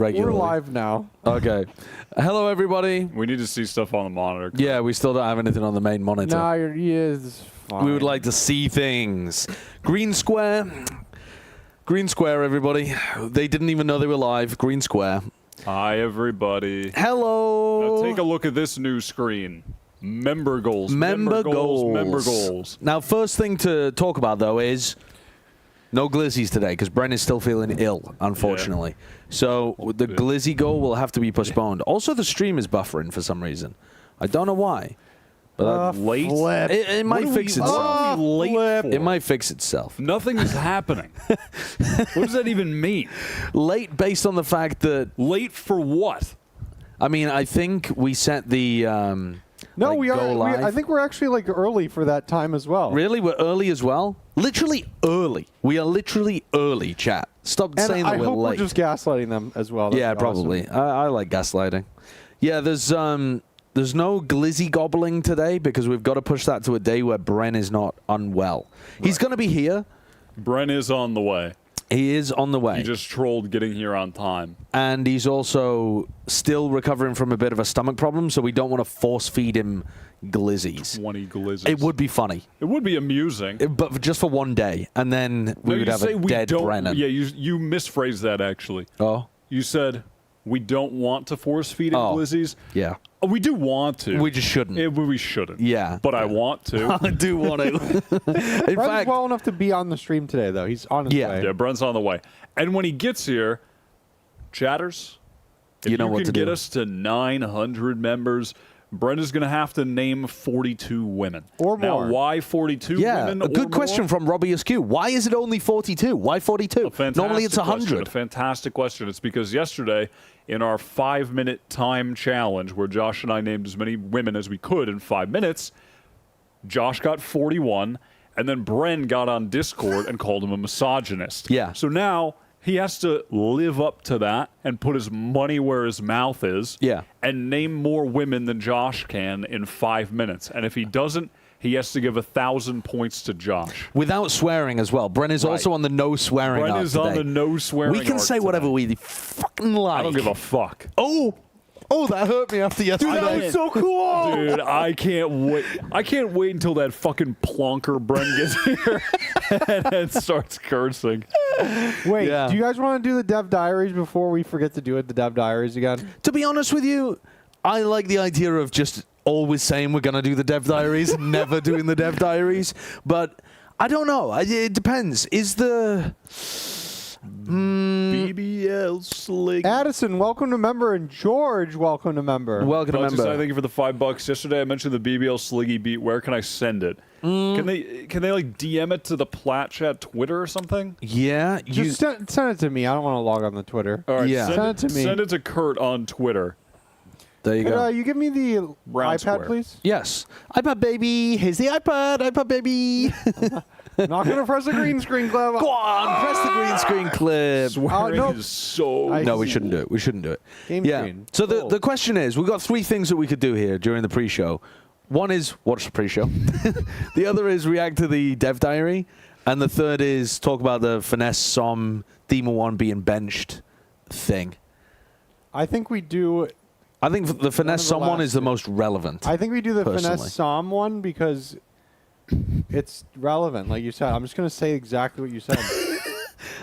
regularly. We're live now. Okay. Hello, everybody. We need to see stuff on the monitor. Yeah, we still don't have anything on the main monitor. No, it's fine. We would like to see things. Green square. Green square, everybody. They didn't even know they were live. Green square. Hi, everybody. Hello. Now take a look at this new screen. Member goals. Member goals. Member goals. Now, first thing to talk about, though, is no glizzies today, because Bren is still feeling ill, unfortunately. Yeah. So the glizzy goal will have to be postponed. Also, the stream is buffering for some reason. I don't know why. But late? It might fix itself. Late it might fix itself. Nothing is happening. What does that even mean? Late based on the fact that... Late for what? I mean, I think we set the... no, like we are. I think we're actually like early for that time as well. Really? We're early as well? Literally early. We are literally early, chat. Stop and saying that we're late. I hope we're just gaslighting them as well. Yeah, probably. Awesome. I like gaslighting. Yeah, there's no glizzy gobbling today because we've got to push that to a day where Bren is not unwell. Right. He's going to be here. Bren is on the way. He is on the way. He just trolled getting here on time. And he's also still recovering from a bit of a stomach problem, so we don't want to force feed him glizzies. 20 glizzies. It would be funny. It would be amusing. But just for one day, and then we would have a dead Brennan. Yeah, you misphrased that, actually. Oh? You said, we don't want to force feed him glizzies. Yeah. We do want to. We just shouldn't. We shouldn't. Yeah. But I want to. I do want to. In fact, well enough to be on the stream today, though. He's on his way. Yeah, Bren's on the way. And when he gets here, chatters, if you know what to do. Get us to 900 members, Bren is going to have to name 42 women. Or more. Now, why 42 women? Yeah, a good question from Robbie Askew. Why is it only 42? Why 42? Normally it's 100. A fantastic question. It's because yesterday, in our 5-minute time challenge, where Josh and I named as many women as we could in 5 minutes, Josh got 41, and then Bren got on Discord and called him a misogynist. Yeah. So now he has to live up to that and put his money where his mouth is. Yeah. And name more women than Josh can in 5 minutes. And if he doesn't, he has to give 1,000 points to Josh. Without swearing as well. Bren is also on the no swearing Bren is on the no swearing We can say whatever we fucking like. I don't give a fuck. Oh, that hurt me after yesterday. Dude, that was so cool. Dude, I can't wait. I can't wait until that fucking plonker Bren gets here and starts cursing. Wait, do you guys want to do the Dev Diaries before we forget to do it, the Dev Diaries again? To be honest with you, I like the idea of just always saying we're going to do the Dev Diaries, never doing the Dev Diaries. But I don't know. It depends. Is the... BBL Slig. Addison, welcome to member, and George, welcome to member. Welcome to member. Thank you for the $5 yesterday. I mentioned the BBL Sliggy beat. Where can I send it? Can they like DM it to the Plat chat Twitter or something? Yeah, just send it to me. I don't want to log on the Twitter. All right, yeah. Send it to me. Send it to Kurt on Twitter. There you go. You give me the Round iPad, square. please. Yes. iPad baby. Here's the iPad baby. Not going to press the green screen clip. Go on, press the green screen clip. Swearing is so... No, we shouldn't do it. We shouldn't do it. Game screen. So the question is, we've got 3 things that we could do here during the pre-show. One is watch the pre-show. The other is react to the Dev Diary. And the third is talk about the Finesse Som Demon 1 being benched thing. I think we do... I think the Finesse Som one is the most relevant. I think we do the personally. Finesse Som one because it's relevant, like you said. I'm just going to say exactly what you said.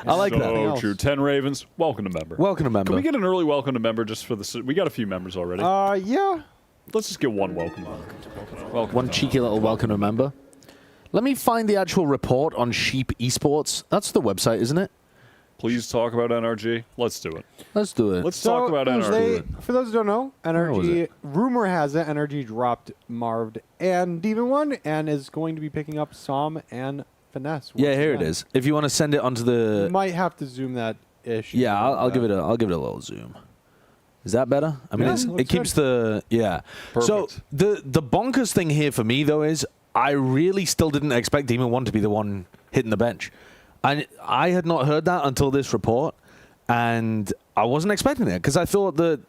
I like that. So true. 10 Ravens, welcome to member. Welcome to member. Can we get an early welcome to member just for the... We got a few members already. Yeah. Let's just get one welcome. One cheeky little welcome to member. Let me find the actual report on Sheep Esports. That's the website, isn't it? Please talk about NRG. Let's do it. Let's do it. Let's talk about NRG. For those who don't know, NRG, rumor has it, NRG dropped Marved and Demon 1 and is going to be picking up Som and Finesse. Yeah, here it is. If you want to send it onto the... You might have to zoom that ish. Yeah, I'll give it a little zoom. Is that better? I mean, it keeps the... Yeah. Perfect. So the bonkers thing here for me, though, is I really still didn't expect Demon 1 to be the one hitting the bench. I had not heard that until this report, and I wasn't expecting it, because I thought that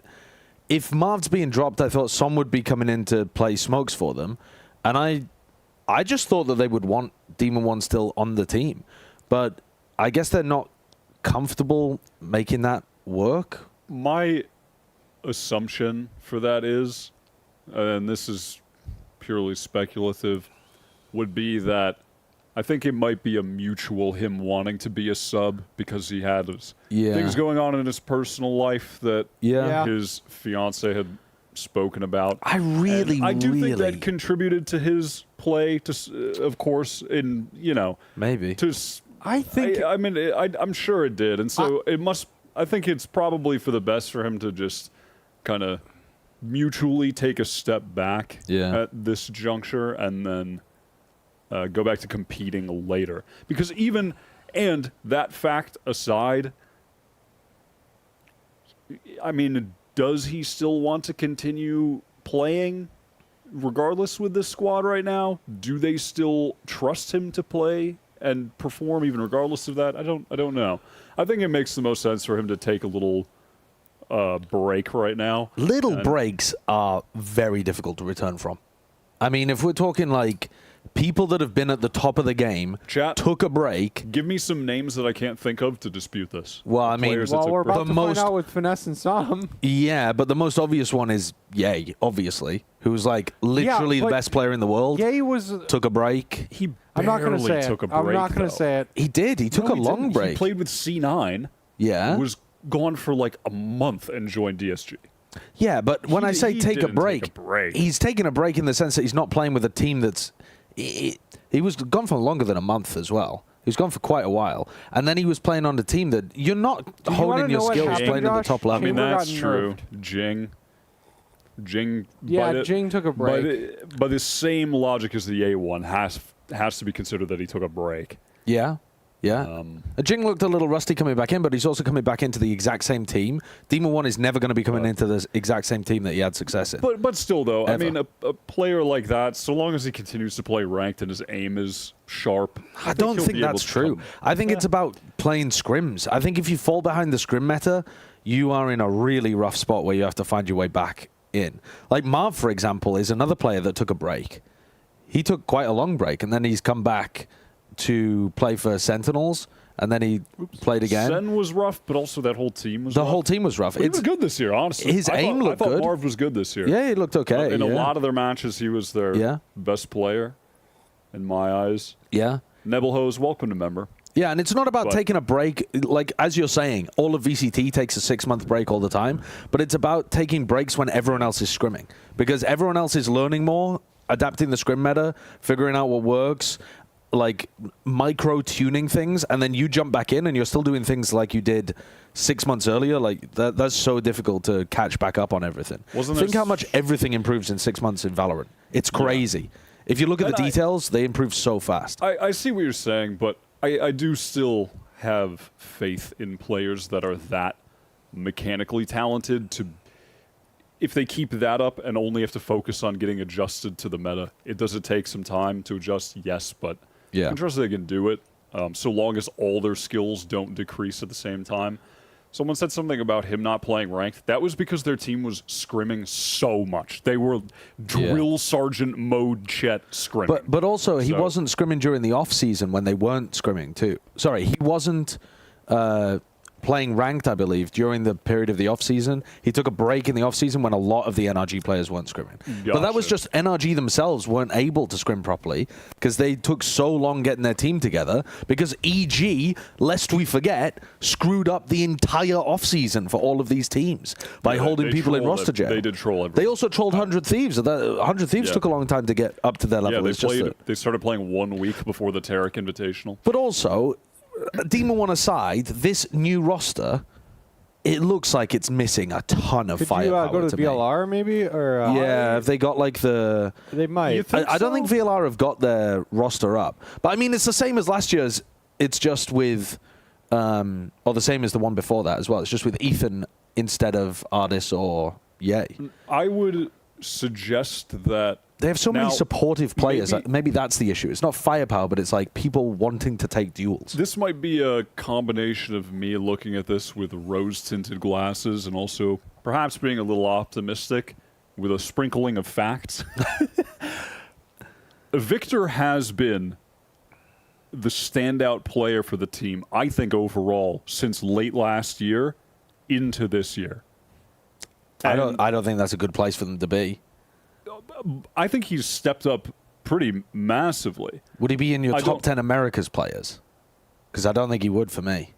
if Marv's being dropped, I thought Som would be coming in to play smokes for them, and I just thought that they would want Demon 1 still on the team, but I guess they're not comfortable making that work My assumption for that is, and this is purely speculative, would be that I think it might be a mutual him wanting to be a sub because he had things going on in his personal life that his fiance had spoken about. I do think that contributed to his play, of course, in, maybe. I'm sure it did. And so I think it's probably for the best for him to just kind of mutually take a step back at this juncture and then go back to competing later. Because and that fact aside, I mean, does he still want to continue playing regardless with this squad right now? Do they still trust him to play and perform even regardless of that? I don't know. I think it makes the most sense for him to take a little break right now. Breaks are very difficult to return from. I mean, if we're talking like people that have been at the top of the game, took a break. Give me some names that I can't think of to dispute this. Well, I mean, we're about to find out with Finesse and Som. Yeah, but the most obvious one is Ye, obviously, who's like literally the best player in the world. Ye took a break. I'm not going to say it. I'm not going to say it. He did. He took a long break. He played with C9. Yeah. Was gone for like a month and joined DSG. Yeah, but when I say take a break, he's taking a break in the sense that he's not playing with a team that's... He was gone for longer than a month as well. He was gone for quite a while. And then he was playing on a team that you're not honing your skills playing at the top level. I mean, that's true. Jing. Yeah, Jing took a break. By the same logic as the A1 has to be considered that he took a break. Yeah. Yeah. Jing looked a little rusty coming back in, but he's also coming back into the exact same team. Demon 1 is never going to be coming into the exact same team that he had success in. But still, though, Ever. I mean, a player like that, so long as he continues to play ranked and his aim is sharp, I don't think that's true. I think it's about playing scrims. I think if you fall behind the scrim meta, you are in a really rough spot where you have to find your way back in. Like Marv, for example, is another player that took a break. He took quite a long break, and then he's come back to play for Sentinels, and then he played again. Sen was rough, but also that whole team was rough. The whole team was rough. He was good this year, honestly. His aim looked good. I thought Marv was good this year. Yeah, he looked okay. In a lot of their matches, he was their best player, in my eyes. Yeah. Nebelhose, welcome to member. Yeah, and it's not about taking a break. Like, as you're saying, all of VCT takes a 6-month break all the time, but it's about taking breaks when everyone else is scrimming. Because everyone else is learning more, adapting the scrim meta, figuring out what works, like micro-tuning things, and then you jump back in and you're still doing things like you did 6 months earlier. Like, that's so difficult to catch back up on everything. Think how much everything improves in 6 months in Valorant. It's crazy. Yeah. If you look at the details, they improve so fast. I see what you're saying, but I do still have faith in players that are that mechanically talented to... If they keep that up and only have to focus on getting adjusted to the meta, does it take some time to adjust? Yes, but I'm sure they can do it, so long as all their skills don't decrease at the same time. Someone said something about him not playing ranked. That was because their team was scrimming so much. They were drill sergeant mode Chet scrimming. But also, he wasn't scrimming during the off-season when they weren't scrimming, too. Sorry, he wasn't... playing ranked, I believe, during the period of the off-season. He took a break in the off-season when a lot of the NRG players weren't scrimming. Gotcha. But that was just NRG themselves weren't able to scrim properly because they took so long getting their team together because EG, lest we forget, screwed up the entire off-season for all of these teams by holding people in roster jail. They did troll everyone. They also trolled 100 Thieves. 100 Thieves took a long time to get up to their level. Yeah, they started playing 1 week before the Tarek Invitational. But also... Demon 1 aside, this new roster, it looks like it's missing a ton of firepower. Could you go to the VLR maybe? Or yeah, have they got like the... They might. I don't think VLR have got their roster up. But I mean, it's the same as last year's. It's just with... or the same as the one before that as well. It's just with Ethan instead of Ardis or Ye. I would suggest that... They have so many supportive players. Maybe that's the issue. It's not firepower, but it's like people wanting to take duels. This might be a combination of me looking at this with rose-tinted glasses and also perhaps being a little optimistic with a sprinkling of facts. Victor has been the standout player for the team, I think, overall, since late last year into this year. I don't think that's a good place for them to be. I think he's stepped up pretty massively. Would he be in your top 10 Americas players? Because I don't think he would for me.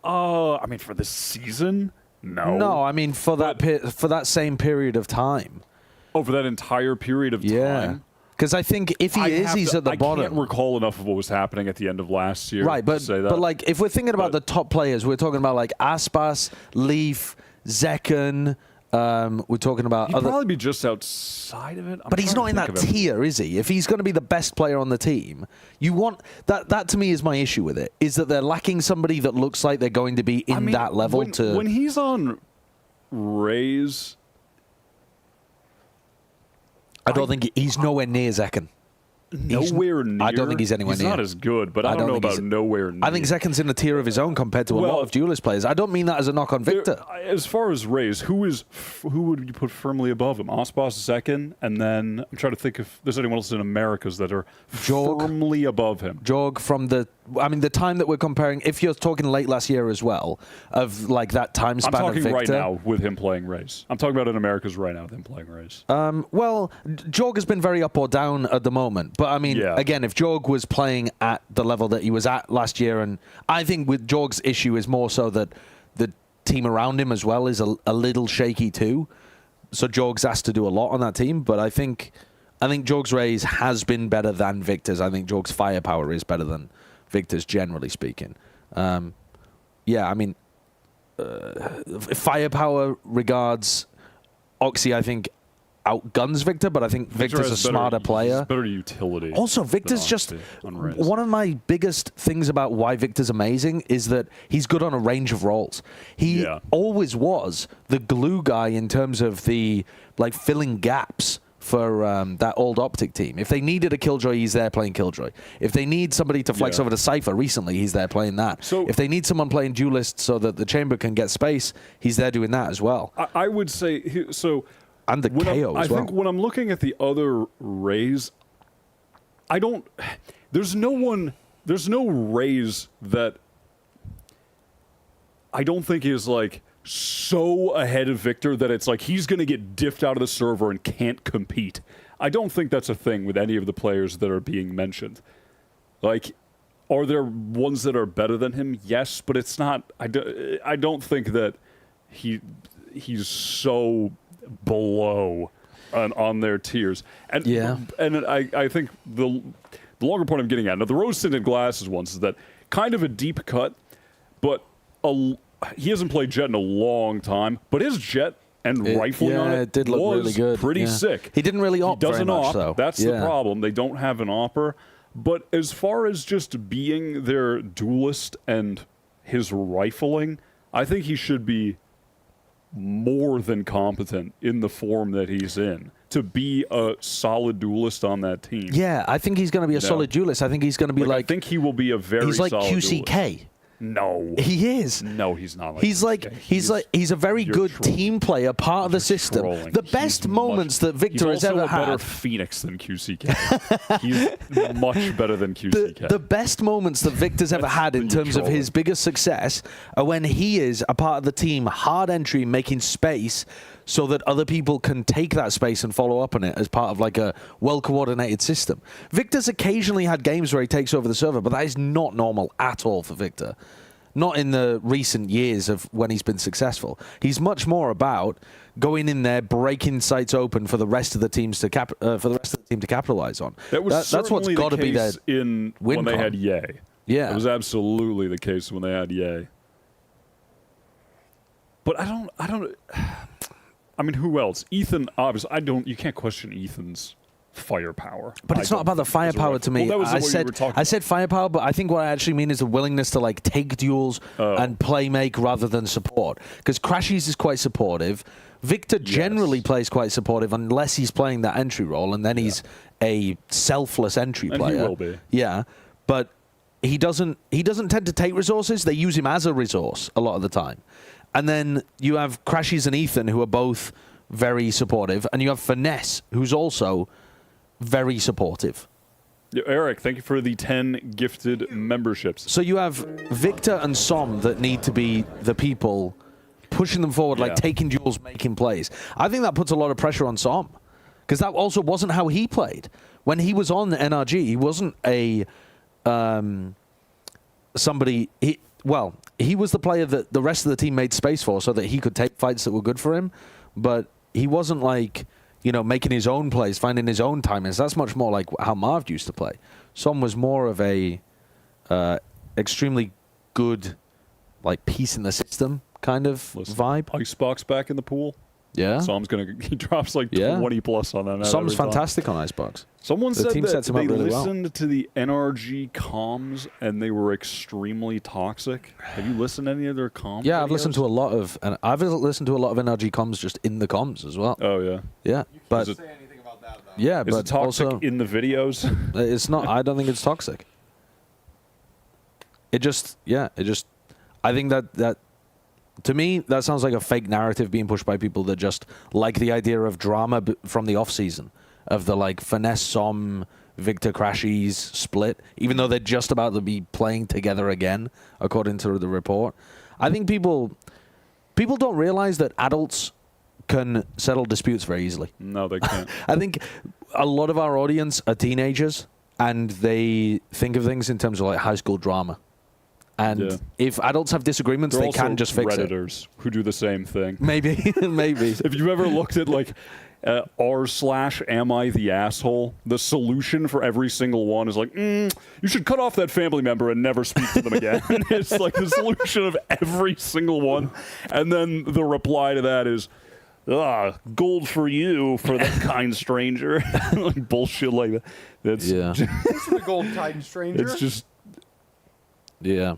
I mean, for this season, no. No, I mean for that same period of time. Over that entire period of time. Because I think if he's at the bottom. I can't recall enough of what was happening at the end of last year. Right, but to say that. like if we're thinking about the top players, we're talking about like Aspas, Leaf, Zekken. We're talking about He'd probably be just outside of it. But he's not in that tier, is he? If he's going to be the best player on the team, you want that. That to me is my issue with it. Is that they're lacking somebody that looks like they're going to be in that level. When he's on Raze, I don't think he's nowhere near Zekken. Nowhere near. I don't think he's anywhere near. He's not as good, but I don't know about nowhere near. I think Zekken's in a tier of his own compared to a lot of duelist players. I don't mean that as a knock on Victor. As far as Raze, who would you put firmly above him? Ospas, Zekken, and then I'm trying to think if there's anyone else in Americas that are firmly above him. Jorg from the time that we're comparing, if you're talking late last year as well, of like that time span of Victor. I'm talking right now with him playing Raze. I'm talking about in Americas right now with him playing Raze. Well, Jorg has been very up or down at the moment. But I mean, again, if Jorg was playing at the level that he was at last year, and I think with Jorg's issue is more so that the team around him as well is a little shaky too. So Jorg's asked to do a lot on that team, but I think Jorg's Raze has been better than Victor's. I think Jorg's firepower is better than Victor's, generally speaking. I mean, firepower regards Oxy, I think, outguns Victor, but I think Victor's a smarter player. Better utility. Also, Victor's just one of my biggest things about why Victor's amazing is that he's good on a range of roles. He always was the glue guy in terms of the like filling gaps for that old Optic team. If they needed a Killjoy, he's there playing Killjoy. If they need somebody to flex over to Cypher recently, he's there playing that. So if they need someone playing Duelist so that the Chamber can get space, he's there doing that as well. I would say so. And the KO as well. I think when I'm looking at the other Rays, there's no Rays that I don't think is like so ahead of Victor that it's like he's going to get diffed out of the server and can't compete. I don't think that's a thing with any of the players that are being mentioned. Like, are there ones that are better than him? Yes, but it's not. I don't think that he's so below on their tiers. And I think the longer point I'm getting at, now the rose-tinted glasses ones is that kind of a deep cut, but he hasn't played Jet in a long time, but his Jet and rifling on it did look was really good. Pretty sick. He didn't really op very much, though. That's the problem. They don't have an opper. But as far as just being their duelist and his rifling, I think he should be more than competent in the form that he's in to be a solid duelist on that team. Yeah, I think he's going to be a solid duelist. I think he's going to be like... I think he will be a very solid duelist. He's like QCK. No. He is. No, he's not. He's a very good team player, part of the system. Trolling. The best moments that Victor has ever had. He's also a better Phoenix than QCK. He's much better than QCK. The best moments that Victor's ever had in terms of his biggest success are when he is a part of the team, hard entry, making space so that other people can take that space and follow up on it as part of like a well-coordinated system. Victor's occasionally had games where he takes over the server, but that is not normal at all for Victor. Not in the recent years of when he's been successful. He's much more about going in there, breaking sites open for the rest of the teams to capitalize on. That's what's got to be there when they had Ye. Yeah, it was absolutely the case when they had Ye. But I mean, who else? Ethan, obviously, you can't question Ethan's firepower. But it's not about the firepower to me. I said firepower, but I think what I actually mean is the willingness to like take duels and play make rather than support. Because Crashies is quite supportive. Victor generally plays quite supportive unless he's playing that entry role, and then he's a selfless entry player. And he will be. Yeah, but he doesn't tend to take resources. They use him as a resource a lot of the time. And then you have Crashies and Ethan, who are both very supportive, and you have Finesse, who's also very supportive. Eric, thank you for the 10 gifted memberships. So you have Victor and Som that need to be the people pushing them forward, like taking duels, making plays. I think that puts a lot of pressure on Som, because that also wasn't how he played. When he was on the NRG, he wasn't a somebody. He was the player that the rest of the team made space for, so that he could take fights that were good for him. But he wasn't like, making his own plays, finding his own timings. That's much more like how Marv used to play. Som was more of a extremely good, like, piece in the system kind of vibe. Icebox back in the pool. Yeah. Som's he drops like 20 plus on that. Som's fantastic on Icebox. Someone the said team that sets him they up really listened to the NRG comms and they were extremely toxic. Have you listened to any of their comms? Yeah, videos? I've listened to a lot of NRG comms just in the comms as well. Oh yeah. Yeah, but Can't say anything about that though. yeah, Is but it toxic also in the videos? it's not. I don't think it's toxic. I think that to me, that sounds like a fake narrative being pushed by people that just like the idea of drama from the off season, of the like Finesse Som Victor Crashies split, even though they're just about to be playing together again, according to the report. I think people don't realize that adults can settle disputes very easily. No, they can't. I think a lot of our audience are teenagers, and they think of things in terms of like high school drama. And if adults have disagreements, they can just fix Redditors who do the same thing. Maybe, maybe. If you've ever looked at like r/am I the asshole, the solution for every single one is like, you should cut off that family member and never speak to them again. It's like the solution of every single one. And then the reply to that is, gold for you for that kind stranger. Like bullshit like that. That's Thanks for the gold tide stranger. It's just, yeah.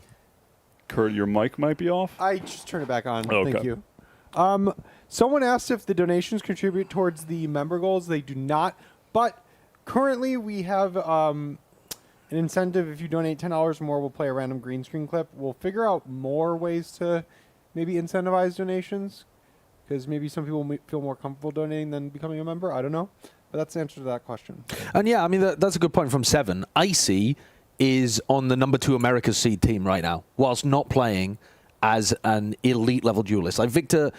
Kurt, your mic might be off. I just turned it back on. Okay. Thank you. Someone asked if the donations contribute towards the member goals. They do not. But currently we have an incentive. If you donate $10 or more, we'll play a random green screen clip. We'll figure out more ways to maybe incentivize donations, because maybe some people feel more comfortable donating than becoming a member. I don't know. But that's the answer to that question. And yeah, I mean, that's a good point from Seven. Icy is on the number 2 America's seed team right now, whilst not playing as an elite level duelist. Like Victor,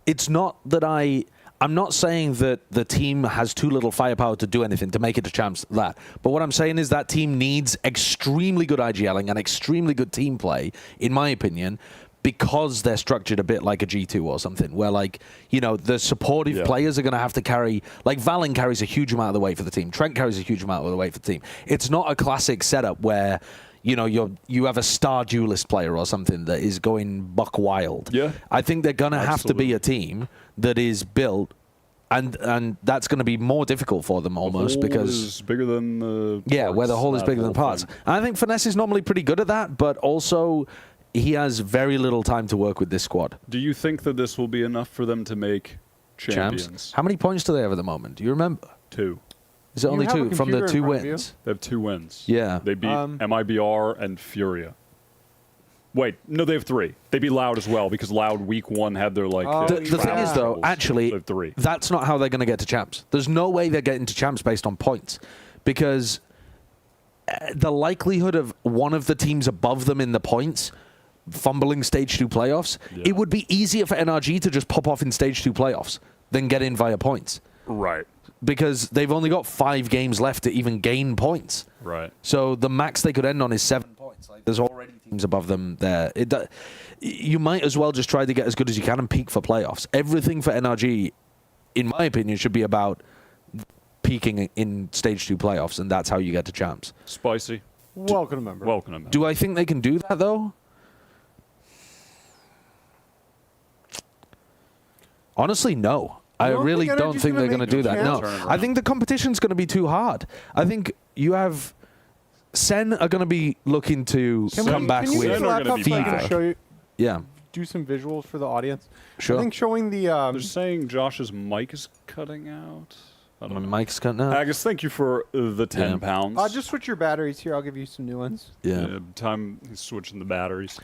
it's not that I'm not saying that the team has too little firepower to do anything to make it to champs. But what I'm saying is that team needs extremely good IGLing and extremely good team play, in my opinion, because they're structured a bit like a G2 or something, where, like, the supportive players are going to have to carry, like Valen carries a huge amount of the weight for the team. Trent carries a huge amount of the weight for the team. It's not a classic setup where, you have a star duelist player or something that is going buck wild. Yeah. I think they're going to have to be a team that is built, and that's going to be more difficult for them almost, because is bigger than the where the whole is bigger than parts. And I think Finesse is normally pretty good at that, but also he has very little time to work with this squad. Do you think that this will be enough for them to make champions? Champs? How many points do they have at the moment? Do you remember? 2. Is it only 2 from the 2 wins? They have 2 wins. Yeah. They beat MIBR and Furia. Wait, no, they have 3. They beat Loud as well, because Loud week 1 had their the thing is, though, actually, they have 3. That's not how they're going to get to champs. There's no way they're getting to champs based on points, because the likelihood of one of the teams above them in the points fumbling stage 2 playoffs, it would be easier for NRG to just pop off in stage 2 playoffs than get in via points. Right. Because they've only got 5 games left to even gain points. Right. So the max they could end on is 7 points. Like, there's already teams above them there. You might as well just try to get as good as you can and peak for playoffs. Everything for NRG, in my opinion, should be about peaking in stage 2 playoffs, and that's how you get to champs. Spicy. Welcome to member. Welcome to member. Do I think they can do that, though? Honestly, no. I really don't think they're going to do that. No. I think the competition's going to be too hard. I think you have Sen are going to be looking to come back with fever. Yeah. Do some visuals for the audience. Sure. I think showing the... They're saying Josh's mic is cutting out. My mic's cutting out. Agus, thank you for the 10 pounds. Just switch your batteries here. I'll give you some new ones. Yeah. Time he's switching the batteries.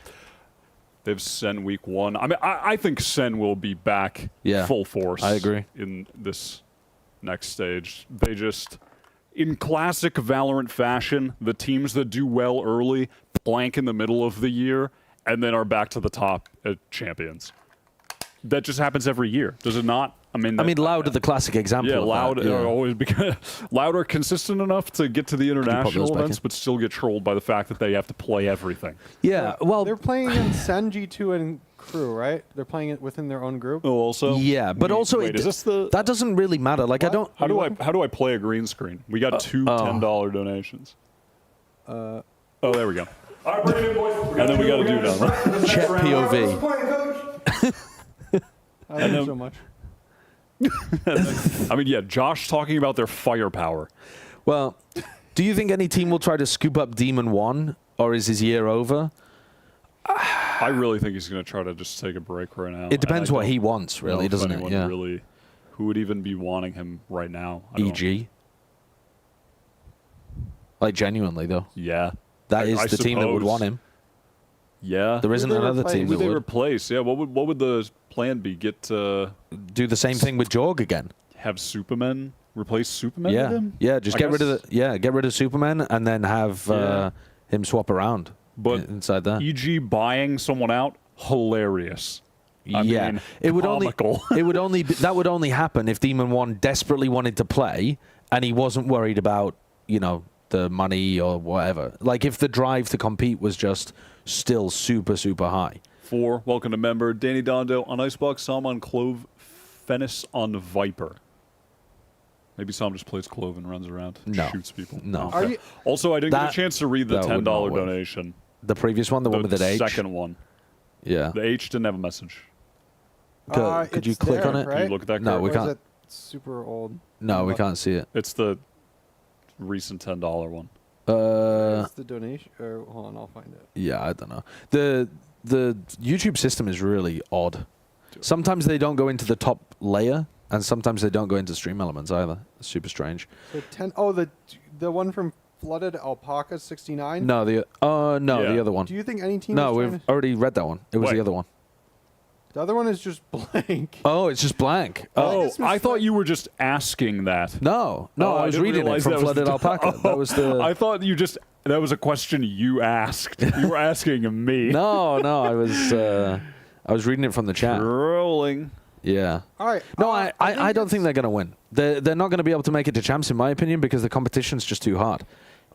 They've Sen week 1. I mean, I think Sen will be back full force. I agree. In this next stage. They just, in classic Valorant fashion, the teams that do well early plank in the middle of the year and then are back to the top at champions. that just happens every year, does it not? I mean, Loud are the classic example. yeah, of Loud that, are always because Loud are consistent enough to get to the international those back events, in? but still get trolled by the fact that they have to play everything. Yeah, well, They're playing in Gen.G and crew, right? They're playing it within their own group. Oh, also. yeah, but also wait, is this the? that doesn't really matter. Like, I What? don't. How do I play a green screen? We got two $10 donations. Oh, there we go. All right, bring it in, boys. And then we got to do now. Chat POV. I love so much. I mean, yeah, Josh talking about their firepower. Well, do you think any team will try to scoop up Demon 1, or is his year over? I really think he's going to try to just take a break right now. It depends what he wants, really, doesn't it? Yeah. Really, who would even be wanting him right now? I don't know. EG. Like, genuinely, though. Yeah. That is I the team that would suppose. want him. Yeah. There isn't they another replace? team Who that would they would replace? Yeah, what would the plan be? Get do the same thing with Jorg again. have Superman replace Superman Yeah, with him? yeah. Just I get rid of guess- get rid of Superman and then have Yeah. him swap around. But inside that, EG buying someone out, hilarious. I yeah, mean, it would comical. that would only happen if Demon 1 desperately wanted to play and he wasn't worried about the money or whatever. Like if the drive to compete was just still super high. 4, welcome to member Danny Dondo on Icebox, Sam on Clove, Fennis on Viper. Maybe Sam just plays Clove and runs around and No. shoots people. No. Okay. Are you- Also, I didn't get That- a chance to read the that would $10 not work. donation. The previous one, the one with the H. second one. Yeah. The H didn't have a message. Could you It's click on there, it? Right? Can you look at that? No, card? we Or is can't. it super old? No, we can't see it. It's the recent $10 one. It's the donation. Hold on, I'll find it. Yeah, I don't know. The YouTube system is really odd. Sometimes they don't go into the top layer, and sometimes they don't go into stream elements either. It's super strange. So 10. Oh, the one from Flooded Alpaca 69. No, Yeah. the other one. Do you think any team? No, is trying we've to- already read that one. It was Wait. the other one. The other one is just blank. Oh, it's just blank. Oh, this was I thought like- you were just asking that. No, Oh, I was didn't reading it realize from that was Flooded the- Alpaca. That was the. I thought that was a question you asked. You were asking me. No, I was reading it from the chat. Rolling. Yeah. All right. No, I don't think they're going to win. They're not going to be able to make it to champs, in my opinion, because the competition's just too hard.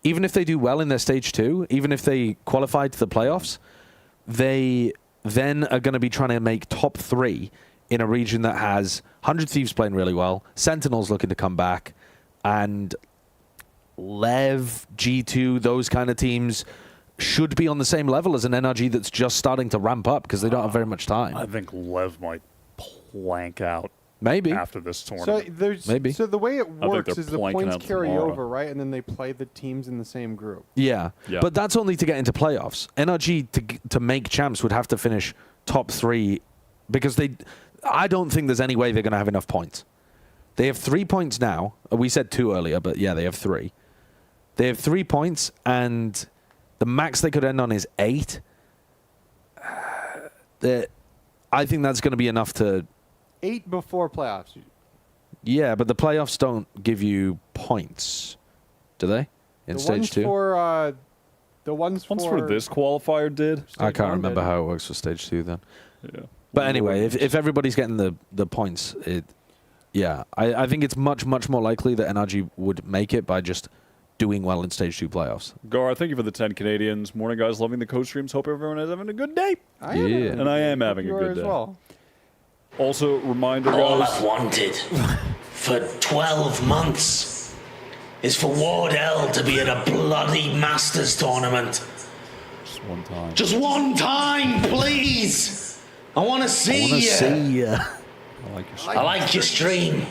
Even if they do well in their stage 2, even if they qualify to the playoffs, they then are going to be trying to make top 3 in a region that has 100 Thieves playing really well, Sentinels looking to come back, and Lev, G2, those kind of teams should be on the same level as an NRG that's just starting to ramp up because they don't have very much time. I think Lev might plank out Maybe. after this So tournament. there's Maybe. So the way it think works they're is the planking points out carry tomorrow. over, right? And then they play the teams in the same group. Yeah. Yeah. But that's only to get into playoffs. NRG to make champs would have to finish top 3 because I don't think there's any way they're going to have enough points. They have 3 points now. We said 2 earlier, but yeah, they have 3. They have 3 points, and the max they could end on is 8. I think that's going to be enough to. 8 before playoffs. Yeah, but the playoffs don't give you points, do they? In The stage ones 2? for the ones Once for this qualifier did. I stage can't 1 remember did. how it works for stage 2 then. Yeah. But anyway, if everybody's getting the points, I think it's much more likely that NRG would make it by just doing well in stage 2 playoffs. Gar, thank you for the 10 Canadians. Morning, guys. Loving the code streams. Hope everyone is having a good day. I am Yeah. having And I good- am having a you are good as day. well. Also, reminder, All guys. I've wanted for 12 months is for Wardell to be at a bloody Masters tournament. Just one time. Just one time, please. I want to see I want to you. see I like your I like your stream.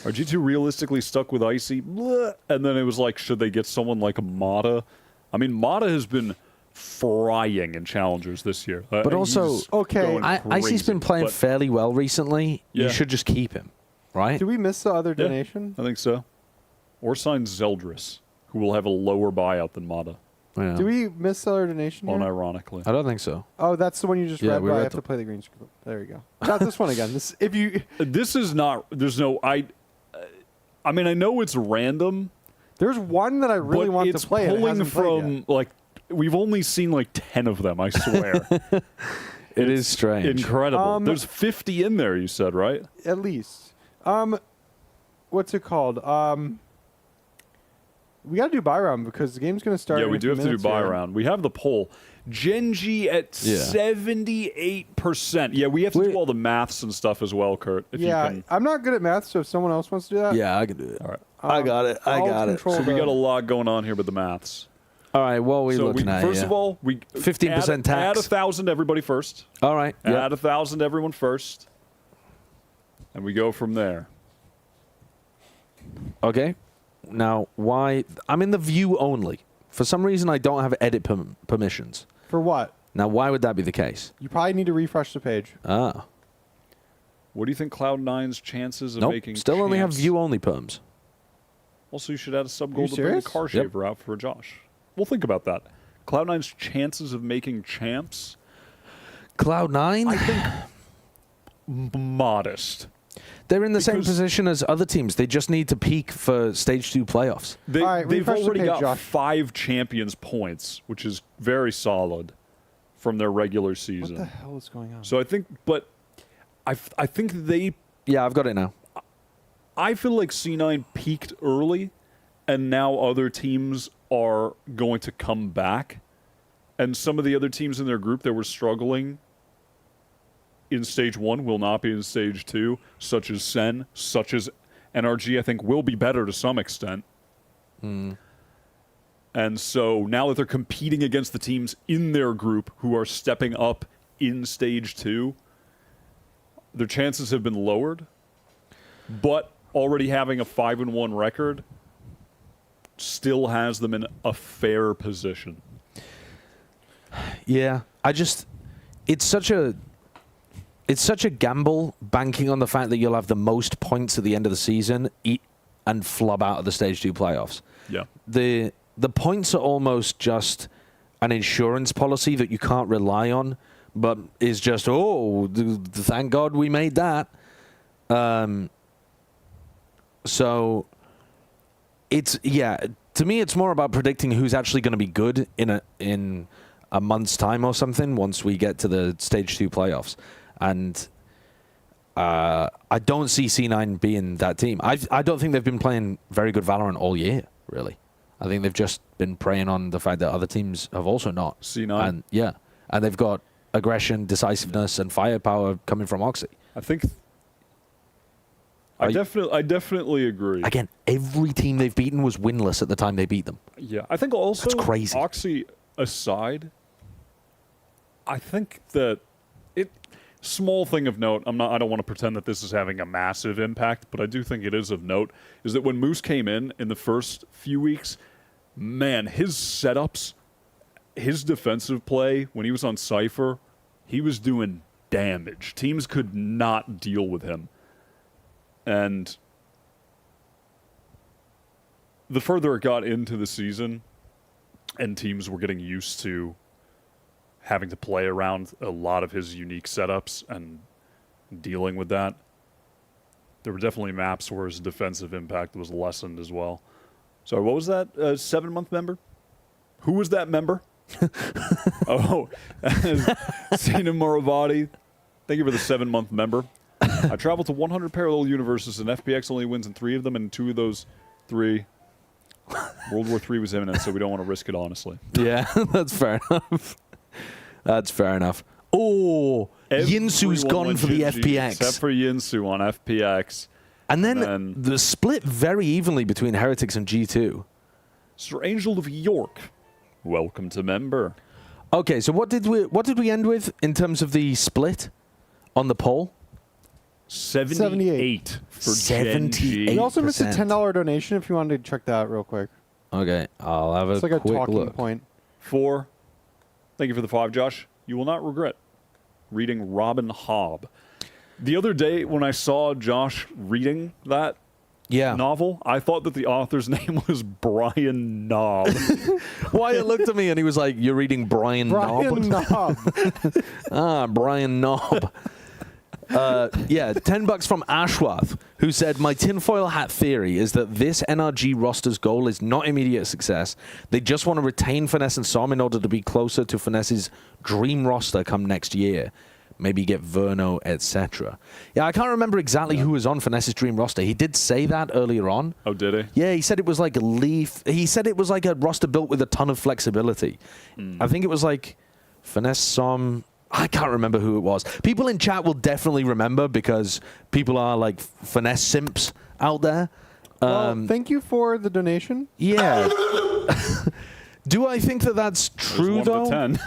Are G2 realistically stuck with Icy? Blah. And then it was like, should they get someone like a Mata? I mean, Mata has been frying in challengers this year. But also- he's Okay. going Icy's been crazy, playing but- fairly well recently. Yeah. You should just keep him, right? Did we miss the other Yeah, donation? I think so. Or sign Zeldris, who will have a lower buyout than Mata, Yeah. Did we miss the other donation? Here? unironically. I don't think so. Oh, that's the one you just Yeah, read. we Where I read have to them. play the green screen. There you go. Not this one again. This if you. This is not. There's no. I mean, I know it's random. There's one that I really but want it's to play. pulling It hasn't played from yet. like we've only seen like 10 of them. I swear. It is strange. Incredible. There's 50 in there, you said, right? At least. What's it called? We got to do buy round because the game's going to start. Yeah, in we a do few have to do minutes buy here. round. We have the poll. Gen.G at 78%. Yeah, we have to do all the maths and stuff as well, Kurt. If Yeah, you can. I'm not good at math, so if someone else wants to do that. Yeah, I can do it. All right. I got it. I I'll got it. control So we the- got a lot going on here with the maths. All right, what are we So looking at first here? of all, we 15% tax. Add 1,000 everybody first. All right. Yeah. Add 1,000 everyone first, and we go from there. Okay. Now, why? I'm in the view only. For some reason, I don't have edit permissions. For what? Now, why would that be the case? You probably need to refresh the page. Ah. What do you think Cloud9's chances of Nope. making? Still only have champs? view only perms. Also, you should add a sub goal you to bring the serious? car shaver out for Josh. We'll think about that. Cloud9's chances of making champs, Cloud9? I think, modest. They're in the same because- position as other teams. They just need to peak for Stage 2 playoffs. They, All right, they've refresh the already page, got Josh. 5 champions points, which is very solid from their regular What season. the hell is going on? So I think, but I think they, Yeah, I've got it now. I feel like C9 peaked early, and now other teams are going to come back. And some of the other teams in their group that were struggling in Stage 1 will not be in Stage 2, such as Sen, such as NRG, I think will be better to some extent. And so now that they're competing against the teams in their group who are stepping up in Stage 2, their chances have been lowered. But already having a 5-1 record still has them in a fair position. Yeah, it's such a gamble banking on the fact that you'll have the most points at the end of the season and flub out of the Stage 2 playoffs. Yeah. The points are almost just an insurance policy that you can't rely on, but is just, thank God we made that. So it's, to me, it's more about predicting who's actually going to be good in a month's time or something once we get to the Stage 2 playoffs. And I don't see C9 being that team. I don't think they've been playing very good Valorant all year, really. I think they've just been preying on the fact that other teams have also not. C9? And they've got aggression, decisiveness, and firepower coming from Oxy. I think I definitely agree. Again, every team they've beaten was winless at the time they beat them. Yeah, I think also That's crazy. Oxy aside, I think that small thing of note, I don't want to pretend that this is having a massive impact, but I do think it is of note, is that when Moose came in the first few weeks, man, his setups, his defensive play, when he was on Cypher, he was doing damage. Teams could not deal with him. And the further it got into the season, and teams were getting used to having to play around a lot of his unique setups and dealing with that, there were definitely maps where his defensive impact was lessened as well. So what was that? 7-month member? Who was that member? Oh, Sina Moravati. Thank you for the 7-month member. I traveled to 100 parallel universes, and FPX only wins in 3 of them, and 2 of those 3, World War III was imminent, so we don't want to risk it, honestly. Yeah, that's fair enough. That's fair enough. Oh, Yinsu's Everyone gone went for the Gen.G, FPX. Except for Yinsu on FPX. And then the split very evenly between Heretics and G2. Sir Angel of York, welcome to member. Okay, so what did we end with in terms of the split on the poll? 78 for 78. Gen.G. We also missed a 8%. $10 donation if you wanted to check that out real quick. Okay, I'll have It's like a a quick talking look. point. 4. Thank you for the 5, Josh. You will not regret reading Robin Hobb. The other day when I saw Josh reading that Yeah. novel, I thought that the author's name was Brian Knobb. Wyatt looked at me and he was like, "You're reading Brian Knob?" Brian Knob. Ah, Brian Knob. Yeah, $10 from Ashworth, who said, my tinfoil hat theory is that this NRG roster's goal is not immediate success. They just want to retain Finesse and Som in order to be closer to Finesse's dream roster come next year. Maybe get Verno, etc. Yeah, I can't remember exactly who was on Finesse's dream roster. He did say that earlier on. Oh, did he? Yeah, he said it was like a Leaf. He said it was like a roster built with a ton of flexibility. I think it was like Finesse, Som. I can't remember who it was. People in chat will definitely remember because people are like Finesse simps out there. Well, thank you for the donation. Yeah. Do I think that that's true, There's 1 though? to 10.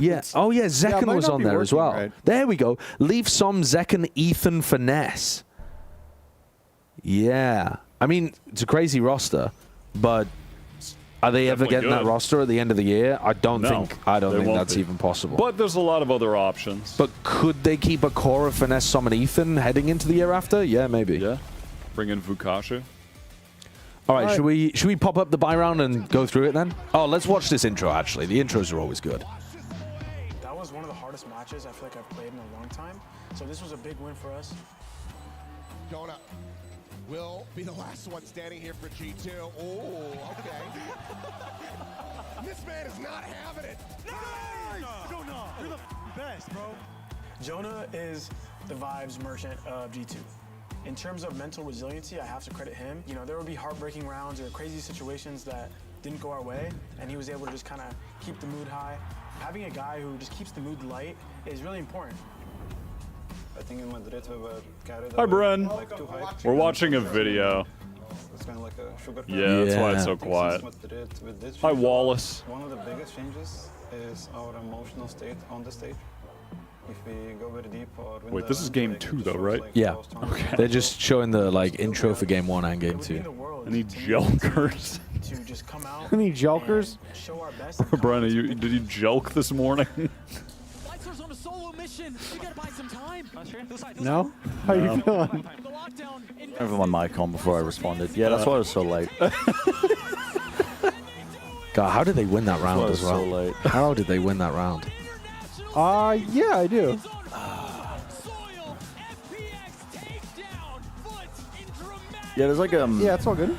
Yeah. Oh, yeah. Zekken might was not on be there as working well. right. There we go. Leaf, Som, Zekken, Ethan, Finesse. Yeah. I mean, it's a crazy roster, but are they ever Definitely getting that good. roster at the end of the year? I don't No, think. I don't they think won't that's be. even possible. But there's a lot of other options. But could they keep a core of Finesse, Som, and Ethan heading into the year after? Yeah, maybe. Yeah. Bring in Vukashu. All right, All right. should we pop up the buy round and go through it then? Oh, let's watch this intro. Actually, the intros are always good. That was one of the hardest matches I feel like I've played in a long time. So this was a big win for us. Donut will be the last one standing here for G2. Oh, okay. This man is not having it. Jonah, you're the best, bro. Jonah is the vibes merchant of G2. In terms of mental resiliency, I have to credit him. You know, there would be heartbreaking rounds or crazy situations that didn't go our way, and he was able to just kind of keep the mood high. Having a guy who just keeps the mood light is really important. I think in Madrid we were carried Hi, away, Bren. like too high. We're watching a video. It's kind of like a sugar Yeah, that's why it's so I think since quiet. Madrid, with this Hi, change, Wallace. One of the biggest changes is our emotional state on the stage. If we go very deep or win Wait, the this is round, game like, 2 it though, shows, right? like, Yeah. how strong we are. They're just showing the like intro for game 1 and game It would mean 2. the world Any to me jokers? to just come out Any jokers? and show our best. and come Bren, out to did you joke this morning? Lighter's on a solo mission. We gotta buy some time. No? How you feeling? The lockdown. I have my mic on before I responded. Yeah, that's why I was so late. God, how did they win that round why I as was so well? late. How did they win that round? Yeah, I do. Yeah, there's like Yeah, it's all good.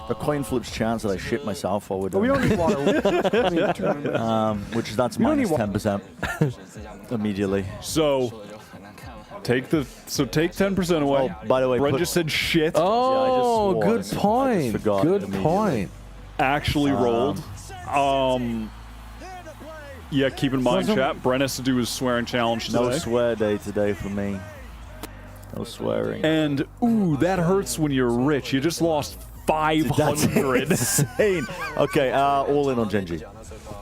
a coin flips chance that I shit myself while we're But we doing don't need water. I mean, tournament. that's we don't minus need 10% immediately. So take 10% away. Oh, by the way, Bren just said shit. Oh, swore. good I just point. forgot Good immediately. point. Actually rolled. Yeah, keep in mind, chat. Bren has to do his swearing challenge today. No swear day today for me. No swearing. And ooh, that hurts when you're rich. You just lost 500. Insane. Okay, all in on Gen.G.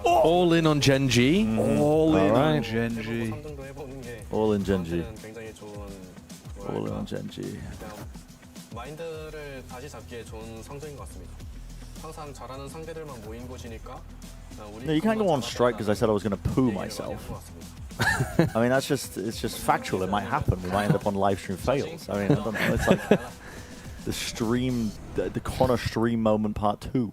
All in on Gen.G. All in on right. Gen.G. All in Gen.G. All in on Gen.G. 마인드를 다시 잡기에 좋은 성적인 것 같습니다. 항상 잘하는 상대들만 모인 곳이니까 No, you can't go on strike because I said I was going to poo myself. I mean, it's just factual. It might happen. We might end up on live stream fails. I mean, I don't know. It's like the stream, the Connor stream moment part 2.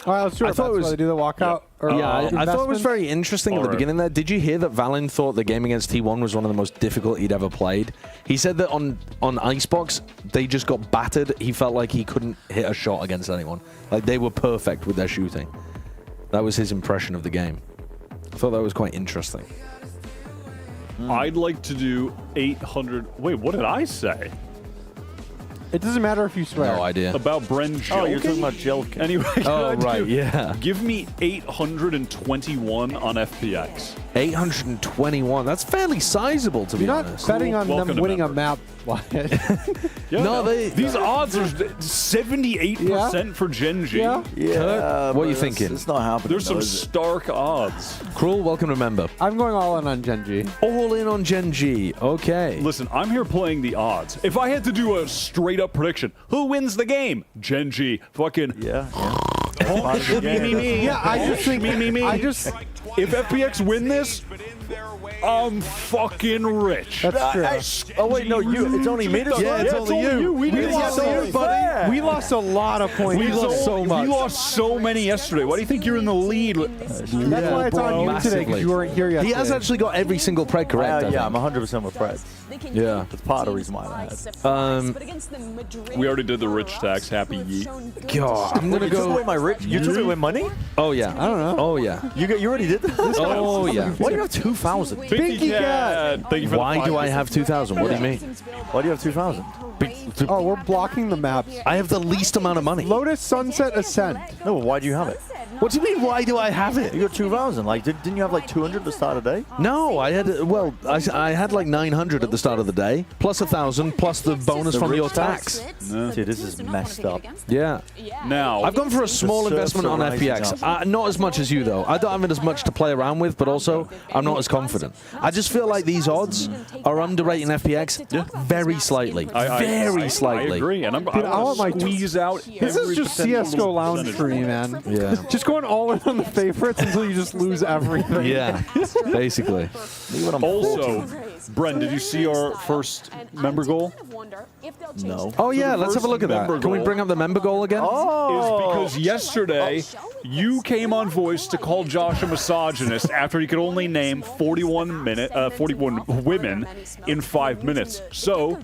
All right, let's do it. I thought it was- They do the walkout. Or Yeah, I thought it was investment. very interesting at the Alright. beginning there. Did you hear that Valin thought the game against T1 was one of the most difficult he'd ever played? He said that on Icebox, they just got battered. He felt like he couldn't hit a shot against anyone. Like, they were perfect with their shooting. That was his impression of the game. I thought that was quite interesting. I'd like to do 800. Wait, what did I say? It doesn't matter if you swear. No idea. About Bren joking? Oh, you're talking about Jelk. Anyway, Oh, right, yeah. Give me 821 on FPX. 821. That's fairly sizable, to be You're not honest. betting on Welcome them to winning member. a map, Wyatt. Yeah, No, these odds are 78% for Gen.G. Yeah. Yeah, what are you but thinking? It's not happening. There's some though, is it? stark odds. Cruel, welcome to member. I'm going all in on Gen.G. All in on Gen.G. Okay. Listen, I'm here playing the odds. If I had to do a straight up prediction, who wins the game? Gen.G. Fucking. Yeah. Me. Yeah, I just think Me. I just If FPX win this, I'm fucking rich. That's true. Oh wait, no, it's only me. Yeah, it's only you. We lost we lost a lot of points. We lost so much. We lost so many yesterday. Why do you think you're in the lead? That's why it's on you today, because you weren't here yesterday. He has actually got every single preg correct. Yeah, I'm 100% with Fred. Yeah. That's part of the reason why I had. We already did the rich tax. Happy yeet. God, I'm gonna You took go. away my rich. You took away money. Oh yeah. I don't know. Oh yeah. You already did this. Oh yeah. Why do you have 2,000? Pinky Cat. Thank you for Why the do I have 2,000? What do you mean? Why do you have 2,000? Oh, we're blocking the maps. I have the least amount of money. Lotus, Sunset, Ascent. No, why do you have it? What do you mean? Why do I have it? You got 2,000. Like, didn't you have like 200 at the start of the day? No, I had. Well, I had like 900 at the start of the day, plus 1,000, plus the bonus from your tax. Dude, this is messed up. Yeah. Now I've gone for a small serfs investment are on rising FPX. up. Not as much as you, though. I don't have as much to play around with, but also I'm not as confident. I just feel like these odds are underrating FPX very slightly. Very slightly. I agree, and I'm Dude, I want my squeeze out. This is every just potential CS:GO little lounge percentage. for me, man. Yeah. Just going all in on the favorites until you just lose everything. Yeah. Basically. Also, Bren, did you see our first member goal? No. Oh yeah, the let's have a first look at that. member Can we goal- bring up the member goal again? Is because yesterday you came on voice to call Josh a misogynist after he could only name 41 women in 5 minutes. So,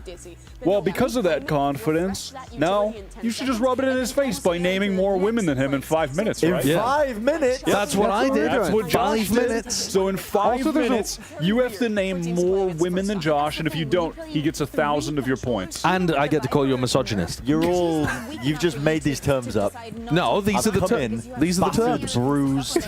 well, because of that confidence, now you should just rub it in his face by naming more women than him in 5 minutes, right? Yeah. 5 minutes. That's what I did. That's what Josh 5 did. minutes. So in 5 Also, there's minutes, you have to name more women than Josh, and if you don't, he gets 1,000 of your points. And I get to call you a misogynist. You've just made these terms up. No, these I've are the come in, terms. These are the battered, terms. bruised,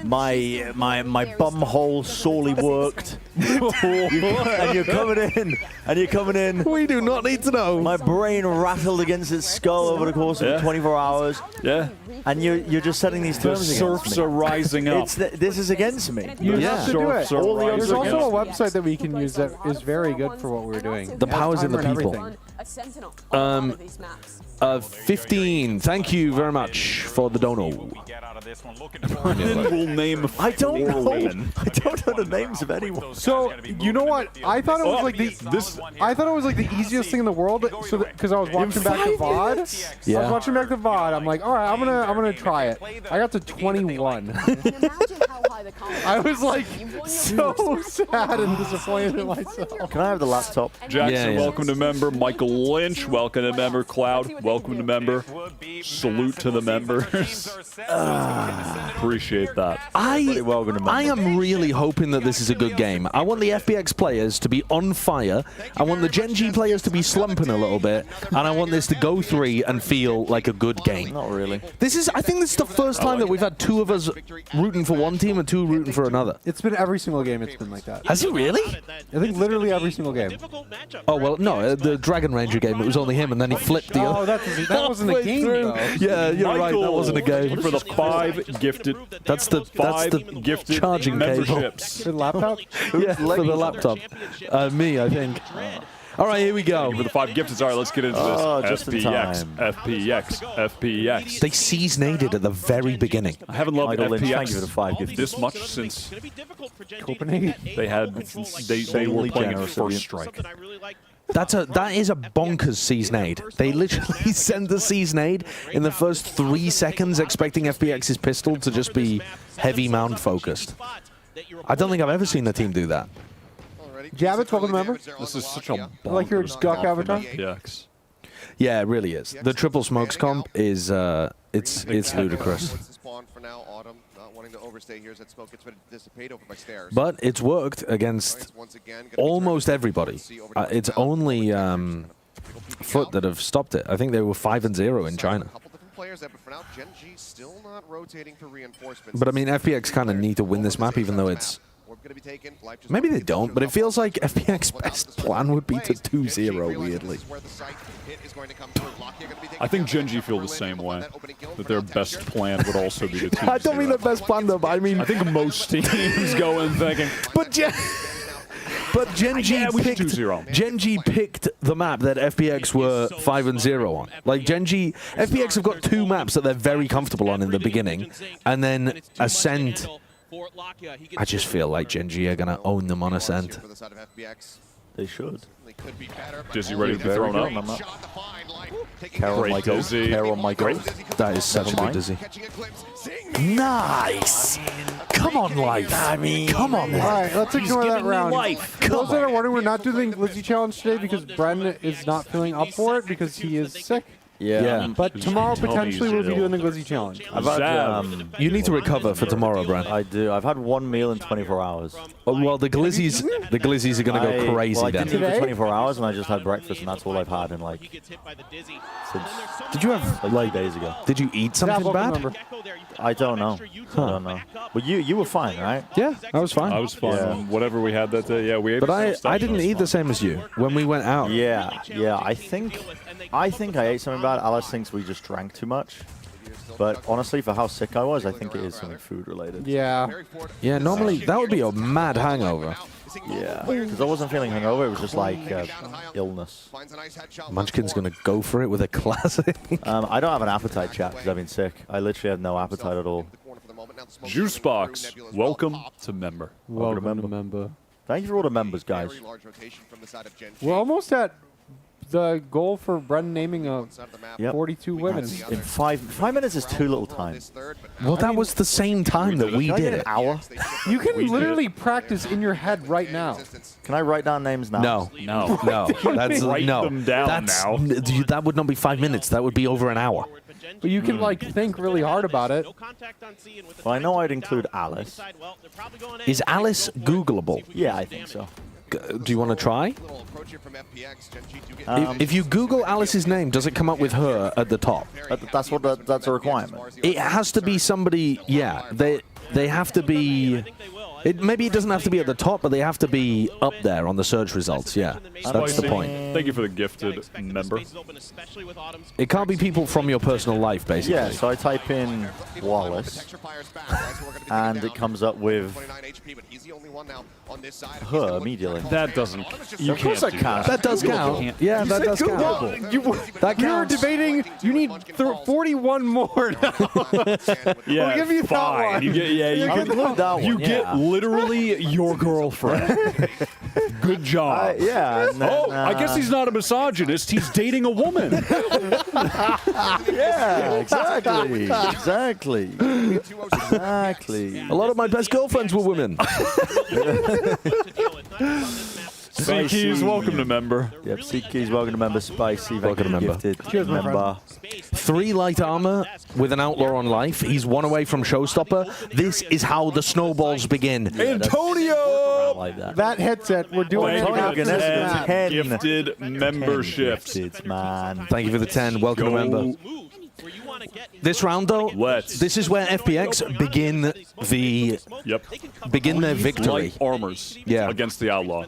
my bum hole sorely worked, and you're coming in. We do not need to know. My brain rattled against its skull over the course of 24 hours, Yeah. and you're just setting these The terms surfs against me. are rising up. This is against me. You Yeah. have to do it. Surfs are All the There's rising also up. a website that we can use that is very good for what we're doing. The It has power's in the timer and people. everything. 15. Thank you very much for the dono. Then we'll name I don't four know. women. I don't know the names of anyone. So you know what? I thought it was Oh, like the this- I thought it was like the easiest thing in the world. So because I was watching back the VOD, I Yeah. was watching back the VOD. I'm like, all right, I'm gonna try it. I got to 21. I was like so sad and disappointed in myself. Can I have the laptop? Jackson, Yeah, yeah. welcome to member. Michael Lynch, welcome to member. Cloud, welcome to member. Salute to the members. Appreciate that. welcome to member. I am really hoping that this is a good game. I want the FBX players to be on fire. I want the Gen.G players to be slumping a little bit. And I want this to go 3 and feel like a good game. Not really. I think this is the first time that we've had 2 of us rooting for one team and 2 rooting for another. It's been every single game. It's been like that. Has it really? I think literally every single game. Oh, well, no, the Dragon Ranger game, it was only him, and then he flipped the Oh, other. that wasn't a halfway game through. though. Yeah, you're right, that Michael, wasn't a game. thank you for the 5 gifted. That's the gifted charging cable. memberships. Your laptop? Yeah, for the laptop. Me, I think. All right, here we go. For the 5 gifted. All right, let's get into Oh, this. just in FPX, time. FPX, FPX. They seasonaded at the very beginning. I haven't loved Michael Lynch, thank you for the 5 FPX gifted. this much since Copenhagen. they were Insanely playing at generous of first you. strike. That is a bonkers seasonade. They literally send the seasonade in the first 3 seconds, expecting FPX's pistol to just be heavy mound focused. I don't think I've ever seen the team do that. Javits, welcome to member. This is such a I like your bonkers duck comp in avatar. FPX. Yeah, it really is. The triple smokes comp is it's ludicrous. But it's worked against almost everybody. It's only Foot that have stopped it. I think they were 5-0 in China. But I mean, FPX kind of need to win this map, even though it's... Maybe they don't, but it feels like FPX's best plan would be to 2-0, weirdly. I think Gen.G feel the same way, that their best plan would also be to 2-0. I don't mean the best plan, though, but I mean... I think most teams go in thinking, But Gen.G picked 2-0. Gen.G picked the map that FPX were 5-0 on. Like FPX have got 2 maps that they're very comfortable on in the beginning, and then Ascent I just feel like Gen.G are going to own them on Ascent. They should. Dizzy ready to be thrown up. Carol Great Michael. Dizzy. Carol Michael. That is such a good Dizzy. Nice! Come on, Life. I mean, come on. All right, let's ignore that round. Come Those that on. are wondering, we're not doing the Glizzy Challenge today because Bren is not feeling up for it because he is sick. Yeah. But tomorrow, potentially, we'll be doing the Glizzy Challenge. I've had, You need to recover for tomorrow, Bren. I do. I've had one meal in 24 hours. Oh, well, the Glizzies are going to go crazy well, I then. didn't eat for Today? 24 hours, and I just had breakfast, and that's all I've had in like since Did you have like 2 days ago. Did you eat Yeah, something welcome, bad? remember. I don't know. I don't know. But you were fine, right? Yeah, I was fine. I was fine. Yeah. Whatever we had that day, yeah, we ate. But the same stuff, I so didn't it's eat the fine. same as you when we went out. Yeah. I think I ate something bad. Alice thinks we just drank too much. But honestly, for how sick I was, I think it is something food related. Yeah. Yeah, normally that would be a mad hangover. Yeah. Because I wasn't feeling hungover. It was just like illness. Munchkin's going to go for it with a classic. I don't have an appetite, chat, because I've been sick. I literally have no appetite at all. Juicebox, welcome to member. Welcome to member. Thank you for all the members, guys. We're almost at the goal for Bren naming a Yep. 42 women. In 5 minutes is too little time. Well, that was the same time that we Can I did get an it. hour? You can literally practice in your head right now. Can I write down names now? No, No. no, that's Write no. them down now. That would not be 5 minutes. That would be over an hour. But you can like think really hard about it. Well, I know I'd include Alice. Is Alice Googleable? Yeah, I think so. Do you want to try? Um, If you Google Alice's name, does it come up with her at the top? That's a requirement. It has to be somebody. Yeah, they have to be. Maybe it doesn't have to be at the top, but they have to be up there on the search results. Yeah, that's the point. Thank you for the gifted member. It can't be people from your personal life, basically. Yeah, so I type in Wallace, and it comes up with her immediately. That doesn't. You Of course can't I do can't. That does count. Yeah, that does count. That You're counts. debating. You need 41 more. Yeah, We'll give you that fine. one. You get, yeah, you I'll get, include that one. you get yeah. literally your girlfriend. Good job. Yeah. And then, Oh, I guess he's not a misogynist. He's dating a woman. Yeah, exactly. Exactly. A lot of my best girlfriends were women. C Keys, welcome to member. Yep, Keys, welcome to member. Spicy, Welcome to member. gifted. Cheers, my member. 3 light armor with an outlaw on life. He's 1 away from showstopper. This is how the snowballs begin. Antonio! Like that. That headset, we're doing it Thank you after for this the match. 10 gifted memberships. Gifted, man. Thank you for the 10. Welcome to member. This round, though, Let's. this is where FPX begin their victory. Light armors against the outlaw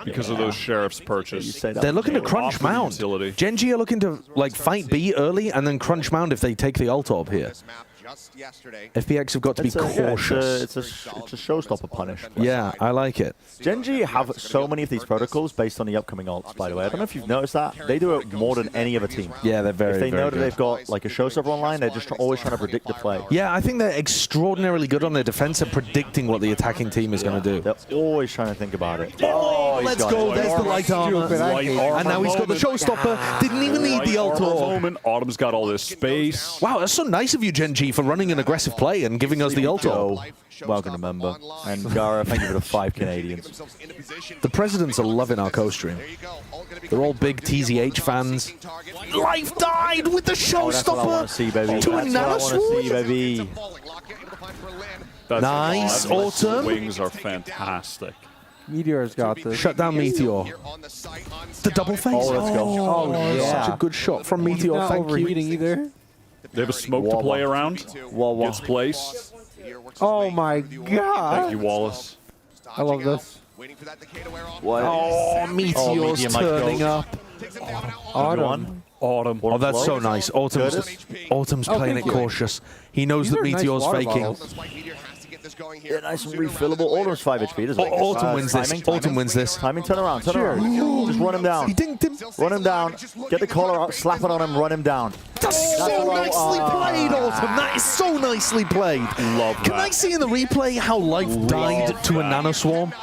because of those sheriff's purchase. They're looking to crunch Awful mound. utility. Gen.G are looking to fight B early and then crunch mound if they take the alt orb here. FPX have got to be cautious. It's a showstopper punish. Yeah, I like it. Gen.G have so many of these protocols based on the upcoming alts, by the way. I don't know if you've noticed that. They do it more than any other team. Yeah, they're very, If they very know that good. they've got like a showstopper online, they're just always trying to predict the play. Yeah, I think they're extraordinarily good on their defense at predicting what the attacking team is going to do. They're always trying to think about it. Oh, he's let's got go. it. There's the light armor. Stupid, I hate it. And now he's got the showstopper. Didn't even need the alt Light armor orb. moment. Autumn's got all this space. Wow, that's so nice of you, Gen.G, for running an aggressive play and giving us the alt orb. Welcome to member. And Gara, thank you for the 5 Canadians. The presidents are loving our co-stream. They're all big TZH fans. Life died with the Oh, that's what I want to see, baby. to a That's what I want to see, nanosword. baby. That's Nice, awesome. Autumn. Wings are fantastic. Meteor's got this. Shut down Meteor. The double face. Oh, let's go. Oh, yeah. Such a good shot from He's Meteor. not Thank overheating you. either. They have a smoke to play around. Wawa. Gets placed. Oh my Thank you, god. Wallace. I love this. What? Oh, Meteor's Medium might turning go. up. Autumn. Autumn. Oh, that's so Close. nice. Autumn's Curtis? playing it thank you. cautious. He knows These that are nice Meteor's water faking. bottles. this going here. Yeah, nice and refillable. Almost 5 HP. Doesn't Autumn wins this. Autumn wins this. Timing, turn around, turn around. Just run him down. He dinked him. Run him down. Get the collar out, slap it on him, run him down. That's so nicely played, Autumn. That is so nicely played. Love that. Can I see in the replay how Life died to a nanoswarm?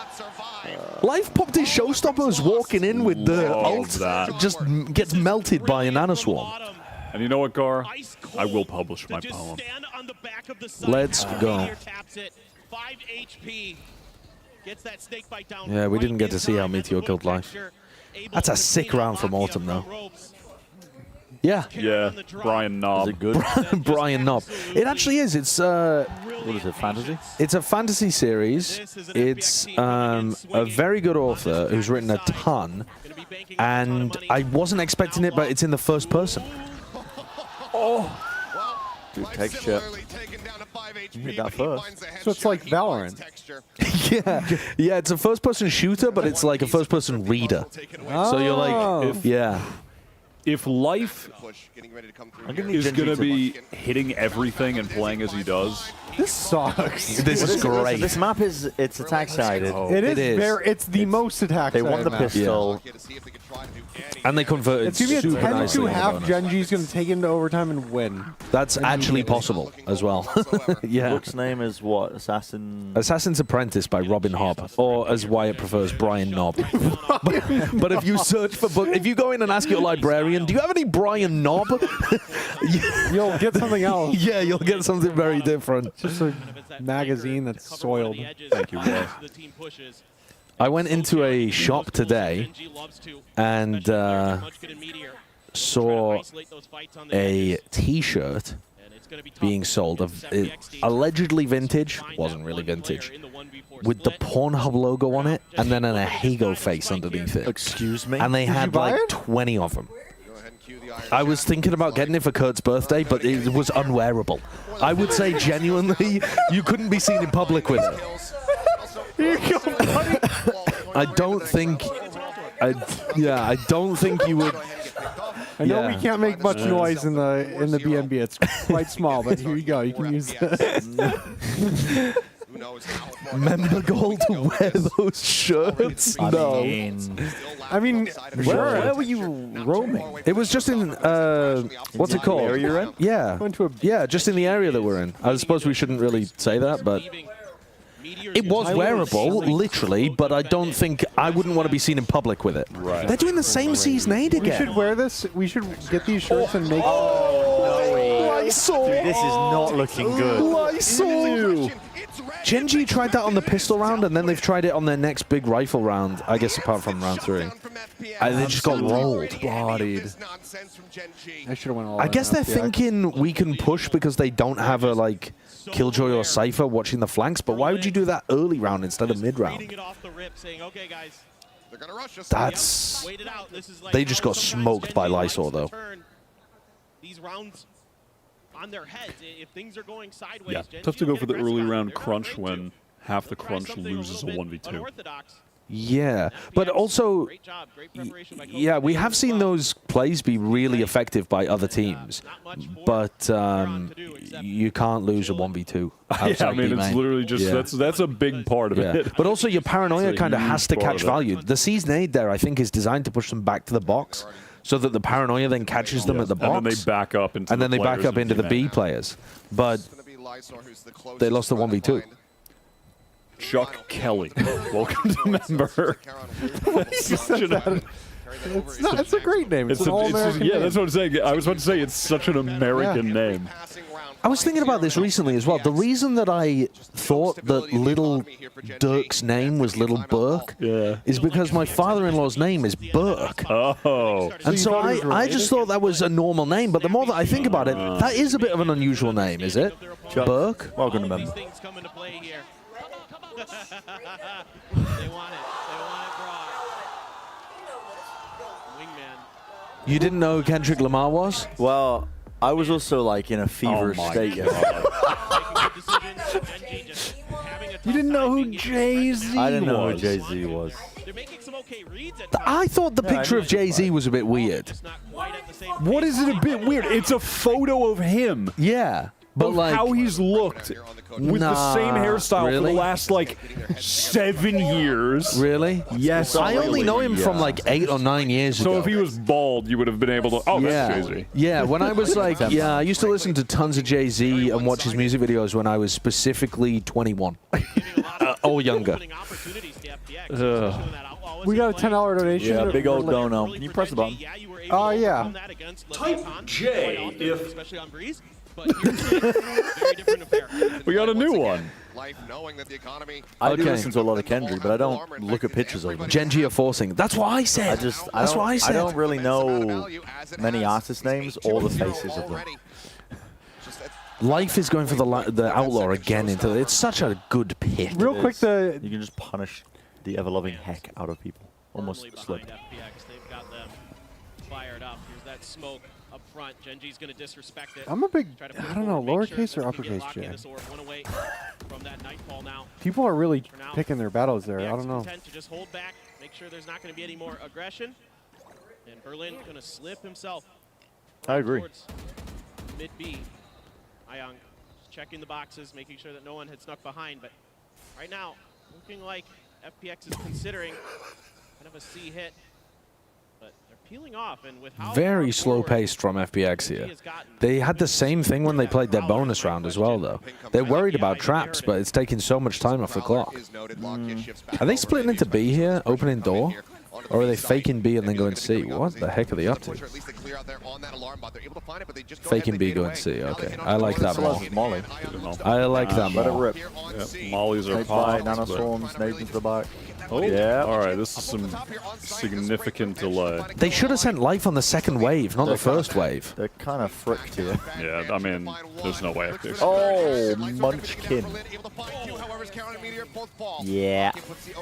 Life popped his showstoppers walking in with the ult. That. Just gets melted by a nanoswarm. And you know what, Gar? I will publish my poem. Let's go. Yeah, we didn't get to see how Meteor killed Life. That's a sick round from Autumn, though. Yeah. Yeah, Brian Knob. Is it good? Brian Knob. It actually is. It's What is it, fantasy? It's a fantasy series. It's a very good author who's written a ton, and I wasn't expecting it, but it's in the first person. Good texture. You hit that first. So it's like Valorant. Yeah, it's a first-person shooter, but it's like a first-person reader. So you're like, yeah. If Life is going to be hitting everything and playing as he does, This sucks. This is great. This map it's attack sided. It is. Very, it's the most attack. They won the pistol. And they converted It's going to be super a 10 nicely. to half. Gen.G is going to take it into overtime and win. That's actually possible as well. Yeah. Book's name is what? Assassin's Apprentice by Robin Hobb, or as Wyatt prefers, Brian Knob. But if you search for book, if you go in and ask your librarian, do you have any Brian Knob? You'll get something else. Yeah, you'll get something very different. Just a magazine that's soiled. thank you, Will. I went into a shop today and saw a T-shirt being sold of allegedly vintage, wasn't really vintage, with the Pornhub logo on it and then an Ahego face underneath it. Excuse me? And they Did you had buy like it? 20 of them. I was thinking about getting it for Kurt's birthday, but it was unwearable. I would say genuinely, you couldn't be seen in public with it. Here you go, buddy. I don't think. I don't think you would. I know we can't make much noise in the BNB. It's quite small, but here you go. You can use this. Member goal to wear those shirts? No. I mean, Where were you roaming? It was just in what's it called? The area you're in? Yeah. Went to a Yeah, just in the area that we're in. I suppose we shouldn't really say that, but it was wearable, literally, but I don't think I wouldn't want to be seen in public with it. Right. They're doing the same Season 8 we again. should wear this. We should get these shirts and make. Lysol! Dude, this is not looking good. Lysol! Gen.G tried that on the pistol round, and then they've tried it on their next big rifle round, I guess apart from round 3. And they just got rolled. Bodied. I should have went all. I guess they're thinking we can push because they don't have a, like, Killjoy or Cypher watching the flanks, but why would you do that early round instead of mid round? That's... They just got smoked by Lysol, though. These rounds on their heads, if things are going sideways. Yeah, tough to go for the early round crunch when half the crunch loses a 1v2. Yeah, but also, yeah, we have seen those plays be really effective by other teams, but you can't lose a 1v2. Yeah, I mean, it's literally just, that's a big part of it. But also your paranoia kind of has to catch value. The Season 8 there, I think, is designed to push them back to the box so that the paranoia then catches them at the box. And then they back up into and then they back up into the B players. But they lost the 1v2. Chuck Kelly, welcome to member. It's a great name. It's an all-American yeah, name. that's what I'm saying. I was about to say it's such an American name. I was thinking about this recently as well. The reason that I thought that Little Dirk's name was Little Burke is because my father-in-law's name is Burke. Oh. And so I just thought that was a normal name, but the more that I think about it, that is a bit of an unusual name, is it? Chuck, Burke? Welcome to member. They want it. They want it broad. Wingman. You didn't know who Kendrick Lamar was? Well, I was also like in a feverish state yesterday. You didn't know who Jay-Z I didn't know who Jay-Z was. They're making some okay reads at I thought the picture of Jay-Z was a bit weird. What is it a bit weird? It's a photo of him. Yeah. But of like, how he's looked with the same hairstyle for really? the last like 7 years. Really? Yes. I only know him from yeah. like 8 or 9 years ago. So if he was bald, you would have been able to. Oh, yeah. that's crazy. Yeah, when I was like, yeah, I used to listen to tons of Jay-Z and watch his music videos when I was specifically 21 or younger. We got a $10 donation. Yeah, big old dono. Can you press the button? Oh, yeah. Type J if. We got a new one. I do listen to a lot of Kendrick, but I don't look at pictures of them. Gen.G are forcing. That's what I said. I don't really know many artist names or the faces of them. Life is going for the outlaw again into it's such a good pick. Real quick, You can just punish the ever-loving heck out of people. Almost slip. They've got them fired up. Here's that smoke up front. Gen.G's going to disrespect it. I'm a big, I don't know, lowercase or uppercase J. People are really picking their battles there. I don't know. To just hold back, make sure there's not going to be any more aggression. And Berlin going to slip himself. I agree. Mid B. Ayang checking the boxes, making sure that no one had snuck behind. But right now, looking like FPX is considering kind of a C hit. But they're peeling off, and with how Very slow paced from FPX here. They had the same thing when they played their bonus round as well, though. They're worried about traps, but it's taking so much time off the clock. Are they splitting into B here, opening door? Or are they faking B and then going C? What the heck are they up to? Faking B going C, okay. I like that more. Molly. I like that Let it more. rip. Yep. Mollies are By popped. nanoswarms, nades into the back. Oh, yeah. All right, this is some significant delay. They should have sent Life on the second wave, not the first wave. They're kind of fricked here. Yeah, I mean, there's no way. Oh, Munchkin. Yeah.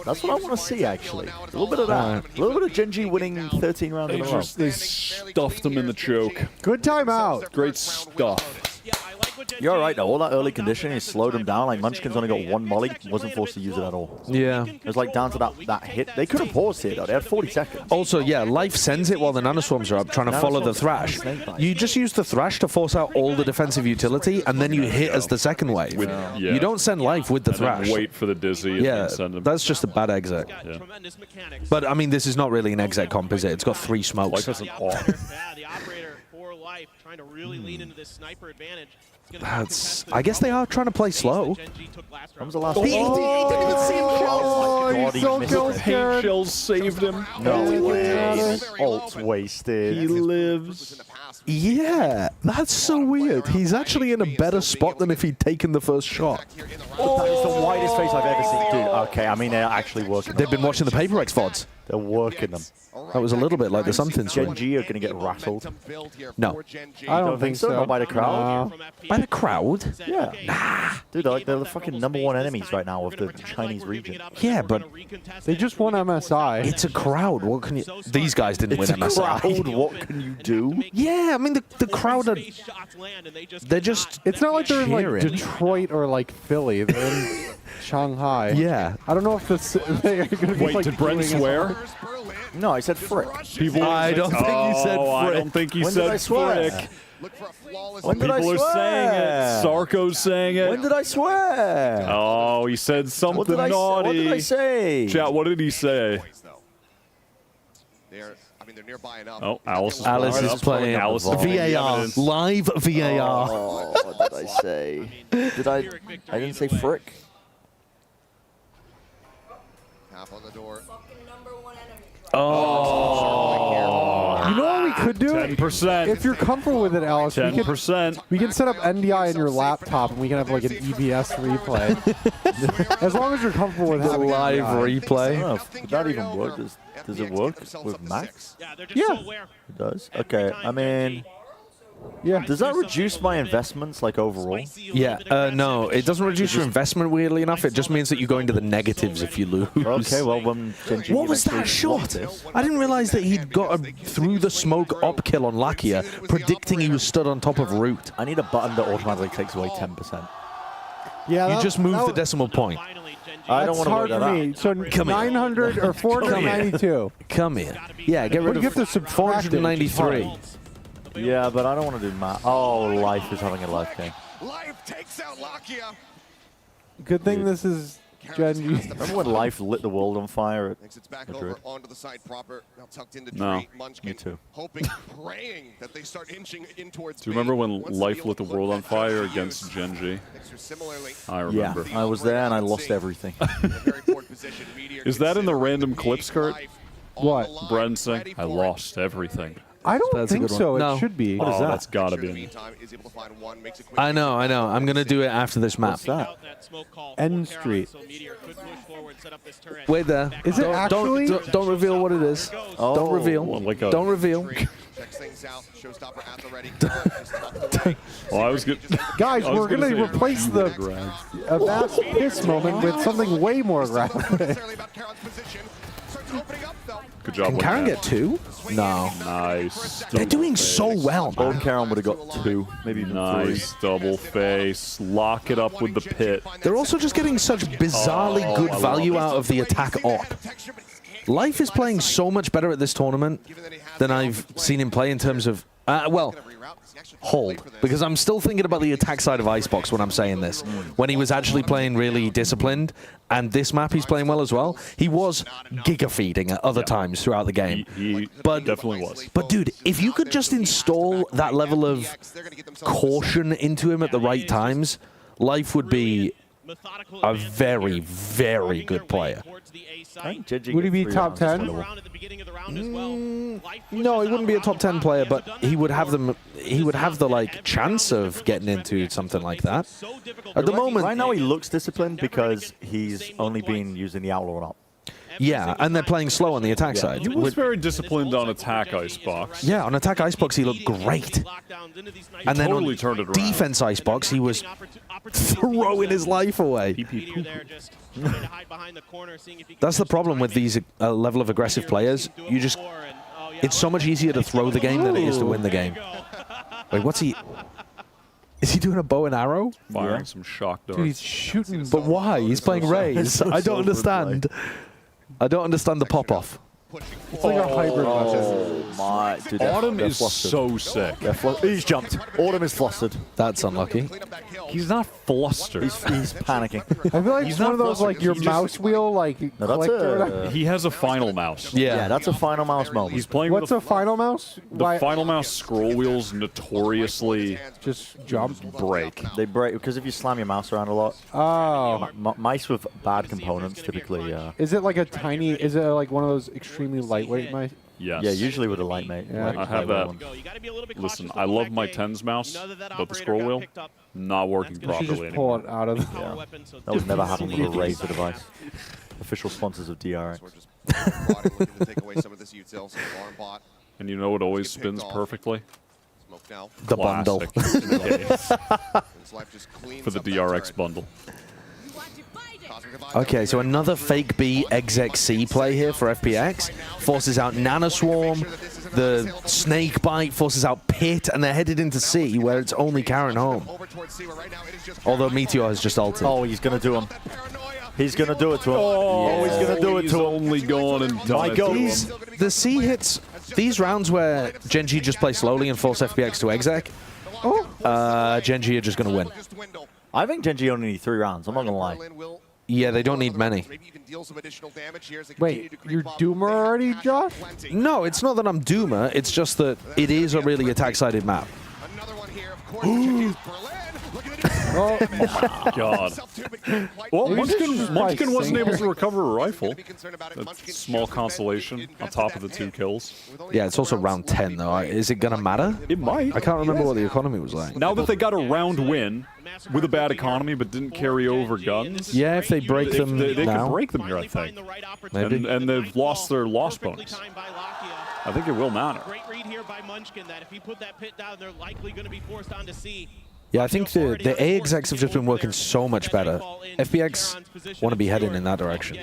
That's what I want to see, actually. A little bit of that. A little bit of Gen.G winning 13 rounds in a row. They stuffed him in the choke. Good timeout. Great stuff. You're right, though. All that early conditioning has slowed him down. Like, Munchkin's only got one molly. Wasn't forced to use it at all. Yeah. It was like down to that hit. They could have paused here, though. They had 40 seconds. Also, yeah, Life sends it while the nanoswarms are up, trying to follow the thrash. You just use the thrash to force out all the defensive utility, and then you hit as the second wave. Yeah. You don't send Life with the thrash. Wait for the dizzy and Yeah, then send him. that's just a bad exec. Yeah. But, I mean, this is not really an exec comp, is it? It's got 3 smokes. Life has an off. The operator for Life trying to really lean into this sniper advantage. That's, I guess they are trying to play slow. When was the last He didn't even see him Oh, God, he's so missed kill it. scared. Paint shells saved him. No way. Ult's wasted. He lives. Yeah, that's so weird. He's actually in a better spot than if he'd taken the first shot. Oh, it's the widest face I've ever seen. Dude, okay, I mean, they're actually working. They've been watching the Paper X VODs. They're working them. That was a little bit like the something swing. Gen.G are going to get rattled. No. I don't think so. Not by the crowd. By the crowd? Yeah. Nah. Dude, they're the fucking #1 enemies right now of the Chinese region. Yeah, but They just won MSI. it's a crowd. What can you... These guys didn't It's a win MSI. crowd. What can you do? Yeah, I mean, the crowd are... They're just... It's not like they're in like cheering. Detroit or like Philly. They're in Shanghai. Yeah. I don't know if this. They are gonna be, Wait, like, did Bren doing swear? No, I said frick. People, I don't think he said I frick. don't think he When did I said swear? frick. When did I People are swear? saying it. Sarko's saying it. When did I swear? Oh, he said something What did I naughty. say? Chat, what did he say? They're nearby enough. Oh, Alice is Alice playing. is playing Alice is VAR. evidence. Live VAR. Oh, what did I say? Did I didn't say frick. Half on the door. Oh. You know what we could do? 10%. If you're comfortable with it, Alice, we 10%. can set up NDI on your laptop and we can have like an EBS replay. As long as you're comfortable with The having live NDI. I don't replay. know. Would that even work? Does it work with Max? Yeah. It does. Okay. I mean, Yeah. does that reduce my investments like overall? Yeah, no, it doesn't reduce your investment, weirdly enough. It just means that you go into the negatives if you lose. Okay. Well, when Gen.G What was that eventually shot? blocked this- I didn't realize that he'd got a through the smoke op kill on Lakia, predicting he was stood on top of Root. I need a button that automatically takes away 10%. Yeah. You that- just moved that- the decimal point. I don't That's want to hard work for that me. out. So Come here. 900 or 492. Come here. Yeah, get rid But you of get to subtract it, which is 493. hard. Yeah, but I don't want to do math. Oh, life is having a life game. Life takes out Lakia. Good thing this is Gen.G. Remember when Life lit the world on fire at Thinks it's back Madrid? over onto the side proper. Now tucked into No, tree. Munchkin me too. hoping, praying that they start inching in towards Do you remember when Once Life deal lit the with world on that fire use. against Gen.G? Similarly, I Yeah, remember. I was there and I lost everything. Is that in the random clip skirt? What? Bren saying, I lost everything. I don't That's a think good one. so. No. It should be. What is that? That's gotta be in there. I know. I'm gonna do it after this map. What's that? N Street. Wait there. Is it Don't- actually? Don't reveal what it is. Oh, Don't reveal. like a- Don't reveal. Checks things out. Showstopper at the ready. Just tucked away. Well, I was good. Guys, I was we're going to say, replace the Avast piss moment with something way more graphic. Necessarily about Karen's position. Starts opening up though. Good job. Can with Karen that. get 2? No. Nice. They're doing so well, Old man. Karen would have got 2, maybe even 3. Nice double face. Lock it up with the pit. They're also just getting such bizarrely Oh, good I love value it. out of the attack op. Life is playing so much better at this tournament than I've seen him play in terms of, well, hold. Because I'm still thinking about the attack side of Icebox when I'm saying this. When he was actually playing really disciplined, and this map he's playing well as well, he was giga-feeding at other times throughout the game. He But- definitely was. But dude, if you could just install that level of caution into him at the right times, Life would be a very, very good player. I think Gen.G Would he got be 3 top rounds. 10? No, he wouldn't be a top 10 player, but he would have them. He would have the like chance of getting into something like that. At the moment, Right now he looks disciplined because he's only been using the Outlaw up. yeah, and they're playing slow on the attack side. He was very disciplined on attack Icebox. Yeah, on attack Icebox he looked great, and then totally on turned it around. defense Icebox he was throwing his life away. That's the problem with these level of aggressive players. You just, it's so much easier to throw the game than it is to win the game. Wait, what's he? Is he doing a bow and arrow? Firing some shock darts. Dude, he's shooting. But why? He's playing Rays. so I don't good understand. I don't understand the pop-off. It's like a hybrid weapon. Oh my! Dude, Autumn they're is flustered. so sick. He's jumped. Autumn is flustered. That's unlucky. He's not flustered. He's panicking. I feel like it's one of those, like, your mouse wheel, like, No, that's clicked or whatever. a. He has a final mouse. Yeah, that's a final mouse moment. He's playing What's with a final mouse? the final mouse scroll wheels notoriously Just jump. break. They break because if you slam your mouse around a lot. Oh. Mice with bad components typically. Is it like a tiny, is it like one of those extremely lightweight mice? Yes. Yeah, usually with a light mate. Yeah. I have that. Listen, I love my tens mouse, but the scroll wheel not working You should properly just pull anymore. it out of the... Yeah. That would never happen with a Razer device. Official sponsors of DRX. And you know what always spins perfectly? The bundle. Classic. For the DRX bundle. Okay, so another fake B exec C play here for FPX. Forces out Nanoswarm. The Snake Bite forces out Pit, and they're headed into C, where it's only Karen home. Although Meteor has just ulted. Oh, he's gonna do him. He's gonna do it to him. Oh, he's gonna do it he's to him. only gone and done it to These, him. the C hits, these rounds where Gen.G just play slowly and force FPX to exec, Gen.G are just going to win. I think Gen.G only need 3 rounds. I'm not gonna lie. Yeah, they don't need many. Wait, you're Doomer already, Josh? No, it's not that I'm Doomer. It's just that it is a really attack-sided map. Oh, God. Well, Maybe this is just Munchkin my wasn't singer. able to recover a rifle. That's small consolation on top of the 2 kills. Yeah, it's also round 10, though. Is it going to matter? It might. I can't remember what the economy was like. Now that they got a round win with a bad economy but didn't carry over guns, Yeah, if they break them they now. could break them here, I think. Maybe. And they've lost their loss bonus. I think it will matter. Great read here by Munchkin that if he put that pit down, they're likely going to be forced onto C. Yeah, I think the A execs have just been working so much better. FPX want to be heading in that direction.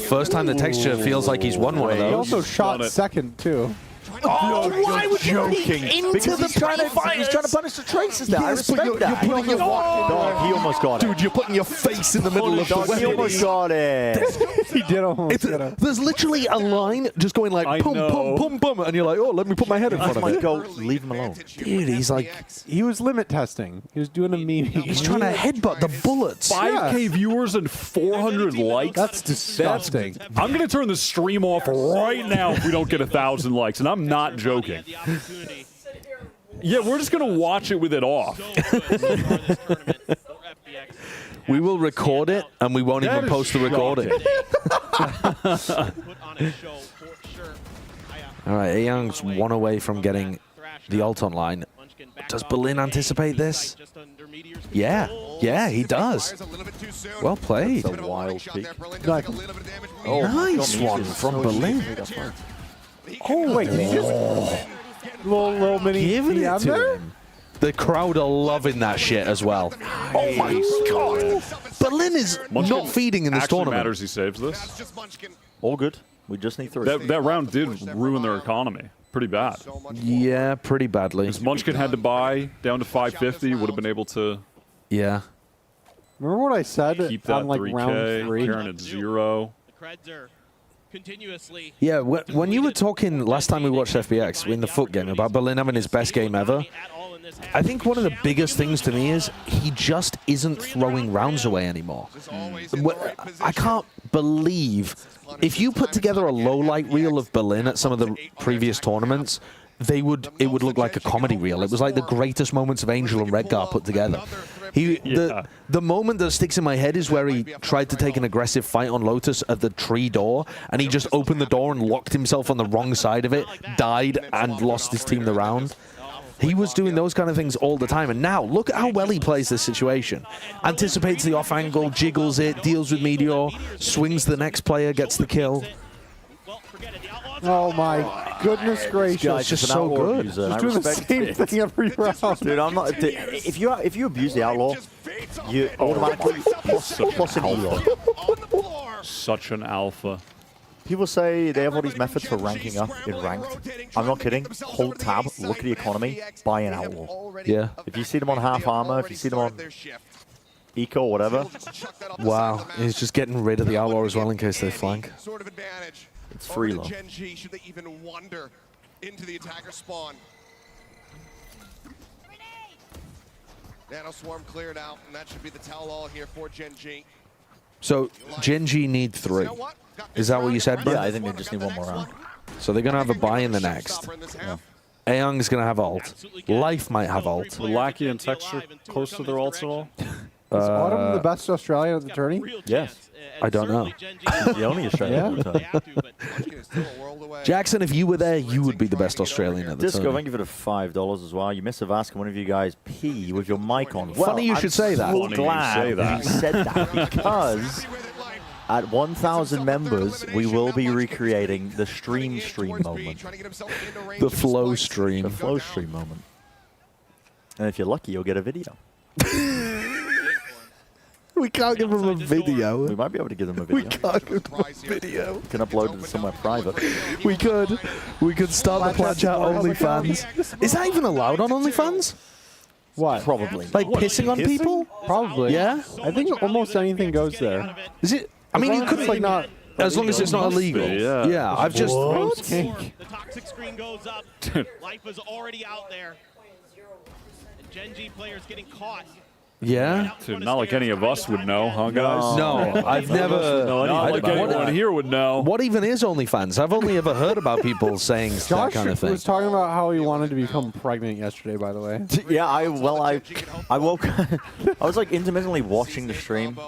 First time the texture feels like he's won one of he those. also shot Done it. second, too. Oh, why would you peek into Because the he's trying to punish the traces there. I Yes, but respect that. you're putting your Dog, he almost got it. Dude, you're putting your face in the middle of the Dog, he web. almost got it. He did almost get it. There's literally a line just going like I pum, know. pum, pum, pum, and you're like, oh, let me put my head in front That's of my it. goal. Leave him alone. Dude, he's like, He was limit testing. He was doing a meme. he's trying to headbutt the bullets. 5K viewers and 400 likes. That's disgusting. I'm going to turn the stream off right now if we don't get 1,000 likes, and I'm not joking. Yeah, we're just going to watch it with it off. We will record it, and we won't That even is post the recording. All right, Ayoung's one away from getting the ult online. Does Berlin anticipate this? Yeah, yeah, he does. Well played. It's a wild peak. Nice one from Berlin. Oh, wait, did he just... Little mini Giving it DM to there? him. The crowd are loving that shit as well. Oh my god! Berlin is not feeding in this Actually tournament. matters he saves this. All good. We just need 3. That round did ruin their economy. Pretty bad. Yeah, pretty badly. Because Munchkin had to buy down to 550, would have been able to Yeah. Remember what I said keep that on like 3K. round 3? Karen at 0. The creds are continuously. Yeah, when you were talking last time we watched FBX in the foot game about Berlin having his best game ever, I think one of the biggest things to me is he just isn't throwing rounds away anymore. I can't believe if you put together a low light reel of Berlin at some of the previous tournaments, it would look like a comedy reel. It was like the greatest moments of Angel and Redgar put together. The moment that sticks in my head is where he tried to take an aggressive fight on Lotus at the tree door, and he just opened the door and locked himself on the wrong side of it, died, and lost his team the round. He was doing those kind of things all the time, and now look at how well he plays this situation. Anticipates the off angle, jiggles it, deals with Meteor, swings the next player, gets the kill. Oh my goodness gracious! It's just so good. He's doing the same thing every round. Dude, I'm not. If you abuse the outlaw, you automatically plus an elo. Such an alpha. People say they have all these methods for ranking up in ranked. I'm not kidding. Hold tab, look at the economy, buy an outlaw. Yeah. If you see them on half armor, if you see them on eco or whatever. Wow, he's just getting rid of the outlaw as well in case they flank. It's free low. Gen.G, should they even wander into the attacker spawn? Nano Swarm cleared out, and that should be the tell-all here for Gen.G. So Gen.G need 3. Is that what you said, Bren? Yeah, I think they just need one more round. So they're going to have a buy in the next. Yeah. Ayoung's going to have ult. Life might have ult. Will Lackey and Texture close to their ults at all? Is Autumn the best Australian at the tourney? Yes. I don't know. The only Australian. Jackson, if you were there, you would be the best Australian at the Disco, tournament. thank you for the $5 as well. You miss Avast, one of you guys pee with your mic on. Well, Funny you should say that. I'm Funny you glad say that. you said that because at 1,000 members, we will be recreating the stream moment. The flow stream. The flow stream moment. And if you're lucky, you'll get a video. We can't give them a video. We might be able to give them a video. We can't give them a video. We can upload it to somewhere private. We could. We could start the Plat chat OnlyFans. Is that even allowed on OnlyFans? What? Probably. Like pissing on people? Probably. Yeah? I think almost anything goes there. Is it? I mean, you could like not. as long as it's not illegal. Yeah. I've just. The toxic screen goes up. Life is already out there. And Gen.G players getting caught. Yeah. Dude, not like any of us would know, huh, guys? No, I've never. Not like anyone here would know. What even is OnlyFans? I've only ever heard about people saying that Josh kind of thing. was talking about how he wanted to become pregnant yesterday, by the way. Yeah, I woke I was like intermittently watching the stream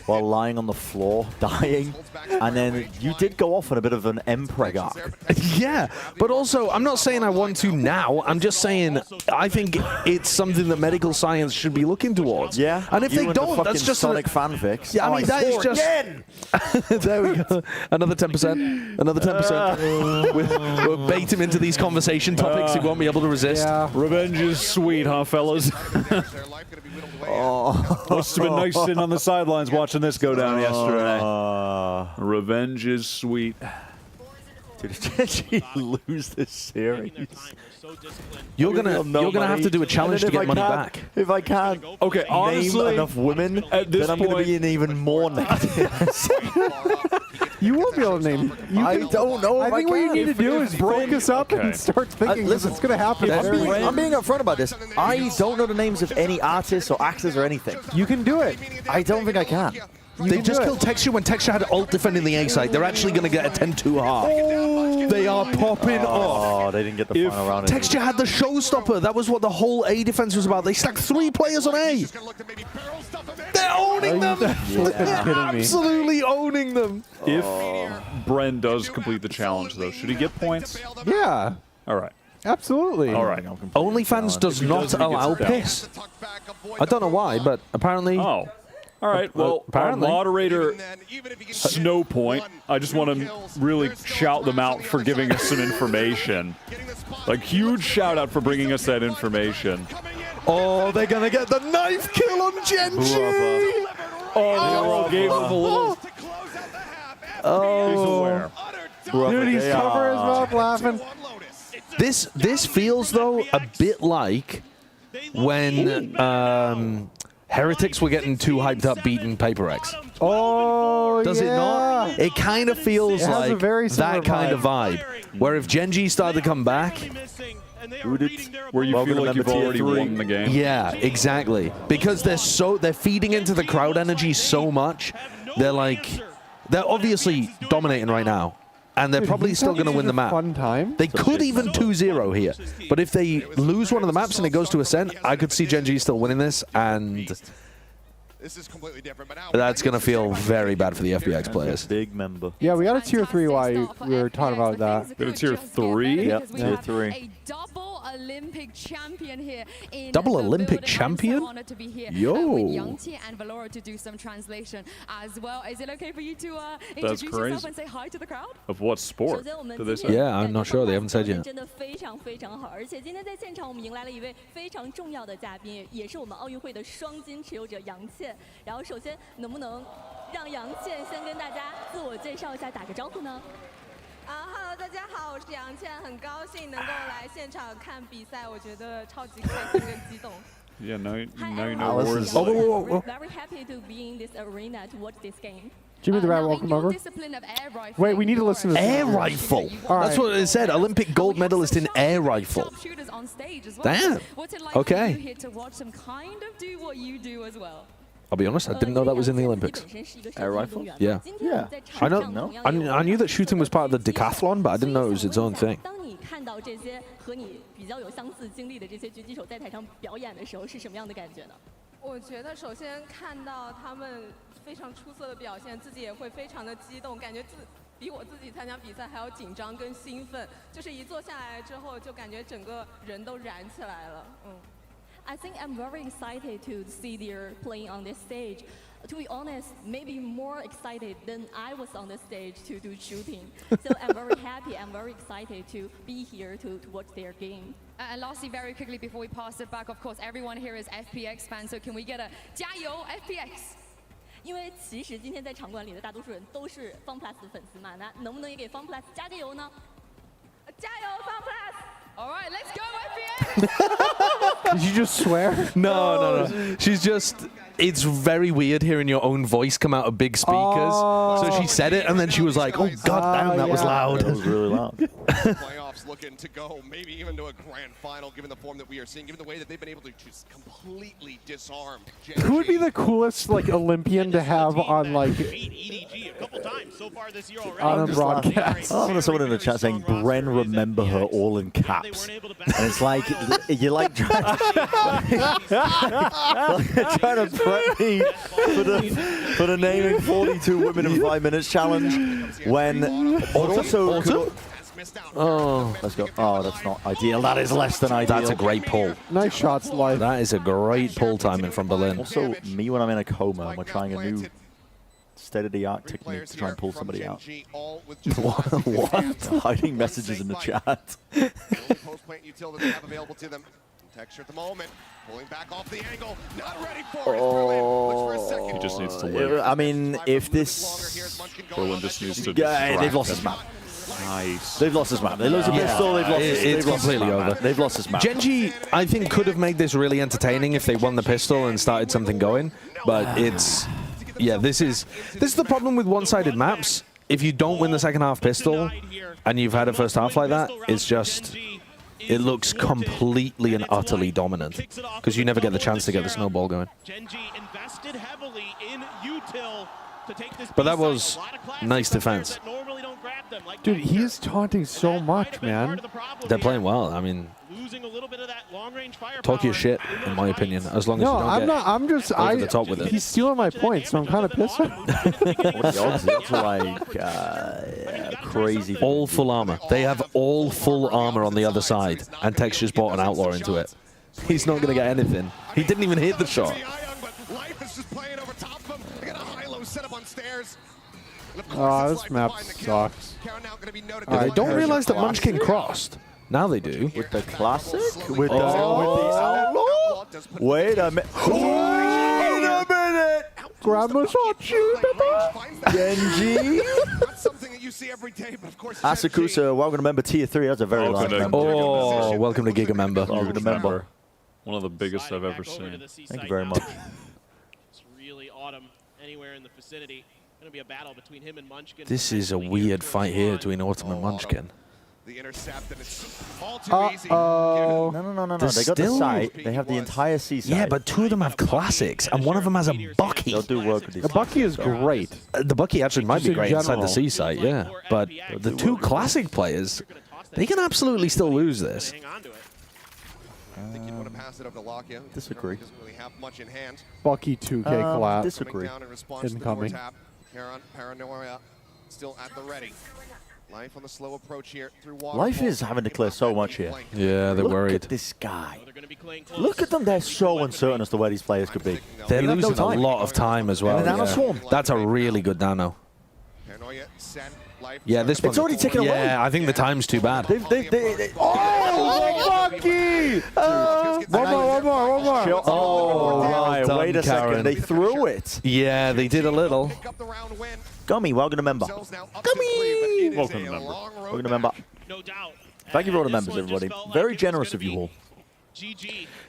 while lying on the floor, dying, and then you did go off on a bit of an MPreg arc. Yeah, but also, I'm not saying I want to now. I'm just saying I think it's something that medical science should be looking towards. Yeah, and if you they and don't, the that's just Sonic fanfics. Yeah, I mean that is just. There we go. Another 10%. Another 10%. We'll bait him into these conversation topics. He won't be able to resist. Yeah. Revenge is sweet, huh, fellas? Must have been nice sitting on the sidelines watching this go down yesterday. Revenge is sweet. Should Gen.G lose this series? You're gonna have to do a challenge to get money back. If I can't Okay, honestly, name enough women, at this then I'm going to point- be in even more negative. You will be able to name. I don't know if I think what you need to do is break us up and start thinking. Listen, it's going to happen. I'm being upfront about this. I don't know the names of any artists or actors or anything. You can do it. I don't think I can. They just killed Texture when Texture had ult defending the A side. They're actually going to get a 10-2 half. They are popping off. Oh, they didn't get the final round. Texture had the showstopper. That was what the whole A defense was about. They stacked 3 players on A. They're owning them. They're absolutely owning them. If Bren does complete the challenge, though, should he get points? Yeah. All right. Absolutely. All right. OnlyFans does not allow piss. I don't know why, but apparently. Oh. All right, well, apparently. our moderator, Snowpoint, I just want to really shout them out for giving us some information. Like, huge shout out for bringing us that information. Oh, they're going to get the knife kill on Gen.G. Oh, gave him a little. He's aware. Dude, he's covering his mouth laughing. This feels, though, a bit like when Heretics were getting too hyped up beating Paper X. Oh, Does it not? It kind of feels It has a like very similar that kind of vibe. Where if Gen.G started to come back, where you feel like you've already won the game. yeah, exactly. Because they're feeding into the crowd energy so much. They're obviously dominating right now. And they're probably still going to win the map. Fun time. They could even 2-0 here. But if they lose one of the maps and it goes to Ascent, I could see Gen.G still winning this, and This is completely different, but now that's going to feel very bad for the FBX players. Big member. Yeah, we got a tier 3 while we were talking about that. Got a tier 3? Yep, tier 3. A double Olympic champion here. Double Olympic champion? Yo. With Yang and Valora to do some translation as well. Is it okay for you to introduce yourself and say hi to the crowd? Of what sport? Do they say? Yeah, I'm not sure. They haven't said yet. 真的非常非常好，而且今天在现场我们迎来了一位非常重要的嘉宾，也是我们奥运会的双金持有者杨倩。然后首先能不能让杨倩先跟大家自我介绍一下，打个招呼呢？Hello， 大家好，我是杨倩，很高兴能够来现场看比赛，我觉得超级开心跟激动。Yeah, now you know Alice words. is- whoa. Very happy to be in this arena to watch this game. Jimmy the Rat, welcome over. Wait, we need to listen to this. Air rifle. That's what it said. Olympic gold medalist in air rifle. Damn. What's it like Okay. for you here to watch them kind of do what you do as well? I'll be honest, I didn't know that was in the Olympics. Air rifle? Yeah. Yeah. I know. I knew that shooting was part of the decathlon, but I didn't know it was its own thing. 当你看到这些和你比较有相似经历的这些狙击手在台上表演的时候，是什么样的感觉呢？我觉得首先看到他们非常出色的表现，自己也会非常的激动，感觉比我自己参加比赛还要紧张跟兴奋。就是一坐下来之后，就感觉整个人都燃起来了。I think I'm very excited to see they're playing on this stage. To be honest, maybe more excited than I was on the stage to do shooting. So I'm very happy. I'm very excited to be here to watch their game. And lastly, very quickly before we pass it back, of course, everyone here is FPX fans, so can we get a 加油 FPX? 因为其实今天在场馆里的大多数人都是 FunPlus 的粉丝嘛，那能不能也给 FunPlus 加个油呢？加油 FunPlus！ All right, let's go FPX! Did you just swear? No. She's just. It's very weird hearing your own voice come out of big speakers. So she said it, and then she was like, "Oh god damn, that was loud." That was really loud. Playoffs looking to go, maybe even to a grand final, given the form that we are seeing, given the way that they've been able to just completely disarm Gen.G. Who would be the coolest Olympian to have on on a broadcast? I saw someone in the chat saying, "Bren, remember her," all in caps, and it's like you're like trying to prep me for the naming 42 women in 5 minutes challenge when also. Oh, let's go. Oh, that's not ideal. That is less than ideal. That's a great pull. Nice shots, live. That is a great pull timing from Berlin. Also, me when I'm in a coma and we're trying a new state-of-the-art technique to try and pull somebody out. What? Hiding messages in the chat. Post-plant util that they have available to them. Texture at the moment, pulling back off the angle, not ready for it. Looks for a second. He just needs to live. I mean, if this... Berlin just needs to Yeah, they've lost his map. Nice. They've lost this map. They lose a pistol. They've lost. It's completely over. They've lost this map. Gen.G, I think, could have made this really entertaining if they won the pistol and started something going. But it's, yeah, this is the problem with one-sided maps. If you don't win the second half pistol and you've had a first half like that, it's just, it looks completely and utterly dominant because you never get the chance to get the snowball going. Gen.G invested heavily in util to take this. But that was nice defense. Dude, he's taunting so much, man. They're playing well. I mean, talk your shit, in my opinion, as long as you don't I'm get not. I'm just. over the top with it. He's stealing my points, so I'm kind of pissed. What are the odds? It's like crazy. All full armor. They have all full armor on the other side, and Tex just brought an outlaw into it. He's not going to get anything. He didn't even hit the shot. Oh, this map sucks. I don't realize that Munchkin crossed. Now they do. With the classic? With the outlaw? Wait a minute. Wait a minute! Grandma's hot shoe, Gen.G? Asakusa, welcome to member tier 3. That's a very large member. Oh, welcome to Giga member. Welcome to member. One of the biggest I've ever seen. Thank you very much. It's really autumn anywhere in the vicinity. Gonna be a battle between him and Munchkin. This is a weird fight here between Autumn and Munchkin. The intercept, and it's all too easy. Oh. No. They got the site. They have the entire seaside. Yeah, but two of them have classics, and one of them has a Bucky. They'll do work with these. The Bucky is great. The Bucky actually might be in great inside the general. seaside, yeah. But the two classic players, they can absolutely still lose this. I think you'd want to pass it over to Lockya. Disagree. Doesn't really have much in hand. Bucky 2K collab. Disagree. Incoming. Paranoia still at the ready. Life on the slow approach here through water. Life is having to clear so much here. Yeah, they're Look worried. at this guy. Look at them. They're so uncertain as to where these players could be. They're They have no losing a time. lot of time as well. And a nano yeah. swarm. That's a really good nano. Paranoia set. Life Yeah, this It's already taken away. Yeah, I think the time's too bad. Oh, Bucky! One more. Oh, my. done, Wait a Karen. second. They threw it. Yeah, they did a little. Gummy, welcome to member. Gummy! Welcome to member. Welcome to member. No doubt. Thank you for all the members, everybody. Very generous of you all.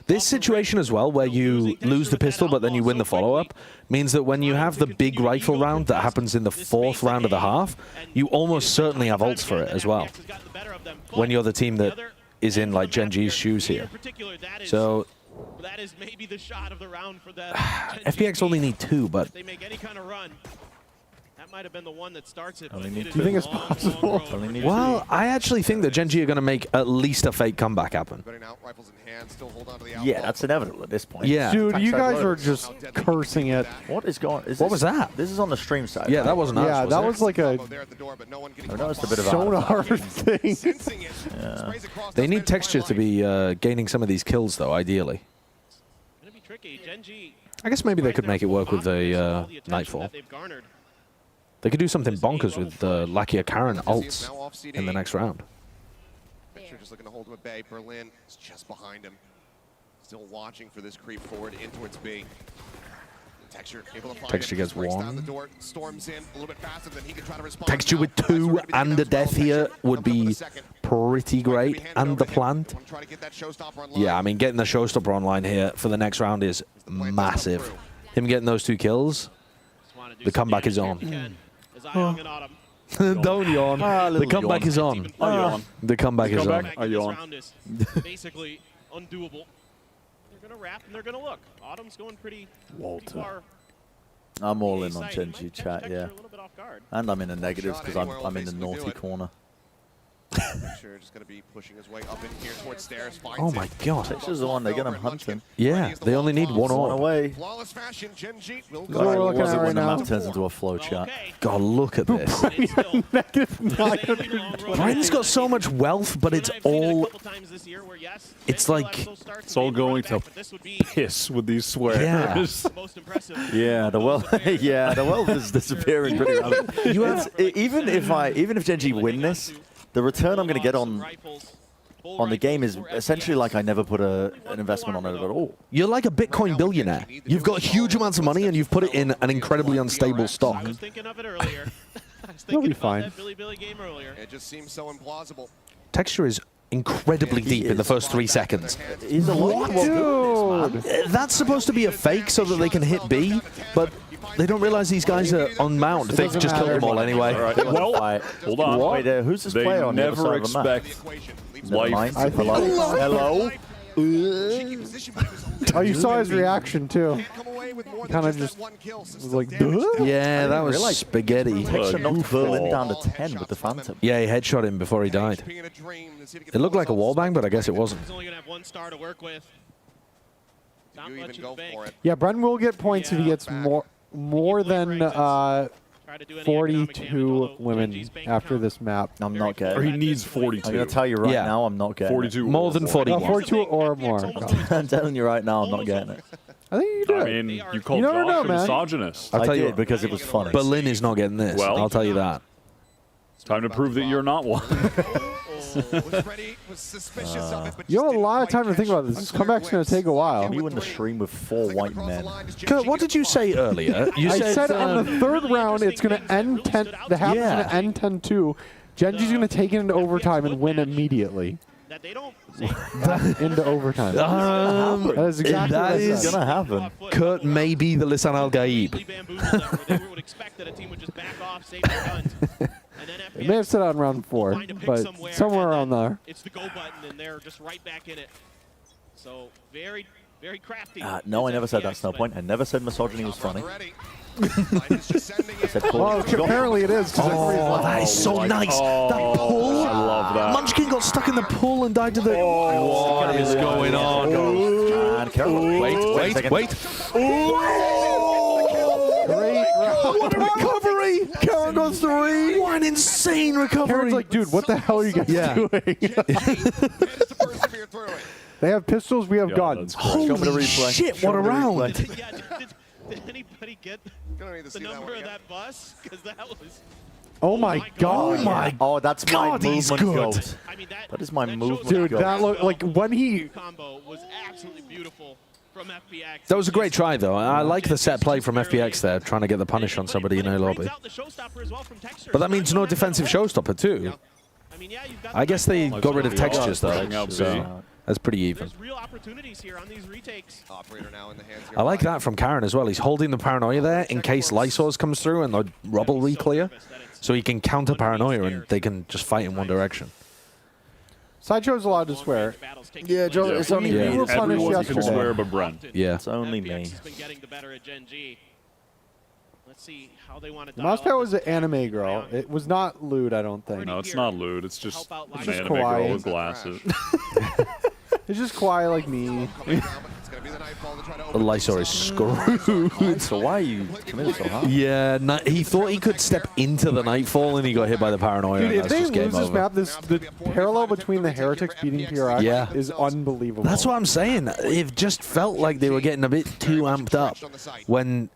This situation as well, where you lose the pistol but then you win the follow-up, means that when you have the big rifle round that happens in the 4th round of the half, you almost certainly have ults for it as well, when you're the team that is in like Gen.G's shoes here. So that is maybe the shot of the round for that. FPX only need 2, but They make any kind of run. That might have been the one that starts it. Only need Do you think it's possible? well, I actually think that Gen.G are going to make at least a fake comeback happen. Yeah, that's inevitable at this point. Yeah. Dude, you guys are just cursing it. What is going on? What was that? This is on the stream side. Yeah, right? that wasn't us. Yeah, that was like a I noticed a bit of sonar thing. Yeah. They need texture to be gaining some of these kills, though, ideally. Gonna be tricky. Gen.G. I guess maybe they could make it work with a Nightfall. They could do something bonkers with Lakia Karen ults in the next round. Just looking to hold him at bay. Berlin is just behind him. Still watching for this creep forward in towards B. Texture able to find Texture him. gets Breaks down one. the door, storms in a little bit faster than he can try to respond. Texture with 2 and a death here would be pretty great, and the plant. Yeah, I mean, getting the showstopper online here for the next round is massive. Him getting those 2 kills, the comeback is on. Don't yawn. The comeback is on. The comeback is on. I yawn. Basically undoable. They're gonna wrap and they're gonna look. Autumn's going pretty far. I'm all in on Gen.G chat, yeah. And I'm in the negatives because I'm in the naughty corner. Texture just going to be pushing his way up in here towards stairs. Oh my god. Texture's the one, they're going to hunt him. Yeah, they only need 1 One orb. away. Flawless fashion, Gen.G will That's what we're looking at right when the now. map turns into a flow chart. God, look at this. Bren's got so much wealth, but it's all... It's like... It's all going to piss with these swears. Yeah, the wealth. Yeah, the wealth is disappearing pretty rapidly. Even if Gen.G win this, the return I'm going to get on the game is essentially like I never put an investment on it at all. You're like a Bitcoin billionaire. You've got huge amounts of money and you've put it in an incredibly unstable stock. I was thinking of it earlier. He'll be fine. It just seems so implausible. Texture is incredibly deep in the first 3 seconds. He's a lot more good, man. That's supposed to be a fake so that they can hit B, but they don't realize these guys are on mount. They've just killed them all anyway. All right. Well, hold on. Wait, who's this They player on the other never side of the map? expect life. Hello? Oh, you saw his reaction too. Kind of just was like, duh? Yeah, that was spaghetti. Texture knocked Berlin down to 10 with the Phantom. Yeah, he headshot him before he died. It looked like a wallbang, but I guess it wasn't. He's only going to have 1 star to work with. Not much in the bank. Yeah, Bren will get points if he gets more than 42 women after this map. I'm not getting Or he it. needs 42. I'm going to tell you right now, I'm not getting 42 it. More than 41. 42 or more. I'm telling you right now, I'm not getting it. I think you did. I mean, you called never know, Josh a man. misogynist. I'll tell you did because it was funny. Berlin is not getting this. Well, I'll tell you that. It's time to prove that you're not one. You have a lot of time to think about this. This comeback's going to take a while. You in the stream with 4 white men. Kurt, what did you say earlier? You I said on the 3rd round it's going to end 10. The half is going to end 10-2. Gen.G's going to take it into overtime and win immediately. That they don't into overtime. That is exactly that what is gonna happen. Kurt may be the Lisan Al Gaib. they would expect that a team would just back off, save their guns. And then It may have said on round 4, but somewhere around there. It's the go button, and they're just right back in it. So very, very crafty. No, I never said that's no point. I never said misogyny was funny. I said Well, apparently it is. Oh, that is so nice. That pull. I love that. Munchkin got stuck in the pool and died to the... what is going on? Man, careful. Wait. Great round. What a recovery! Karen goes 3. What an insane recovery. Karen's like, dude, what the hell are you guys doing? They have pistols, we have guns. Holy shit, what a round. Did anybody get the number of that bus? Because that was... Oh my god. Oh my Oh, that's God, my he's movement good. goat. I mean, That is my movement Dude, goat. that looked like when he... combo was absolutely beautiful from FPX. That was a great try, though. I like the set play from FPX there, trying to get the punish on somebody in a lobby. But that means no defensive showstopper, too. I guess they got rid of textures, though, so that's pretty even. There's real opportunities here on these retakes. I like that from Karen as well. He's holding the paranoia there in case Lysaur's comes through and the rubble re-clear, so he can counter paranoia and they can just fight in one direction. Sideshow's allowed to swear. Yeah, Joe, it's only me. We were punished Everyone can yesterday. swear but Bren. Yeah. It's only me. FPX has been getting the better at Gen.G. Let's see how they want to The mouse pad was an anime girl. It was not lewd, I don't think. No, it's not lewd. It's just an just anime kawaii. girl with glasses. It's just quiet like me. Lysor is screwed. So why are you committed so hard? Yeah, he thought he could step into the Nightfall and he got hit by the paranoia. Dude, and if that's they just game lose this over. map, the parallel between the Heretics beating PRX Yeah. is unbelievable. That's what I'm saying. It just felt like they were getting a bit too amped up when...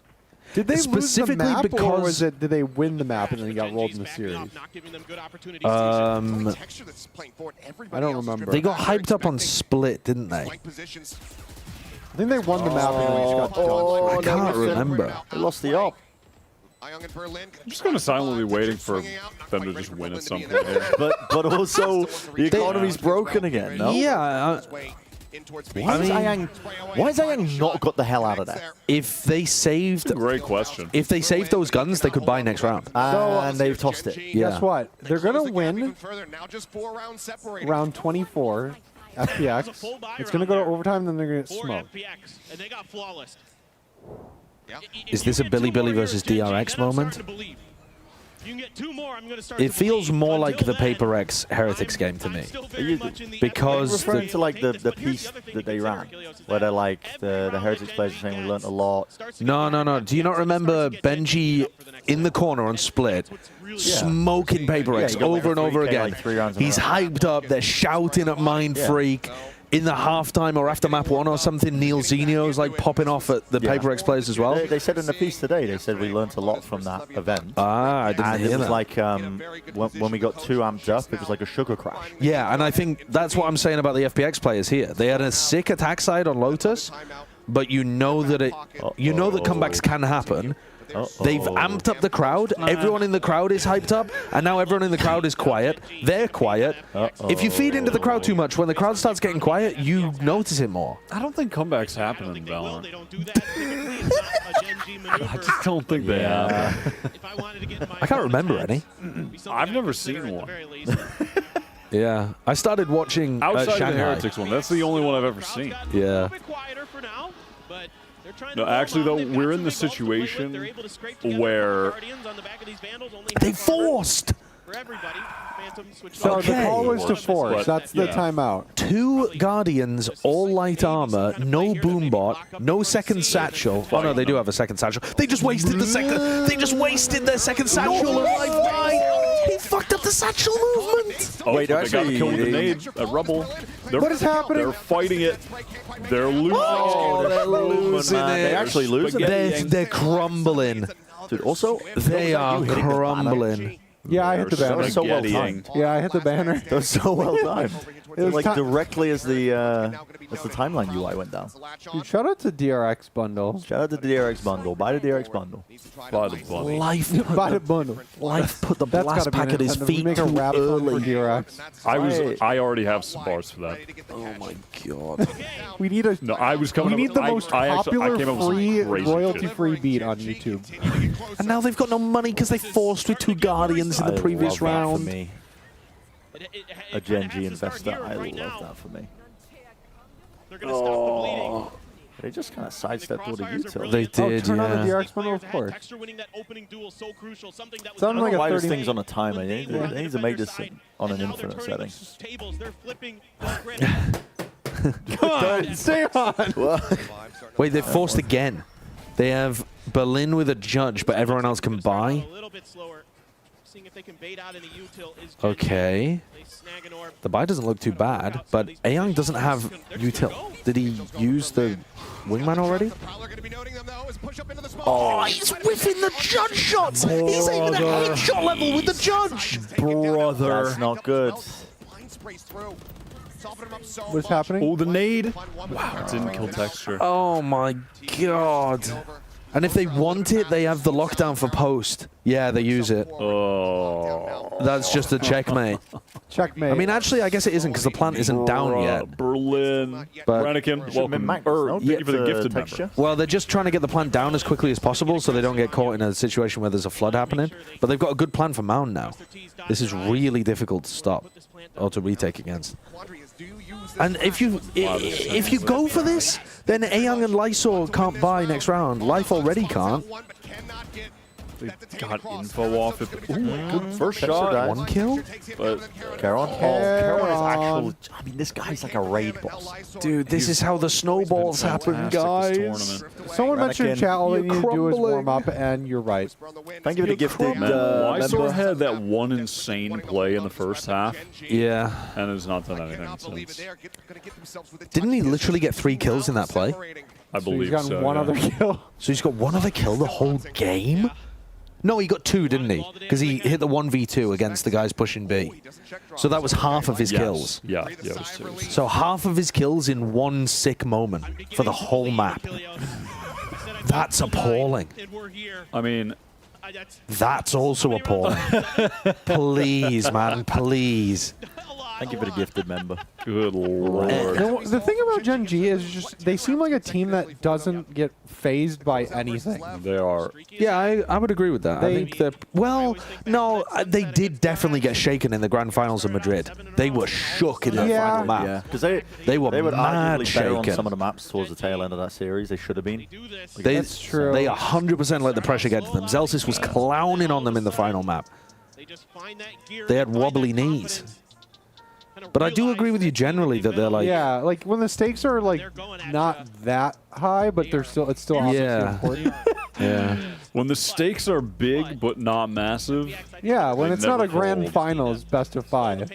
Did they lose the specifically map, because or was it, did they win the map and then he got rolled in the series? I don't remember. They got hyped up on Split, didn't they? I think they won the map and then they just got I dumped. can't remember. They lost the op. I'm just kind of silently waiting for them to just win at some point here. But also, the economy's broken again, no? Yeah. Why has Ayang not got the hell out of there? If they saved... Great question. If they saved those guns, they could buy next round. And they've tossed it. Yeah. Guess what? They're going to win round 24, FPX. It's going to go to overtime, then they're going to get smoked. And they got flawless. Is this a Billy versus DRX moment? It feels more like the Paper X Heretics game to me. Because referring to like the piece that they ran, where they're like the Heretics players are saying we learned a lot. No. Do you not remember Gen.G in the corner on Split, smoking Paper X over and over again? Like 3 rounds in a He's row. hyped up. They're shouting at Mind Freak. In the halftime or after map 1 or something, Neil Zenio's like popping off at the Paper X players as well. They said in the piece today, they said we learned a lot from that event. Ah, I didn't and hear it was that. like when we got too amped up, it was like a sugar crash. Yeah, and I think that's what I'm saying about the FPX players here. They had a sick attack side on Lotus, but you know that comebacks can happen They've amped up the crowd. Everyone in the crowd is hyped up, and now everyone in the crowd is quiet. They're quiet. If you feed into the crowd too much, when the crowd starts getting quiet, you notice it more. I don't think comebacks happen in Valorant. I just don't think they happen. I can't remember any. I've never seen one. Yeah, I started watching outside Shanghai. of the Heretics one. That's the only one I've ever seen. Yeah. No, actually, though, we're in the situation where they forced. So the call was to force. That's the timeout. 2 Guardians, all light armor, no boombot, no second satchel. Oh no, they do have a second satchel. They just wasted the second. They just wasted their second satchel. He fucked up the satchel movement. Oh, wait, they got killed with a nade. A rubble. What is happening? They're fighting it. They're losing. Oh, they're losing it. They actually losing. They're crumbling. Dude, also, they are crumbling. Yeah, I hit the banner. So well timed. Yeah, I hit the banner. That was so well timed. It was like directly as the timeline UI went down. Dude, shout out to DRX bundle. Shout out to the DRX bundle. Buy the DRX bundle. Buy the bundle. Life Buy the bundle. Life put the That's blast gotta be pack at his Nintendo. feet We make a too rap song for early. DRX. I already have some bars for that. Oh my god. We need a. No, I was coming. We need the most I popular came up with some free crazy royalty-free beat on YouTube. And now they've got no money because they forced with 2 Guardians in the previous love that round. for me. A Gen.G investor, I love that for me. Oh. They just kind of sidestepped all the util. They did, turn on the yeah. DRX bundle, of course. I don't know why this thing's on a timer. They need to make this on an infinite setting. Come on, stay on. Wait, they're forced again. They have Berlin with a judge, but everyone else can buy. Okay. The buy doesn't look too bad, but Ayoung doesn't have util. Did he use the wingman already? Oh, he's whiffing the judge shots! He's even at headshot level with the judge! Brother. That's not good. What's happening? Oh, the nade! Wow, it didn't kill texture. Oh my god. And if they want it, they have the lockdown for post. Yeah, they use it. Oh. That's just a checkmate. Checkmate. I mean, actually, I guess it isn't because the plant isn't down yet. Berlin. But Brannigan, welcome. Thank you for the gifted member. Well, they're just trying to get the plant down as quickly as possible so they don't get caught in a situation where there's a flood happening. But they've got a good plan for Mound now. This is really difficult to stop or to retake against. And if you go for this, then Ayoung and Lysor can't buy next round. Life already can't. They got info off it. Ooh, good first shot. 1 kill? But Caron? Oh, Caron is actual. I mean, this guy's like a raid boss. Dude, this is how the snowballs happen, guys. Someone mentioned in chat all they need to do is warm up, and you're right. Thank you for the gifted Lysor had that one insane play in the first half. Yeah. And has not done anything since. Didn't he literally get 3 kills in that play? I believe so. He's gotten one other kill. So he's got 1 other kill the whole game? No, he got 2, didn't he? Because he hit the 1v2 against the guys pushing B. So that was half of his kills. Yeah, it was 2. So half of his kills in 1 sick moment for the whole map. That's appalling. I mean, that's also appalling. Please, man, please. Thank you for the gifted member. Good lord. The thing about Gen.G is just they seem like a team that doesn't get phased by anything. They are. Yeah, I would agree with that. I think they're... Well, no, they did definitely get shaken in the grand finals of Madrid. They were shook in that final map. Yeah, because they were were mad arguably better on shaken. some of the maps towards the tail end of that series. They should have been. That's true. They 100% let the pressure get to them. Zelsis was clowning on them in the final map. They had wobbly knees. But I do agree with you generally that they're like... Yeah, like when the stakes are like not that high, but they're still it's still obviously important. Yeah. When the stakes are big but not massive. Yeah, when they it's not a never grand fold. finals, best of 5.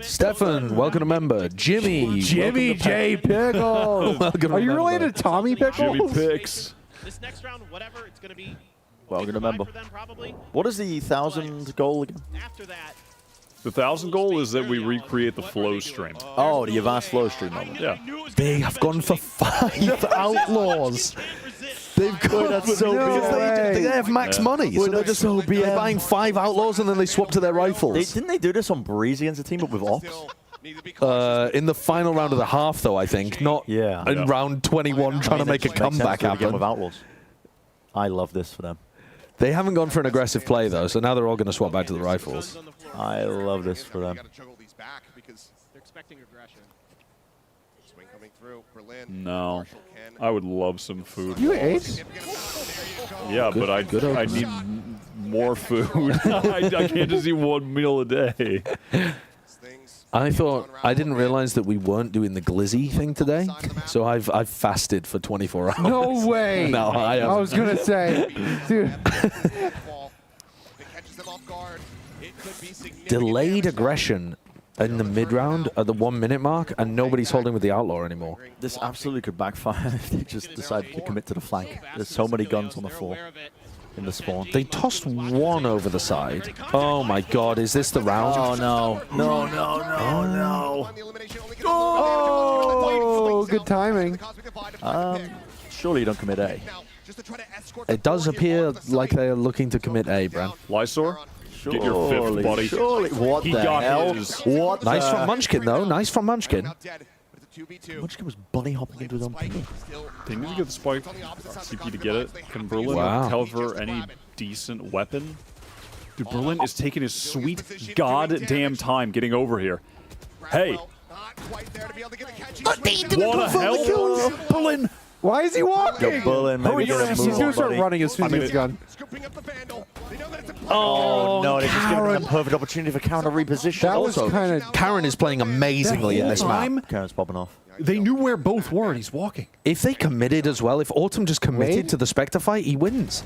Stefan, welcome to member. Jimmy. Jimmy J. Pickles. Welcome Are you member. related to Tommy Pickles? Jimmy Picks. This next round, whatever it's going to be. Welcome to member. What is the 1,000 goal again? After that, The 1,000 goal is that we recreate the flow stream. Oh, the advanced flow stream moment. Yeah. They have gone for 5 outlaws. They've got they have max money, so they're just they're buying 5 outlaws and then they swap to their rifles. Didn't they do this on Breezy against a team up with Ops? In the final round of the half, though, I think, not in round 21 trying to make a comeback happen. With outlaws. I love this for them. They haven't gone for an aggressive play, though, so now they're all going to swap back to the rifles. I love this for them. They're expecting aggression. No. I would love some food. You ate? Yeah, but I need more food. I can't just eat one meal a day. I didn't realize that we weren't doing the glizzy thing today, so I've fasted for 24 hours. No way. No, I was gonna say, dude. Delayed aggression in the mid round at the 1 minute mark, and nobody's holding with the outlaw anymore. This absolutely could backfire if they just decide to commit to the flank. There's so many guns on the floor in the spawn. They tossed one over the side. Oh my God, is this the round? Oh no. No, no, no, no. Oh, good timing. Surely you don't commit A. It does appear like they're looking to commit A, Bren. Lysor? Get your fifth, buddy. Surely. What the hell? What? Nice from Munchkin, though. Nice from Munchkin. Munchkin was bunny hopping into his own pin. They need to get the spike CP to get it. Can Berlin cover any decent weapon? Dude, Berlin is taking his sweet goddamn time getting over here. Hey. What the hell? Berlin. Why is he walking? Yo, Berlin, maybe get a He's move gonna on, start buddy. running as soon as he gets a gun. Oh no, they're just giving them a perfect opportunity for counter reposition. That was kind of. Karen is playing amazingly in this map. Karen's popping off. They knew where both were, and he's walking. If they committed as well, if Autumn just committed to the Spectre fight, he wins.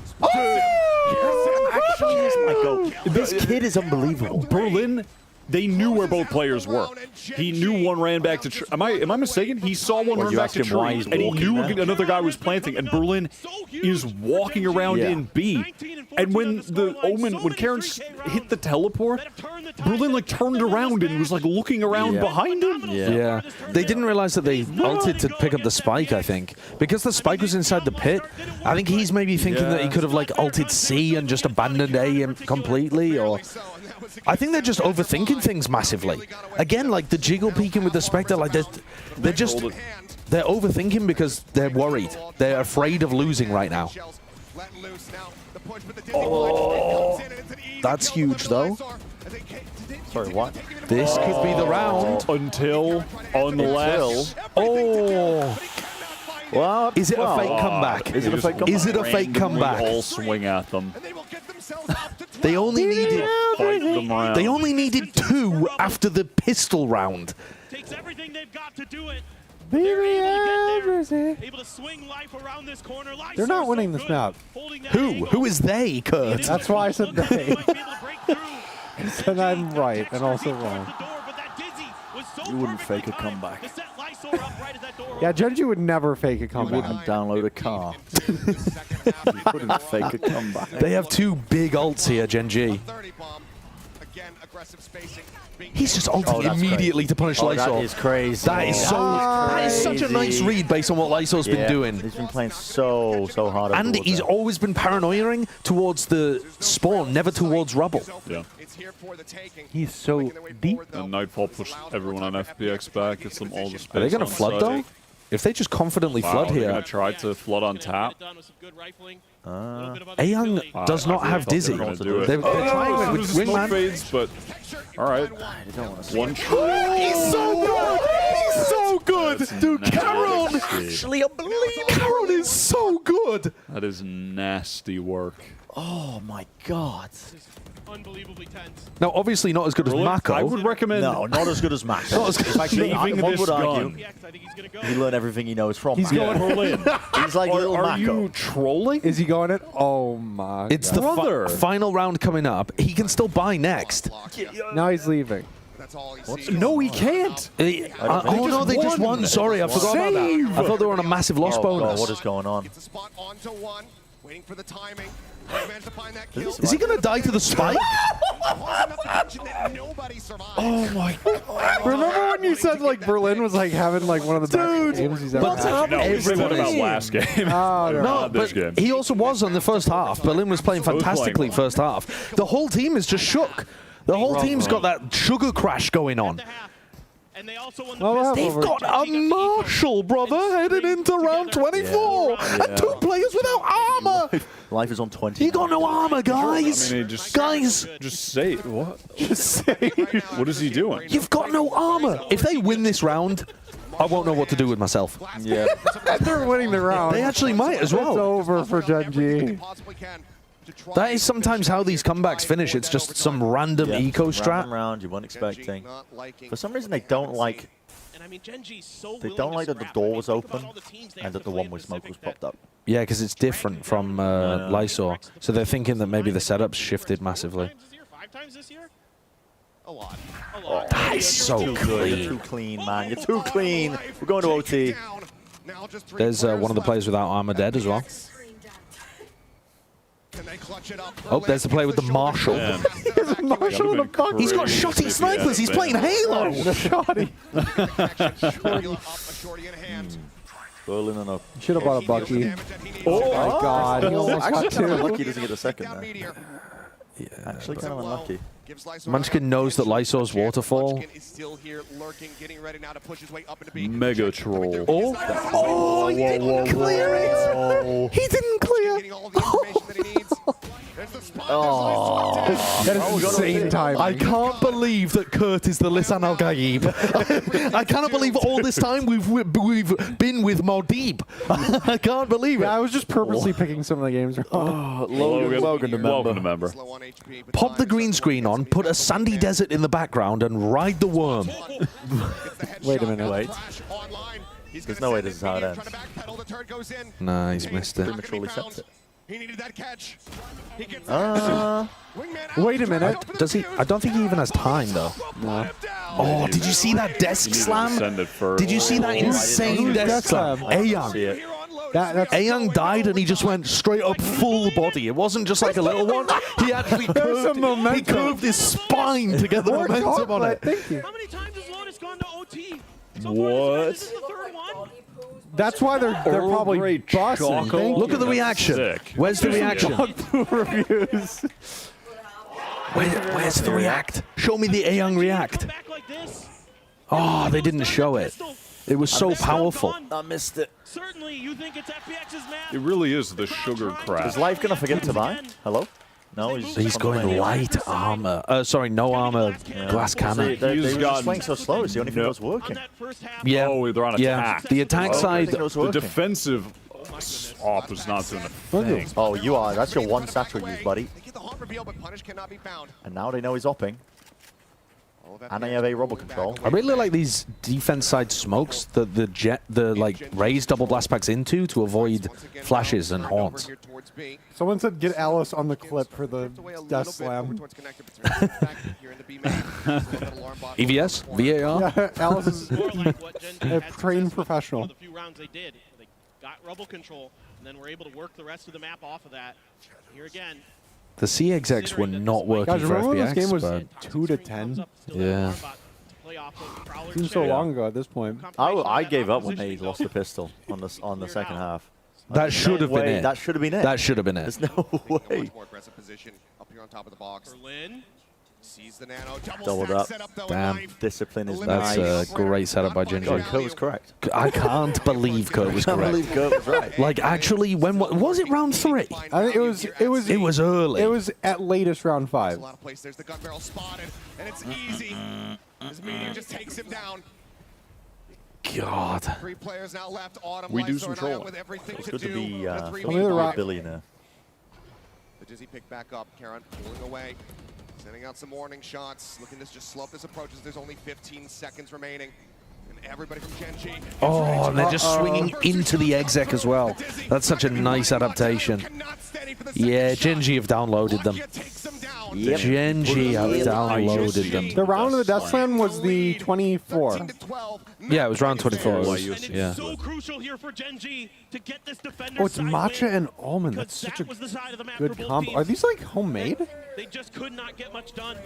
This kid is unbelievable. Berlin, they knew where both players were. He knew one ran back to tree. Am I mistaken? He saw one run back to tree, and he knew another guy was planting. And Berlin is walking around in B. And when when Karen hit the teleport, Berlin like turned around and was like looking around behind him. Yeah. They didn't realize that they ulted to pick up the spike, I think. Because the spike was inside the pit, I think he's maybe thinking that he could have like ulted C and just abandoned A completely, or I think they're just overthinking things massively. Again, like the jiggle peeking with the Spectre, like they're overthinking because they're worried. They're afraid of losing right now. Oh, that's huge though. Sorry, what? This could be the round. Until unless. Oh. Well, is it a fake comeback? Is it a fake comeback? Is it a fake comeback? All swing at them. They only needed. Fight them around. They only needed 2 after the pistol round. Takes everything they've got to do it. Able to swing life around this corner. They're not winning this map. Who? Who is they, Kurt? That's why I said they. And I'm right and also wrong. You wouldn't fake a comeback. Yeah, Gen.G would never fake a comeback. You wouldn't download a car. You wouldn't fake a comeback. They have 2 big ults here, Gen.G. He's just ulting immediately to punish Lysor. That is crazy. That is such a nice read based on what Lysor's been doing. He's been playing so hard. And he's always been paranoiaing towards the spawn, never towards rubble. Yeah. He's so deep. And Nightfall pushed everyone on FPX back. Gets them all the space. Are they going to flood though? If they just confidently flood here. They're going to try to flood on tap. Ayoung does not have Dizzy. They're trying with Wingman. Fades, but all right. One He's so good! He's so good! Dude, Caron! Actually, unbelievable! Caron is so good! That is nasty work. Oh my God. Unbelievably tense. Now, obviously not as good as Mako. I would recommend... No, not as good as Mako. Not as good as one would argue he learned everything he knows from He's Mako. going Berlin. He's like little Are Mako. you trolling? Is he going it? Oh my It's God. the final round coming up. He can still buy next. Now he's leaving. No, he can't. Oh no, they just won. Sorry, I forgot about that. I thought they were on a massive loss bonus. God, what is going on? Waiting for the timing. Managed to find that kill. Is he going to die to the spike? Oh my god. Remember when you said like Berlin was like having like one of the best games he's ever had? No, we said that about last game. No, this but game. he also was on the first half. Berlin was playing fantastically first half. The whole team is just shook. The whole team's got that sugar crash going on. And they also won They've got a Marshall, brother, headed into round 24. And 2 players without armor. Life is on 20. He got no armor, guys. I mean, just say it. What? Just say it. What is he doing? You've got no armor. If they win this round, I won't know what to do with myself. Yeah. They're winning the round. They actually might as well. It's over for Gen.G. That is sometimes how these comebacks finish. It's just some random eco strat. Random round you weren't expecting. For some reason, they don't like. And I mean, Gen.G's so They don't like that the door was open and that the one-way smoke was popped up. Yeah, because it's different from Lysor. So they're thinking that maybe the setup's shifted massively. 5 times this year? A lot. That is so clean. You're too clean, man. You're too clean. We're going to OT. There's one of the players without armor dead as well. Oh, there's the player with the Marshall. Marshall in a bucket. He's got shotty snipers. He's playing Halo. Shotty. Berlin and a. Should have bought a Bucky. Oh my god. He almost Actually, got kind of 2. unlucky he doesn't get a second there. Yeah, Actually, kind of unlucky. Munchkin knows that Lysor's waterfall. Mega troll. Oh, he didn't clear it. He didn't clear. Oh, that is insane time. I can't believe that Kurt is the Lisan Al Gaib. I cannot believe all this time we've been with Modib. I can't believe it. Yeah, I was just purposely picking some of the games wrong. Logan to member. Pop the green screen on, put a sandy desert in the background, and ride the worm. Wait a minute. Wait. There's no way this is how it ends. Nah, he's missed it. Prematurely sets it. He needed that catch. He gets Wait a minute. Does he? I don't think he even has time though. No. Oh, did you see that desk slam? Did you see that insane desk slam? Ayoung. Ayoung died and he just went straight up full body. It wasn't just like a little one. He actually curved his spine to get the momentum on it. Thank you. How many times has Lotus gone to OT? What? This is the 3rd one? That's why they're probably bossing. Look at the reaction. Where's the reaction? Reviews. Where's the react? Show me the Ayoung react. Oh, they didn't show it. It was so powerful. I missed it. Certainly, you think it's FPX's map. It really is the sugar crash. Is Life going to forget to buy? Hello? No, he's going light armor. Sorry, no armor. Glass cannon. They were just playing so slow. It's the only thing that was working. Yeah. Oh, they're on attack. The attack side. The defensive op is not doing a thing. Oh, you are. That's your one satchel use, buddy. And now they know he's opping. And they have a rubber control. I really like these defense side smokes that the like raise double blast packs into to avoid flashes and haunts. Someone said get Alice on the clip for the death slam. EVS? VAR? Yeah, Alice is a trained professional. The few rounds they did, they got rubble control, and then were able to work the rest of the map off of that. Here again. The C execs were not working Guys, for remember when FPX, this game was but 2 to 10? Yeah. Seems so long ago at this point. I gave up when they lost the pistol on the second half. That should have been it. That should have been it. That should have been it. There's no way. More aggressive position up here on top of the box. Berlin sees the nano. Doubled up. Damn. Discipline is That's nice. a great setup by Gen.G. God, Kurt was correct. I can't believe Kurt was I can't correct. believe Kurt was right. Like, actually, when was it round 3? I think it was early. It was at latest round 5. A lot of place. There's the gun barrel spotted, and it's easy. His medium just takes him down. God. 3 players now left. Autumn, We do Lyser, some and Wyatt trolling. with everything It's to good to do. be A 3v5. the billionaire. The Dizzy pick back up. Karen pulling away. Sending out some warning shots. Looking to just slow up this approach as there's only 15 seconds remaining. And everybody from Gen.G. Oh, and they're just swinging into the exec as well. That's such a nice adaptation. Yeah, Gen.G have downloaded them. Yep. Gen.G have downloaded them. The round of the Death Slam was the 24. Yeah, it was round 24. Yeah. So crucial here for Gen.G to get this defender. Oh, it's matcha and almond. That's such a good combo. Are these like homemade? They just could not get much done.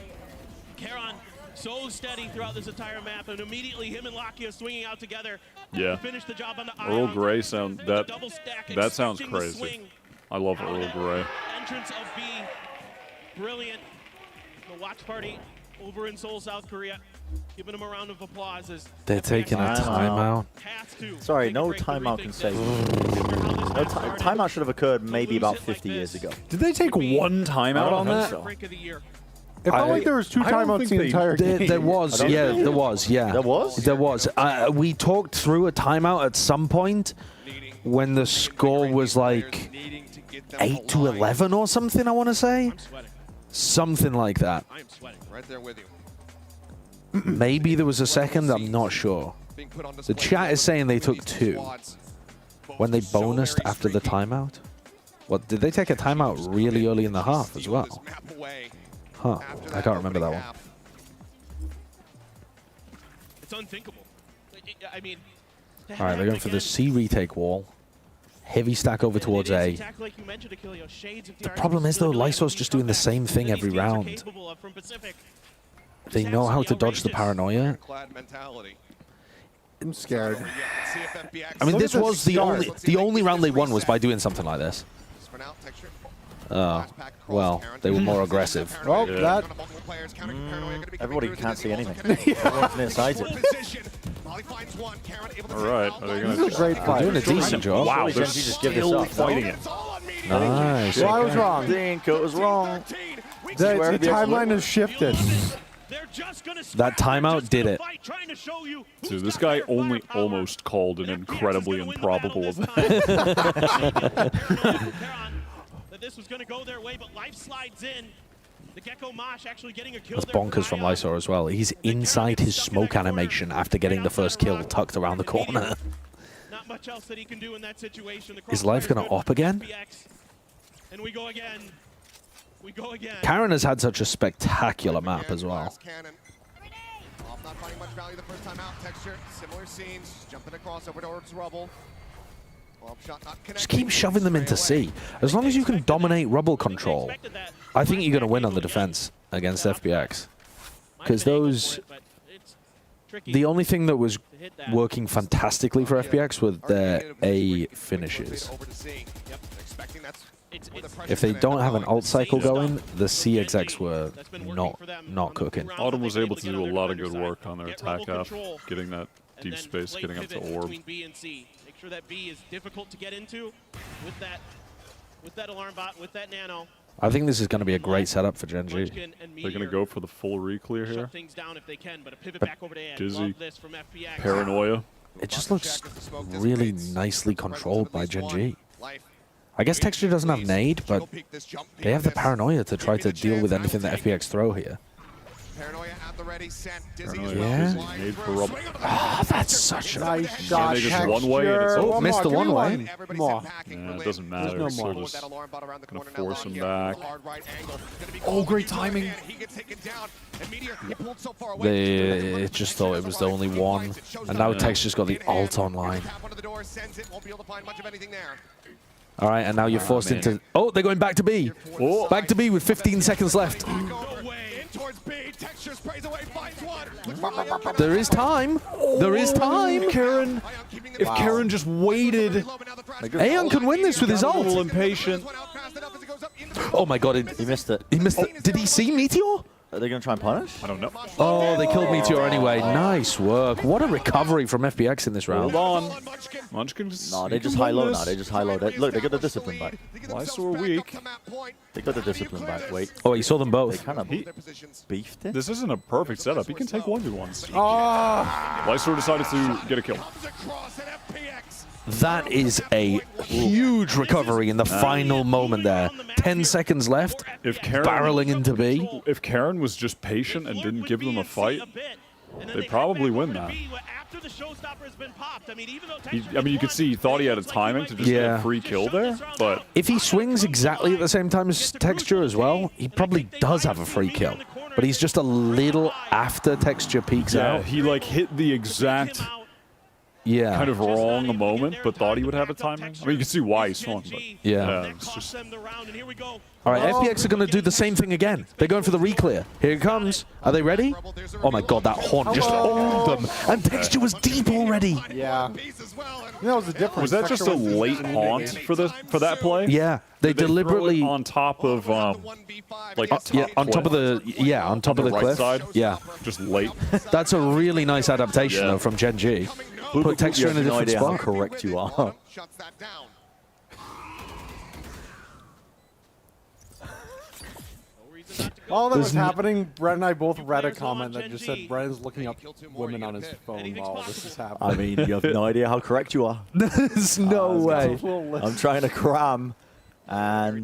Karon so steady throughout this entire map, and immediately him and Lakia swinging out together. Yeah. Finish the job on the Earl Grey sound that sounds crazy. I love Earl Grey. Entrance of B, brilliant. The watch party over in Seoul, South Korea, giving them a round of applause as they're taking a timeout. Sorry, no timeout can save. No timeout should have occurred maybe about 50 years ago. Did they take one timeout on that? So. It felt like there was 2 timeouts the entire game. There was, yeah. There was. There was. We talked through a timeout at some point when the score was like 8-11 or something, I want to say. Something like that. Right there with you. Maybe there was a second, I'm not sure. The chat is saying they took 2 when they bonused after the timeout. What, did they take a timeout really early in the half as well? Huh, I can't remember that one. It's unthinkable. I mean, all right, they're going for the C retake wall. Heavy stack over towards A. The problem is, though, Lysor's just doing the same thing every round. They know how to dodge the paranoia. I'm scared. I mean, this was the only round they won was by doing something like this. Oh, well, they were more aggressive. Oh, that. Everybody can't see anything. Everyone's nearsighted. All right. This is a great fight. They're doing a decent job. Wow, they're just give this still up. fighting it. Nice. Well, I was wrong. I think it was wrong. The timeline has shifted. That timeout did it. So this guy only almost called an incredibly improbable event. This was going to go their way, but life slides in. The Gecko Mosh actually getting a kill. That's bonkers from Lysor as well. He's inside his smoke animation after getting the first kill tucked around the corner. Not much else that he can do in that situation. Is life going to op again? And we go again. We go again. Karen has had such a spectacular map as well. Not finding much value the first time out. Texture, similar scenes, jumping across over towards rubble. Just keep shoving them into C. As long as you can dominate rubble control, I think you're going to win on the defense against FPX. Because the only thing that was working fantastically for FPX were their A finishes. If they don't have an ult cycle going, the C execs were not cooking. Autumn was able to do a lot of good work on their attack half, getting that deep space, getting up to orb. Make sure that B is difficult to get into with that alarm bot, with that nano. I think this is going to be a great setup for Gen.G. They're going to go for the full reclear here. But Dizzy, paranoia. It just looks really nicely controlled by Gen.G. I guess Texture doesn't have nade, but they have the paranoia to try to deal with anything that FPX throw here. Paranoia at the ready, sent. Yeah. Made for rubble. Oh, that's such a nice shot. Just one way and it's over. Missed the one way. Yeah, it doesn't matter. No So more. just gonna force him back. Oh, great timing. They just thought it was the only one, and now Texture's got the ult online. All right, and now you're forced into... Oh, they're going back to B. Oh. Back to B with 15 seconds left. There is time. There is time. Karen. If Karen just waited. Aeon can win this with his A little ult. impatient. Oh my god. He missed it. He missed it. Did he see Meteor? Are they going to try and punish? I don't know. Oh, they killed Meteor anyway. Nice work. What a recovery from FPX in this round. Hold on. Munchkins. No, they just high low now. They just high low. Look, they got the discipline back. Lysor weak. They got the discipline back. Wait. Oh, you saw them They both. kind of beefed it. This isn't a perfect setup. He can take 1v1s. Ah, Lysor decided to get a kill. That is a huge recovery in the final moment there. 10 seconds left. If Karen, Barreling into B. If Karen was just patient and didn't give them a fight, They probably win that. You could see he thought he had a timing to just get a free kill there, but if he swings exactly at the same time as Texture as well, he probably does have a free kill. But he's just a little after Texture peeks out. Yeah, he like hit the exact kind of wrong moment, but thought he would have a timing. I mean, you can see why he swung, but it's just... All right, FPX are going to do the same thing again. They're going for the re-clear. Here it comes. Are they ready? Oh my god, that haunt just owned them. And Texture was deep already. Yeah. That was the difference. Was that just a late haunt for that play? Yeah. They deliberately throw it on top of like on top of the right cliff. Side. Yeah. Just late. That's a really nice adaptation though from Gen.G. Put Texture in a different spot. How correct you are. While that was happening, Brett and I both read a comment that just said Brenn's looking up women on his phone while this is happening. I mean, you have no idea how correct you are. There's no way. I'm trying to cram, and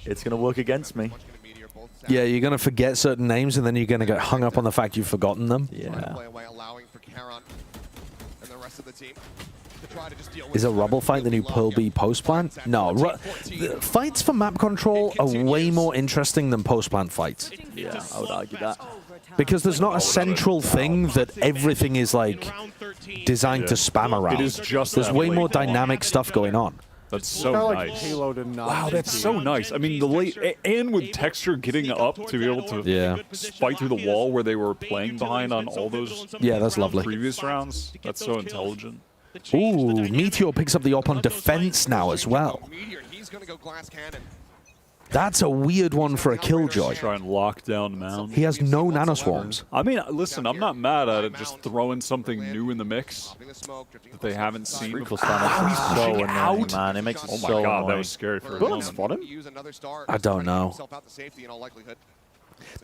it's going to work against me. Yeah, you're going to forget certain names, and then you're going to get hung up on the fact you've forgotten them. Yeah. Is a rubble fight the new Pearl B post-plant? No. Fights for map control are way more interesting than post-plant fights. Yeah, I would argue that. Because there's not a central thing that everything is like designed to spam around. It is just there's way more dynamic stuff going on. That's so nice. Wow, that's so nice. I mean, the late and with Texture getting up to be able to fight through the wall where they were playing behind on all those that's lovely. previous rounds. That's so intelligent. Ooh, Meteor picks up the op on defense now as well. That's a weird one for a Killjoy. Try and lock down Mound. He has no nanoswarms. I mean, listen, I'm not mad at it. Just throwing something new in the mix that they haven't seen. He's so annoying, man. It makes it so my god, annoying. that was scary for Don't him. spot him. I don't know.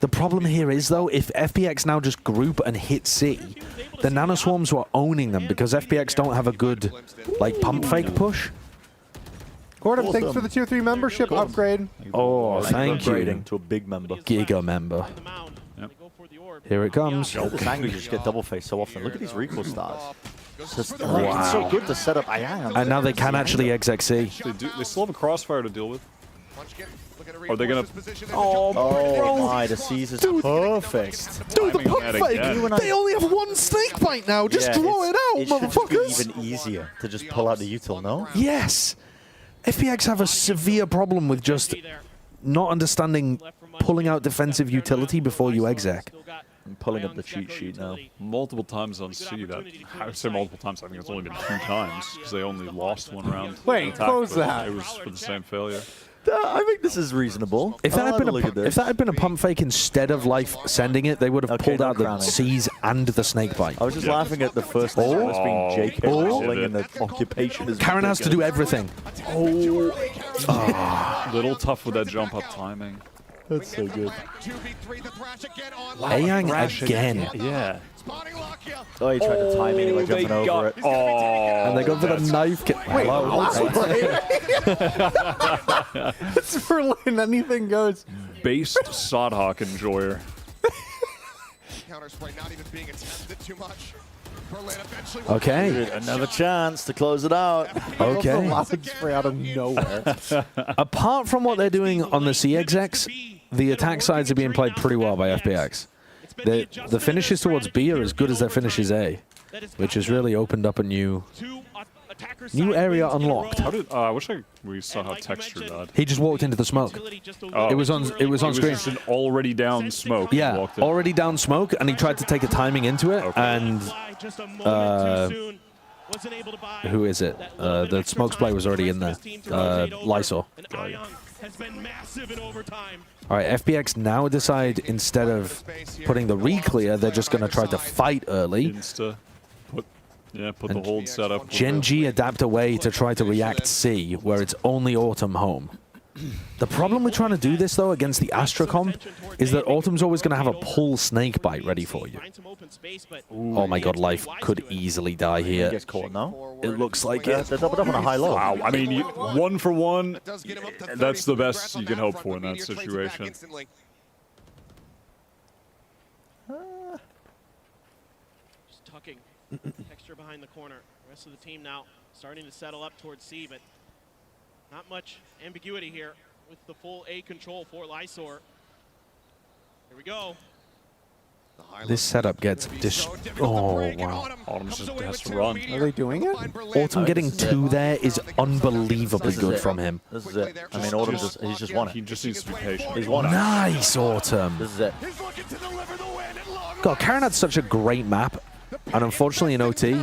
The problem here is, though, if FPX now just group and hit C, the nanoswarms were owning them because FPX don't have a good, like, pump fake push. Gordon, thanks for the tier 3 membership upgrade. Oh, thank you. Upgrading to a big member. Giga member. Yep. Here it comes. This angle, you just get double face so often. Look at these recoil stars. It's so good to set up Ayang. And now they can actually XXC. They still have a crossfire to deal with. Are they gonna? Oh my, the C's is perfect. Dude, the pump fake! They only have one snake bite now. Just throw it out, it motherfuckers. Should be even easier to just pull out the util, no? Yes. FPX have a severe problem with just not understanding pulling out defensive utility before you exec. I'm pulling up the cheat sheet now. Multiple times on C. That I would say multiple times. I think it's only been 2 times because they only lost 1 round. Wait, close that. It was for the same failure. I think this is reasonable. If that had been a pump fake instead of Life sending it, they would have pulled out the C's and the snake bite. I was just laughing at the first thing. It's being JK rolling and the occupation is. Karen has to do everything. Little tough with that jump up timing. That's so good. Ayang again. Yeah. Oh, he tried to time me by jumping over it. Oh, and they go for the knife. Wait, it's Berlin. Anything goes. Based Sodhawk enjoyer. Okay. Dude, another chance to close it out. Okay. Spray out of nowhere. Apart from what they're doing on the C execs, the attack sides are being played pretty well by FPX. The finishes towards B are as good as their finishes A, which has really opened up a new area unlocked. How did I wish we saw how Texture died. He just walked into the smoke. Oh, it was on screen. Just an already down smoke. Yeah, already down smoke, and he tried to take a timing into it, and who is it? The smoke splay was already in there. Lysol. All right, FPX now decide instead of putting the re-clear, they're just going to try to fight early. Put the hold setup. Gen.G adapt away to try to react C, where it's only Autumn home. The problem with trying to do this, though, against the Astra comp, is that Autumn's always going to have a pull snake bite ready for you. Oh my god, Life could easily die here. He gets caught now. It looks like it. They're doubled up on a high low. Wow, I mean, 1 for 1, that's the best you can hope for in that situation. tucking Texture behind the corner. The rest of the team now starting to settle up towards C, but not much ambiguity here with the full A control for Lysor. Here we go. This setup gets oh wow. Autumn's just has to run. Are they doing it? Autumn getting 2 there is unbelievably good from him. This is it. I mean, Autumn he's just won it. He just needs to be patient. He's won it. Nice, Autumn. This is it. God, Karen had such a great map, and unfortunately in OT,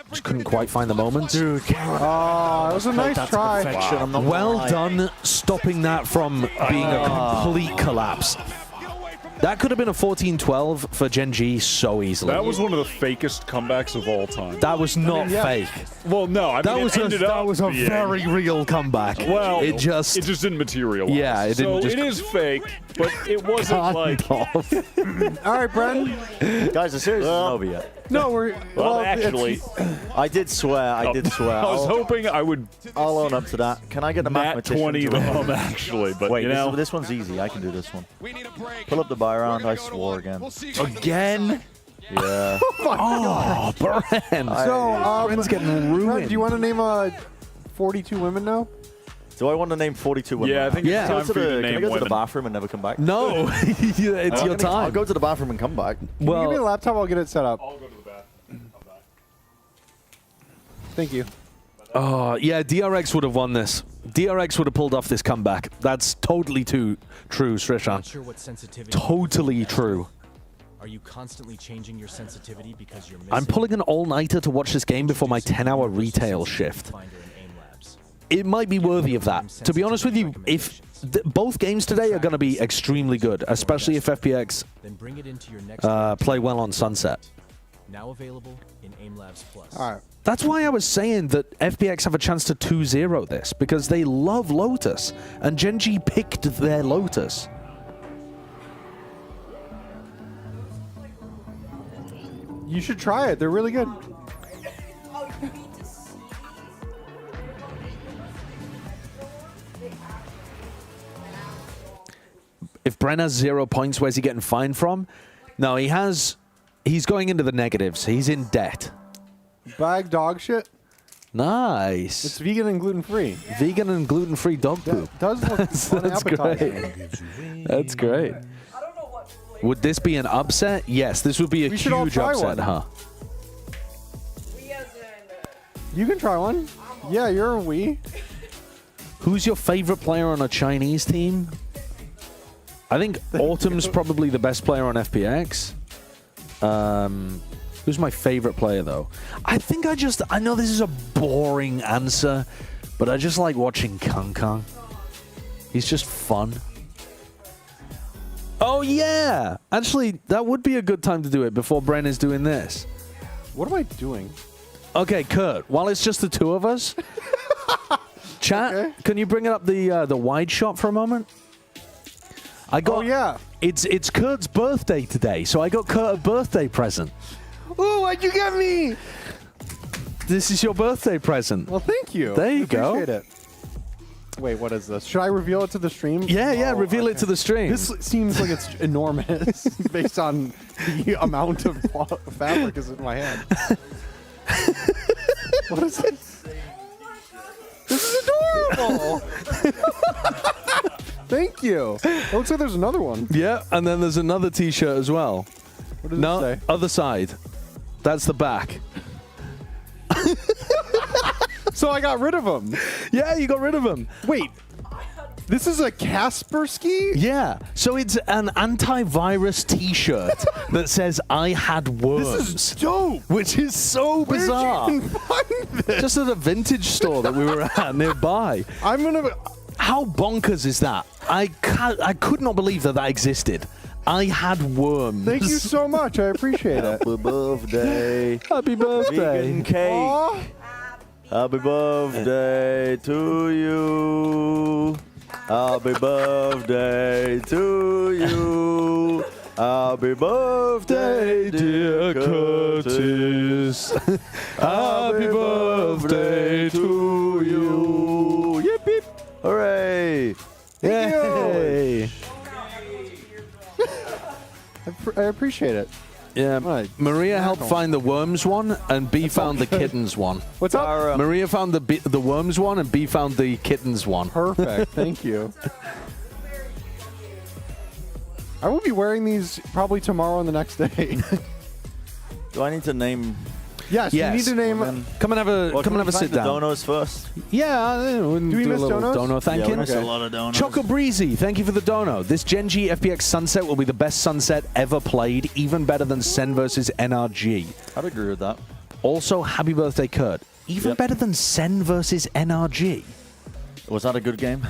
just couldn't quite find the moment. Dude, Karen. Oh, that was a nice try. Wow. Well done stopping that from being a complete collapse. That could have been a 14-12 for Gen.G so easily. That was one of the fakest comebacks of all time. That was not fake. Well, no, I mean, that was a very real comeback. Well, it just didn't materialize. Yeah, it didn't. So it is fake, but it wasn't like. All right, Bren. Guys, the series isn't over yet. No, we're well actually. I did swear. I did swear. I was hoping I would. I'll own up to that. Can I get the mathematician? 20 to them actually, but wait, you know, this one's easy. I can do this one. Pull up the buy round. I swore again. Again? Yeah. Oh, Bren. So, Bren's getting Bren, ruined. do you want to name 42 women now? Do I want to name 42 women? Yeah, I think it's time for you to Can I name go to the women. bathroom and never come back? No, it's your time. I'll go to the bathroom and come back. Can you give me a laptop? I'll get it set up. I'll go to the bathroom. Thank you. Oh, yeah, DRX would have won this. DRX would have pulled off this comeback. That's totally true, Srishan. Sure what sensitivity Totally true. Are you constantly changing your sensitivity because you're missing? I'm pulling an all-nighter to watch this game before my 10-hour retail shift. It might be worthy of that. To be honest with you, if both games today are going to be extremely good, especially if FPX play well on Sunset. Now available in AimLabs Plus. All right. That's why I was saying that FPX have a chance to 2-0 this, because they love Lotus, and Gen.G picked their Lotus. You should try it. They're really good. If Bren has 0 points, where's he getting fined from? No, he's going into the negatives. He's in debt. Bag dog shit. Nice. It's vegan and gluten-free. Vegan and gluten-free dog poop. Does look That's unappetizing. great. That's great. Would this be an upset? Yes, this would be a should all huge try upset, one. huh? You can try one. Yeah, you're a Wii. Who's your favorite player on a Chinese team? I think Autumn's probably the best player on FPX. Who's my favorite player, though? I think I know this is a boring answer, but I just like watching Kong. He's just fun. Oh, yeah! Actually, that would be a good time to do it before Bren is doing this. What am I doing? Okay, Kurt, while it's just the two of us, chat, can you bring up the wide shot for a moment? Oh, yeah. It's Kurt's birthday today, so I got Kurt a birthday present. Ooh, what'd you get me? This is your birthday present. Well, thank you. There you go. Appreciate it. Wait, what is this? Should I reveal it to the stream? Yeah, reveal it to the stream. This seems like it's enormous based on the amount of fabric is in my hand. What is this? This is adorable. Thank you. It looks like there's another one. Yeah, and then there's another T-shirt as well. What does it say? Other side. That's the back. So I got rid of them. Yeah, you got rid of them. Wait. This is a Kaspersky? Yeah. So it's an antivirus T-shirt that says "I had worms." This is dope. Which is so bizarre. Where'd you find this? Just at a vintage store that we were at nearby. I'm gonna. How bonkers is that? I could not believe that existed. I had worms. Thank you so much. I appreciate it. Happy birthday. Happy birthday. Vegan cake. Aw. Happy birthday to you. Happy birthday to you. Happy birthday, dear Curtis. Happy birthday to you. Yip, yip. Hooray. Yay. I appreciate it. Yeah, Right. Maria helped find the worms one, and B found the kittens one. What's up? Maria found the worms one, and B found the kittens one. Perfect. Thank you. I will be wearing these probably tomorrow and the next day. Do I need to name? Yes, you need to name. Come and have a sit down. The donos first. Yeah, do we miss donos? Dono, thank yeah, you. we miss a lot of donos. Choco Breezy, thank you for the dono. This Gen.G FPX Sunset will be the best Sunset ever played, even better than Sen versus NRG. I'd agree with that. Also, happy birthday, Kurt. Even better than Sen versus NRG. Was that a good game?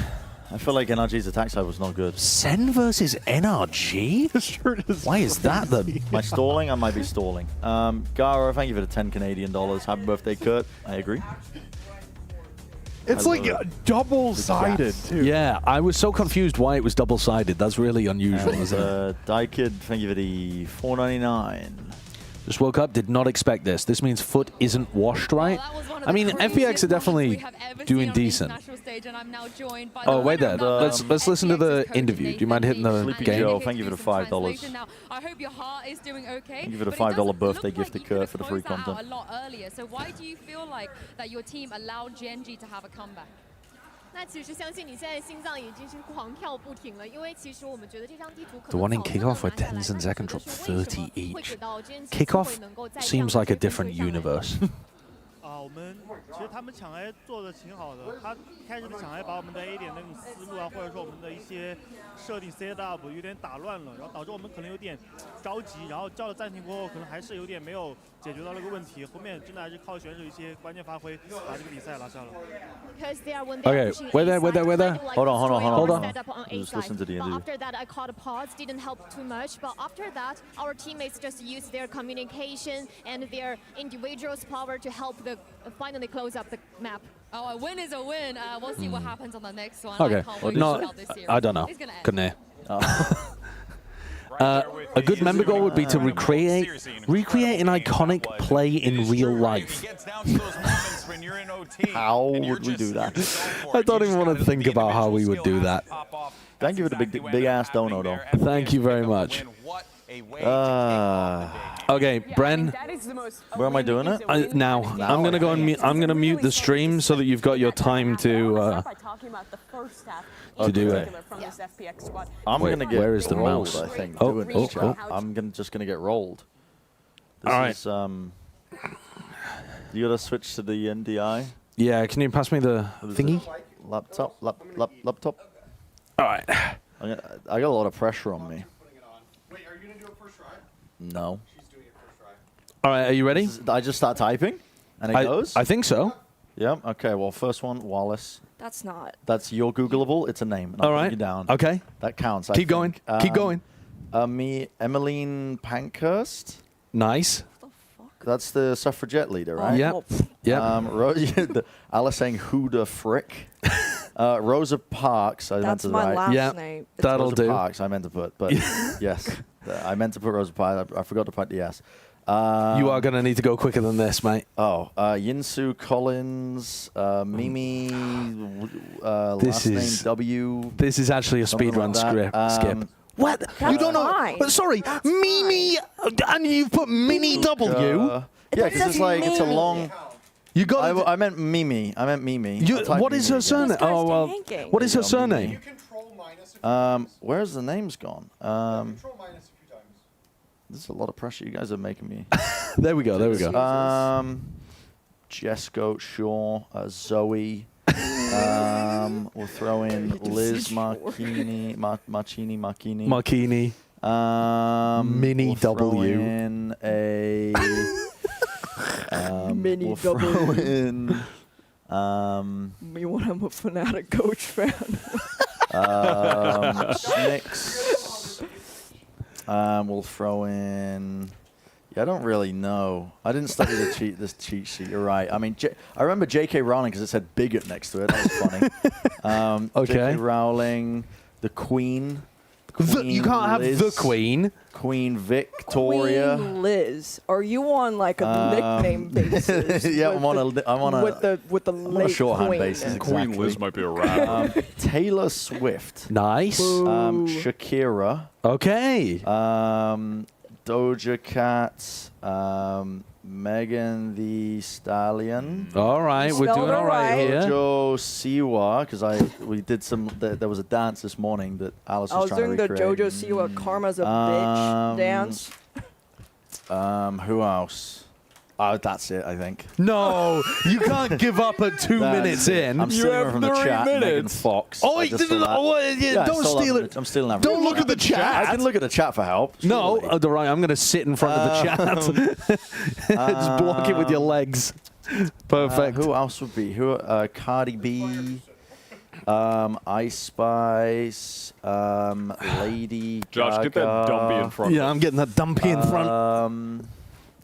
I feel like NRG's attack side was not good. Sen versus NRG? Why is that then? Am I stalling? I might be stalling. Gara, thank you for the 10 Canadian dollars. Happy birthday, Kurt. I agree. It's like double-sided, too. Yeah, I was so confused why it was double-sided. That's really unusual, isn't it? Die Kid, thank you for the $4.99. Just woke up, did not expect this. This means foot isn't washed right. I mean, FPX are definitely doing decent. Oh, wait there. Let's listen to the interview. Do you mind hitting the Sleepy game? Joe, thank you for the $5. Now, I hope your heart is doing okay. Thank you for the $5 birthday gift to Kurt for the free content. A lot earlier. So why do you feel like that your team allowed Gen.G to have a comeback? 那其实相信你现在心脏已经是狂跳不停了，因为其实我们觉得这张地图可 The 能 one in kickoff where Tens and Second drop 30 each. Kickoff seems like a different universe. 我们其实他们抢 A 做的挺好的，他开始的抢 A 把我们的 A 点那种思路啊，或者说我们的一些设定 set up 有点打乱了，然后导致我们可能有点着急，然后叫了暂停过后，可能还是有点没有解决到那个问题，后面真的还是靠选手一些关键发挥把这个比赛拿下了。Okay, wait there. Hold on. Just listen to the interview. After that, I caught a pause. Didn't help too much. But after that, our teammates just used their communication and their individual's power to help the finally close up the map. Oh, a win is a win. We'll see what happens on the next one. Okay, I can't wait no, to see how this series I don't know. is gonna end. Couldn't hear. A good member goal would be to recreate an iconic play in real life. How would we do that? I don't even want to think about how we would do that. Thank you for the big ass dono, though. Thank you very much. Okay, Bren. Where am I doing it? Now, I'm gonna go and I'm gonna mute the stream so that you've got your time to do it. I'm gonna get where is the rolled, mouse? I think. Oh. I'm just gonna get rolled. This All right. is, you gotta switch to the NDI. Yeah, can you pass me the thingy? Laptop. All right. I got a lot of pressure on me. Wait, are you going to do it first try? No. She's doing it first try. All right, are you ready? I just start typing, and it goes? I think so. Yep. Okay, well, first one, Wallace. That's not. That's your Googleable. It's a name. And All I'll right. put you down. Okay. That counts. Keep going. Keep going. Me, Emmeline Pankhurst. Nice. That's the suffragette leader, right? Yep. Yep. Alice saying, who the frick? Rosa Parks. I meant to my write. last name. That'll Rosa do. Parks, I meant to put, but yes. I meant to put Rosa Parks. I forgot to put the S. You are going to need to go quicker than this, mate. Oh, Yinsu Collins, Mimi, last name W. This is actually a speedrun skip. What? You don't know? Sorry, Mimi, and you've put Mini W? Yeah, because it's like, it's a long... You got I meant Mimi. What is her surname? Oh, well, what is her surname? Where's the names gone? There's a lot of pressure you guys are making me. There we go. Jesco, Shaw, Zoe. We'll throw in Liz Marchini. Mini we'll W. Throw in a... Mini we'll W. Throw in... Me when I'm a Fnatic coach fan. Snicks. We'll throw in... Yeah, I don't really know. I didn't study this cheat sheet. You're right. I mean, I remember J.K. Rowling because it said bigot next to it. That was funny. Okay. J.K. Rowling, the Queen. You can't Liz, have the Queen. Queen Victoria. Queen Liz. Are you on like a nickname basis? Yeah, I'm on a with the late shorthand Queen. basis. Exactly. Queen Liz might be a rapper. Taylor Swift. Nice. Shakira. Okay. Doja Cat, Megan the Stallion. All right, we're doing all right here. Jojo Siwa, because we did some. There was a dance this morning that Alice was trying to recreate. I was doing the Jojo Siwa Karma's a bitch dance. Who else? Oh, that's it, I think. No, you can't give up at 2 minutes in. I'm stealing her from the chat. Megan Fox. Oh, wait, don't steal it. I'm stealing that. Don't look at the chat. I can look at the chat for help. No, right, I'm going to sit in front of the chat. Just block it with your legs. Perfect. Who else would be? Cardi B, Ice Spice, Lady Josh, Gaga. get that dumpy in front. Yeah, I'm getting that dumpy in front.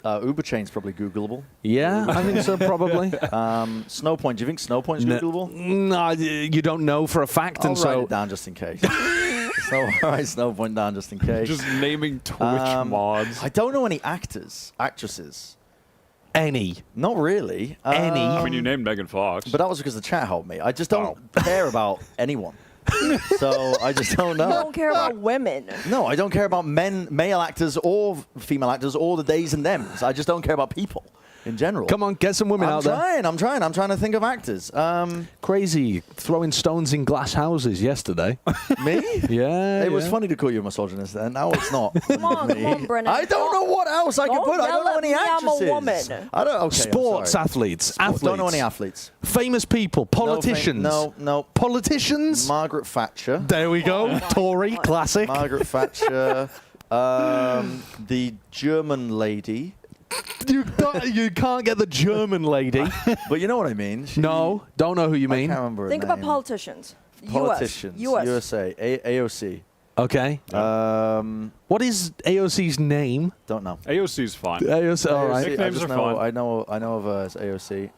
Uber Chain's probably Googleable. Yeah, I think so, probably. Snowpoint. Do you think Snowpoint's Googleable? No, you don't know for a fact, I'll write it down just in case. Write Snowpoint down just in case. Just naming Twitch mods. I don't know any actresses. Any? Not really. Any? I mean, you named Megan Fox. But that was because the chat helped me. I just don't care about anyone. So I just don't know. You don't care about women. No, I don't care about male actors or female actors or the days and thems. I just don't care about people in general. Come on, get some women out there. I'm trying to think of actors. Crazy, throwing stones in glass houses yesterday. Me? Yeah. It was funny to call you a misogynist then. Now it's not. Come on, Brennan. I don't know what else I can put. I don't know any actresses. I'm a woman. I don't. Okay, Sports athletes. Don't know any athletes. Famous people. Politicians. No. Politicians. Margaret Thatcher. There we go. Tory, classic. Margaret Thatcher. The German lady. You can't get the German lady. But you know what I mean. No, don't know who you mean. I can't remember her Think name. about politicians. Politicians. US. USA. AOC. Okay. What is AOC's name? Don't know. AOC's fine. AOC, all right. Nicknames are fine. I know of her as AOC.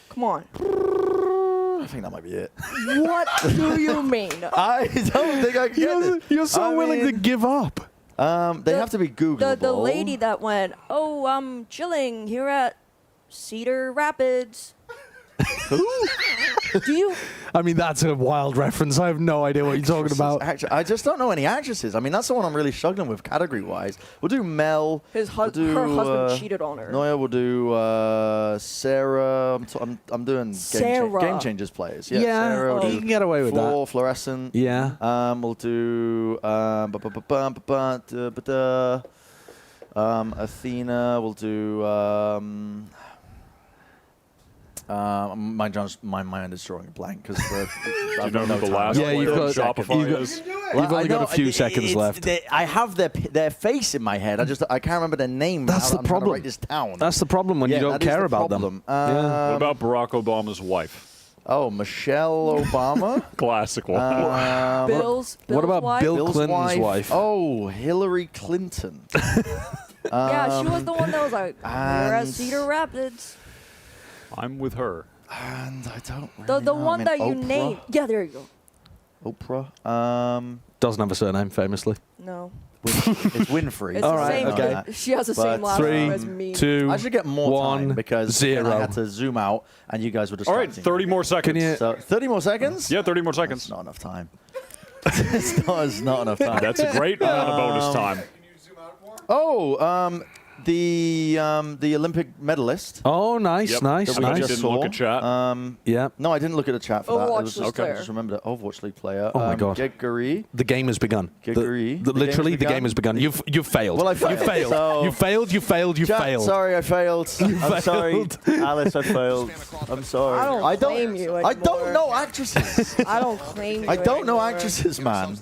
Come on. I think that might be it. What do you mean? I don't think I can get this. You're so willing to give up. They have to be Googleable. The lady that went, oh, I'm chilling here at Cedar Rapids. Who? Do you? I mean, that's a wild reference. I have no idea what you're talking about. I just don't know any actresses. I mean, that's the one I'm really struggling with category-wise. We'll do Mel. Her husband cheated on her. Noya will do Sarah. I'm doing Game Changers players. Yeah, Sarah will you can get away with that. Fluorescent. Yeah. We'll do Athena. We'll do. My mind is drawing a blank because I don't know the last one. You've only got a few seconds left. I have their face in my head. I can't remember their name. That's the problem. Write this down. That's the problem when you don't care about them. What about Barack Obama's wife? Oh, Michelle Obama. Classic one. What about Bill Clinton's wife? Oh, Hillary Clinton. Yeah, she was the one that was like, we're at Cedar Rapids. I'm with her. And I don't really the know. one that you Oprah? named. Yeah, there you go. Oprah. Doesn't have a surname, famously. No. It's Winfrey. It's the same. Okay. She has the same last name as me. 2, I should get more time because 0. I had to zoom out and you guys were All right, distracting. 30 more seconds. So 30 more seconds? Yeah, 30 more seconds. That's not enough time. It's not enough time. That's a great amount of bonus time. Oh, the Olympic medalist. Oh, nice, Yep. nice, that we nice. just Didn't look saw. at chat. Yeah. No, I didn't look at the chat for that. It Overwatch was League just, player. just remember the Overwatch League player. Oh my God. Geggery. The game has begun. Geggery. Literally, the begun? game has begun. You've failed. Well, I You failed. failed. So- You failed. You failed. You Jack, failed. sorry, I failed. I'm sorry, failed. Alice, I failed. I'm sorry. I don't claim you I don't anymore. know actresses. I don't claim you I don't know anymore. actresses, man.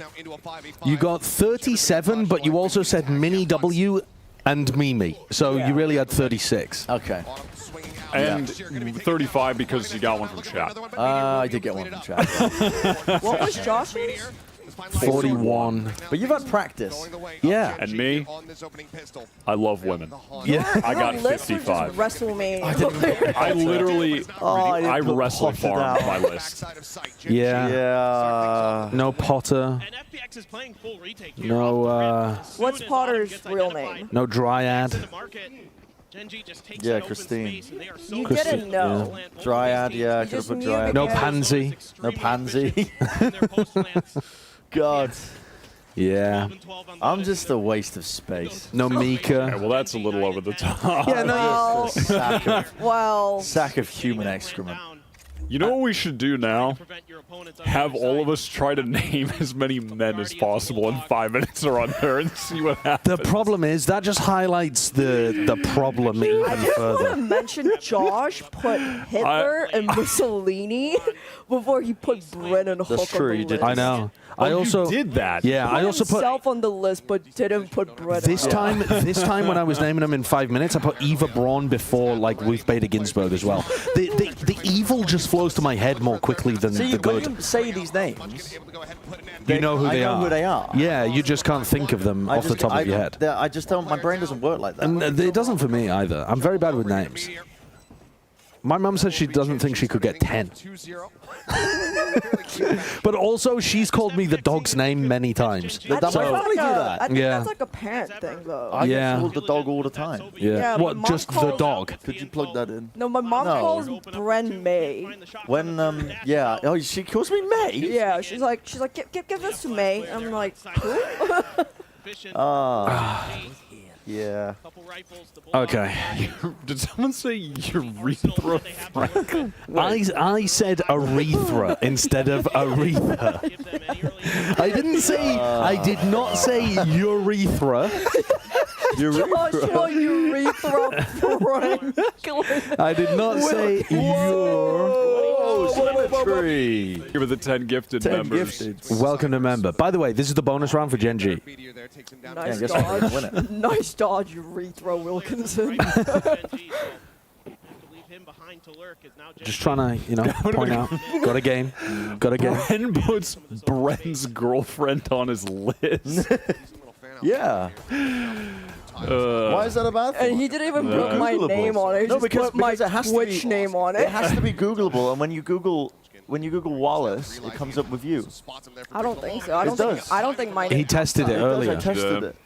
You got 37, but you also said Mini W and Mimi. So you really had 36. Okay. And 35 because you got one from chat. I did get one from chat. What was Josh's? 41. But you've had practice. Yeah. And me, I love women. Yeah. I got Your list was 55. just wrestle me. I literally, I put wrestle Potter farm down. my list. Yeah. Yeah. No Potter. And FPX is playing full retake here. No. What's Potter's real name? No Dryad. Gen.G just takes Yeah, an open Christine. space, and they are so You Christine, didn't know. yeah. Dryad, yeah, I could have just put knew Dryad. No because- Pansy. No Pansy. God. Yeah. I'm just a waste of space. No Mika. Okay, well, that's a little over the top. Yeah, no. Sack of human excrement. You know what we should do now? Have all of us try to name as many men as possible in 5 minutes or under and see what happens. The problem is that just highlights the problem even I just want to further. mention Josh put Hitler and Mussolini before he put Bren and Hook on the list. I know. I also did that. Yeah, I also put himself on the list, but didn't put Bren. this time. This time when I was naming them in 5 minutes, I put Eva Braun before like Ruth Bader Ginsburg as well. The evil just flows to my head more quickly than See, the when good. you say these names, You know who I they know are. who they are. Yeah, you just can't think of them off the top of your head. I just don't. My brain doesn't work like that. And it doesn't for me either. I'm very bad with names. My mum says she doesn't think she could get 10. But also, she's called me the dog's name many times. That my family do that. I think Yeah. that's like a parent thing, though. I Yeah. get called the dog all the time. Yeah. my What? mom Just the calls- dog? Could you plug that in? No, my mom No. calls Bren May. When yeah. Oh, she calls me May. Yeah, she's like, give this to May. I'm like, who? Yeah. Okay. Did someone say urethra? I said urethra instead of Aretha. I didn't say. I did not say urethra. Joshua urethra Franklin. I did not say your. Tree. Give it the 10 gifted 10 members. gifted. Welcome to member. By the way, this is the bonus round for Gen.G. Nice guess I'm gonna win dodge. it. Nice dodge, urethra Wilkinson. Just trying to, point out. Got a game. Got a game. Bren puts Bren's girlfriend on his list. Yeah. Why is that a bad thing? And he didn't even put my Googleable. name on it. He No, just because put my it has Twitch to be, name on it. It has to be Googleable, and when you Google Wallace, it comes up with you. I don't think so. It does. I don't think my He name. tested it It does, earlier. I tested it.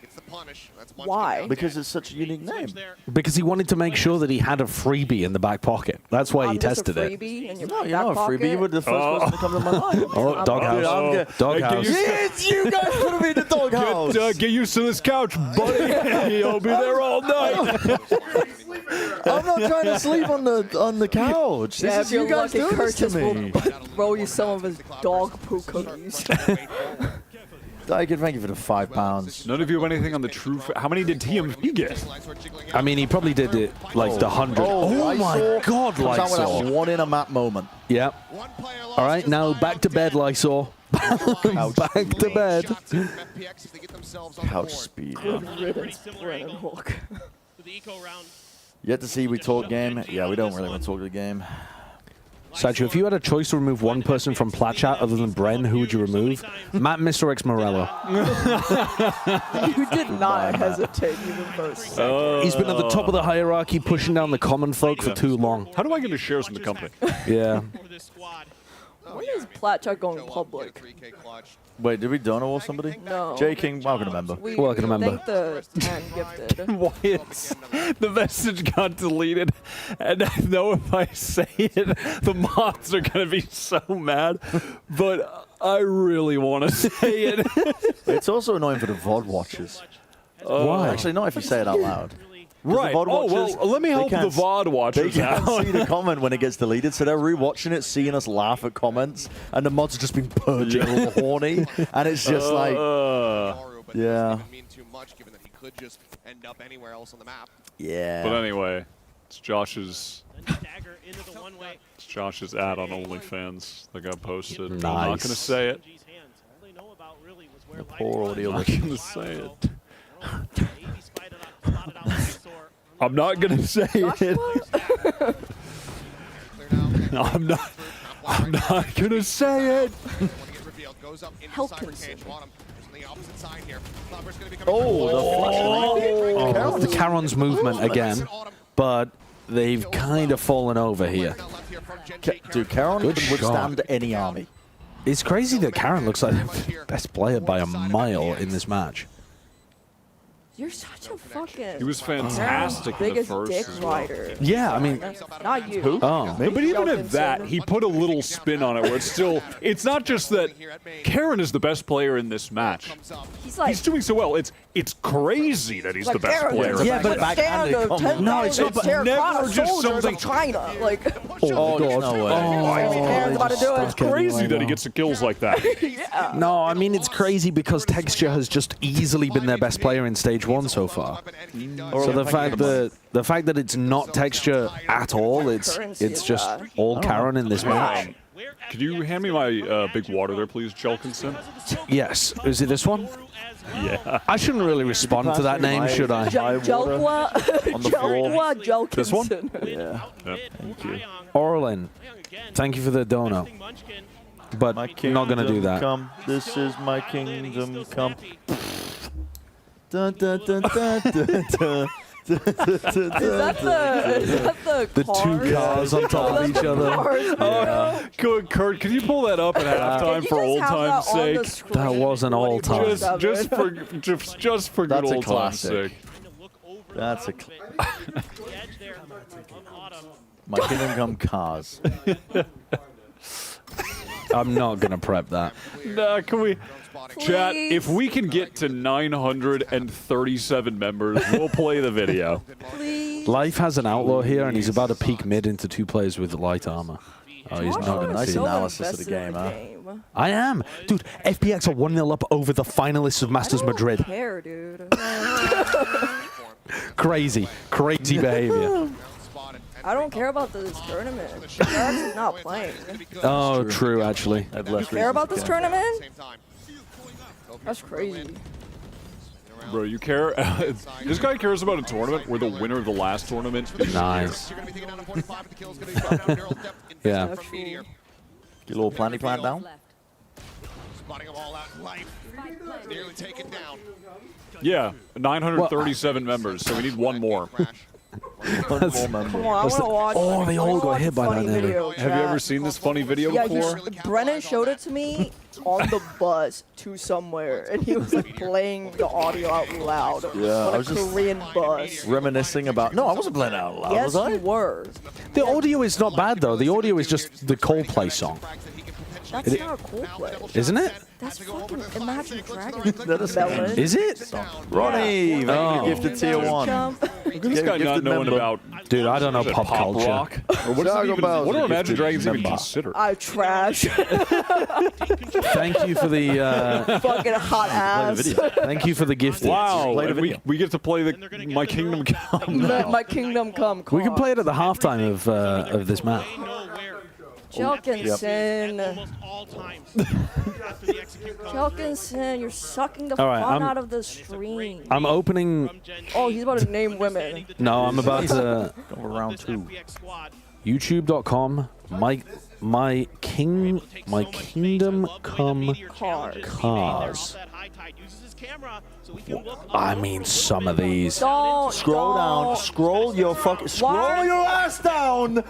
Why? Because it's such a unique name. Because he wanted to make sure that he had a freebie in the back pocket. That's why he tested a it. freebie in your No, back you're not a pocket? freebie. You were the first person to come to my mind. Oh, doghouse. Doghouse. It's you guys put me in the doghouse. Get used to this couch, buddy. You'll be there all night. I'm not trying to sleep on the couch. Yeah, This if is you're you guys lucky, doing this to Curtis me. will throw you some of his dog poo cookies. Dyke, thank you for the £5. None of you have anything on the true. How many did TMV get? I mean, he probably did it like the 100. Oh my God, Comes out with that Lysol. one in a map moment. Yep. All right, now back to bed, Lysol. Back to bed. Couch speed. Bren and Hook. Yet to see we talk game. Yeah, we don't really want to talk the game. Sideshow, if you had a choice to remove one person from Plat chat other than Bren, who would you remove? Matt, Mr. X Morello. You did not hesitate even for a second. He's been at the top of the hierarchy, pushing down the common folk for too long. How do I get his shares in the company? Yeah. When is Plat chat going public? Wait, did we donate somebody? No. J King, welcome to member. We Welcome to member. thank the 10 gifted. Wyatt's, the message got deleted, and I know if I say it, the mods are going to be so mad, but I really want to say it. It's also annoying for the VOD watchers. Why? Actually, not if you say it out loud. Right. The VOD Oh, watchers, well, let me they help the can't- VOD They watchers can't out. see the comment when it gets deleted, so they're rewatching it, seeing us laugh at comments, and the mods have just been purging all horny, and it's just like, yeah. Yeah. But anyway, it's Josh's ad on OnlyFans that got posted. I'm not going to say it. The poor audio. I'm not going to say it. I'm not going to say it. I'm not going to say it. Helkinson. Oh, the Charon's movement again, but they've kind of fallen over here. Dude, Charon Good can withstand shot. any army. It's crazy that Charon looks like the best player by a mile in this match. You're such a fucking. He was fantastic in the biggest first dick as well. rider. Yeah, I mean, Not you. Who? Oh, But even at that, he put a little spin on it where it's still, it's not just that Karen is the best player in this match. He's like, He's doing so well. It's crazy that he's the best player. Yeah, but no, it's never just something. China, like. Oh, God. No way. Karen's about to do it. It's crazy that he gets the kills like that. Yeah. No, I mean, it's crazy because Texture has just easily been their best player in stage 1 so far. So the fact that it's not Texture at all, it's just all Karen in this match. Could you hand me my big water there, please, Jelkinson? Yes. Is it this one? Yeah. I shouldn't really respond to that name, should I? Jelkwa Jelkinson. This one? Yeah. Thank you. Orlin, thank you for the dono. But not going to do that. Come. This is my kingdom come. Dun, dun, dun, dun, dun, dun. Is that the two cars on top of each other? Oh, good, Kurt. Can you pull that up at halftime for old time's sake? That was an old time. Just for good old time's sake. That's a My kingdom come cars. I'm not gonna prep that. Nah, can we? Chat, if we can get to 937 members, we'll play the video. Life has an outlaw here, and he's about to peek mid into 2 players with light armor. Oh, he's not going to Nice see it. analysis of the game, huh? I am. Dude, FPX are 1-0 up over the finalists of Masters Madrid. I don't care, dude. Crazy behavior. I don't care about this tournament. Heretics is not playing. Oh, true, actually. You care about this tournament? That's crazy. Bro, you care? This guy cares about a tournament where the winner of the last tournament is nice. Yeah. Get a little planty plant down. Spotting them all out in life. Nearly taken down. Yeah, 937 members, so we need one more. Come on, I want to watch. Oh, they all got hit by that. Video, Have you ever seen this funny video before? Brennan showed it to me on the bus to somewhere, and he was like playing the audio out loud on a Korean bus. Reminiscing about. No, I wasn't playing out loud. Yes, was I? you were. The audio is not bad, though. The audio is just the Coldplay song. That's not a cool play. Isn't it? That's fucking Imagine Dragons. That is Melon. Is it? Ronnie, gifted tier 1. This guy not knowing about. Dude, I don't know pop culture. Rock. Or what do Imagine Dragons even consider? I trash. Thank you for the fucking hot ass. Thank you for the gift. Wow, we get to play the My Kingdom Come. My Kingdom Come. We can play it at the halftime of this match. Jelkinson. Jelkinson, you're sucking the fun out of the stream. I'm opening. Oh, he's about to name women. No, I'm about to. Go round 2. YouTube.com. My kingdom come cars. I mean, some of these. Scroll down. Scroll your ass down.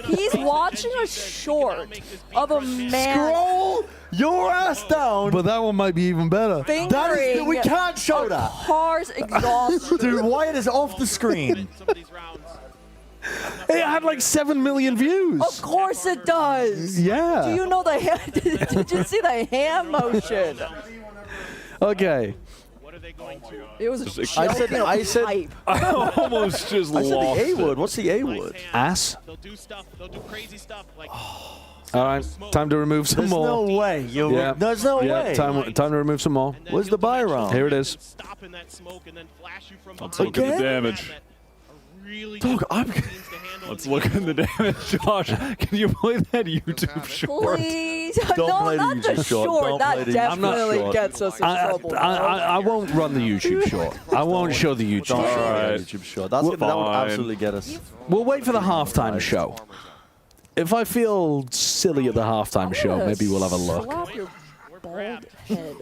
He's watching a short of a man. Scroll your ass down. But that one might be even better. Fingering we can't show that. Car's exhaust. Dude, Wyatt is off the screen. It had like 7 million views. Of course it does. Yeah. Do you know the hand? Did you see the hand motion? Okay. It was I said I almost just I said lost the A word. it. What's the A word? Ass. They'll do stuff. They'll do crazy stuff. Like, All right, time to remove some There's more. no way. There's no way. Time to remove some more. Where's the buy round? Here it is. stop in that smoke and then flash you from Let's behind. look at the damage. Dog, Let's look at the damage, Josh. Can you play that YouTube short? Please. Don't No, play the not the YouTube short. short. Don't That play the definitely YouTube short. gets us in trouble. I won't run the YouTube short. I won't show the YouTube Don't short. show Alright. the YouTube short. That would absolutely get us. We'll wait for the halftime show. If I feel silly at the halftime show, maybe we'll have a look. Slap your bald head.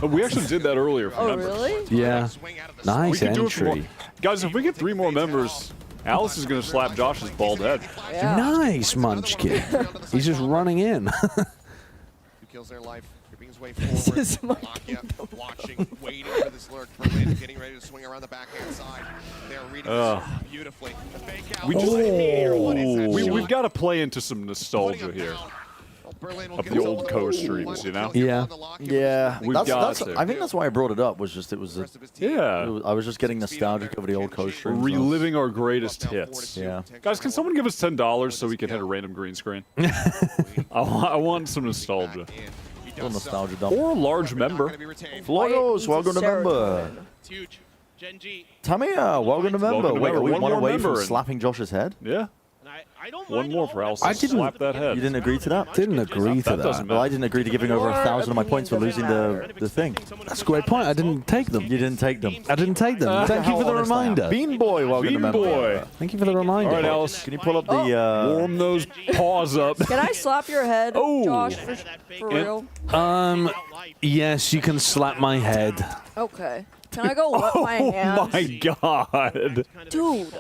We actually did that earlier for Oh, members. really? Yeah. We Nice could do it for more. entry. Guys, if we get 3 more members, Alice is going to slap Josh's bald head. Yeah. Nice, Munchkin. He's just running in. Kills their life. Creeping his way forward. Wyatt watching, waiting for this lurk. Berlin getting ready to swing around the backhand side. They're reading this beautifully. The fake out. We've got to play into some nostalgia here. Of the old co streams, you know? Yeah. Yeah. We've got to. I think that's why I brought it up, was just, it was I was just getting nostalgic over the old co streams. Reliving our greatest hits. Yeah. Guys, can someone give us $10 so we can hit a random green screen? I want some nostalgia. A little nostalgia dump. Or a large member. Flogos, welcome to member. It's huge. Gen.G. Tamia, welcome to member. Wait, are we one away from slapping Josh's head? Yeah. One more for Alice. I didn't slap that head. You didn't agree to that? Didn't agree to that. Well, I didn't agree to giving over 1,000 of my points for losing the thing. That's a great point. I didn't take them. You didn't take them. I didn't take them. Thank you for the reminder. Bean Boy, welcome to member. Boy. Thank you for the reminder. All right, Alice. Can you pull up the... Warm those paws up. Can I slap your head, Josh, for real? Yes, you can slap my head. Okay. Can I go wet my hands? Oh my god. Dude.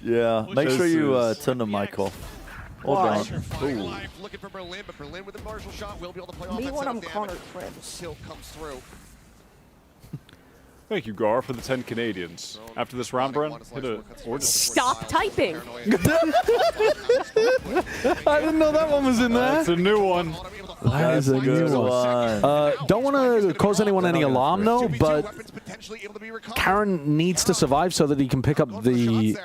Yeah, make sure you turn the mic off. Or Why? down. Looking for Berlin, but Berlin with a martial shot will be able to play Me offensive when I'm damage. Connor Prince. Still comes through. Thank you, Gar, for the 10 Canadians. After this round, Bren, hit a... Or just Stop typing. I didn't know that one was in there. That's a new one. That is a good one. Don't want to cause anyone any alarm, though, but Karen needs to survive so that he can pick up the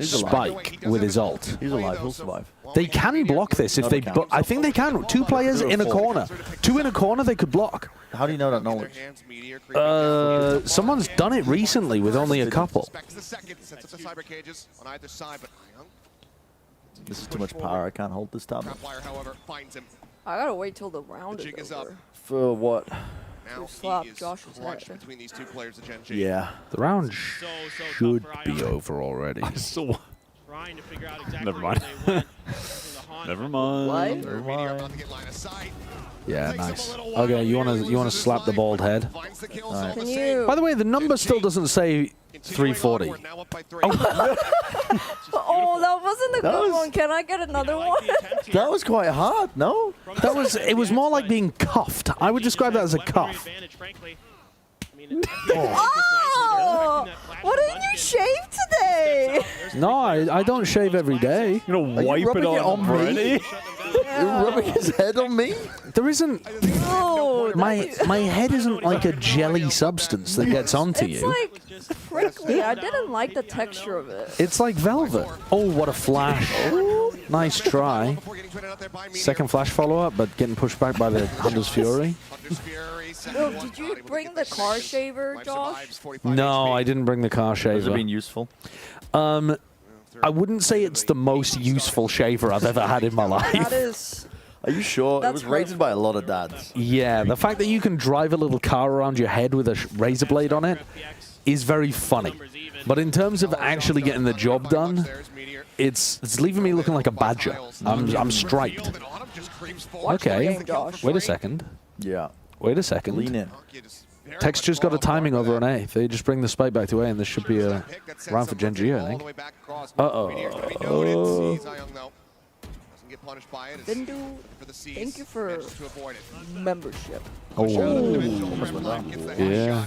spike with his ult. He's alive. He'll survive. They can block this if they... I think they can. 2 players in a corner. 2 in a corner they could block. How do you know that knowledge? Someone's done it recently with only a couple. This is too much power. I can't hold this tab. I gotta wait till the round is over. For what? To slap Josh's head. Between these 2 players of Gen.G. Yeah. The round should be over already. Still... Trying to figure out exactly Never mind. Never mind. Never mind. Yeah, nice. Okay, you wanna slap the bald head? Right. Can you? By the way, the number still doesn't say 340. Oh, that wasn't a good one. Can I get another one? That was quite hard, no? That was. It was more like being cuffed. I would describe that as a cuff. Oh! Why didn't you shave today? No, I don't shave every day. You know, wipe it on me? You're rubbing his head on me? There isn't. Dude, My head isn't like a jelly substance that gets onto it's you. like prickly. I didn't like the texture of it. It's like velvet. Oh, what a flash. Nice try. Second flash follow-up, but getting pushed back by the Hunter's Fury. Yo, did you bring the car shaver, Josh? No, I didn't bring the car shaver. Has it been useful? I wouldn't say it's the most useful shaver I've ever had in my life. That is... Are you sure? That's it was rated by a lot of dads. Yeah, the fact that you can drive a little car around your head with a razor blade on it is very funny. But in terms of actually getting the job done, it's leaving me looking like a badger. I'm striped. Okay, wait a second. Yeah. Wait a second. Lean in. Texture's got a timing over on A. They just bring the spike back to A, and this should be a round for Gen.G, I think. Uh-oh. Bindu, thank you for membership. Oh. Yeah.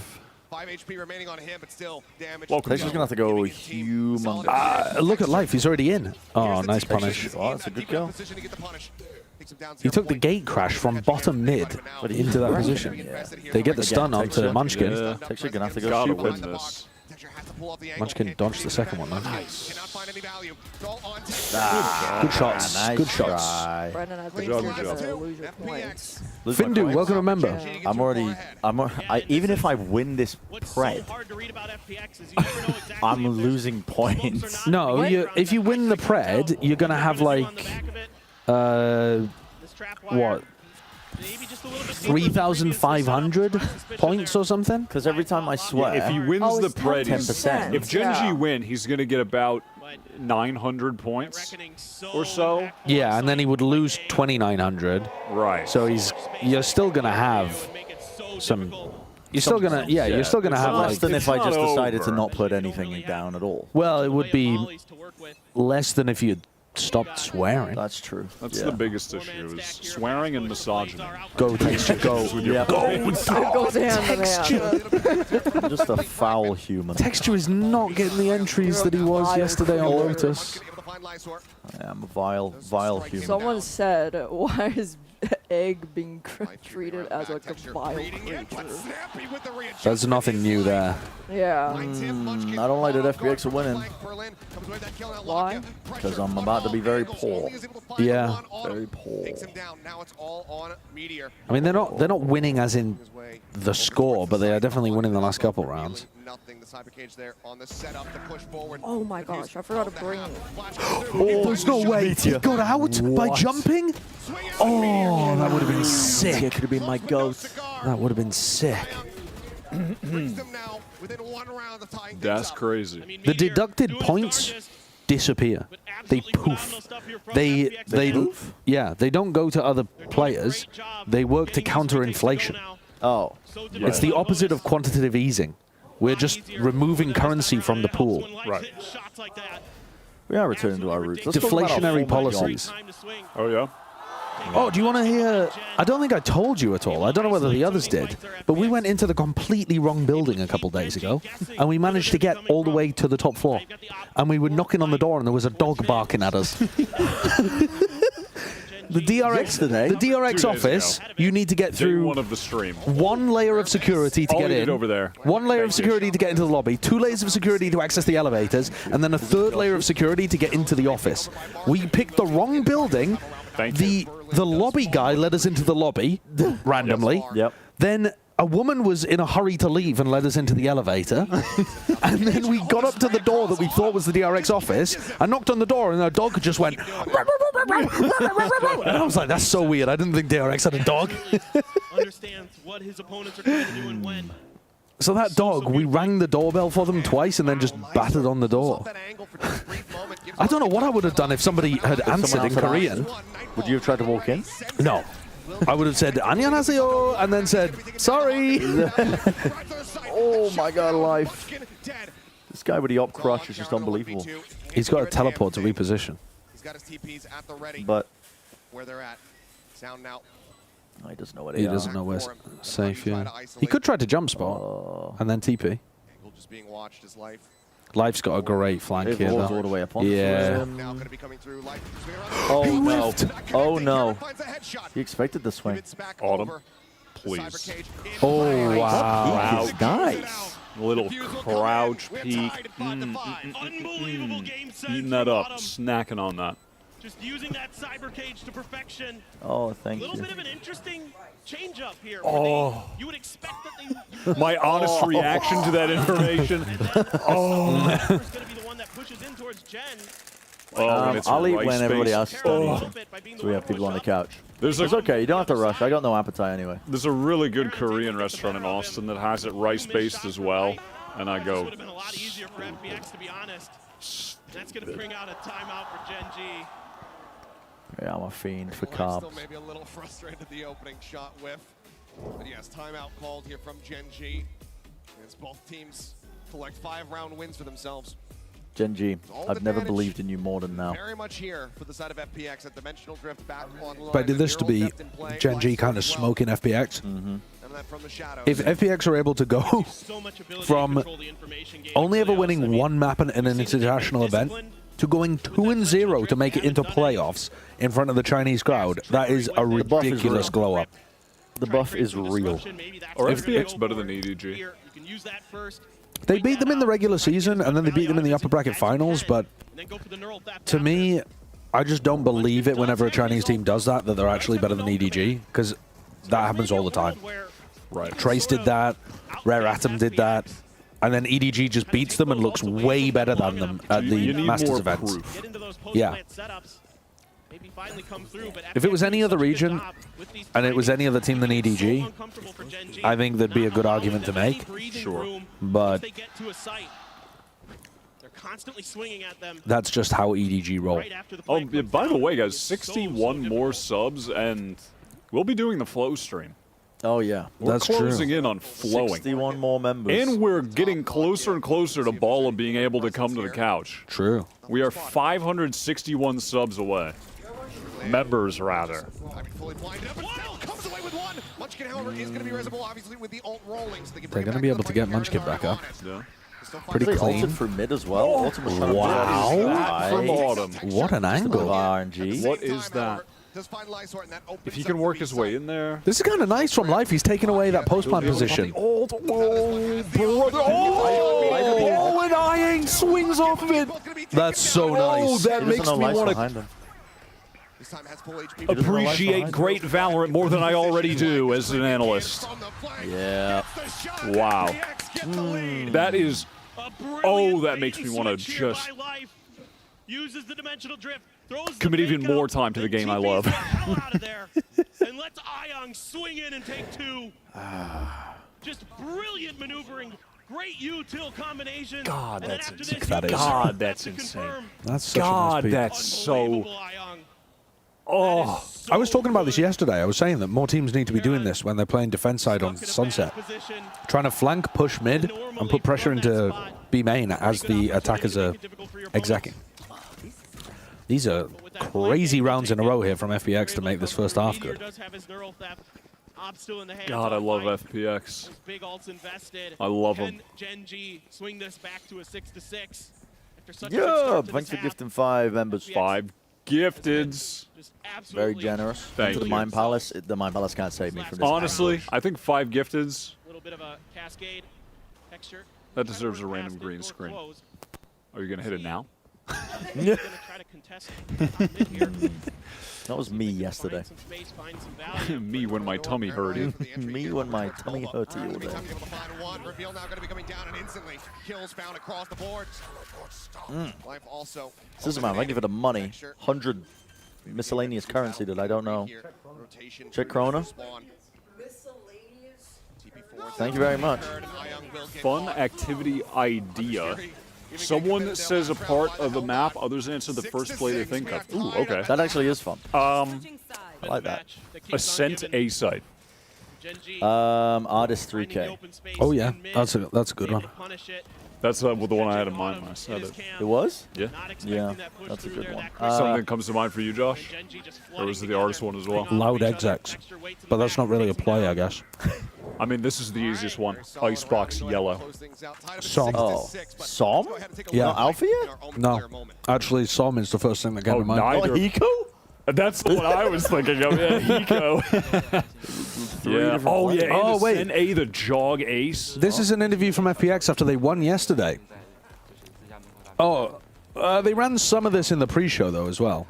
5 HP remaining on him, but still damage. Texture's going to have to go humongous. Look at life. He's already in. Oh, nice punish. Oh, that's a good go. He took the gate crash from bottom mid into that position. Yeah. They get the stun onto Munchkin. Yeah. Texture going to have to go Gotta super. win this. Munchkin dodged the second one, though. Nice. Good shots. Nice Good shots. try. Brendan, I think job, you're good going job. to lose your points. Lose my Findu, points. welcome to member. I'm already. Even if I win this pred, I'm losing points. No, if you win the pred, you're going to have like, what? 3,500 points or something? Because every time I swear, If he wins the pred, 10%. if Gen.G win, he's going to get about 900 points or so. Yeah, and then he would lose 2,900. Right. So you're still going to have some... You're still going to, you're still going to have less like... than if I just decided to over. not put anything down at all. Well, it would be less than if you stopped swearing. That's true. That's the biggest issue, is swearing and misogyny. Go, texture, go. It goes hand in hand. I'm just a foul human. Texture is not getting the entries that he was yesterday on Lotus. I am a vile human. Someone said, why is egg being treated as like a vile creature? There's nothing new there. Yeah. I don't like that FPX are winning. Why? Because I'm about to be very poor. Yeah. Very poor. I mean, they're not winning as in the score, but they are definitely winning the last couple rounds. Oh my gosh, I forgot to bring. Oh, there's no way he got out by jumping. Oh, that would have been sick. It could have been my goat. That would have been sick. That's crazy. The deducted points disappear. They poof. They yeah, they don't go to other players. They work to counter inflation. Oh. It's the opposite of quantitative easing. We're just removing currency from the pool. Right. We are returning to our roots. Let's talk about our Deflationary former policies. Oh, yeah? Oh, do you want to hear? I don't think I told you at all. I don't know whether the others did, but we went into the completely wrong building a couple days ago, and we managed to get all the way to the top floor. And we were knocking on the door, and there was a dog barking at us. The DRX office, you need to get through one of the stream. One layer of security to get in. Over there. One layer of security to get into the lobby, 2 layers of security to access the elevators, and then a 3rd layer of security to get into the office. We picked the wrong building. The lobby guy led us into the lobby randomly. Yep. Then a woman was in a hurry to leave and led us into the elevator. And then we got up to the door that we thought was the DRX office. I knocked on the door and our dog just went. And I was like, that's so weird. I didn't think DRX had a dog. Understands what his opponents are going to do and when. So that dog, we rang the doorbell for them twice and then just battered on the door. I don't know what I would have done if somebody had answered in Korean. Would you have tried to walk in? No. I would have said, 안녕하세요, and then said, sorry. Oh my god, life. This guy with the op crush is just unbelievable. He's got a teleport to reposition. He's got his TPs at the ready. But where they're at. Sound now. No, he doesn't know where He doesn't know where safe, yeah. He could try to jump spot and then TP. Just being watched his life. Life's got a great flank here, though. all the way up on yeah. Oh no. Oh no. He expected the swing. Autumn, please. Oh, wow. Peek is nice. Little crouch peek. Eating that up, snacking on that. Just using that cyber cage to perfection. Oh, thank you. A little bit of an interesting change up here. Oh. You would expect that they. My honest reaction to that information. Oh. Going to be the one that pushes in towards Gen. I'll eat when everybody else is done eating. So we have people on the couch. It's okay, you don't have to rush. I got no appetite anyway. There's a really good Korean restaurant in Austin that has it rice-based as well. And I go, Would have been a lot easier for FPX, to be honest. That's going to bring out a timeout for Gen.G. Yeah, I'm a fiend for carbs. Maybe a little frustrated at the opening shot whiff. But yes, timeout called here from Gen.G. As both teams collect 5-round wins for themselves. Gen.G, I've never believed in you more than now. Very much here for the side of FPX at Dimensional Drift back online. But I did this to be Gen.G kind of smoking FPX. If FPX are able to go from only ever winning one map in an international event to going 2-0 to make it into playoffs in front of the Chinese crowd, that is a ridiculous glow up. The buff is real. Or FPX better than EDG. They beat them in the regular season, and then they beat them in the upper bracket finals, but to me, I just don't believe it whenever a Chinese team does that they're actually better than EDG, because that happens all the time. Right. Trace did that, Rare Atom did that, and then EDG just beats them and looks way better than them at the Masters events. Yeah. If it was any other region, and it was any other team than EDG, I think there'd be a good argument to make. Sure. But constantly swinging at them. That's just how EDG roll. Oh, by the way, guys, 61 more subs, and we'll be doing the flow stream. Oh, yeah. We're closing in on flowing. 61 more members. And we're getting closer and closer to Bala being able to come to the couch. True. We are 561 subs away. Members, rather. Comes away with one. Munchkin, however, is going to be risible, obviously, with the ult rolling. So They're going to be able to get Munchkin back up. Yeah. Pretty They clean. ulted through mid as well. Ultimate trying to Wow. that From Autumn. What an angle. RNG. What is that? If he can work his way in there. This is kind of nice from Life. He's taking away that post-plant position. Oh, and Iang swings off of it. That's so Oh, nice. that makes me want to appreciate great Valorant more than I already do as an analyst. Yeah. Wow. That is... Oh, that makes me want to just uses the dimensional drift, throws commit even more time to the game I love. out of there, and lets Iang swing in and take two. Just brilliant maneuvering, great util combination. God, and that's then insane. after this, God, that's insane. That's such God, a nice that's so... Oh. I was talking about this yesterday. I was saying that more teams need to be doing this when they're playing defense side on Sunset. Trying to flank, push mid, and put pressure into B main as the attackers are execing. These are crazy rounds in a row here from FPX to make this first half good. God, I love FPX. I love them. Gen.G swing this back to a 6-6. Yeah, thanks for gifting 5 members. 5 gifteds. Very generous. Thank to the you. Mind Palace. The Mind Palace can't save me from this. Honestly, I think 5 gifteds. A little bit of a cascade texture. That deserves a random green screen. Are you going to hit it now? That was me yesterday. Me when my tummy hurted. Me when my tummy hurted all day. Reveal now going to be coming down and instantly kills found across the board. Life also. System man, thank you for the money. 100 miscellaneous currency that I don't know. Check Corona. Thank you very much. Fun activity idea. Someone says a part of the map, others answer the first play they think of. Ooh, okay. That actually is fun. I like that. Ascent A site. Artist 3K. Oh yeah, that's a good one. That's the one I had in mind when I said it. It was? Yeah. Yeah, that's a good one. Something that comes to mind for you, Josh? Or was it the artist one as well? Loud execs. But that's not really a play, I guess. I mean, this is the easiest one. Icebox yellow. Som. Oh. Som? Yeah. Not Alpha yet? No. Actually, Som is the first thing that came to mind. neither. Oh, Hiko? That's what I was thinking of. Yeah, Hiko. Yeah. Oh, yeah. Oh, and wait. NA, the jog ace. This is an interview from FPX after they won yesterday. Oh, they ran some of this in the pre-show, though, as well.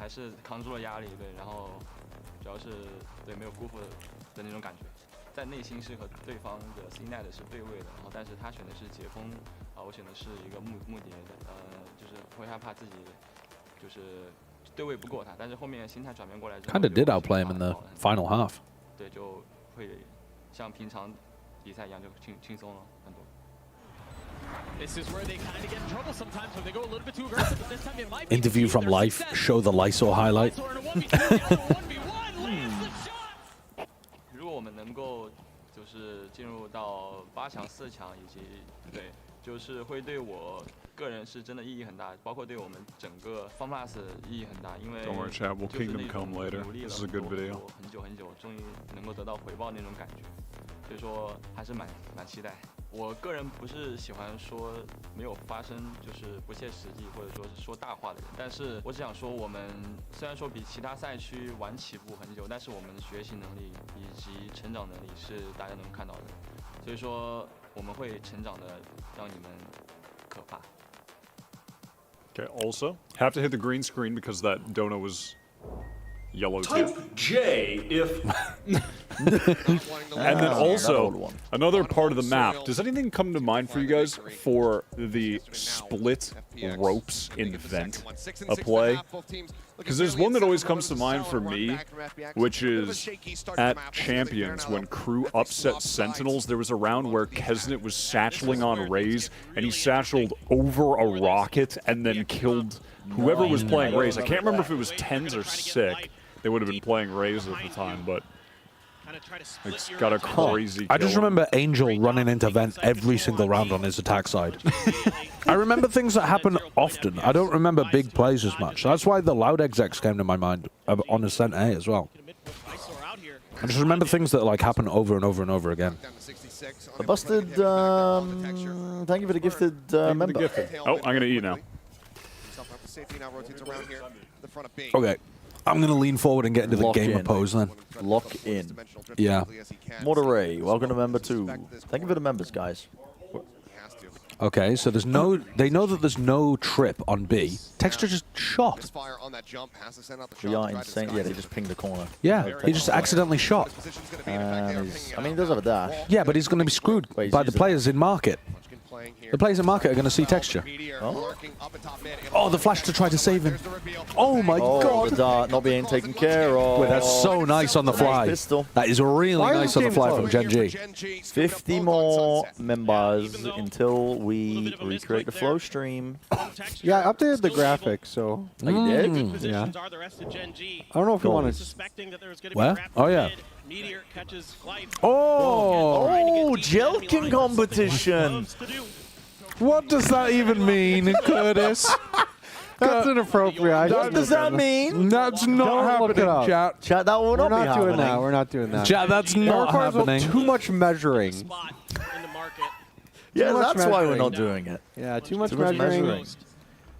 Kind of did outplay him in the final half. This is where they kind of get in trouble sometimes when they go a little bit too aggressive, but this time it might be Interview from Life. Show the Lysol highlight. 如果我们能够就是进入到8强、4强，以及对，就是会对我个人是真的意义很大，包括对我们整个 FunPlus 意义很大，因为 Don't worry, chat. We'll 就是那 kingdom 种 come later. 努力 This 了 is a good video. 很久很久，终于能够得到回报那种感觉，所以说还是蛮期待。我个人不是喜欢说没有发生就是不切实际或者说是说大话的人，但是我只想说，我们虽然说比其他赛区晚起步很久，但是我们的学习能力以及成长能力是大家能看到的，所以说我们会成长的让你们可怕。 Okay, also, have to hit the green screen because that Dona was yellow too. Type J if... And then also, another part of the map. Does anything come to mind for you guys for the split ropes in Vent a play? Because there's one that always comes to mind for me, which is at Champions when Crew upset Sentinels. There was a round where Kesnet was satcheling on Raze, and he satcheled over a rocket and then killed whoever was playing Raze. I can't remember if it was Tens or Sick. They would have been playing Raze at the time, but It's got a crazy I just remember Angel running into vent every single round on his attack side. I remember things that happen often. I don't remember big plays as much. That's why the loud execs came to my mind on Ascent A as well. I just remember things that like happen over and over and over again. A busted, thank you for the gifted member. Oh, I'm going to eat now. Okay. I'm going to lean forward and get into the gamer pose then. Lock in. Yeah. Mortaray, welcome to member 2. Thank you for the members, guys. Okay, so there's no... They know that there's no trip on B. Texture just shot. We are insane. Yeah, they just pinged the corner. Yeah, he just accidentally shot. I mean, he does have a dash. Yeah, but he's going to be screwed by the players in market. The players in market are going to see texture. Oh, the flash to try to save him. Oh my god. The dart not being taken care of. Well, that's so nice on the fly. That is really nice on the fly from Gen.G. 50 more members until we recreate the flow stream. Yeah, I updated the graphics, so. Oh, you did? Yeah. I don't know if you want to. Where? Oh, yeah. Oh, Jelkin competition. What does that even mean, Curtis? That's inappropriate. What does that mean? That's not happening, chat. Chat, that will not be happening. Doing that. We're not doing that. Chat, that's not happening. Too much measuring. Yeah, that's why we're not doing it. Yeah, too much measuring.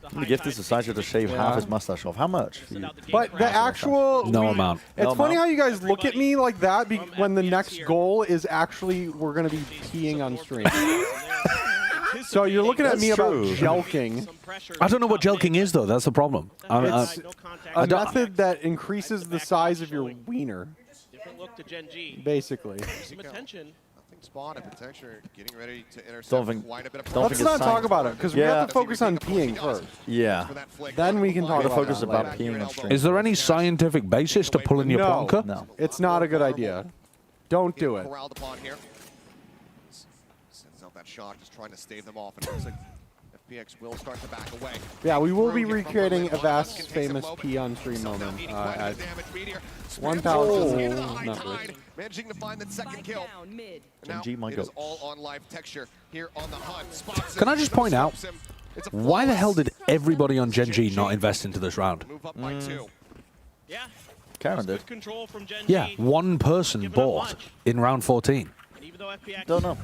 I'm going to give this a Sideshow to shave half his mustache off. How much? But the actual... No amount. It's funny how you guys look at me like that when the next goal is actually we're going to be peeing on stream. So you're looking at me about jelking. I don't know what jelking is, though. That's the problem. It's a method that increases the size of your wiener. Basically. Spawn and Protector getting ready to intercept. Let's not talk about it because we have to focus on peeing first. Yeah. Then we can talk about focus about peeing on stream. Is there any scientific basis to pulling your plonker? No. It's not a good idea. Don't do it. Sends out that shot, just trying to stave them off. And it looks like FPX will start to back away. Yeah, we will be recreating Avast's famous pee on stream moment at 1,000 numbers. Managing to find that second kill. Gen.G might go. All on live texture here on the hunt. Can I just point out, why the hell did everybody on Gen.G not invest into this round? Yeah. Karen did. Yeah, one person bought in round 14. Don't know.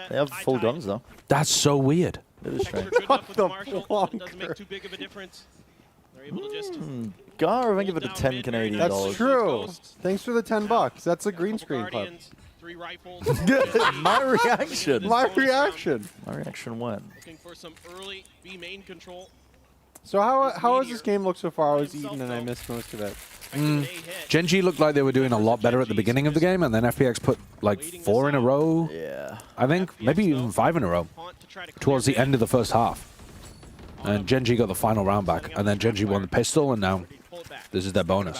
They have full guns, though. That's so weird. It is strange. Gar, I give it a 10 Canadian dollars. That's true. Thanks for the $10. That's a green screen clip. My reaction. My reaction. My reaction when? So how has this game looked so far? I was eating and I missed most of it. Gen.G looked like they were doing a lot better at the beginning of the game, and then FPX put like 4 in a row. Yeah. I think maybe even 5 in a row towards the end of the first half. And Gen.G got the final round back, and then Gen.G won the pistol, and now this is their bonus.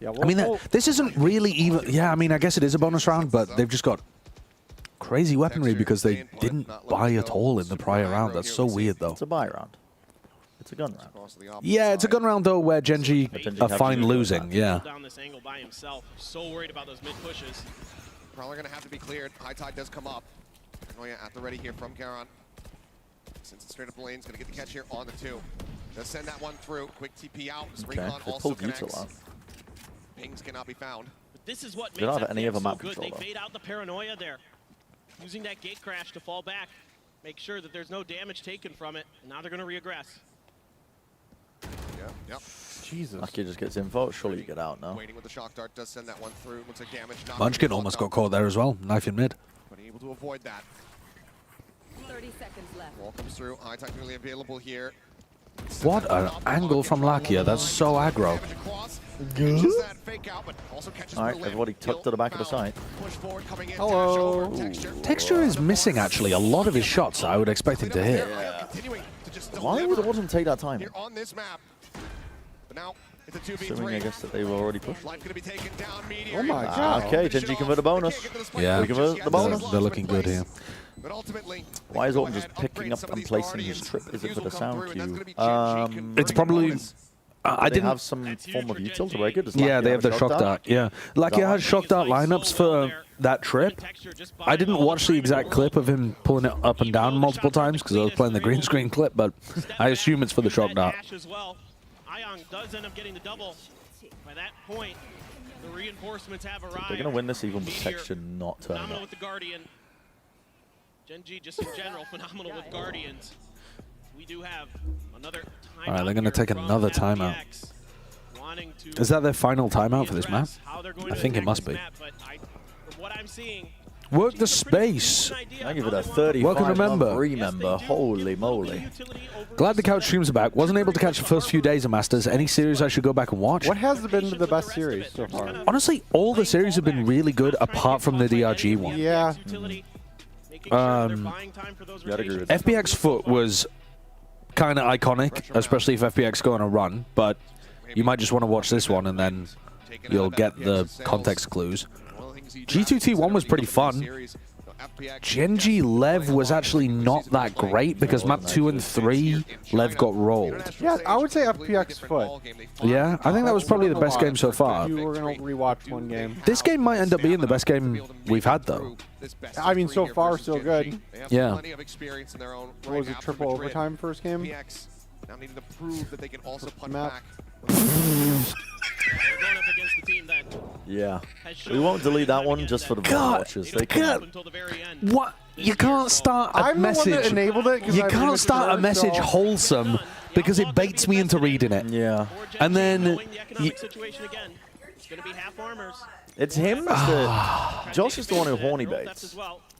Yeah, I mean, this isn't really even... Yeah, I mean, I guess it is a bonus round, but they've just got crazy weaponry because they didn't buy at all in the prior round. That's so weird, though. It's a buy round. It's a gun round. Yeah, it's a gun round, though, where Gen.G are fine losing. Yeah. Probably going to have to be cleared. High tide does come up. Oh, yeah, at the ready here from Garon. Since it's straight up the lane's going to get the catch here on the 2. Does send that one through. Quick TP out. Okay, they pulled Util out. Pings cannot be found. But this is what they don't makes have any other map so good. control, They fade out the paranoia there. Using that gate crash to fall back. Make sure that there's no damage taken from it. And now they're going to regress. Yep. Jesus. Lucky just gets info. Surely you get out now. Waiting with the shock dart. Does send that one through. Looks like damage. Munchkin almost got caught there as well. Knife in mid. But able to avoid that. 30 seconds left. Wall comes through. High tide really available here. What an angle from Lakia. That's so aggro. Alright, everybody tucked to the back of the site. Hello. Texture is missing, actually, a lot of his shots that I would expect him to hit. Yeah. Why would Autumn take that time? Assuming, I guess, that they were already pushed. Oh my god. Okay, Gen.G convert a bonus. Yeah, we convert the bonus. They're looking good here. Why is Autumn just picking up and placing his trip? Is it for the sound cue? It's probably I didn't have some form of util to break it. Does Yeah, Lucky they have the shock dart. Yeah, Lucky that had shock dart lineups for that trip. I didn't watch the exact clip of him pulling it up and down multiple times because I was playing the green screen clip, but I assume it's for the shock dart. Ion does end up getting the double. By that point, the reinforcements have arrived. They're going to win this even with texture not turning Phenomenal up. with the Guardian. Gen.G just in general, phenomenal with Guardians. We do have another timeout. All right, they're going to take another timeout. Is that their final timeout for this map? I think it must be. Work the space. I give it a 35 Welcome, remember. remember. Holy moly. Glad the couch streams are back. Wasn't able to catch the first few days of Masters. Any series I should go back and watch? What has been the best series so far? Honestly, all the series have been really good apart from the DRG one. Yeah. FPX Foot was kind of iconic, especially if FPX go on a run, but you might just want to watch this one and then you'll get the context clues. G2T1 was pretty fun. Gen.G Lev was actually not that great because map 2 and 3, Lev got rolled. Yeah, I would say FPX Foot. Yeah, I think that was probably the best game so far. You were going to rewatch one game. This game might end up being the best game we've had, though. I mean, so far, so good. Yeah. What was it, triple overtime first game? Now needing to prove that they can also punch back. Yeah. We won't delete that one just for the watchers. They can. What? You can't start a message. The one that enabled it. You can't start a message wholesome because it baits me into reading it. Yeah. And then it's him. Josh is the one who horny baits.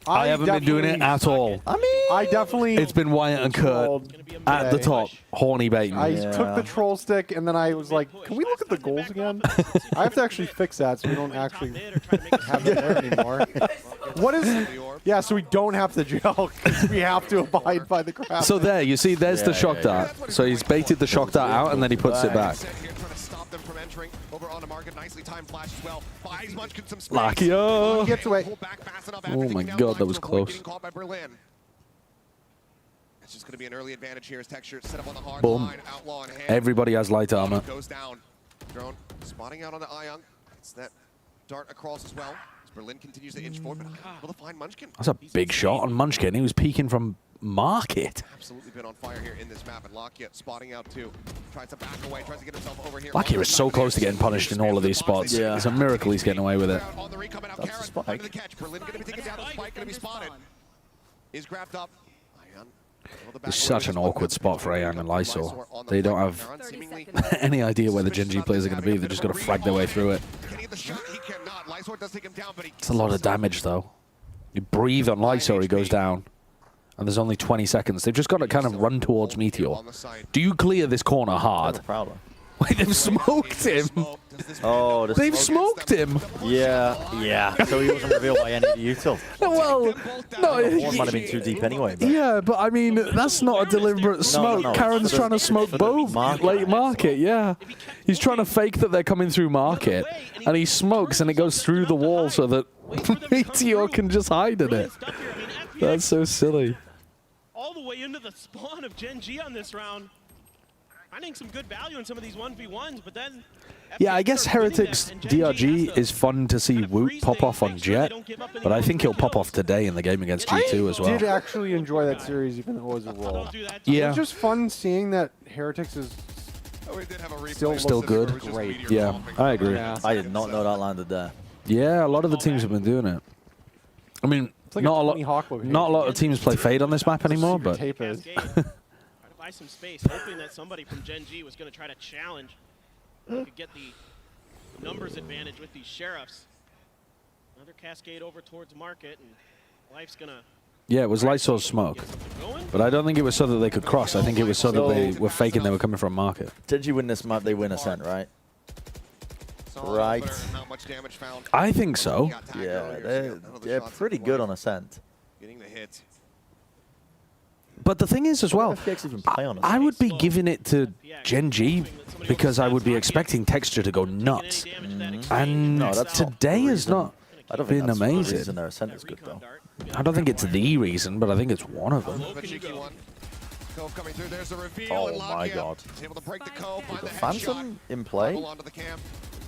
I haven't been doing it at all. I mean, I definitely. It's been Wyatt and Kurt at the top, horny baiting. I took the troll stick and then I was like, "Can we look at the goals again?" I have to actually fix that so we don't actually have it there anymore. What is? Yeah, so we don't have to gel because we have to abide by the crap. So there, you see, there's the shock dart. So he's baited the shock dart out and then he puts it back. Lucky. Oh my god, that was close. It's just going to be an early advantage here as Texture set up on the hard Boom. line. Outlaw in hand. Everybody has light armor. Goes down. Drone spotting out on the Ion. It's that dart across as well. As Berlin continues to inch forward, but not able to find Munchkin. That's a big shot on Munchkin. He was peeking from market. Absolutely been on fire here in this map, and Lockett spotting out too. Tries to back away, tries to get himself over here. Lucky was so close to getting punished in all of these spots. Yeah. It's a miracle he's getting away with it. That's a spike. Berlin going to be taken down. The spike going to be spotted. Is grabbed up. It's such an awkward spot for Ayang and Lysor. They don't have any idea where the Gen.G players are going to be. They're just got to frag their way through it. It's a lot of damage, though. You breathe on Lysor, he goes down. And there's only 20 seconds. They've just got to kind of run towards Meteor. Do you clear this corner hard? Wait, they've smoked him. Oh, they've smoked him. Yeah. So he wasn't revealed by any of the util. Well, no. One might have been too deep anyway. But. Yeah, but I mean, that's not a deliberate smoke. No. Karen's trying to smoke both. Late market, yeah. He's trying to fake that they're coming through market, and he smokes, and it goes through the wall so that Meteor can just hide in it. That's so silly. All the way into the spawn of Gen.G on this round. Finding some good value in some of these 1v1s, but then... Yeah, I guess Heretics DRG is fun to see Woot pop off on Jet, but I think he'll pop off today in the game against G2 as well. I did actually enjoy that series, even though it was a roll. Yeah. It was just fun seeing that Heretics is still good. Great. Yeah, I agree. Yeah. I did not know that landed there. Yeah, a lot of the teams have been doing it. I mean, like not a lot of teams play Fade on this map anymore, but... Buy some space, hoping that somebody from Gen.G was going to try to challenge. Could get the numbers advantage with these sheriffs. Another cascade over towards market, and life's going to... Yeah, it was Lysor's smoke. But I don't think it was so that they could cross. I think it was so that they were faking they were coming from market. Gen.G win this map, they win Ascent, right? Right. I think so. Yeah, they're pretty good on Ascent. Getting the hit. But the thing is as well, even play on I would be giving it to Gen.G because I would be expecting Texture to go nuts. And today has not been amazing. Their Ascent is good, though. I don't think it's the reason, but I think it's one of them. Cove coming through. There's a reveal. Oh and my Lakia God. able to break the Cove, find the Phantom headshot. in play? Bubble onto the cam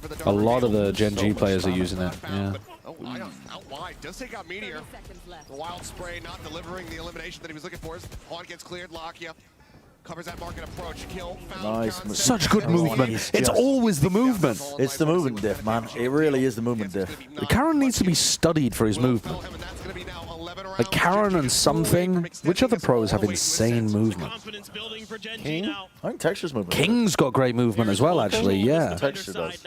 for the A double lot of reveal. the Gen.G much players are stamina. using it. Yeah. Oh, Wyatt out wide. Does take out Meteor. The wild spray not delivering the elimination that he was looking for. His Haunt gets cleared. Lakia covers that mark and approach. Kill. Found. Nice. Such good movement. It's always the movement. It's the movement diff, man. It really is the movement diff. Karen needs to be studied for his movement. Like Karen and something. Which other pros have insane movement? King? I think Texture's movement. King's got great movement as well, actually. Yeah. Texture does.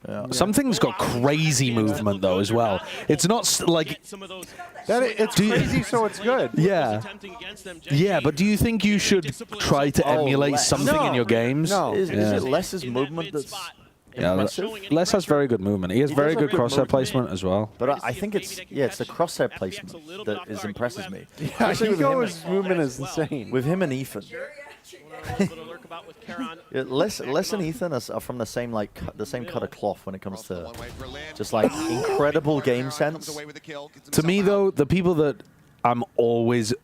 Yeah. Something's got crazy movement though as well. It's not like it's crazy, so it's good. yeah, yeah. But do you think you should try to emulate something in your games? No. Is Yeah. it Les's movement that's Yeah, impressive? Les has very good movement. He has very does have good good crosshair movement. placement as well. But I think it's the crosshair placement that impresses me. Yeah, Actually, with him, Nico's movement is insane. with him and Ethan. Yeah, Les and Ethan are from the same the same cut of cloth when it comes to just like incredible game sense. To me though, the people that I'm always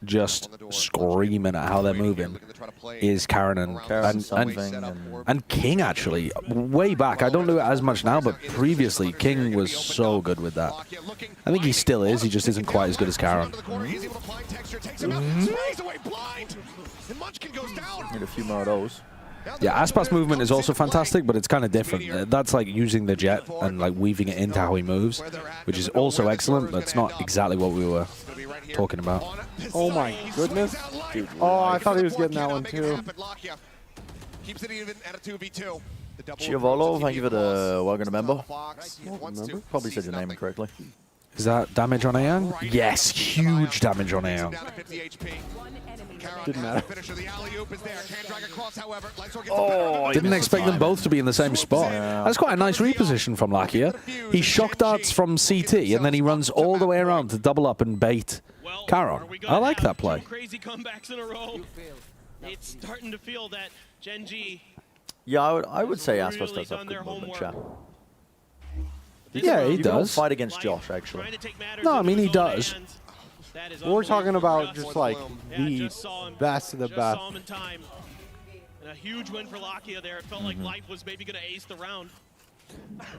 just screaming at how they're moving is Karen and King actually. Way back, I don't do it as much now, but previously King was so good with that. I think he still is. He just isn't quite as good as Karen. Need a few more of those. Yeah, Aspas movement is also fantastic, but it's kind of different. That's like using the jet and like weaving it into how he moves, which is also excellent, but it's not exactly what we were talking about. Oh my goodness. Dude, oh, I thought he was getting that one too. Keeps it even at a 2v2. Chiavolo, thank you for the welcome to member. Probably said your name incorrectly. Is that damage on Aeon? Yes, huge damage on Aeon. Didn't matter. Oh, Didn't expect them both to be in the same spot. That's quite a nice reposition from Lakia. He shock darts from CT, and then he runs all the way around to double up and bait Charon. I like that play. Crazy comebacks in a row. It's starting to feel that Gen.G. Yeah, I would say Aspas does have good movement, chat. Yeah, he You does. fight against Josh, actually. No, I mean he does. We're talking about just like the best of the best. And a huge win for Lakia there. It felt like life was maybe going to ace the round.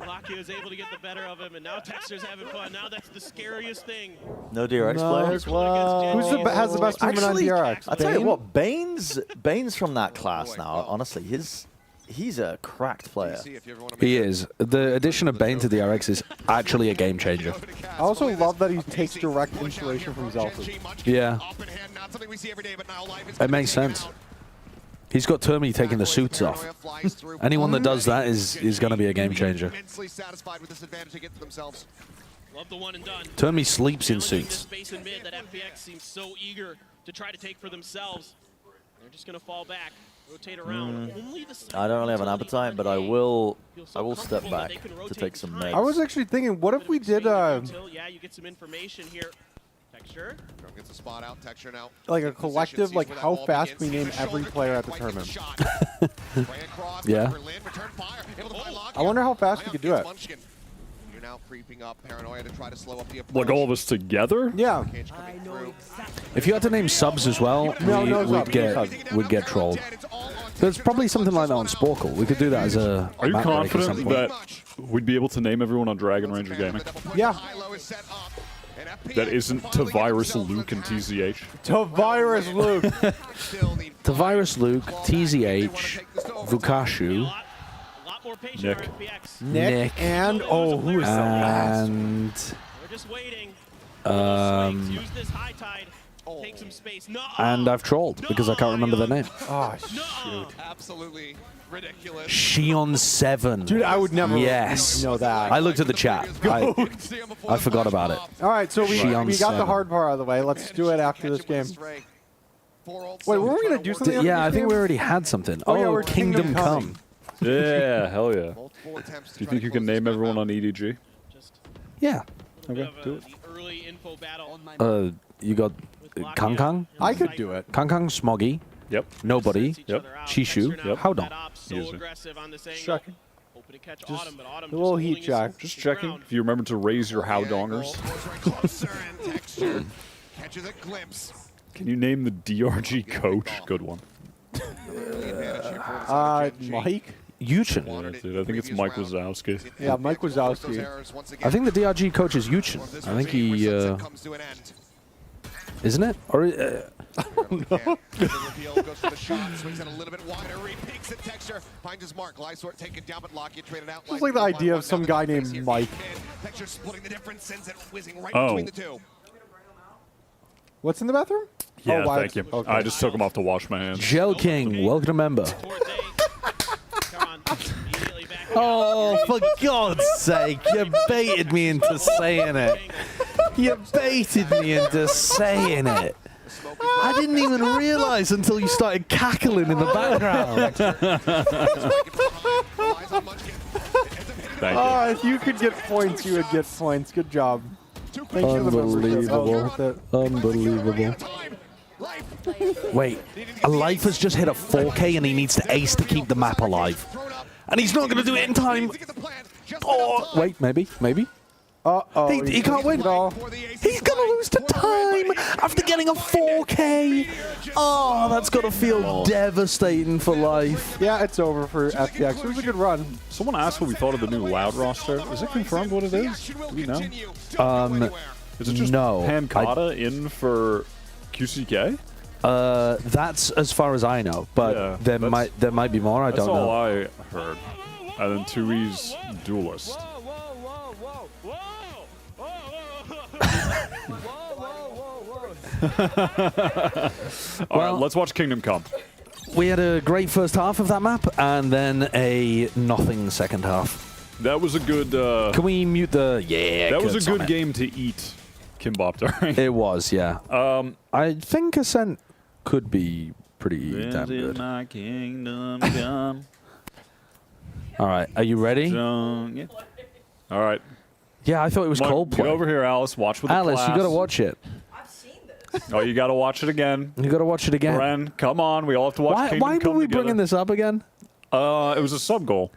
Lakia is able to get the better of him, and now Texter's having fun. Now that's the scariest thing. No DRX players? Well, Who's has the best movement on DRX? I tell you what, Bane's from that class now. Honestly, he's a cracked player. He is. The addition of Bane to DRX is actually a game changer. I also love that he takes direct inspiration from Zelda. Yeah. It makes sense. He's got Termi taking the suits off. Anyone that does that is going to be a game changer. Termi sleeps in suits. Space in mid that FPX seems so eager to try to take for themselves. They're just going to fall back, rotate around. I don't really have an appetite, but I will step back to take some mates. I was actually thinking, what if we did Yeah, you get some information here. Texture. Gets a spot out. Texture now. like a collective, like how fast we name every player at the tournament? Yeah. I wonder how fast we could do it. You're now creeping up. Paranoia to try to slow up the approach. Like all of us together? Yeah. If you had to name subs as well, we'd get trolled. There's probably something like that on Sporkle. We could do that as a Are you map break at some confident point. that we'd be able to name everyone on Dragon Ranger Gaming? Yeah. That isn't to Virus Luke and TZH? To Virus Luke. To Virus Luke, TZH, Vukashu, Nick, and who is and and I've trolled because I can't remember their name. Oh shoot! Absolutely ridiculous. Shion 7. Dude, I would never know that. I looked at the chat. I forgot about it. All right, so we got the 7. hard part out of the way. Let's do it after this game. Wait, were we gonna do something? after Yeah, this I think game? we already had something. Oh, yeah, we're Kingdom Come. Yeah, hell yeah. Do you think you can name everyone on EDG? Yeah. Okay, do it. You got Kang. I could do it. Kang, Smoggy. Yep. Nobody. Yep. Chishu. Yep. Howdong. Easy. Checking. Just a little heat check. Just checking if you remember to raise your Howdongers. Catches a glimpse. Can you name the DRG coach? Good one. Mike? Yuchin. Yeah, dude, I think it's Mike Wazowski. Yeah, Mike Wazowski. I think the DRG coach is Yuchin. I think he... isn't it? Or... I don't know. Goes for the shot, swings it a little bit wider, repeats the texture, finds his mark. Lysort taken down, but Lockett traded out. Just like the idea of some guy named Mike. Texture splitting the difference, sends it whizzing right Oh. between the two. What's in the bathroom? Yeah, Wyatt. thank you. Okay. I just took him off to wash my hands. Gel King, welcome to member. Oh, for God's sake, you baited me into saying it. You baited me into saying it. I didn't even realize until you started cackling in the background. Thank you. If you could get points, you would get points. Good job. Thank you for the membership. That was worth it. Unbelievable. Wait, a life has just hit a 4K and he needs to ace to keep the map alive. And he's not going to do it in time. Oh, wait, maybe. Uh-oh. He can't win. He's going to lose to time after getting a 4K. Oh, that's got to feel devastating for life. Yeah, it's over for FPX. It was a good run. Someone asked what we thought of the new Loud roster. Is it confirmed what it is? Do we know? Is it just no. Pancata in for QCK? That's as far as I know, but Yeah, there might be more. I don't know. That's all I heard. And then 2E's Duelist. All right, let's watch Kingdom Come. We had a great first half of that map, and then a nothing second half. That was a good... Can we mute the... Yeah, that was a cuts on good it. game to eat Kimbop during. It was, yeah. I think Ascent could be pretty damn good. My kingdom come. All right, are you ready? All right. Yeah, I thought it was Coldplay. Get over here, Alice. Watch with the Alice, class. you got to watch it. Oh, you got to watch it again. You got to watch it again. Bren, come on. We all have to watch Kingdom Why Come were we together. bringing this up again? It was a sub goal.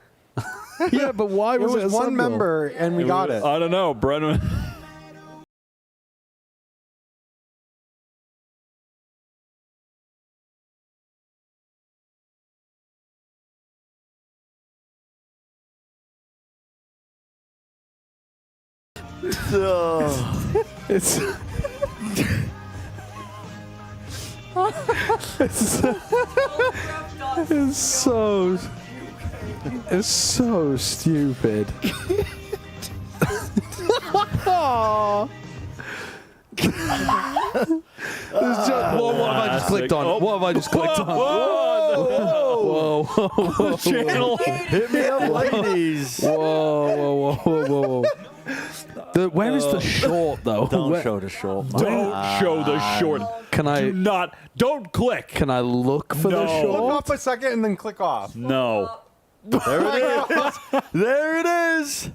Yeah, but why was it a one sub-goal? member, and we got it. I don't know. Bren. It's it's so stupid. What have I just clicked on? What have I just clicked on? Whoa. Channel. Hit me up, ladies. Whoa. Where is the short, though? Don't show the short. Don't show the short. Can I? Don't click. Can I look for the Click short? off a second and then click off. No. There it is. There it is.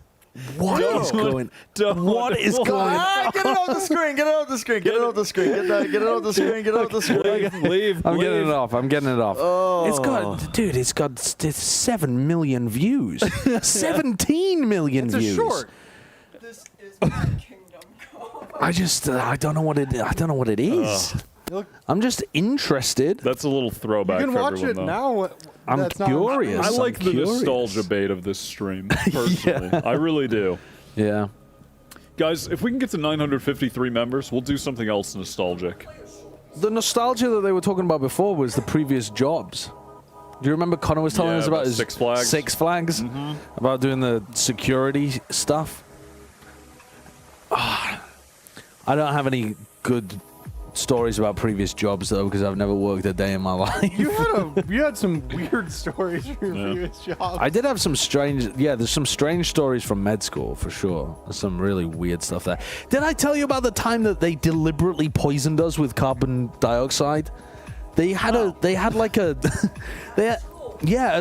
What is going? What is going? Ah, get it off the screen. Get it off the screen. Get it off the screen. Get it off the screen. Get it off the screen. Leave. I'm getting it off. I'm getting it off. Oh. It's got 7 million views. 17 million It's a views. short. This is my Kingdom Come. I don't know what it is. I'm just interested. That's a little throwback You can for watch everyone, it though. now. I'm That's not- curious. I like I'm the curious. nostalgia bait of this stream, personally. I really do. Yeah. Guys, if we can get to 953 members, we'll do something else nostalgic. The nostalgia that they were talking about before was the previous jobs. Do you remember Connor was telling us about his Six Flags? Six Flags? About doing the security stuff? I don't have any good stories about previous jobs, though, because I've never worked a day in my life. You had some weird stories from your previous job. I did have some strange... Yeah, there's some strange stories from med school, for sure. There's some really weird stuff there. Did I tell you about the time that they deliberately poisoned us with carbon dioxide? They had at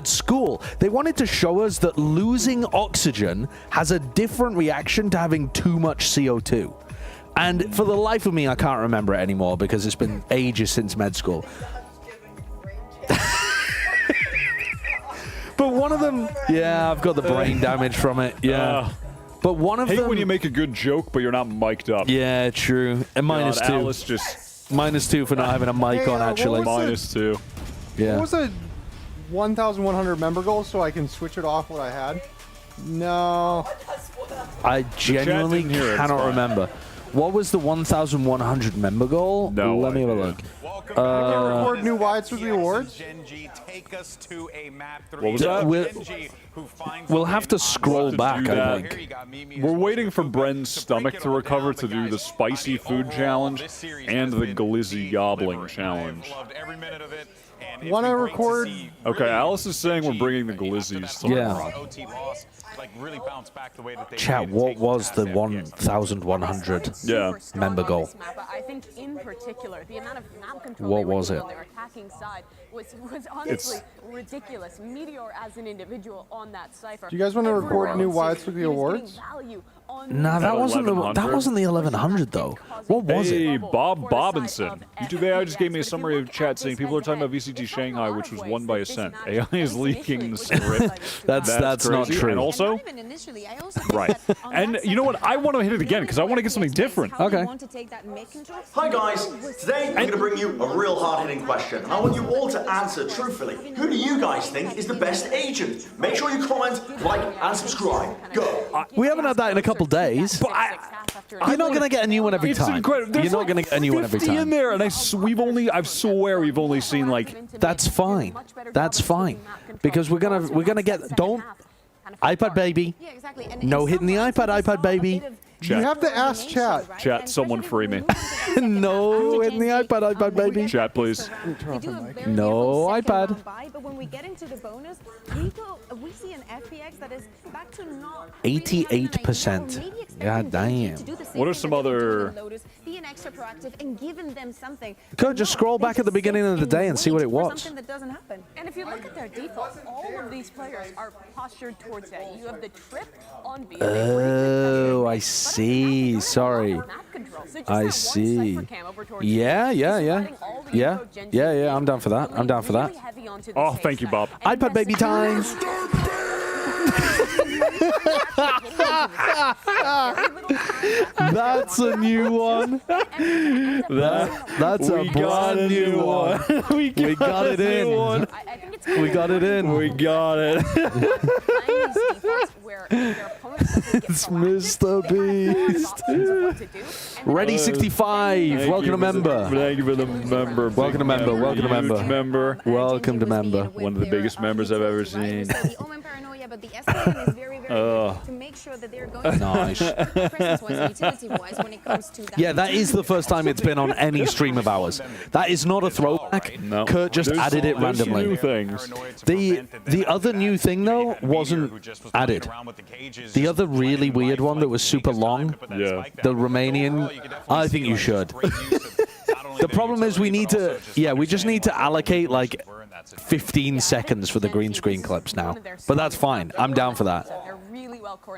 school. They wanted to show us that losing oxygen has a different reaction to having too much CO2. And for the life of me, I can't remember it anymore because it's been ages since med school. But one of them... Yeah, I've got the brain damage from it. Yeah. But one of them... Hate when you make a good joke, but you're not mic'd up. Yeah, true. And mine is too. Alice just -2 for not having a mic on, actually. -2. Yeah. What was the 1,100 member goal so I can switch it off what I had? No. I genuinely didn't hear it, cannot it's fine. remember. What was the 1,100 member goal? No Let me have a look. I can record new Wyatts with the awards. Gen.G, take us to a map 3. What was that? Gen.G, who finds We'll have to scroll back, I think. We're waiting for Bren's stomach to recover to do the spicy food challenge and the glizzy gobbling challenge. Want to record? Okay, Alice is saying we're bringing the glizzies tomorrow. Chat, what was the 1,100 member goal? I think in particular, the amount of map control What was it? on their attacking side was honestly ridiculous. Meteor as an individual on that cipher. Do you guys want to record new Wyatts with the awards? No, that wasn't the 1100 though. What was Hey, it? Bob Bobinson. YouTube AI just gave me a summary of chat saying people are talking about VCT Shanghai, which was won by Ascent. AI is leaking the script. That's not crazy. true. And also, right. And you know what? I want to hit it again because I want to get something different. Okay. Hi guys, today I'm going to bring you a real hard-hitting question, and I want you all to answer truthfully. Who do you guys think is the best agent? Make sure you comment, like, and subscribe. Go. We haven't had that in a couple days. But you're not going to get a new one every It's time. incredible. You're There's not going to get a new one every 50 in time. there, and I swear we've only seen like. That's fine. That's fine. Because we're gonna get iPad baby. No hitting the iPad baby. You have to ask chat. Chat, someone free me. No hitting the iPad baby. Chat, please. No iPad. But when we get into the bonus, we see an FPX that is back to not 88%. God damn. What are some other? being extra proactive and giving them something. Could just scroll back at the beginning of the day and see what it was. Something that doesn't happen. And if you look at their defaults, all of these players are postured towards that. You have the trip on B. Oh, I see. Sorry. I see. Yeah. I'm down for that. I'm down for that. Oh, thank you, Bob. iPad baby time. That's a new one. That's a brand new one. We got it in. We got it in. We got it. It's Mr. Beast. Ready 65. Welcome to member. Thank you for the member. Welcome to member. Welcome to member. Member. Welcome to member. One of the biggest members I've ever seen. But the escalation is very, very good to make sure that they're going Nice. presence-wise and utility-wise when it comes to that. Yeah, that is the first time it's been on any stream of ours. That is not a throwback. No. Kurt just added it There's randomly. new things. The other new thing though wasn't added. The other really weird one that was super long. Yeah. The Romanian. I think you should. The problem is we need to. Yeah, we just need to allocate like 15 seconds for the green screen clips now. But that's fine. I'm down for that.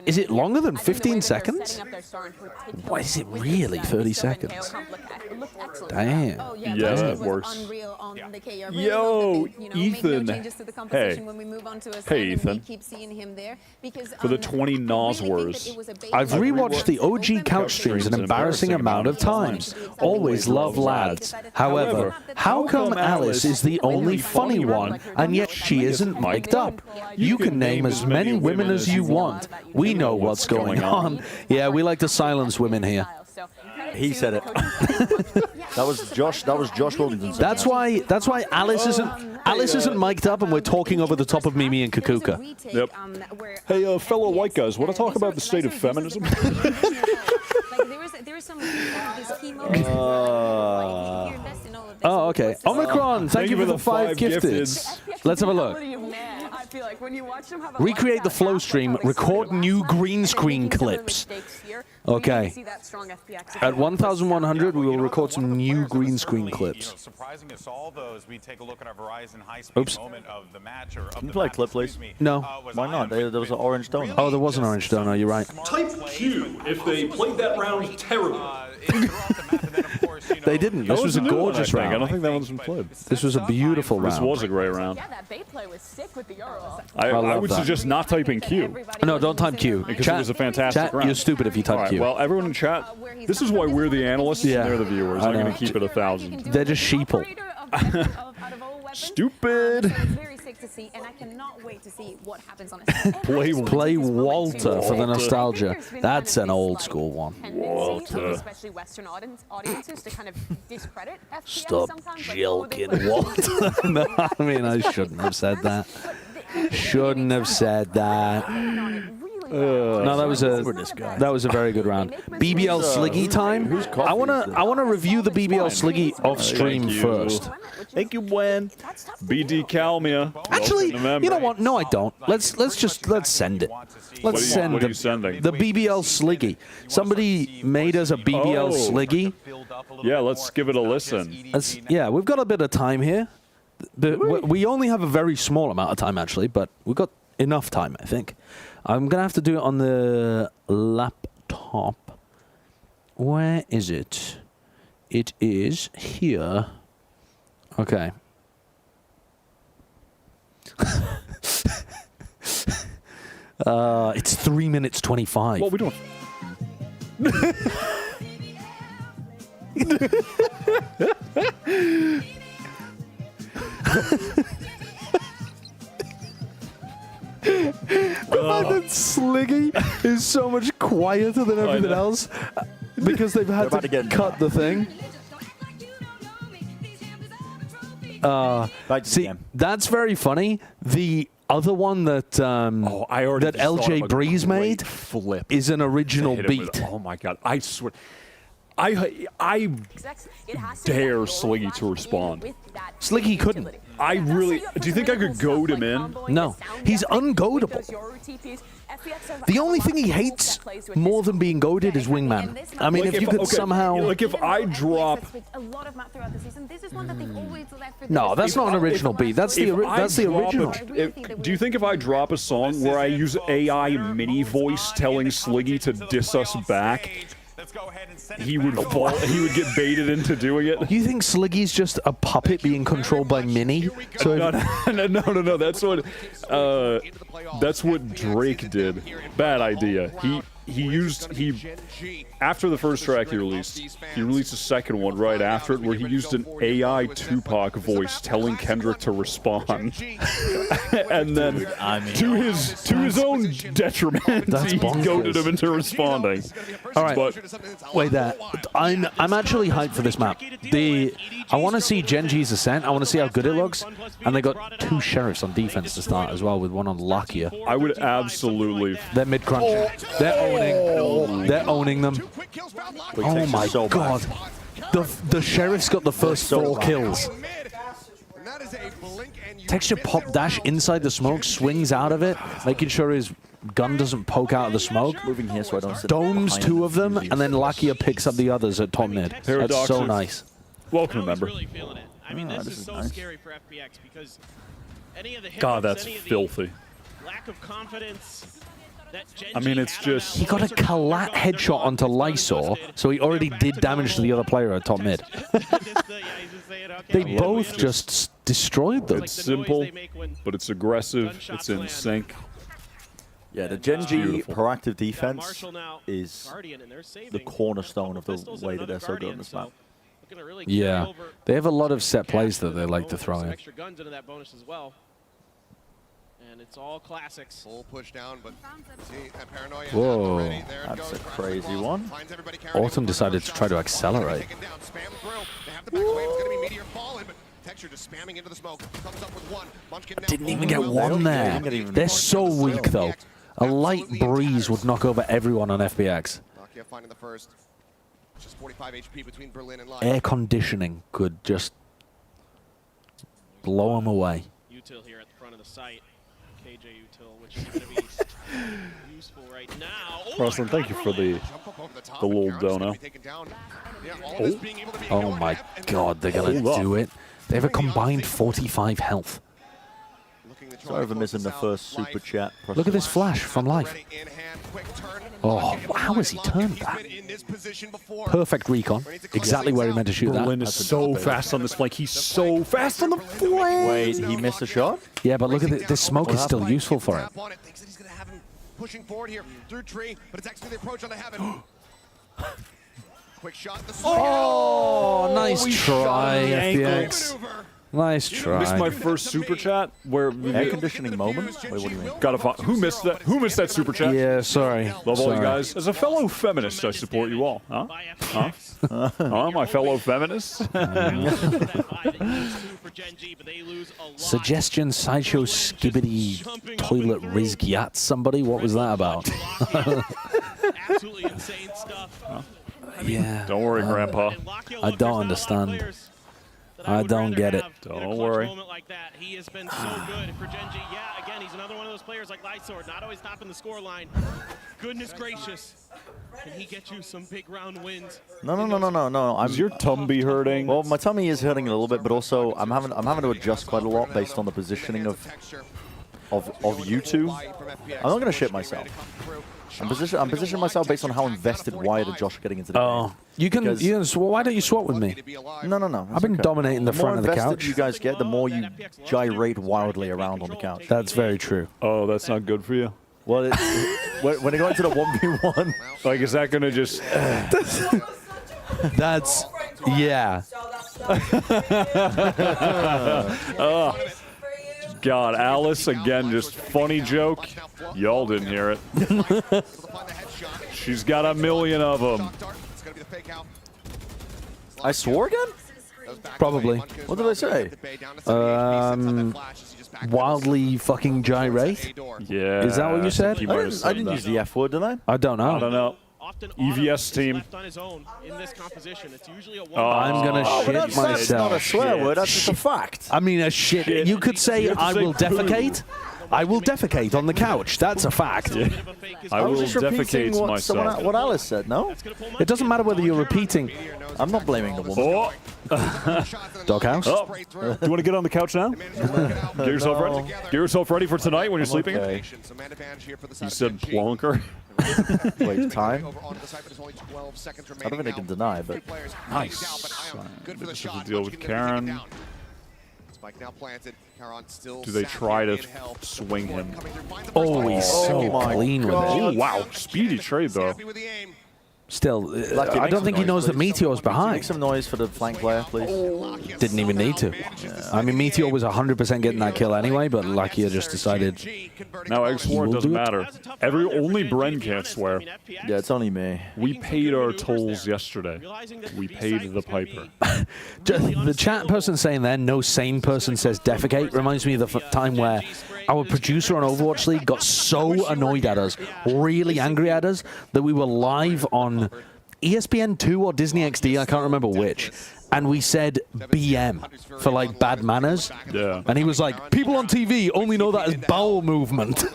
Is it longer than 15 seconds? Why is it really 30 seconds? Damn. Yeah, it works. Yo, Ethan. Hey. Hey, Ethan. For the 20 Noswars. I've rewatched the OG couch streams an embarrassing amount of times. Always love lads. However, how come Alice is the only funny one and yet she isn't mic'd up? You can name as many women as you want. We know what's going on. Yeah, we like to silence women here. He said it. That was Josh Wilkinson. That's why Alice isn't mic'd up and we're talking over the top of Mimi and Kakuka. Yep. Hey, fellow white guys, want to talk about the state of feminism? Oh, okay. Omicron, thank you for the 5 gifted. Let's have a look. Recreate the flow stream, record new green screen clips. Okay. At 1,100, we will record some new green screen clips. Oops. Can you play a clip, please? No. Why not? There was an orange donut. Oh, there was an orange donut, you're right. Type Q if they played that round terribly. They didn't. That This was a a new one, gorgeous I think. round. I don't think that one's been played. This was a beautiful round. This was a great round. Yeah, that bait play was sick with the Euro. I would suggest not typing Q. No, don't type Q. Because Chat, it was a fantastic chat, round. you're stupid if you type All right, Q. well, everyone in chat, this is why we're the analysts and they're the viewers. I'm going to keep it 1,000. They're just sheeple. Stupid. So it's very sick to see, and I cannot wait to see what happens on a Play Walter for the nostalgia. That's an old school one. Walter. Especially Western audiences to kind of discredit FPS Stop sometimes. joking, Walter. No, I mean, I shouldn't have said that. Shouldn't have said that. No, that was a very good round. BBL Sliggy time. I wanna review the BBL Sliggy off stream first. Thank you, Bren. BD Calmia. Actually, you know what? No, I don't. Let's send it. Let's send what are you sending? the BBL Sliggy. Somebody made us a BBL Sliggy. Yeah, let's give it a listen. Yeah, we've got a bit of time here. We only have a very small amount of time, actually, but we've got enough time, I think. I'm going to have to do it on the laptop. Where is it? It is here. Okay. It's 3 minutes 25. Well, we don't... The fact that Sliggy is so much quieter than everything else because they've had to cut the thing. See, that's very funny. The other one that that LJ Breeze made is an original beat. Oh my god! I swear, I dare Sliggy to respond. Sliggy couldn't. I really. Do you think I could goad him in? No, he's ungoadable. The only thing he hates more than being goaded is wingman. I mean, Like if you could somehow. Like if I drop. No, that's not an original beat. That's the original. Do you think if I drop a song where I use AI mini voice telling Sliggy to diss us back, he would fall? He would get baited into doing it. You think Sliggy's just a puppet being controlled by Mini? So No. That's what Drake did. Bad idea. After the first track he released a second one right after it where he used an AI Tupac voice telling Kendrick to respond. And then to his own detriment, he goaded him into responding. All right, wait there. I'm actually hyped for this map. I want to see Gen.G's Ascent. I want to see how good it looks. And they got 2 sheriffs on defense to start as well, with one on Luckier. I would absolutely. They're mid crunch. They're owning them. Oh my god. The sheriff's got the first 4 kills. Texture pop dash inside the smoke, swings out of it, making sure his gun doesn't poke out of the smoke. Moving here so I don't sit Domes 2 of them, and then Lakia picks up the others at top mid. That's so nice. Welcome, member. Really feeling it. I mean, this is so scary for FPX because any of the hits, God, that's filthy. lack of confidence. I mean, it's just... He got a Kalat headshot onto Lysor, so he already did damage to the other player at top mid. They both just destroyed them. It's simple, but it's aggressive. It's in sync. Yeah, the Gen.G proactive defense is the cornerstone of the way that they're so good on this map. Yeah, they have a lot of set plays that they like to throw in. Extra guns into that bonus as well. And it's all classics. Full push down, but see that paranoia. Whoa, that's a crazy one. Autumn decided to try to accelerate. Didn't even get one there. They're so weak though. A light breeze would knock over everyone on FPX. Finding the first. Just 45 HP between Berlin and Live. Air conditioning could just blow them away. Util here at the front of the site. KJ Util, which is going to be useful right now. Russell, thank you for the little dono. Oh my god, they're going to do it. They have a combined 45 health. Sorry for missing the first super chat. Look at this flash from life. Oh, how has he turned that? Perfect recon. Exactly where he meant to shoot that. Bren is so fast on this flank. He's so fast on the flank. Wait, he missed a shot? Yeah, but look at it. This smoke is still useful for him. Pushing forward here through tree, but it's actually the approach on the heaven. Quick shot. Oh, nice try, FPX. Nice try. Missed my first super chat. Where air conditioning moment? Wait, what do you mean? Gotta find who missed that? Who missed that super chat? Yeah, sorry. Love all you guys. As a fellow feminist, I support you all. Huh? Huh? My fellow feminists. Suggestion Sideshow Skibbity Toilet Rizgyat somebody? What was that about? Absolutely insane stuff. Yeah. Don't worry, Grandpa. I don't understand. I don't get it. Don't worry. Like that. He has been so good for Gen.G. Yeah, again, he's another one of those players like Lightsword, not always topping the score line. Goodness gracious. Can he get you some big round wins? No. Is your tummy hurting? Well, my tummy is hurting a little bit, but also I'm having to adjust quite a lot based on the positioning of you two. I'm not gonna shit myself. I'm positioning myself based on how invested Wyatt and Josh are getting into the game. Oh, you can why don't you swap with me? No. I've been dominating the front of the more couch. invested you guys get, the more you gyrate wildly around on the couch. That's very true. Oh, that's not good for you. Well, when it got into the 1v1, like, is that gonna just? That's yeah. God, Alice again, just funny joke. Y'all didn't hear it. She's got a million of them. I swore again? Probably. What did I say? Wildly fucking gyrate? Yeah. Is that what you said? I didn't use the F word, did I? I don't know. I don't know. EVS team. Left on his own in this composition. It's usually a I'm gonna shit myself. That's not a swear word, that's just a fact. I mean, a shit. You could say, I will defecate. I will defecate on the couch. That's a fact. Yeah. I will defecate myself. What Alice said, no? It doesn't matter whether you're repeating. I'm not blaming the woman. Doghouse? Oh. Do you want to get on the couch now? Get yourself ready. Get yourself ready for tonight when you're sleeping. Okay. You said plonker. Wait, time? I don't think I can deny, but nice. This is the deal with Karen. Spike now planted. Caron still. Do they try to swing him? Oh, he's so clean with it. Oh, wow. Speedy trade, though. Still, I don't think he knows that Meteor's behind. Make some noise for the flank player, please. Didn't even need to. I mean, Meteor was 100% getting that kill anyway, but Lakia just decided. Now, X4, it doesn't matter. Only Bren can't swear. Yeah, it's only me. We paid our tolls yesterday. We paid the piper. The chat person saying there, no sane person says defecate, reminds me of the time where our producer on Overwatch League got so annoyed at us, really angry at us, that we were live on ESPN 2 or Disney XD, I can't remember which, and we said BM for like bad manners. Yeah. And he was like, people on TV only know that as bowel movement.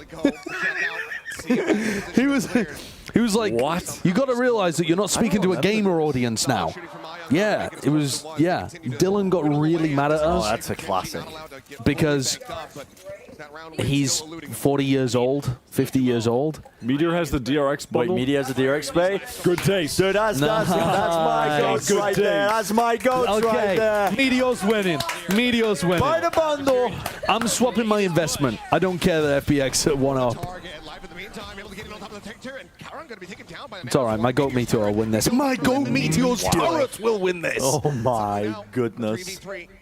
He was like, what? You got to realize that you're not speaking to a gamer audience now. Yeah, it was, yeah. Dylan got really mad at us. Oh, that's a classic. Because he's 40 years old, 50 years old. Meteor has the DRX bundle. Wait, Meteor has the DRX bay? Good taste. Dude, that's my goats right there. That's my goats right there. Meteor's winning. Meteor's winning. Buy the bundle. I'm swapping my investment. I don't care that FPX at 1-0. It's alright, my GOAT Meteor will win this. My GOAT Meteor's turret will win this! Oh my goodness.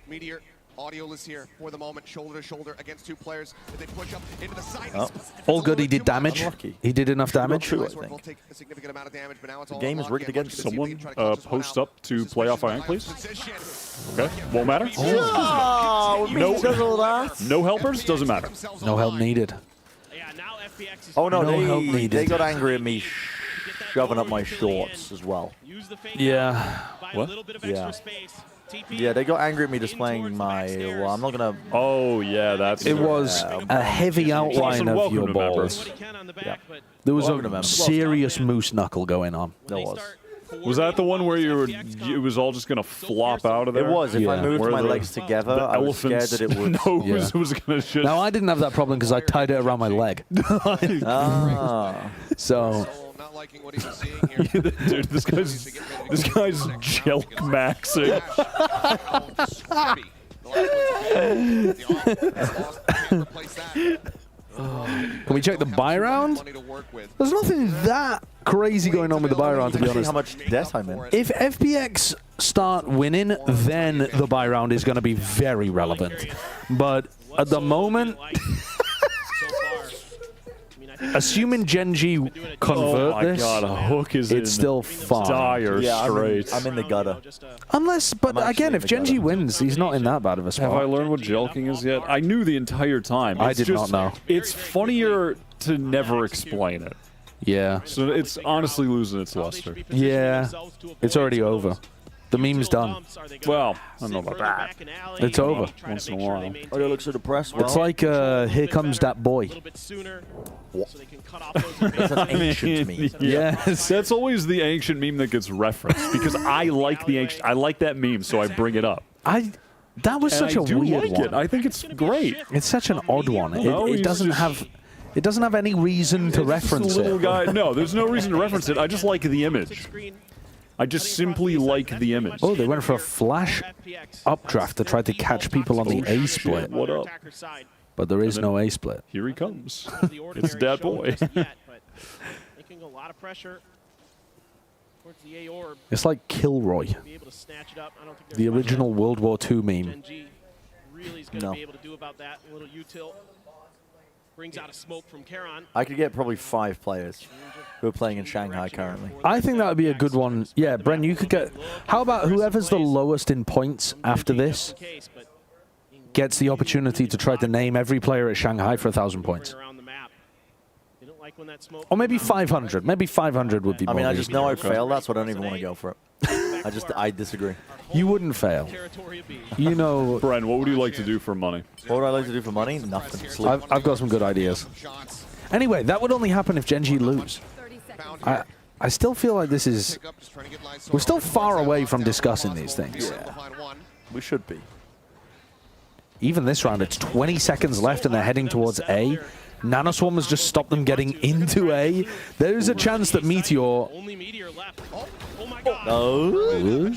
Meteor audioless here for the moment, shoulder to shoulder against two players. As they push up into the side. All good, he did damage. Unlucky. He did enough damage. True, I think. The game is rigged against someone post up to play off Iron, please. Okay, won't matter. Oh, no helpers, doesn't matter. No help needed. Oh no, help needed. They got angry at me shoving up my shorts as well. Yeah. What? Yeah. Yeah, they got angry at me displaying my. Well, I'm not gonna. Oh yeah, that's. It was a heavy outline of your balls. Yeah. There was a serious moose knuckle going on. There was. Was that the one where it was all just going to flop out of there? It was. If I moved Where my the- legs together, the I was scared elephant's that it would. nose was going to just... Now, I didn't have that problem because I tied it around my leg. So... Dude, this guy's jelk maxing. Can we check the buy round? There's nothing that crazy going on with the buy round, to be honest. How much debt I'm in? If FPX start winning, then the buy round is going to be very relevant. But at the moment, assuming Gen.G convert this, God, a hook is it's still fine. Dire straits. I'm in the gutter. Unless, but again, if Gen.G wins, he's not in that bad of a spot. Have I learned what jelking is yet? I knew the entire time. I It's did just- not know. It's funnier to never explain it. Yeah. So it's honestly losing its luster. Yeah. It's already over. The meme's done. Well, I don't know about that. It's over. Once in a while. Audio looks so depressed. It's like, here comes that boy. That's an ancient meme. Yes. That's always the ancient meme that gets referenced because I like the ancient. I like that meme, so I bring it up. That was And such I a do weird like one. it. I think it's great. It's such an odd one. No, It he's doesn't just- have. It doesn't have any reason to reference Just a little it. guy. No, there's no reason to reference it. I just like the image. I just simply like the image. Oh, they went for a flash updraft to try to catch people on the A split. What up? But there is And then no A split. Here he comes. It's that boy. Making a lot of pressure towards the A orb. It's like Kilroy, Be able to snatch it up. I don't think the there's much original World War II meme. Gen.G really is going to No. be able to do about that. A little util. Brings out a smoke from Karon. I could get probably 5 players who are playing in Shanghai currently. I think that would be a good one. Yeah, Bren, you could get. How about whoever's the lowest in points after this gets the opportunity to try to name every player at Shanghai for 1,000 points? Or maybe 500. Maybe 500 would be I more mean, I just know I'd reasonable. fail that, so I don't even want to go for it. I disagree. You wouldn't fail. You know. Bren, what would you like to do for money? What would I like to do for money? Nothing. Sleep. I've got some good ideas. Anyway, that would only happen if Gen.G lose. I still feel like this is... We're still far away from discussing these things. We should be. Even this round, it's 20 seconds left and they're heading towards A. Nanoswarm has just stopped them getting into A. There is a chance that Meteor... Oh.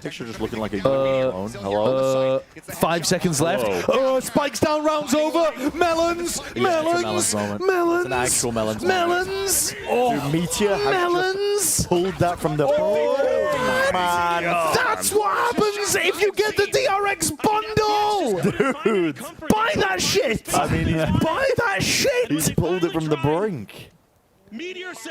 Picture just looking like a clone. Hello. 5 seconds left. Whoa. Spikes down, rounds over. Melons! Melons! Melons! It's an actual melons. Melons! Dude, Meteor has just pulled that from the... Oh, man. That's what happens if you get the DRX bundle! Dude. Buy that shit! I mean, Buy that shit! he's pulled it from the brink.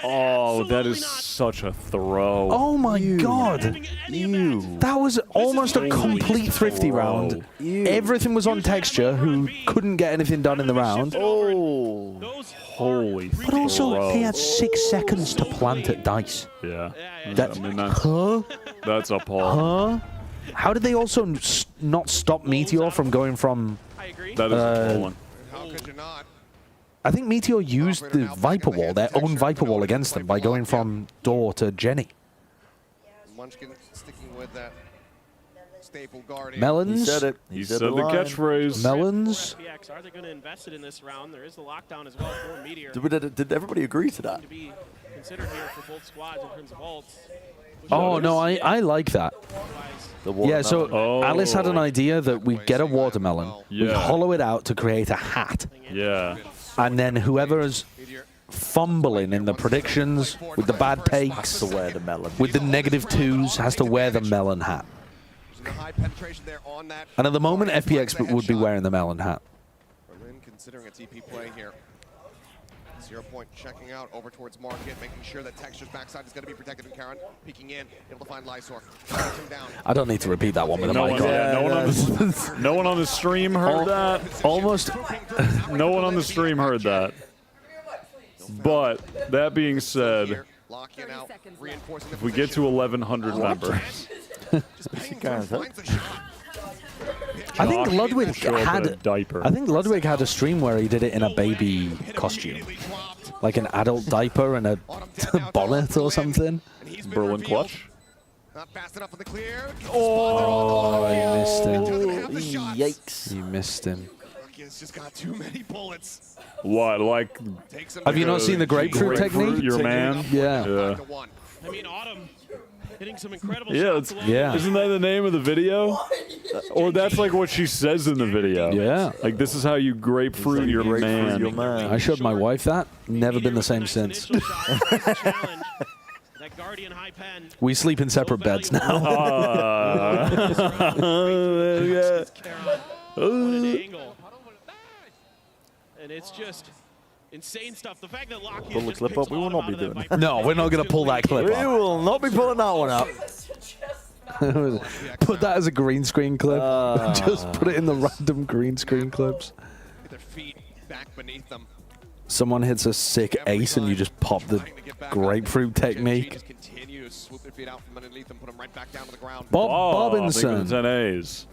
Oh, that is such a throw. Oh my god. Ew. That was almost a complete thrifty round. Everything was on texture, who couldn't get anything done in the round. Oh. Holy But also, he had 6 seconds to plant at dice. Yeah. That, I mean, that's Huh? appalling. How did they also not stop Meteor from going from... That is appalling. How could you not? I think Meteor used the Viper Wall, their own Viper Wall, against them by going from Door to Jenny. Munchkin sticking with that staple guardian. Melons. He said it. He said the catchphrase. Melons. FPX, are they going to invest it in this round? There is the lockdown as well for Meteor. Did everybody agree to that? To be considered here for both squads in terms of ults. Oh, no, I like that. Yeah, so Alice had an idea that we get a watermelon, we Yeah. hollow it out to create a hat, Yeah. and then whoever is fumbling in the predictions with the bad takes, to wear the melon. with the negative 2s, has to wear the melon hat. And at the moment, FPX would be wearing the melon hat. Bren considering a TP play here. 0 point checking out over towards market, making sure that Texture's backside is going to be protected. And Karon peeking in, able to find Lysor. Takes him down. I don't need to repeat that one with a No mic one, on. no one on the stream heard that. Almost. No one on the stream heard that. But that being said, if we get to 1,100 members, I think Josh Ludwig show up in a had diaper. I think Ludwig had a stream where he did it in a baby costume, like an adult diaper and a bonnet or something. Berlin clutch. Not fast enough for the clear. Oh, I missed him. Yikes. You missed him. Lucky's just got too many bullets. What, like... Have you not seen the grapefruit technique? Your man? Yeah. I mean, Autumn hitting some incredible Yeah, shots. Yeah. Isn't that the name of the video? Or that's like what she says in the video. Yeah. Like, this is how you grapefruit your man. I showed my wife that. Never been the same since. That Guardian high pen. We sleep in separate beds now. And it's just insane stuff. The fact that Lockheed Pull the clip up, we will not be doing that. No, we're not going to pull that clip We up. will not be pulling that one up. Put that as a green screen clip. Just put it in the random green screen clips. Their feet back beneath them. Someone hits a sick ace and you just pop the grapefruit technique. Just continue to swoop their feet out from underneath them, put them right back down to the ground. Bob Robinson. 10 A's.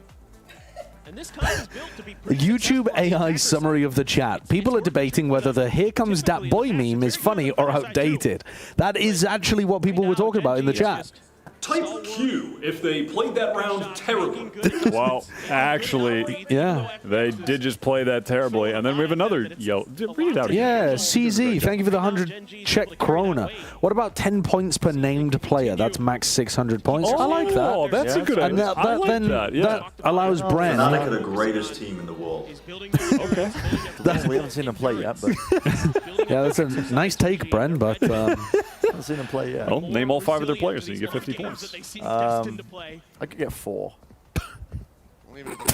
And this time is built to be YouTube AI summary of the chat. People are debating whether the "Here Comes Dat Boy" meme is funny or outdated. That is actually what people were talking about in the chat. Type Q if they played that round terribly. Well, actually, yeah, they did just play that terribly. And then we have another read it out. Yeah, CZ, thank you for the 100 Czech krona. What about 10 points per named player? That's max 600 points. I like that. Oh, that's a good And idea. that allows Bren. Fnatic are the greatest team in the world. Okay. We haven't seen him play yet, but Yeah, that's a nice take, Bren, but haven't seen him play yet. Well, name all 5 of their players and you get 50 points. I could get 4.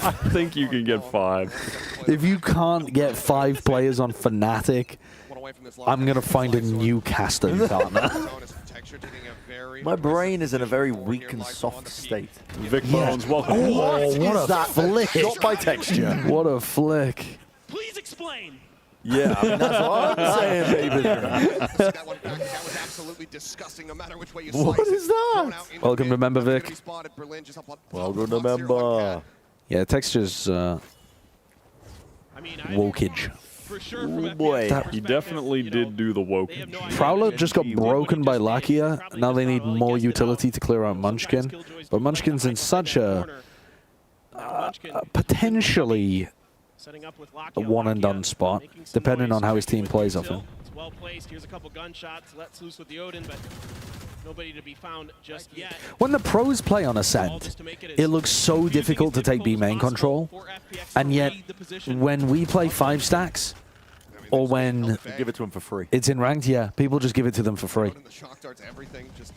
I think you can get 5. if you can't get 5 players on Fnatic, I'm going to find a new casting partner. My brain is in a very weak and soft state. Vic Bones, welcome. Oh, what a flick. Shot by texture. What a flick. Please explain. Yeah, I mean, that's what I'm saying, baby. That one back. That was absolutely disgusting, no matter which way you slice What is that? Welcome to Member Vic. Welcome to Member. Yeah, textures wokage. Oh boy. He definitely did do the woke. Prowler just got broken by Lakia. Now they need more utility to clear out Munchkin. But Munchkin's in such a potentially a one-and-done spot, depending on how his team plays off him. It's well placed. Here's a couple gunshots. Let's loose with the Odin, but nobody to be found just yet. When the pros play on Ascent, it looks so difficult to take B main control, and yet when we play 5 stacks, or when give it to him for free, it's in ranked, yeah, people just give it to them for free. The shock darts, everything, just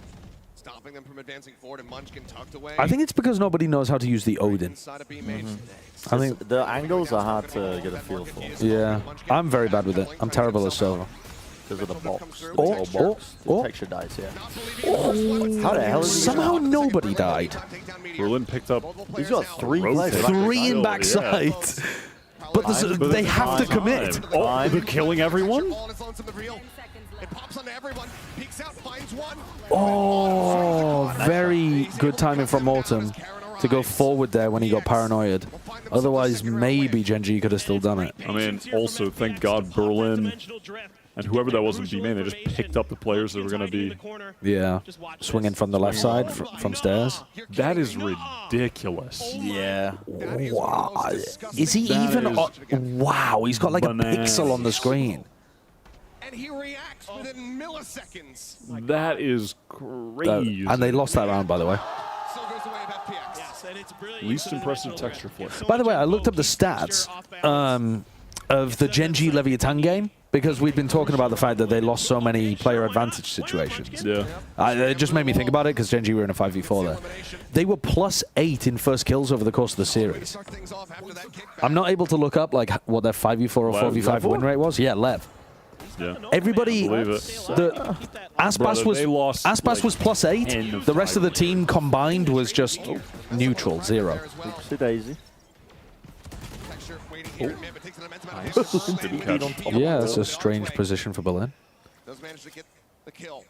stopping them from advancing forward, and Munchkin tucked away. I think it's because nobody knows how to use the Odin. I think the angles are hard to get a feel for. Yeah, I'm very bad with it. I'm terrible at Sova. Because of the box. Oh. Texture dice, yeah. How the hell is somehow nobody died? Berlin picked up. He's got 3 players. 3 in backside. But they have to commit. Oh, they're killing everyone? Oh, very good timing from Autumn to go forward there when he got paranoid. Otherwise, maybe Gen.G could have still done it. I mean, also, thank God Berlin and whoever that was in B main, they just picked up the players that were going to be... Yeah, swinging from the left side, from stairs. That is ridiculous. Yeah. Wow. Is he even... Wow, he's got like a pixel on the screen. And he reacts within milliseconds. That is crazy. And they lost that round, by the way. Least impressive texture flip. By the way, I looked up the stats of the Gen.G Leviathan game, because we've been talking about the fact that they lost so many player advantage situations. Yeah. It just made me think about it, because Gen.G were in a 5v4 there. They were +8 in first kills over the course of the series. I'm not able to look up like what their 5v4 or 4v5 win rate was. Yeah, Lev. Yeah. Everybody, Aspas was +8. The rest of the team combined was just neutral, 0. Oopsie daisy. Yeah, that's a strange position for Berlin. Does manage to get the kill.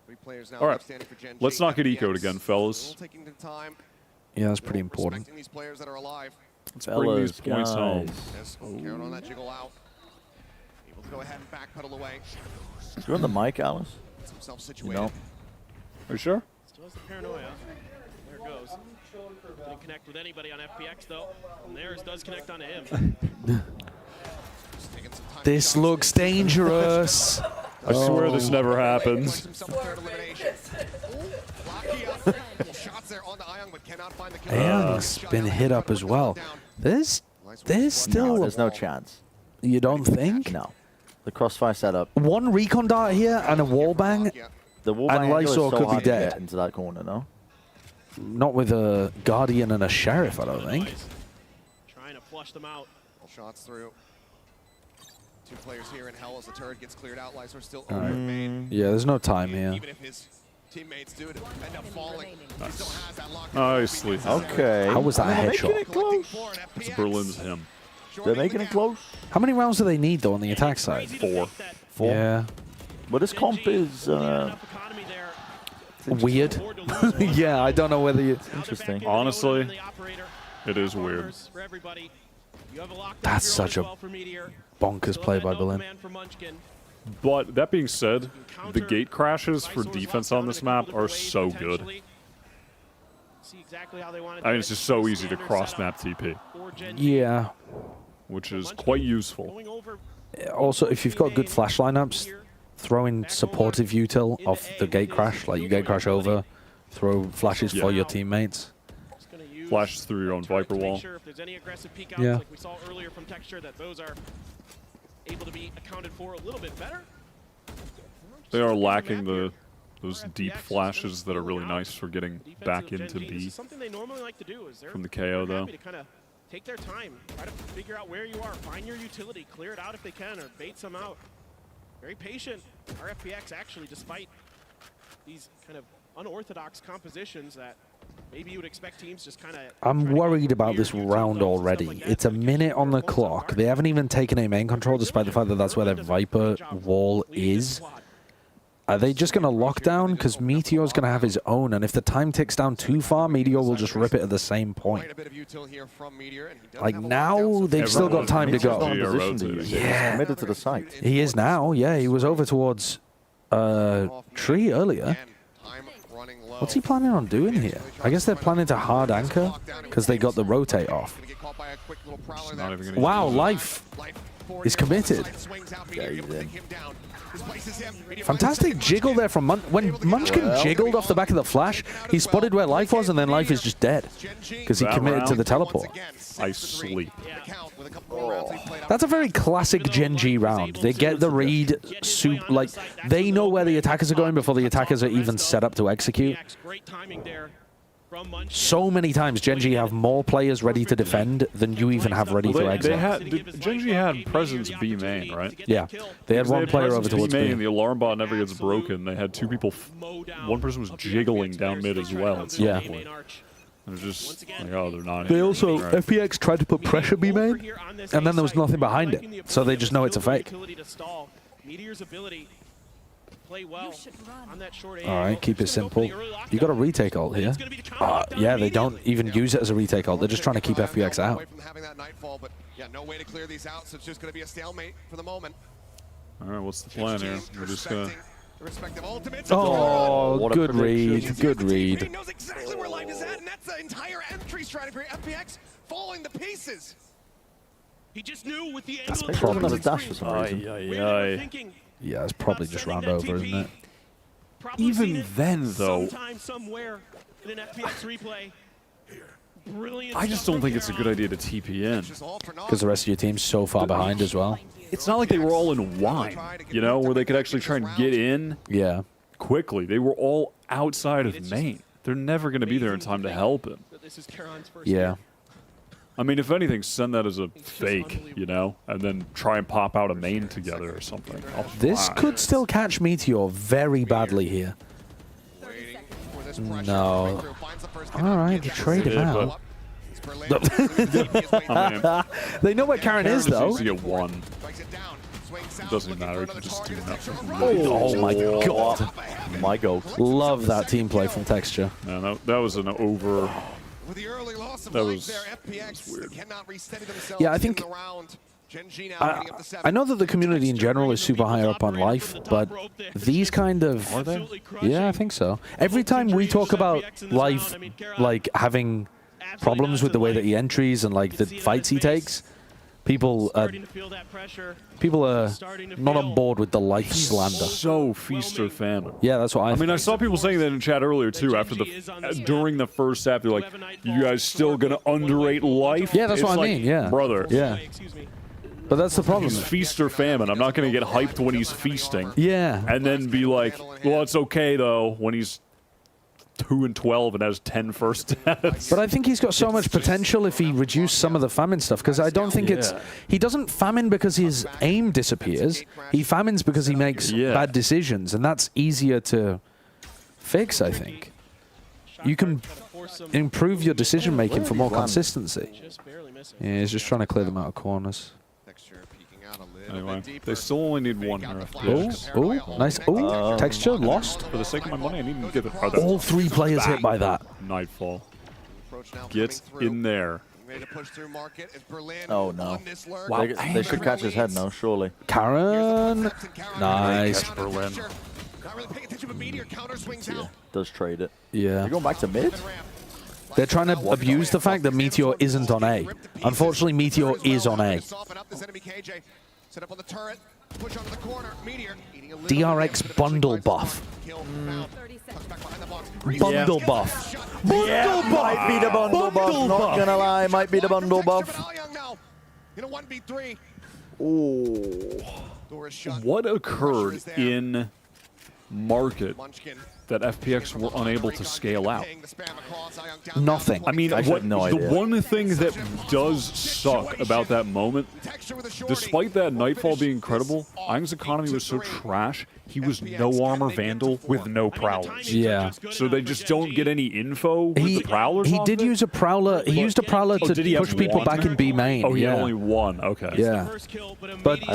3 players now All right, standing for Gen.G. let's not get ecoed again, fellas. Taking the time. Yeah, that's pretty important. These players that are alive. Let's bring these points home. Yes, Karen on that jiggle out. Able to go ahead and backpedal away. You on the mic, Alice? Gets himself You situated. know. Are you sure? Still has the paranoia. There it goes. Didn't connect with anybody on FPX though. And theirs does connect onto him. This looks dangerous. I swear this never happens. Ayang's been hit up as well. There's still... No, there's no chance. You don't think? No. The crossfire setup. One recon dart here and a wall bang. The wall and bang angle is Lysor so could be hard to get dead. into that corner, no? Not with a Guardian and a Sheriff, I don't think. Trying to flush them out. Shots through. 2 players here in hell as the turret gets cleared out. Lysor still over main. Yeah, there's no time here. Even if his teammates do end up falling, he still has that lock. Nicely. Okay. How was that a headshot? It's Berlin's him. They're making it close. How many rounds do they need, though, on the attack side? 4. 4. Yeah. But this comp is weird. Yeah, I don't know whether you... Interesting. Honestly, it is weird. That's such a bonkers play by Berlin. But that being said, the gate crashes for defense on this map are so good. I mean, it's just so easy to cross-map TP. Yeah. Which is quite useful. Also, if you've got good flash lineups, throw in supportive util off the gate crash. Like, you gate crash over, throw flashes for your teammates. Flashes through your own Viper wall. Yeah. Like we saw earlier from Texture, that those are able to be accounted for a little bit better. They are lacking those deep flashes that are really nice for getting back into B. Something they normally like to do is they're From the KO, though. happy to kind of take their time, try to figure out where you are, find your utility, clear it out if they can, or bait some out. Very patient. Our FPX actually, despite these kind of unorthodox compositions that maybe you would expect teams just kind of... I'm worried about this round already. It's a minute on the clock. They haven't even taken a main control, despite the fact that that's where their Viper wall is. Are they just going to lock down? Because Meteor's going to have his own, and if the time ticks down too far, Meteor will just rip it at the same point. Like, now, they've still got time to go. Yeah. Committed to the site. He is now, yeah. He was over towards Tree earlier. What's he planning on doing here? I guess they're planning to hard anchor because they got the rotate off. Wow, Life is committed. Yeah, he's in. Fantastic jiggle there from when Munchkin jiggled off the back of the flash, he spotted where Life was, and then Life is just dead because he committed to the teleport. I sleep. That's a very classic Gen.G round. They get the read, like they know where the attackers are going before the attackers are even set up to execute. So many times Gen.G have more players ready to defend than you even have ready to exit. Gen.G had presence B main, right? Yeah, they had one player over towards B B. main. The alarm bot never gets broken. They had 2 people. One person was jiggling down mid as well. At some point. It was just like, oh, they're not. They also, right. FPX tried to put pressure B main, and then there was nothing behind it. So they just know it's a fake. Alright, keep it simple. You got a retake ult here. Yeah, they don't even use it as a retake ult. They're just trying to keep FPX out. No way to clear these out, so it's just going to be a stalemate for the moment. Alright, what's the plan here? We're just going to... Oh, good read. Good read. He knows exactly where Life is at, and that's the entire entry strategy for FPX falling to pieces. He just knew with the That's angle of probably the another dash for some reason. Yeah, it's probably just round over, isn't it? Even then, though, sometime, somewhere in an FPX replay. I just don't think it's a good idea to TP in. Because the rest of your team's so far behind as well. It's not like they were all in wine, you know, where they could actually try and get in quickly. They were all outside of main. They're never going to be there in time to help him. Yeah. I mean, if anything, send that as a fake, you know, and then try and pop out a main together or something. This could still catch Meteor very badly here. No. Alright, you trade him out. They know where Karen is, though. You get one. It doesn't matter. You can just do nothing. Oh my god. My goat. Love that team play from Texture. Man, that was an over... That was weird. Yeah, I think Gen.G now getting up to 7. I know that the community in general is super high up on life, but these kind of... Are they? Yeah, I think so. Every time we talk about life, like, having problems with the way that he entries and, like, the fights he takes, people are not on board with the life slander. So feast or famine. Yeah, that's what I mean, I saw people saying that in chat earlier, too, after during the first half. They're like, you guys still going to underrate life? Yeah, that's what I mean, yeah. Brother. Yeah. But that's the problem. He's feast or famine. I'm not going to get hyped when he's feasting. Yeah. And then be like, well, it's okay, though, when he's 2 and 12 and has 10 first deaths. But I think he's got so much potential if he reduced some of the famine stuff, because I don't think it's... He doesn't famine because his aim disappears. He famines because he makes bad decisions, and that's easier to fix, I think. You can improve your decision-making for more consistency. Yeah, he's just trying to clear them out of corners. Anyway, they still only need one here. Oh, nice. Oh, texture lost. For the sake of my money, I need to give it. All 3 players hit by that. Nightfall. Get in there. Oh no. Wow. They should catch his head now, surely. Karen. Nice. Berlin. Yeah, does trade it. Yeah. You're going back to mid? They're trying to abuse the fact that Meteor isn't on A. Unfortunately, Meteor is on A. DRX bundle buff. Bundle buff. Yeah, might be the bundle buff. Not gonna lie, might be the bundle buff. Oh. What occurred in market that FPX were unable to scale out? Nothing. I mean, the one thing that does suck about that moment, despite that Nightfall being incredible, Iron's economy was so trash, he was no armor Vandal with no Prowlers. Yeah. So they just don't get any info with the Prowlers. He did use a Prowler. He used a Prowler to push people back in B main. Oh, he had only one. Okay. Yeah. But,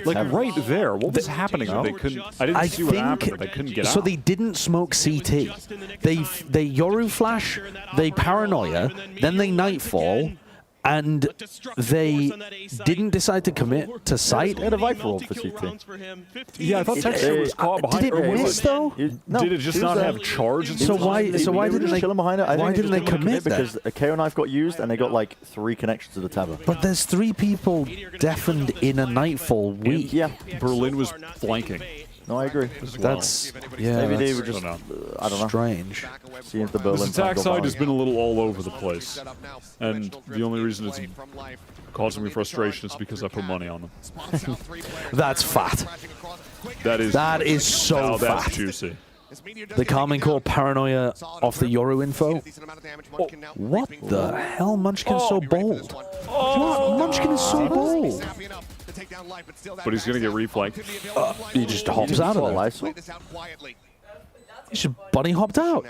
like, right there, what was happening? They couldn't... I didn't see what happened, but they couldn't get out. So they didn't smoke CT. They Yoru flash, they Paranoia, then they Nightfall, and they didn't decide to commit to sight. They had a Viper roll for CT. Yeah, I thought Texture was caught behind. Did it miss though? No, did it just not have charge? So why didn't they kill him behind it? Why didn't they commit then? Because a KO knife got used and they got like 3 connections to the tether. But there's 3 people deafened in a Nightfall week. Yeah, Berlin was flanking. No, I agree. That's maybe they were just I don't know. Strange. See if the Berlin this attack side has been a little all over the place, and the only reason it's causing me frustration is because I put money on them. That's fat. That is so fat. That's juicy. The Calming Core Paranoia off the Yoru info. Oh, what the hell? Munchkin's so bold. What? Munchkin is so bold. But he's going to get reflanked. He just hops out of it. He just bunny hopped out.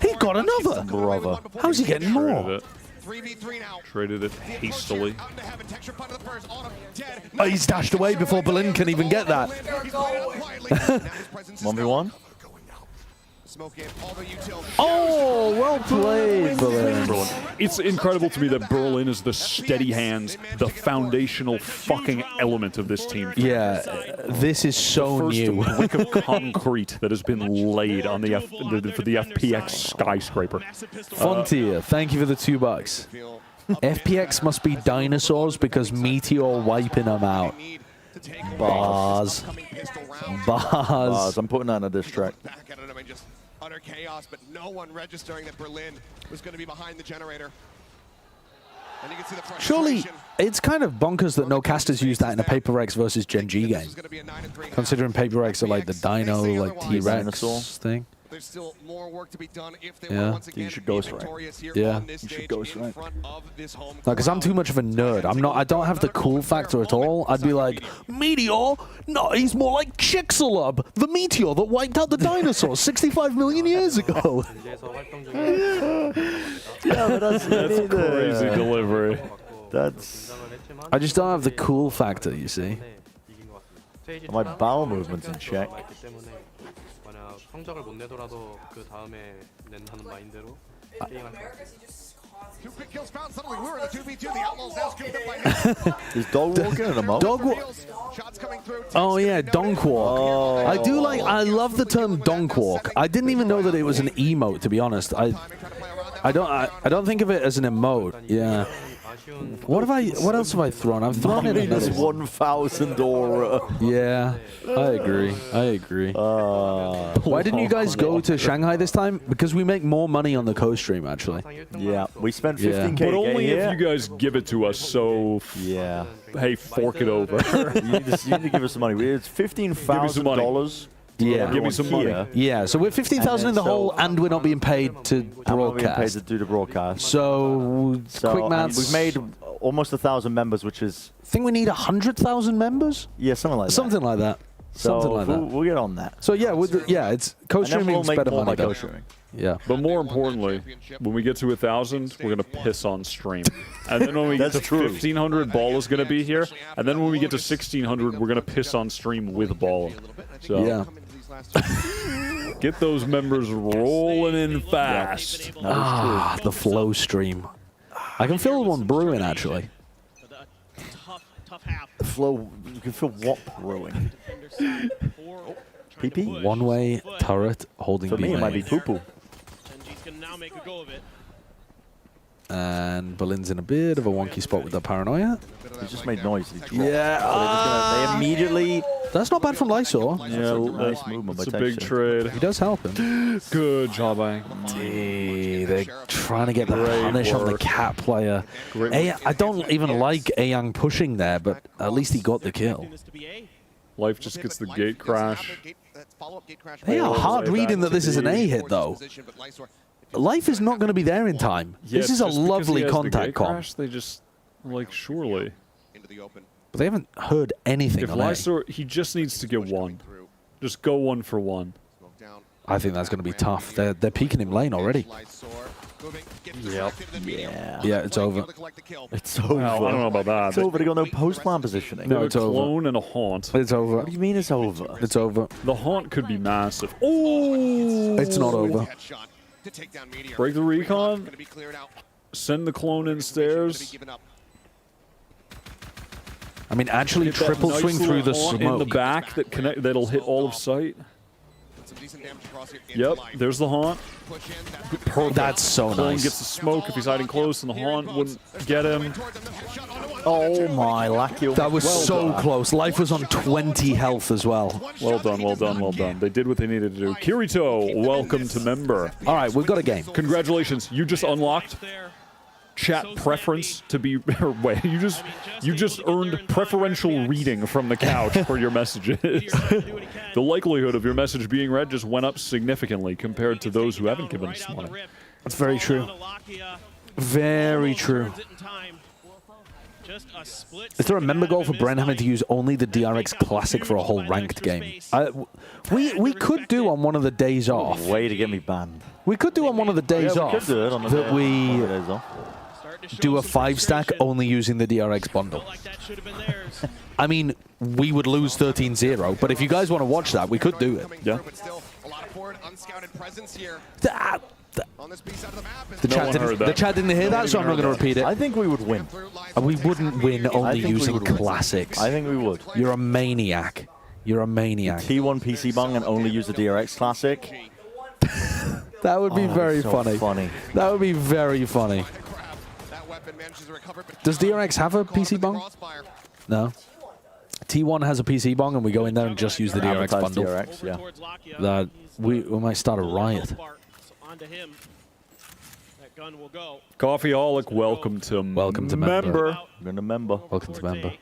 He got another. Brother. How's he getting more? Traded it hastily. Oh, he's dashed away before Berlin can even get that. 1v1. Oh, well played, Berlin. It's incredible to me that Berlin is the steady hands, the foundational fucking element of this team. Yeah, this is so new. The first brick of concrete that has been laid on the for the FPX skyscraper. Frontier, thank you for the $2. FPX must be dinosaurs because Meteor wiping them out. Bars. I'm putting that in a diss track. Utter chaos, but no one registering that Berlin was going to be behind the generator. And you can see the Surely, it's kind of bonkers that no casters use that in a Paper X versus Gen.G game. Considering Paper X are like the Dino, like T-Rex thing. There's still more work to be done if they were once again you should ghost victorious here yeah. on this stage in front of this home crowd. Because I'm too much of a nerd. I don't have the cool factor at all. I'd be like, Meteor? No, he's more like Chicxulub, the meteor that wiped out the dinosaurs 65 million years ago. Yeah, but that's a crazy delivery. I just don't have the cool factor, you see. My bowel movement's in check. 성적을 못 내더라도 그 다음에 낸다는 마인드로 게임할 것 같아요. 2 quick kills found. Suddenly we're in a 2v2. The Outlaws now scooped up by him. Is dog walking in a mo? Dog walk. Shots coming through. Oh yeah, donk walk. Oh. I do like. I love the term donk walk. I didn't even know that it was an emote. To be honest, I don't think of it as an emote. Yeah. What else have I thrown? I've thrown in Minus another 1,000 aura. Yeah, I agree. Why didn't you guys go to Shanghai this time? Because we make more money on the co-stream, actually. Yeah, we spent 15k. But only here. if you guys give it to us. So yeah, hey, fork it over. you need to give us some money. It's $15,000. Yeah, give me some money. Yeah, so we're 15,000 in the hole, and we're not being paid to broadcast. We're not being paid to do the broadcast. So quick maths. We've made almost 1,000 members, which is. I think we need 100,000 members. Yeah, something like that. Something like that. Something like that. We'll get on that. So yeah, it's co-streaming better money though. Yeah. But more importantly, when we get to 1,000, we're gonna piss on stream, and then when we get to 1,500, Ball is gonna be here, and then when we get to 1,600, we're gonna piss on stream with Ball. So yeah. Get those members rolling in fast. The flow stream. I can feel one brewing actually. The flow, you can feel what brewing. PP? One-way turret holding. For me, it might be poo-poo. And Berlin's in a bit of a wonky spot with the paranoia. He just made noise. Yeah. So they immediately. That's not bad from Lysor. Yeah, nice movement. It's a big trade. He does help him. Good job, Ang. They're trying to get the punish on the cat player. I don't even like Ayang pushing there, but at least he got the kill. Life just gets the gate crash. They are hard reading that this is an A hit, though. Life is not going to be there in time. Yeah, this is a just because lovely he has the contact gate comp. crash, they just, like, surely. But they haven't heard anything If on A. Lysor, he just needs to get one. Just go 1 for 1. I think that's going to be tough. They're peeking him lane already. Yep. Yeah. Yeah, it's over. It's over. Well, I don't know about that. It's over. They got no post-plan positioning. No, it's a over. clone and a haunt. It's over. What do you mean it's over? It's over. The haunt could be massive. Oh! It's not over. Break the recon. Send the clone in stairs. I mean, actually, Get that triple nice swing through the little haunt smoke. in the back that'll hit all of sight. Yep, there's the haunt. Perfect. That's so Clone nice. gets the smoke if he's hiding close, and the haunt wouldn't get him. Oh my, Lacchio. That was so close. Life was on 20 health as well. Well done, well done, well done. They did what they needed to do. Kirito, welcome to member. All right, we've got a game. Congratulations, you just unlocked chat preference to be. Wait, you just earned preferential reading from the couch for your messages. The likelihood of your message being read just went up significantly compared to those who haven't given us money. That's very true. Very true. Is there a member goal for Bren having to use only the DRX Classic for a whole ranked game? We could do on one of the days off. Way to get me banned. We could do on one of the days we off could do it on the that we days off. do a 5-stack only using the DRX bundle. I mean, we would lose 13-0, but if you guys want to watch that, we could do it. Yeah. The chat didn't hear that, so I'm not going to repeat it. I think we would win. We wouldn't win only using classics. I think we would. You're a maniac. You're a maniac. T1 PC bang and only use the DRX Classic. That would be very funny. That would be very funny. Does DRX have a PC bong? No. T1 has a PC bong, and we go in there and just use the DRX bundle. DRX, yeah. That we might start a riot. Coffeeholic, welcome to member. I'm gonna member. Welcome to member.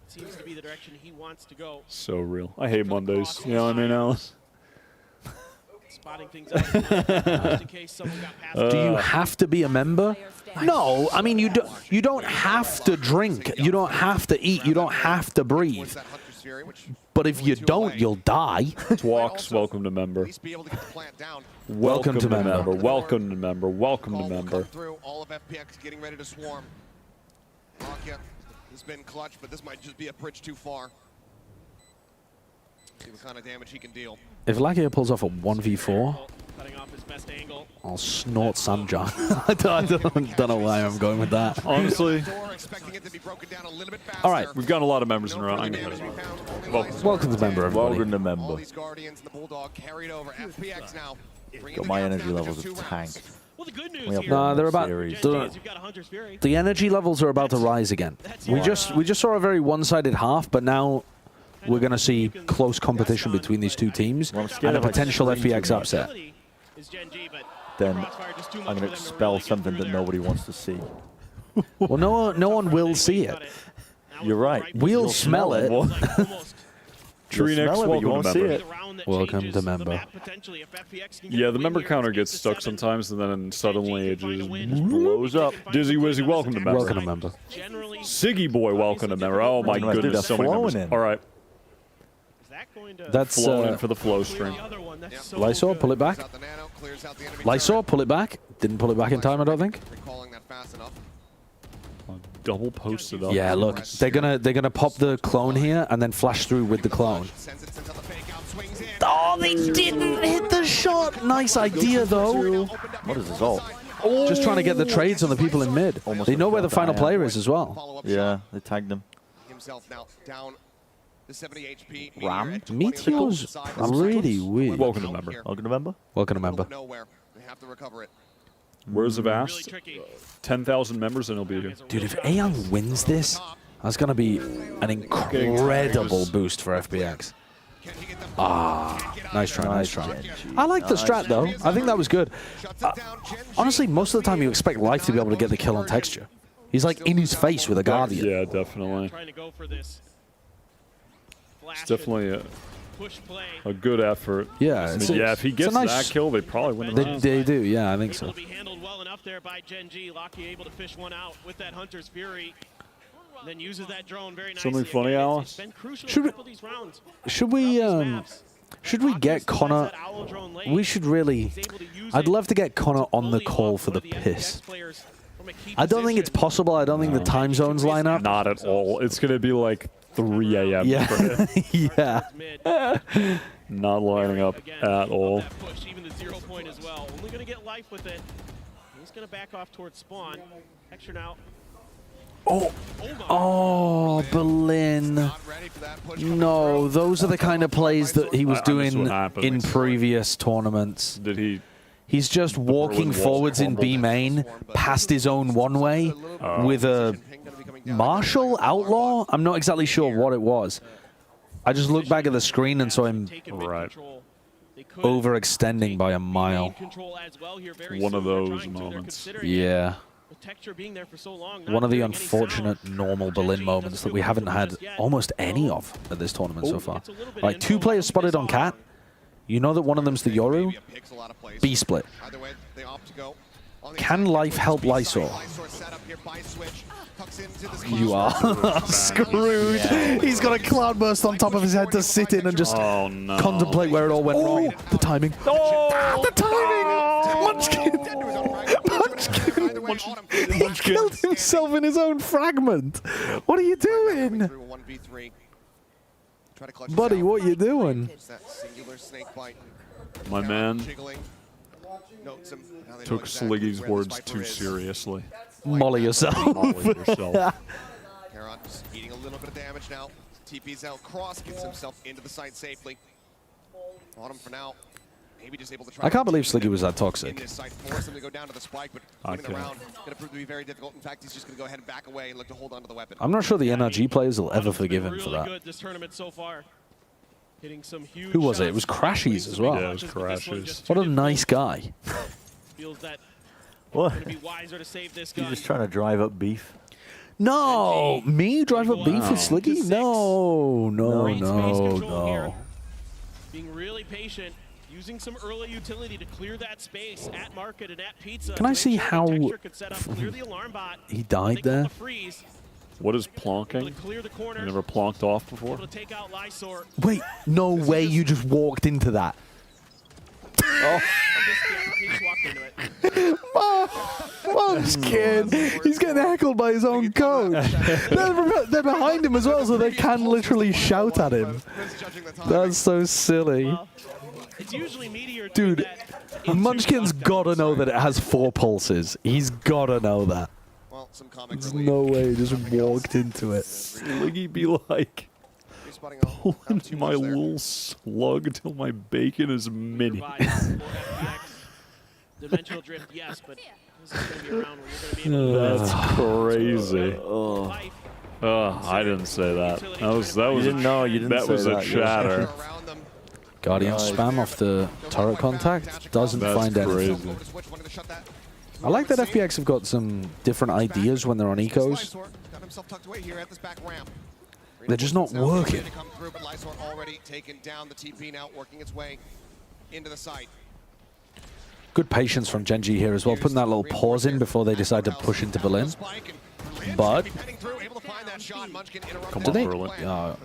Seems to be the direction he wants to go. So real. I hate Mondays. You know what I mean, Alice? Spotting things out just in case someone got past. Do you have to be a member? No, I mean you don't have to drink, you don't have to eat, you don't have to breathe. But if you don't, you'll die. Twox, welcome to member. Welcome to member. Welcome to member. Welcome to member. All of FPX getting ready to swarm. Rocket has been clutch, but this might just be a bridge too far. See what kind of damage he can deal. If Lacchio pulls off a 1v4, Cutting off his best angle. I'll snort Sanjan. I don't know why I'm going with that. Honestly. All right. We've got a lot of members in a row. Welcome to member, everybody. Welcome to member. All these Guardians and the Bulldog carried over. FPX now. Got my energy levels have tanked. Well, the good news We have here, No, they're about Gen.G the, is you've got a Hunter's Fury. the energy levels are about to rise again. We just saw a very one-sided half, but now we're going to see close competition between these two teams and a potential FPX upset. Then I'm going to expel something that nobody wants to see. Well, no one will see it. You're right. We'll smell it. Tree next, you won't see it. Welcome to member. Yeah, the member counter gets stuck sometimes, and then suddenly it just blows up. Dizzy Wizzy, welcome to member. Welcome to member. Siggy Boy, welcome to member. Oh my goodness, so many members. All right. That's flowing in for the flow stream. Lysor, pull it back. Lysor, pull it back. Didn't pull it back in time, I don't think. Double posted up. Yeah, look, they're gonna pop the clone here and then flash through with the clone. Oh, they didn't hit the shot. Nice idea, though. What is this all? Just trying to get the trades on the people in mid. They know where the final player is as well. Yeah, they tagged him. Himself now down to 70 HP. Ram? Meteors are really weird. Welcome to member. Welcome to member. Welcome to member. Nowhere. They have to recover it. Where's the vast? 10,000 members and he'll be here. Dude, if Ayoung wins this, that's going to be an incredible boost for FPX. Ah, nice try, nice try. I like the strat, though. I think that was good. Honestly, most of the time you expect Life to be able to get the kill on texture. He's like in his face with a Guardian. Yeah, definitely. It's definitely a good effort. Yeah, yeah. If he gets that kill, they probably win the round. They do, yeah, I think so. Handled well enough there by Gen.G. Locky able to fish one out with that Hunter's Fury. Then uses that drone very nicely. Something funny, Alice? Should we get Connor? We should really. I'd love to get Connor on the call for the piss. I don't think it's possible. I don't think the time zones line up. Not at all. It's going to be like 3 a.m. Yeah. Yeah. Not lining up at all. Even the 0 point as well. Only going to get Life with it. He's going to back off towards spawn. Extra now. Oh, Berlin. No, those are the kind of plays that he was doing in previous tournaments. Did he? He's just walking forwards in B main, past his own one-way, with a Marshall Outlaw? I'm not exactly sure what it was. I just looked back at the screen and saw him overextending by a mile. One of those moments. Yeah. One of the unfortunate normal Berlin moments that we haven't had almost any of at this tournament so far. Like 2 players spotted on Cat. You know that one of them's the Yoru. B split. Can Life help Lysor? You are screwed. Yeah. He's got a cloudburst on top of his head to sit in and just contemplate where it all went wrong. The timing. The timing! Munchkin! He killed himself in his own fragment. What are you doing? Buddy, what are you doing? My man took Sliggy's words too seriously. Molly yourself. Molly yourself. Heron just eating a little bit of damage now. TP's out. Cross gets himself into the site safely. On him for now. Maybe just able to try. I can't believe Sliggy was that toxic. Force him to go down to the spike, but winning the round going to prove to be very difficult. In fact, he's just going to go ahead and back away and look to hold on to the weapon. I'm not sure the NRG players will ever forgive him for that. Good this tournament so far. Hitting some huge Who was it? It was Crashies as well. Yeah, it was Crashies. What a nice guy. Feels that what? Be wiser to save this You're just trying to drive up beef? No, me drive up beef with Sliggy? No. Being really patient, using some early utility to clear that space at market and at pizza. Can I see how he died there? What is plonking? I never plonked off before. Wait, no way you just walked into that. Oh. walked into it. Munchkin! He's getting heckled by his own coach. They're behind him as well, so they can literally shout at him. That's so silly. It's usually Meteor. Dude, Munchkin's gotta know that it has 4 pulses. He's gotta know that. There's no way he just walked into it. Sliggy be like, pulling my little slug till my bacon is mini. Dimensional drift, yes, but this is going to be a round where you're going to be able to... That's crazy. I didn't say that. That was You didn't know. You didn't that say was that. a chatter. Guardian spam off the turret contact. Doesn't find anything. I like that FPX have got some different ideas when they're on ecos. They're just not working. Good patience from Gen.G here as well, putting that little pause in before they decide to push into Berlin. But come on, Berlin. No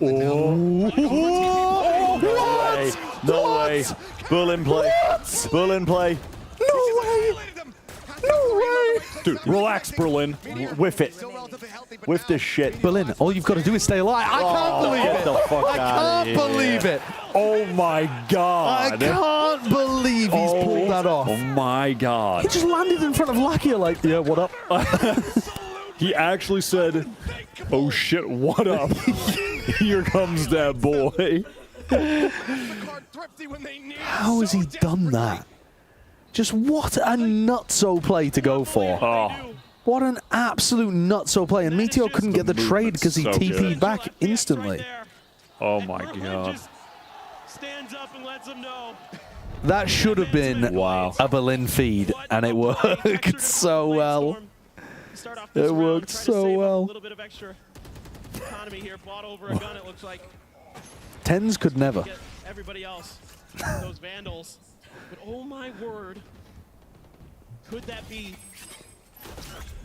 way. Berlin play. What? Berlin play. No way. No way. Dude, relax, Berlin. Whiff it. Whiff this shit. Berlin, all you've got to do is stay alive. I can't believe get it. the fuck I outta can't believe it. Oh my god. I can't believe he's pulled that off. Oh my god. He just landed in front of Lakia like, yeah, what up? He actually said, oh shit, what up? Here comes that boy. How has he done that? Just what a nutso play to go for. Oh. What an absolute nutso play. And Meteor couldn't get the trade because he TP'd back instantly. Oh my god. Stands up and lets them know. That should have been a Berlin feed, and it worked so well. It worked so well. A little bit of extra economy here, bought over a gun, it looks like. Tens could never. Everybody else, those Vandals. But oh my word, could that be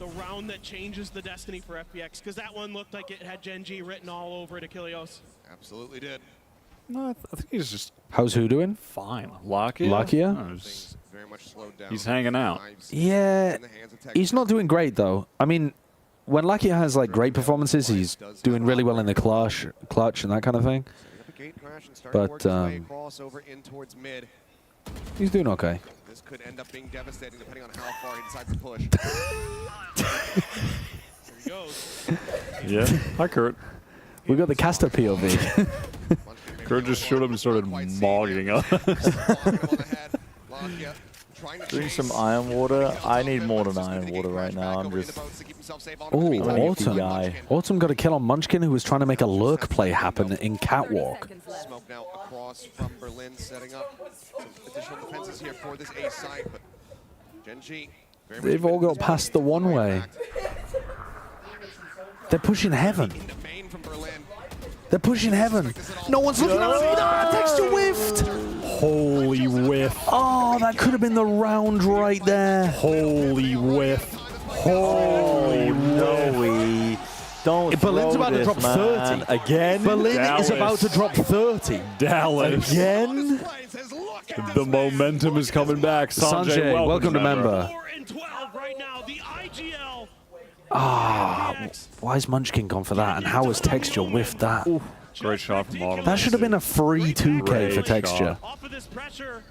the round that changes the destiny for FPX? Because that one looked like it had Gen.G written all over it, Achilleos. Absolutely did. No, I think he's just How's who doing? fine. Lakia? Lakia? No, he's hanging out. Yeah, he's not doing great though. I mean, when Lakia has like great performances, he's doing really well in the clutch and that kind of thing. But he's doing okay. This could end up being devastating depending on how far he decides to push. There he goes. Yeah. Hi, Kurt. We got the caster POV. Kurt just showed up and started mogging us. Drink some iron water. I need more than iron water right now. I'm just... Oh, I'm an Autumn. guy. Autumn got a kill on Munchkin, who was trying to make a lurk play happen in Catwalk. Smoke now across from Berlin, setting up some additional defenses here for this A site, but Gen.G. They've all got past the one-way. They're pushing heaven. They're pushing heaven. No one's looking at them. Ah, texture whiffed. Holy whiff. Oh, that could have been the round right there. Holy whiff. Holy no. Don't Berlin's throw about to this, drop man. 30. Again? Berlin Dallas. is about to drop 30. Dallas. Again? The momentum is coming back. Sanjay, welcome to member. 4 and 12 right now. The IGL. Ah, why is Munchkin gone for that? And how has Texture whiffed that? Great shot from Autumn. That should have been a free 2K Great for Texture. Off of this pressure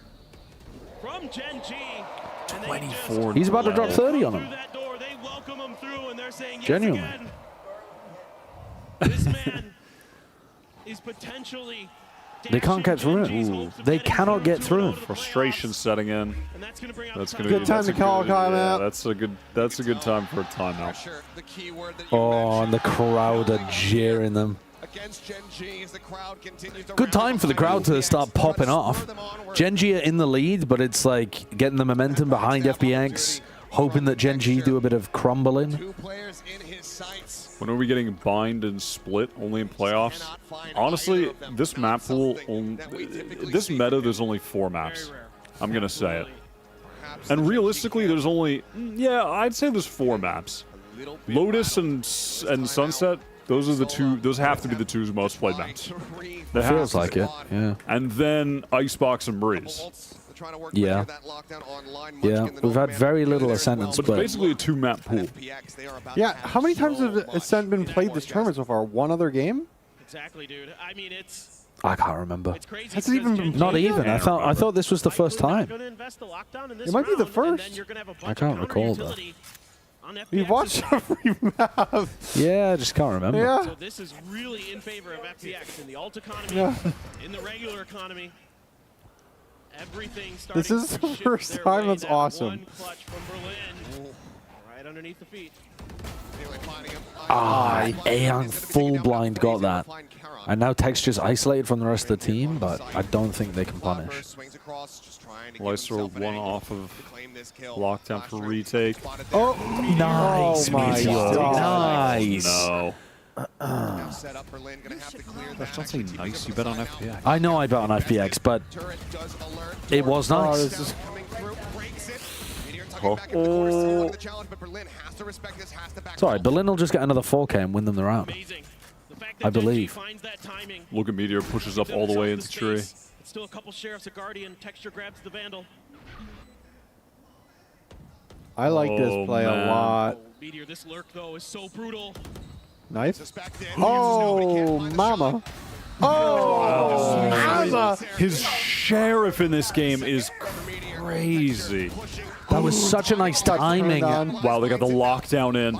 from Gen.G. 24. He's about to drop 30 on him. That door, they welcome him through, and they're saying, yes, Genuinely. again. This man is potentially. They can't get through him. They cannot get through him. Frustration setting in. That's gonna Good be time to call a timeout. That's a good time for a timeout. Oh, and the crowd are jeering them. Good time for the crowd to start popping off. Gen.G are in the lead, but it's like getting the momentum behind FPX, hoping that Gen.G do a bit of crumbling. When are we getting bind and split only in playoffs? Honestly, this map pool, this meta, there's only 4 maps. I'm gonna say it. And realistically, there's only, yeah, I'd say there's 4 maps. Lotus and Sunset, those are the two. Those have to be the 2 most played maps. It feels like it, yeah. And then Icebox and Breeze. trying to work Yeah. that lockdown online. Yeah, we've had very little Ascent and But Split. it's basically a 2-map pool. Yeah, how many times has Ascent been played this tournament so far? One other game? Exactly, dude. I mean, it's I can't remember. Has it even been Not played even. yet? I thought this was the first time. It might be the first. I can't recall though. You've watched every map. Yeah, I just can't remember. Yeah. So this is really in favor of FPX in the alt economy, Yeah. in the regular economy. Everything starting This is to the shift first their time. way. That's That awesome. one clutch from Berlin, right underneath the feet. Aang full blind got that. And now Texture's isolated from the rest of the team, but I don't think they can punish. Lycer one off of lockdown for retake. Oh, nice, Meteor. Nice. No. That's not saying nice. You bet on FPX. I know I bet on FPX, but it was nice. It's alright, Berlin will just get another 4K and win them the round. I believe. Look at Meteor pushes up all the way into tree. It's still a couple sheriffs, a guardian. Texture grabs the vandal. I like this play a lot. Meteor, this lurk though is so brutal. Nice. Oh, mama. Oh, mama. His sheriff in this game is crazy. That was such a nice timing. Wow, they got the lockdown in.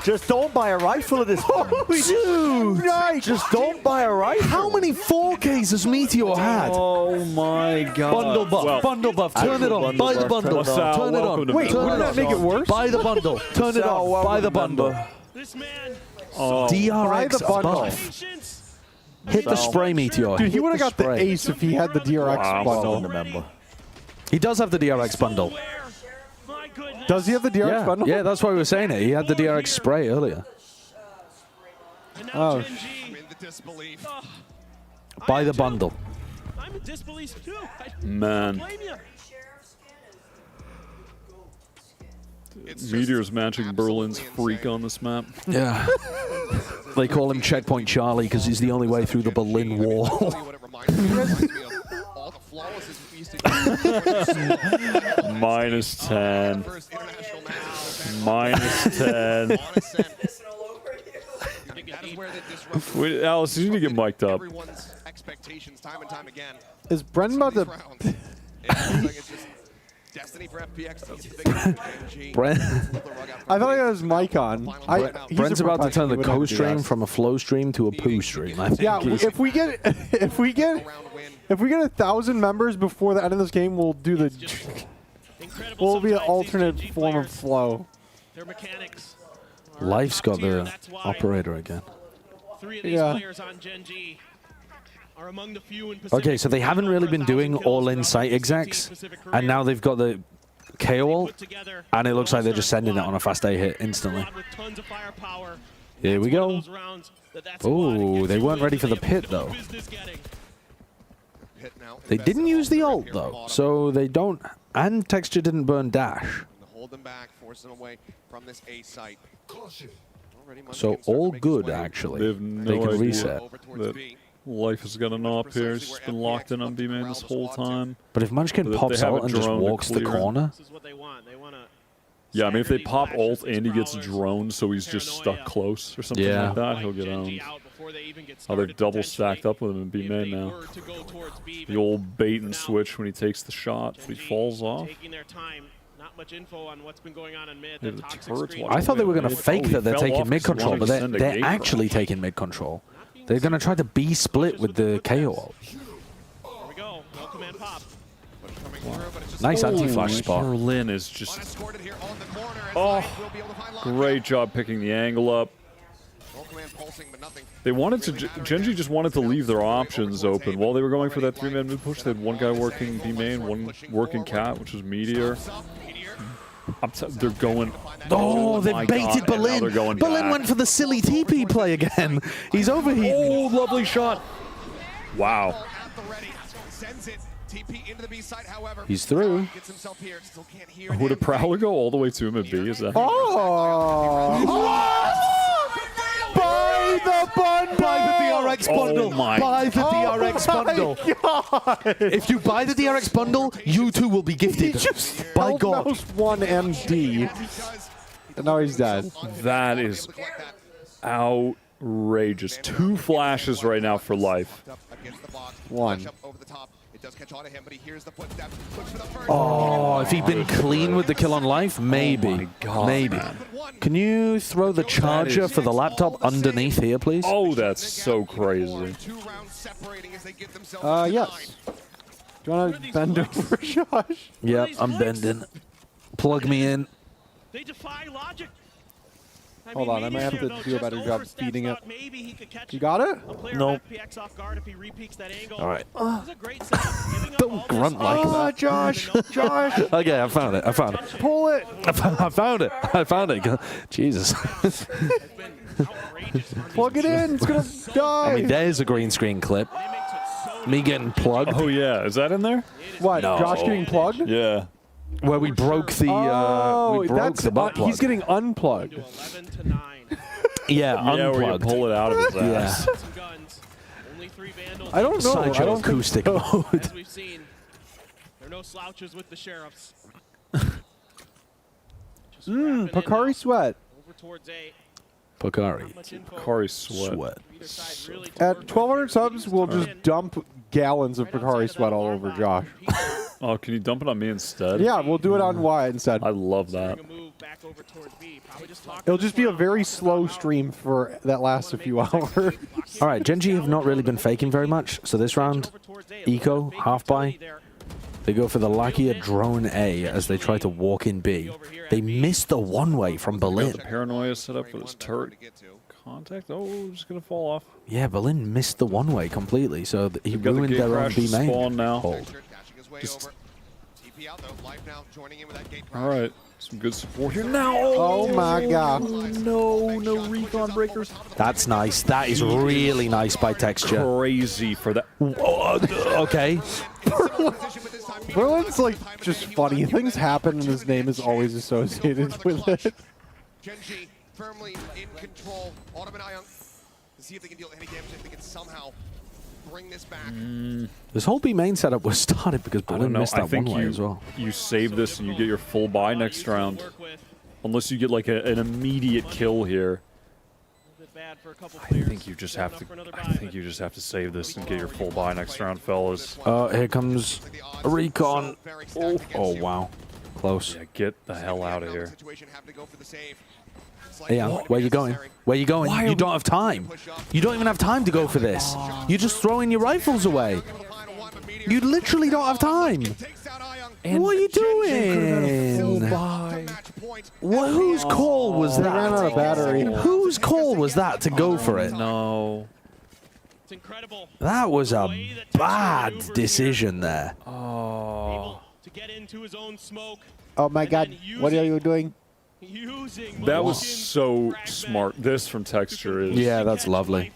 Just don't buy a rifle at this point. Dude, just don't buy a rifle. How many 4Ks has Meteor had? Oh my god. Bundle buff, Well, bundle buff, turn it on, buy the bundle, Sal, turn it welcome on. to Wait, Melbourne. wouldn't that make it worse? Buy the bundle, turn it on, buy the bundle. This man. Oh. Buy the DRX bundle. buff. Hit the spray, Meteor. Dude, he Hit would have got the spray. ace if he had the DRX bundle. Remember. He does have the DRX bundle. Does he have the DRX bundle? Yeah, that's why we were saying it. He had the DRX spray earlier. Oh, Buy the bundle. I'm in disbelief too. Man. Meteor's matching Berlin's freak on this map. Yeah. They call him Checkpoint Charlie because he's the only way through the Berlin Wall. Minus 10. Minus 10. Wait, Alice, you need to get mic'd up. is Bren about to... Destiny for FPX to get the big Brent, I thought he had his mic on. He's Brent's a about to turn professional. the He would co never do stream that. from a flow stream to a poo stream. I think Yeah, he's- if we get 1,000 members before the end of this game, we'll do the. Will be an alternate form of flow. Their mechanics. Life's got the operator again. 3 of these Yeah. players on Gen.G are among the few in Pacific. Okay, so they haven't really been doing all-in site execs, and now they've got the KO ult, and it looks like they're just sending it on a fast A hit instantly. Here we go. Oh, they weren't ready for the pit though. They didn't use the ult though, so they don't. And Texture didn't burn dash. Hold them back, force them away from this A site. So all good actually. They have no They can idea reset. that Life has got an op here. He's just been locked in on B-Man this whole time. But if Munchkin But if pops they have out a and just drone to walks the clear it- corner, This is what they want. They want to. Yeah, I mean, if they pop ult and he gets droned, so he's just stuck close or something Yeah. like that, he'll get owned. Oh, they're double stacked up with him in B-Man now. The old bait and switch when he takes the shot, but he falls off. Taking their time. Not much info on what's been going on in mid. Yeah, The the toxic turret's screen. I thought they were going to Oh, fake he that they're fell taking off mid 'cause he control, wanted but to send a they're gate actually crash. taking mid control. They're going to try to B split with the KO ult. Here we go. No command pop. Nice anti-flash spot. Berlin is just... Oh, great job picking the angle up. They wanted to... Gen.G just wanted to leave their options open. While they were going for that 3-man mid push, they had one guy working B-main, one working cat, which was Meteor. They're going... Oh, they my baited God, and now they're Berlin. going Berlin back. went for the silly TP play again. He's overheating. Oh, lovely shot. Wow. He's through. Would a Prowler go all the way to him at B? Is that... Oh! Buy the bundle! Buy the DRX bundle. Buy the DRX bundle. God. If you buy the DRX bundle, you too will be gifted. By God. Mouse 1 MD. And now he's dead. That is outrageous. 2 flashes right now for life. 1. Oh, if he'd been clean with the kill on life, maybe. Oh my God, maybe. man. Can you throw the charger for the laptop underneath here, please? Oh, that's so crazy. Yes. Do you want to bend over, Josh? Yep, I'm bending. Plug me in. They defy logic. Hold on, I might have to do a better job feeding it. You got it? No. All right. Don't grunt like that. Josh! Josh! Okay, I found it. I found it. Pull it! I found it. I found it. Jesus. Plug it in. It's going to die. I mean, there's a green screen clip. Me getting plugged. Oh, yeah. Is that in there? What? No. Josh getting plugged? Yeah. Where we broke the we broke the butt plug. He's getting unplugged. Yeah, unplugged. Where you pull it out of his ass. I don't know. Sideshow I don't acoustic think so. mode. As we've seen, there are no slouches with the sheriffs. Picari Sweat. Over towards A. Picari. Picari Sweat. At 1,200 subs, we'll just dump gallons of Picari Sweat all over Josh. Oh, can you dump it on me instead? Yeah, we'll do it on Wyatt instead. I love that. It'll just be a very slow stream for that lasts a few hours. All right, Gen.G have not really been faking very much. So this round, Eco, half buy. They go for the Lakia drone A as they try to walk in B. They missed the one-way from Berlin. Paranoia set up for this turret. Contact? Oh, just going to fall off. Yeah, Berlin missed the one-way completely, so he ruined their own B main. Spawn now. Hold. All right. Some good support here now. Oh my God. No recon breakers. That's nice. That is really nice by texture. Crazy for that. Okay. Berlin's like just funny. Things happen and his name is always associated with it. Gen.G firmly in control. Autumn and Ion to see if they can deal any damage, if they can somehow bring this back. This whole B main setup was started because Berlin missed that one way as well. You save this and you get your full buy next round. Unless you get like an immediate kill here. I think you just have to save this and get your full buy next round, fellas. Here comes a recon. Oh wow. Close. Yeah, get the hell out of here. Hey, where you going? Where you going? You don't have time. You don't even have time to go for this. You're just throwing your rifles away. You literally don't have time. What are you doing? Whose call was that? Ran out of battery. Whose call was that to go for it? No. That was a bad decision there. Oh. Oh my God. What are you doing? That was so smart. This from texture is Yeah, that's lovely.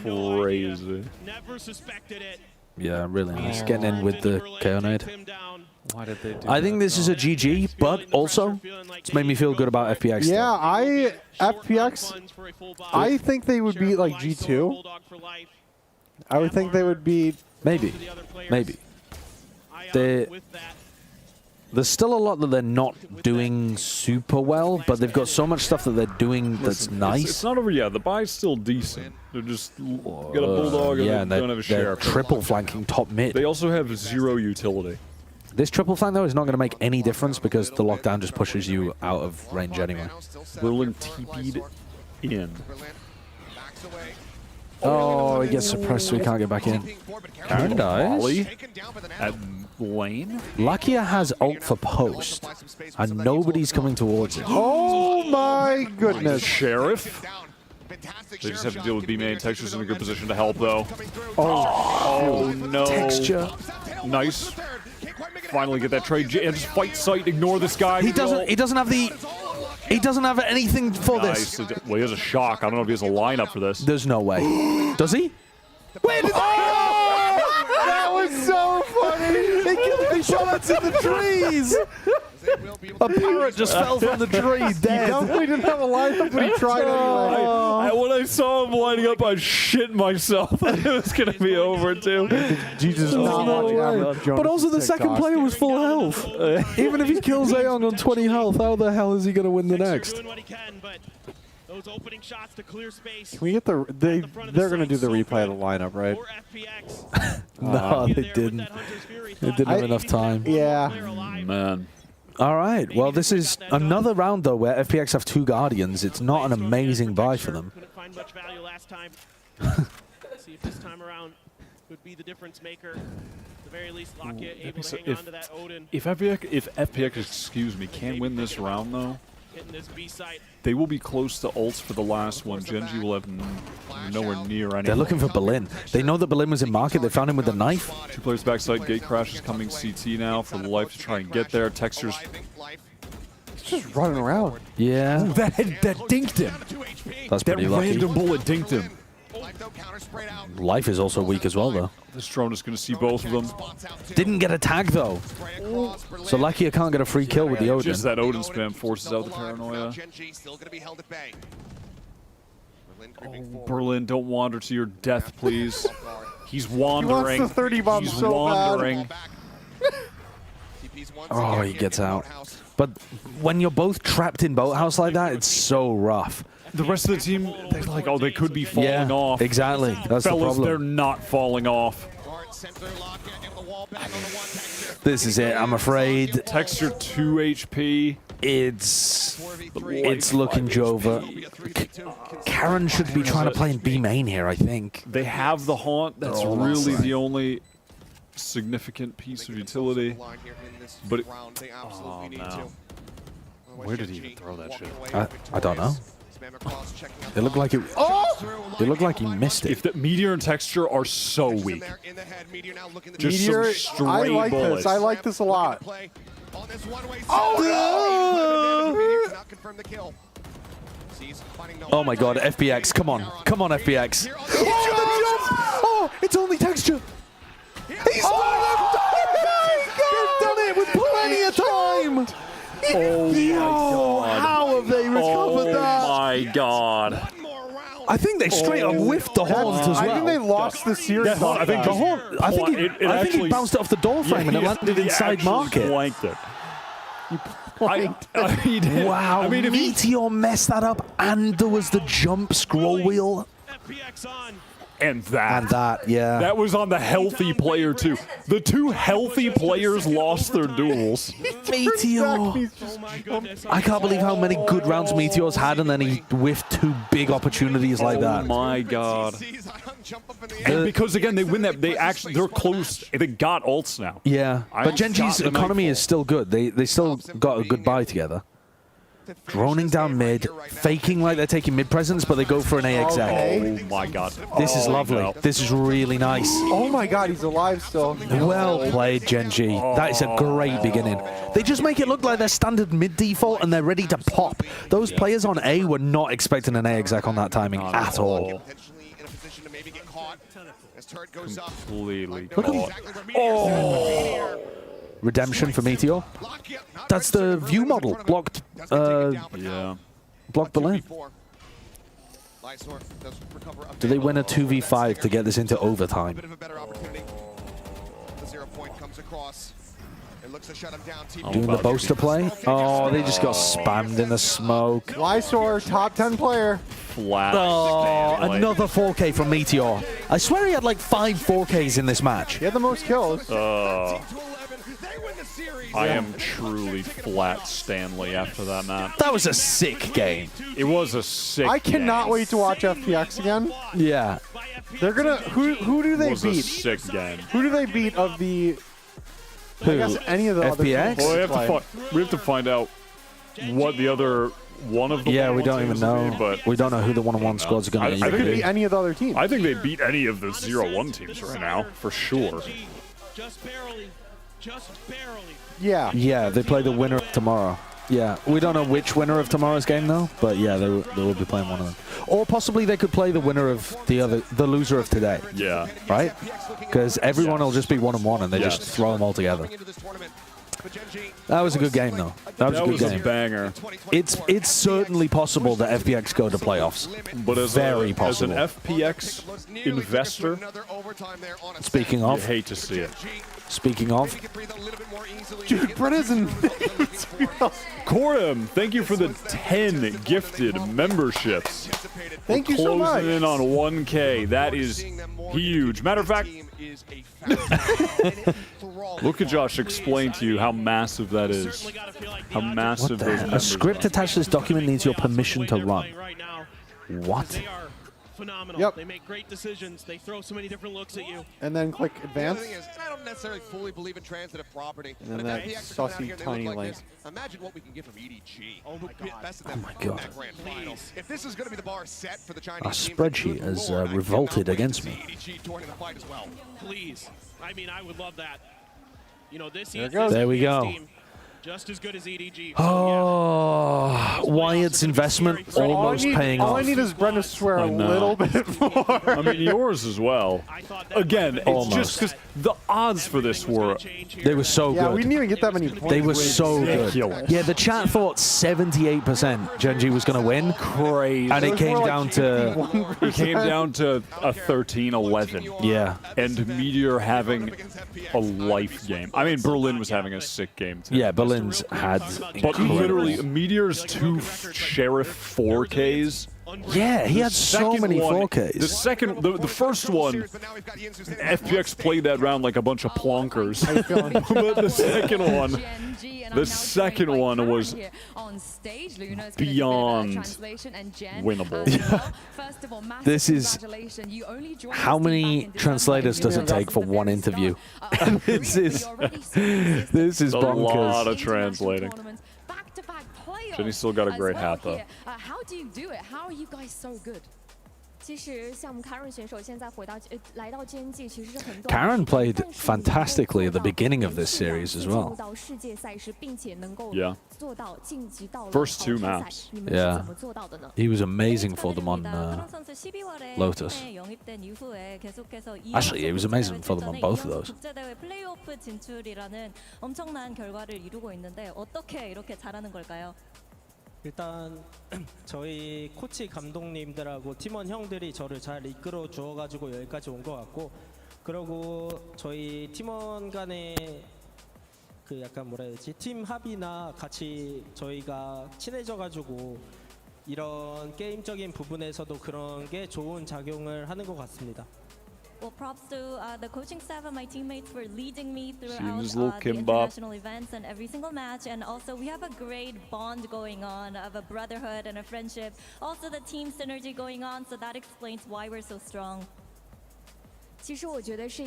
crazy. Never suspected it. Yeah, really nice. Getting in with the KO nade. Why did they do I think this is a GG, but also it's made me feel good about FPX. Yeah, FPX, I think they would beat like G2. I would think they would beat... Maybe. There's still a lot that they're not doing super well, but they've got so much stuff that they're doing that's nice. It's not over yet. The buy's still decent. They're just got a bulldog and yeah, they don't have a they're sheriff. triple flanking top mid. They also have 0 utility. This triple flank, though, is not going to make any difference because the lockdown just pushes you out of range anyway. Berlin TP'd in. Oh, he gets suppressed so he can't get back in. Karen dies. At lane? Lakia has ult for post, and nobody's coming towards it. Oh my goodness. Sheriff? They just have to deal with B-main. Texture's in a good position to help, though. Oh no. Texture. Nice. Finally get that trade. Just fight sight. Ignore this guy. He doesn't have the... He doesn't have anything for this. Well, he has a shock. I don't know if he has a lineup for this. There's no way. Does he? Where did that was so funny. shots in the trees. A parrot just fell from the tree, He dead. definitely didn't have a lineup, but he tried anyway. When I saw him lining up, I shit myself. It was going to be over, too. Jesus, not watching average Jonas But also the second TikTok. player was full health. Even if he kills Aeon on 20 health, how the hell is he going to win the next? Doing what he can, but those opening shots to clear space. Can we get they're going to do the replay of the lineup, right? No, they didn't. They didn't have enough time. Yeah. Man. All right. Well, this is another round, though, where FPX have 2 Guardians. It's not an amazing buy for them. Couldn't find much value last time. See if this time around could be the difference maker. At the very least, Lockett able to hang on to that Odin. If FPX, excuse me, can't win this round, though, Hitting this B site. they will be close to ults for the last one. Gen.G will have nowhere near any. They're looking for Berlin. They know that Berlin was in market. They found him with a knife. 2 players backside. Gate crash is coming CT now for the life to try and get there. Textures. He's just running around. Yeah. Ooh, that dinked him. That's pretty that lucky. random bullet dinked him. Life is also weak as well, though. This drone is going to see both of them. Didn't get a tag, though. So lucky I can't get a free kill with the Odin. Just that Odin spam forces out the paranoia. Oh, Berlin, don't wander to your death, please. He's wandering. He wants the 30 bomb He's so wandering. Oh, he gets out. But when you're both trapped in boathouse like that, it's so rough. The rest of the team, they're like, oh, they could be falling off. Exactly. That's Fellas, the they're problem. not falling off. This is it, I'm afraid. Texture 2 HP. It's looking Jova. Karen should be trying to play in B main here, I think. They have the haunt. That's really the only significant piece of utility. But oh no. Where did he even throw that shit? I don't know. It looked like it. Oh! It looked like he missed it. If the Meteor and Texture are so weak. Just Meteor, some straight I like bullets. this. I like this a lot. Oh my god, FPX, come on. Come on, FPX. Oh, it's only Texture. He's done it with plenty of time. Oh my god. How have they recovered that? Oh my god. I think they straight up whiffed the haunt as well. I think they lost the series. I think the haunt. I think he bounced it off the door frame and it landed inside market. Blanked it. He did. Wow. I mean, if Meteor messed that up, and there was the jump scroll wheel. And that. Yeah. That was on the healthy player, too. The 2 healthy players lost their duels. Meteor. I can't believe how many good rounds Meteor's had, and then he whiffed 2 big opportunities like that. Oh my god. And because again, they win that, they're close. They got ults now. Yeah. But Gen.G's economy is still good. They still got a good buy together. Droning down mid, faking like they're taking mid presence, but they go for an AXX. Oh my god. This is lovely. This is really nice. Oh my god, he's alive still. Well played, Gen.G. That is a great beginning. They just make it look like they're standard mid default and they're ready to pop. Those players on A were not expecting an AXX on that timing at all. Completely Look at caught. Oh! Redemption for Meteor. That's the view model. Blocked. Yeah. Blocked Berlin. Do they win a 2v5 to get this into overtime? Doing the Boaster play? Oh, they just got spammed in the smoke. Lysor, top 10 player. Flat. Oh, another 4K from Meteor. I swear he had like 5 4Ks in this match. He had the most kills. I am truly flat Stanley after that map. That was a sick game. It was a sick I cannot wait to watch FPX again. Yeah. They're gonna. Who do they It was beat? a sick game. Who do they beat of the? Who? I guess any of the other FPX? teams Well, we have to find out what the other one of the Yeah, we don't teams even will know. be, but We don't know who the 1-on-1 squads are going to I They think could beat any of the other teams. I think they beat any of the 0-1 teams right now, for sure. Just barely. Just barely. Yeah. Yeah, they play the winner tomorrow. Yeah, we don't know which winner of tomorrow's game though, but yeah, they will be playing one of them. Or possibly they could play the winner of the loser of today. Yeah. Right? Because everyone will just be 1-1 and they just throw them all together. That was a good game though. That was a good game. A banger. It's certainly possible that FPX go to playoffs. But as very as possible. an FPX investor, Speaking of, you hate to see it. Speaking of, Dude, Bren isn't. Coram, thank you for the 10 gifted memberships. Thank you so much. Closing in on 1K. That is huge. Matter of fact, look at Josh explain to you how massive that is. How massive those a numbers script are. attached to this document needs your permission to run. What? Phenomenal. Yep. They make great decisions. They throw so many different looks at you. And then click advance. The thing is, I don't necessarily fully believe in transitive property. And then but that if FPX come out saucy here and they tiny look like link. this, imagine what we can get from EDG. Oh my God. Oh my God. That grand final. If this is going to be the bar set for the Chinese Our teams, spreadsheet good has Lord, I revolted cannot wait against to me. see EDG joining the fight as well. Please. I mean, I would love that. You know, this There it goes. There we go. team, just as good as EDG. Oh, Wyatt's investment almost paying all off. I need is Bren to swear a I know. little bit more. I mean, yours as well. Again, it's Almost. just because the odds for this were They were so Yeah, we good. didn't even get that many points. They were so ridiculous. good. Yeah, the chat thought 78% Gen.G was going to win. Crazy. And it came down to... It came down to a 13-11. Yeah. And Meteor having a life game. I mean, Berlin was having a sick game too. Yeah, Berlin's had... But literally, Meteor's 2 Sheriff 4Ks. Yeah, he had The so second many one- 4Ks. The first one, FPX played that round like a bunch of plonkers. But the second one was beyond winnable. This is... How many translators does it take for one interview? this is A lot of bonkers. translating. Jenny still got a great hat though. How do you do it? How are you guys so good? 其实像我们 Karen 选手现在来到 Gen.G 其实是很 Karen played fantastically at the beginning of this series as well. 到世界赛事，并且能够 Yeah. 做到晋级到 First 2 淘汰赛 maps. 你们是 Yeah. 怎么做到的呢？ He was amazing for them on 선수 12월에 Lotus. 영입된 이후에 계속해서 Actually, it was amazing for them on both of those. 국제대회 플레이오프 진출이라는 엄청난 결과를 이루고 있는데 어떻게 이렇게 잘하는 걸까요? 일단 저희 코치 감독님들하고 팀원 형들이 저를 잘 이끌어 주어가지고 여기까지 온 것 같고, 그리고 저희 팀원 간의 그 약간 뭐라 해야 되지, 팀 합이나 같이 저희가 친해져가지고 이런 게임적인 부분에서도 그런 게 좋은 작용을 하는 것 같습니다. Well, props to the coaching staff and my teammates for leading me throughout Seems little the kimbap. international events and every single match. And also, we have a great bond going on of a brotherhood and a friendship. Also, the team synergy going on, so that explains why we're so strong. 其实我觉得是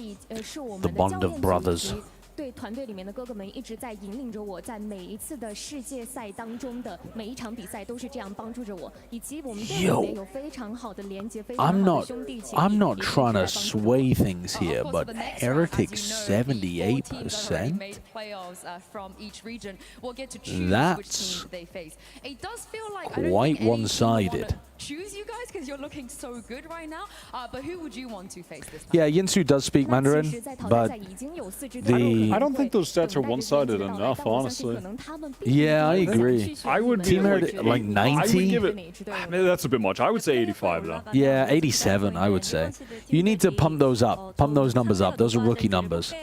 我 The 们的 bond 教 of 练 brothers. 组以及对团队里面的哥哥们一直在引领着我，在每一次的世界赛当中的每一场比赛都是这样帮助着我，以及我们队里面有非常好的连接，非常 I'm 好的 not 兄弟情谊。 I'm not 也是 trying to 在帮助我 sway things here, but Heretics 78%? made playoffs from each region will get to choose which That's team they face. It does feel like I don't quite think any team one-sided. wanna choose you guys because you're looking so good right now. But who would you want to face this time? Yeah, Yinsu does speak Mandarin, but the... I don't think those stats are one-sided enough, honestly. Yeah, I agree. I would Team be Heretics, like I would 90? give it, maybe that's a bit much. I would say 85 though. Yeah, 87, I would say. You need to pump those up. Pump those numbers up. Those are rookie numbers.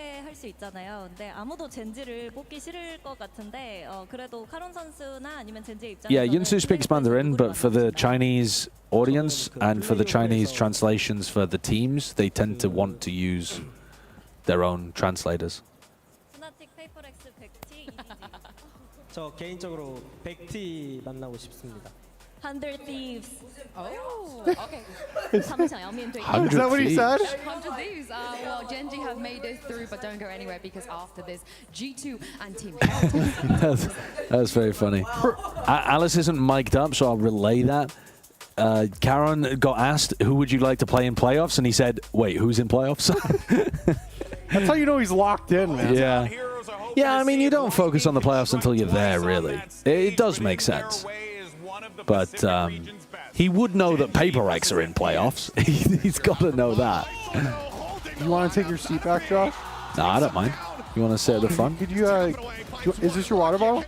수 있잖아요. 근데 아무도 젠지를 뽑기 싫을 것 같은데 그래도 카론 선수나 아니면 젠지 입장에서 Yeah, Yinsu speaks Mandarin, but for the Chinese audience and for the Chinese translations for the teams, they tend to want to use their own translators. 스나틱 페이퍼렉스 100T 저 개인적으로 100T 만나고 싶습니다. 100 Thieves. Oh, okay. 他们想要面对 Is that what he said? 100 Thieves. Well, Gen.G have made it through, but don't go anywhere because after this, G2 and Team That's very funny. Alice isn't mic'd up, so I'll relay that. Karen got asked, who would you like to play in playoffs? And he said, wait, who's in playoffs? That's how you know he's locked in, man. Yeah. Yeah, I mean, you don't focus on the playoffs until you're there, really. It does make sense. But he would know that Paper Rex are in playoffs. He's got to know that. You want to take your seat back, Josh? No, I don't mind. You want to sit at the front? Could you, is this your water bottle?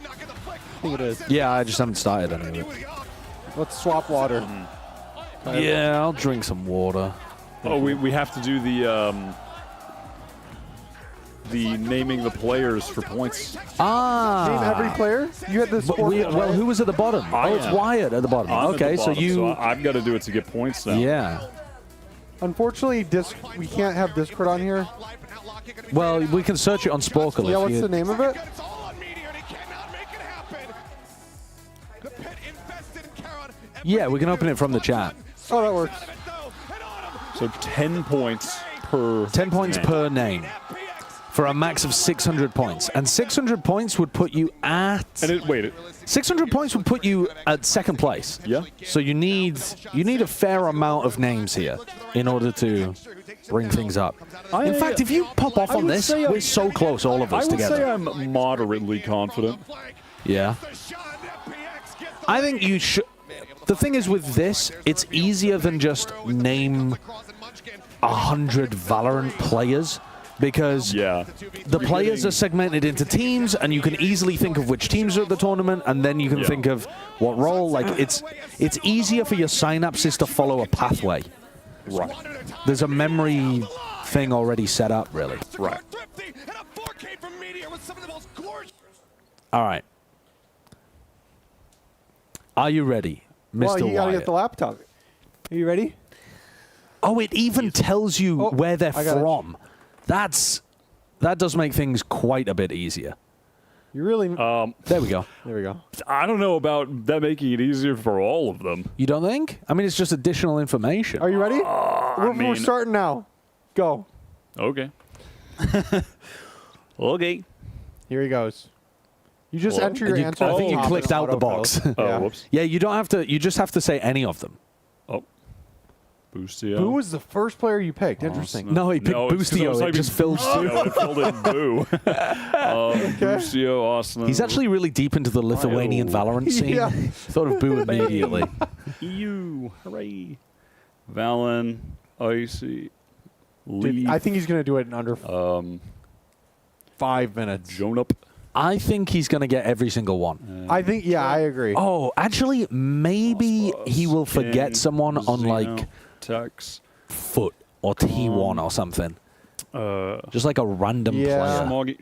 I think it is. Yeah, I just haven't started any of it. Let's swap water. Yeah, I'll drink some water. Oh, we have to do the naming the players for points. Ah. Name every player? You had this. Well, who was at the bottom? It's Wyatt at the bottom. I'm okay, at the bottom, so you. so I've got to do it to get points now. Yeah. Unfortunately, we can't have Discord on here. Well, we can search it on Sporkle. Yeah, what's the name of it? Yeah, we can open it from the chat. Oh, that works. So 10 points per 10 points name. per name for a max of 600 points. And 600 points would put you at... 600 points would put you at second place. Yeah. So you need a fair amount of names here in order to bring things up. In fact, if you pop off on this, we're so close, all of us together. I would say I'm moderately confident. Yeah. I think you should... The thing is with this, it's easier than just name 100 Valorant players because the players are segmented into teams and you can easily think of which teams are at the tournament and then you can think of what role. Like it's easier for your synapses to follow a pathway. Right. There's a memory thing already set up, really. Right. All right. Are you ready, Mr. Well, you gotta Wyatt? get the laptop. Are you ready? Oh, it even tells you where they're I got it. from. That does make things quite a bit easier. You really... There we go. There we go. I don't know about that making it easier for all of them. You don't think? I mean, it's just additional information. Are you ready? We're starting now. Go. Okay. Okay. Here he goes. You just enter your answer. I think you clicked out the box. Whoops. Yeah, you don't have to. You just have to say any of them. Oh. Boostio. Who was the first player you picked? Interesting. No, he picked Boostio. It just filled Boostio. It filled in Boo. Boostio, Austin. He's actually really deep into the Lithuanian Valorant scene. Yeah. Thought of Boo immediately. EU. Hooray. Valen. Icy. Dude, I think he's going to do it in under 5 minutes. Jonup. I think he's going to get every single one. I think, yeah, I agree. Oh, actually, maybe he will forget someone on like Tex. Foot or T1 or something. Just like a random player. Smoggy.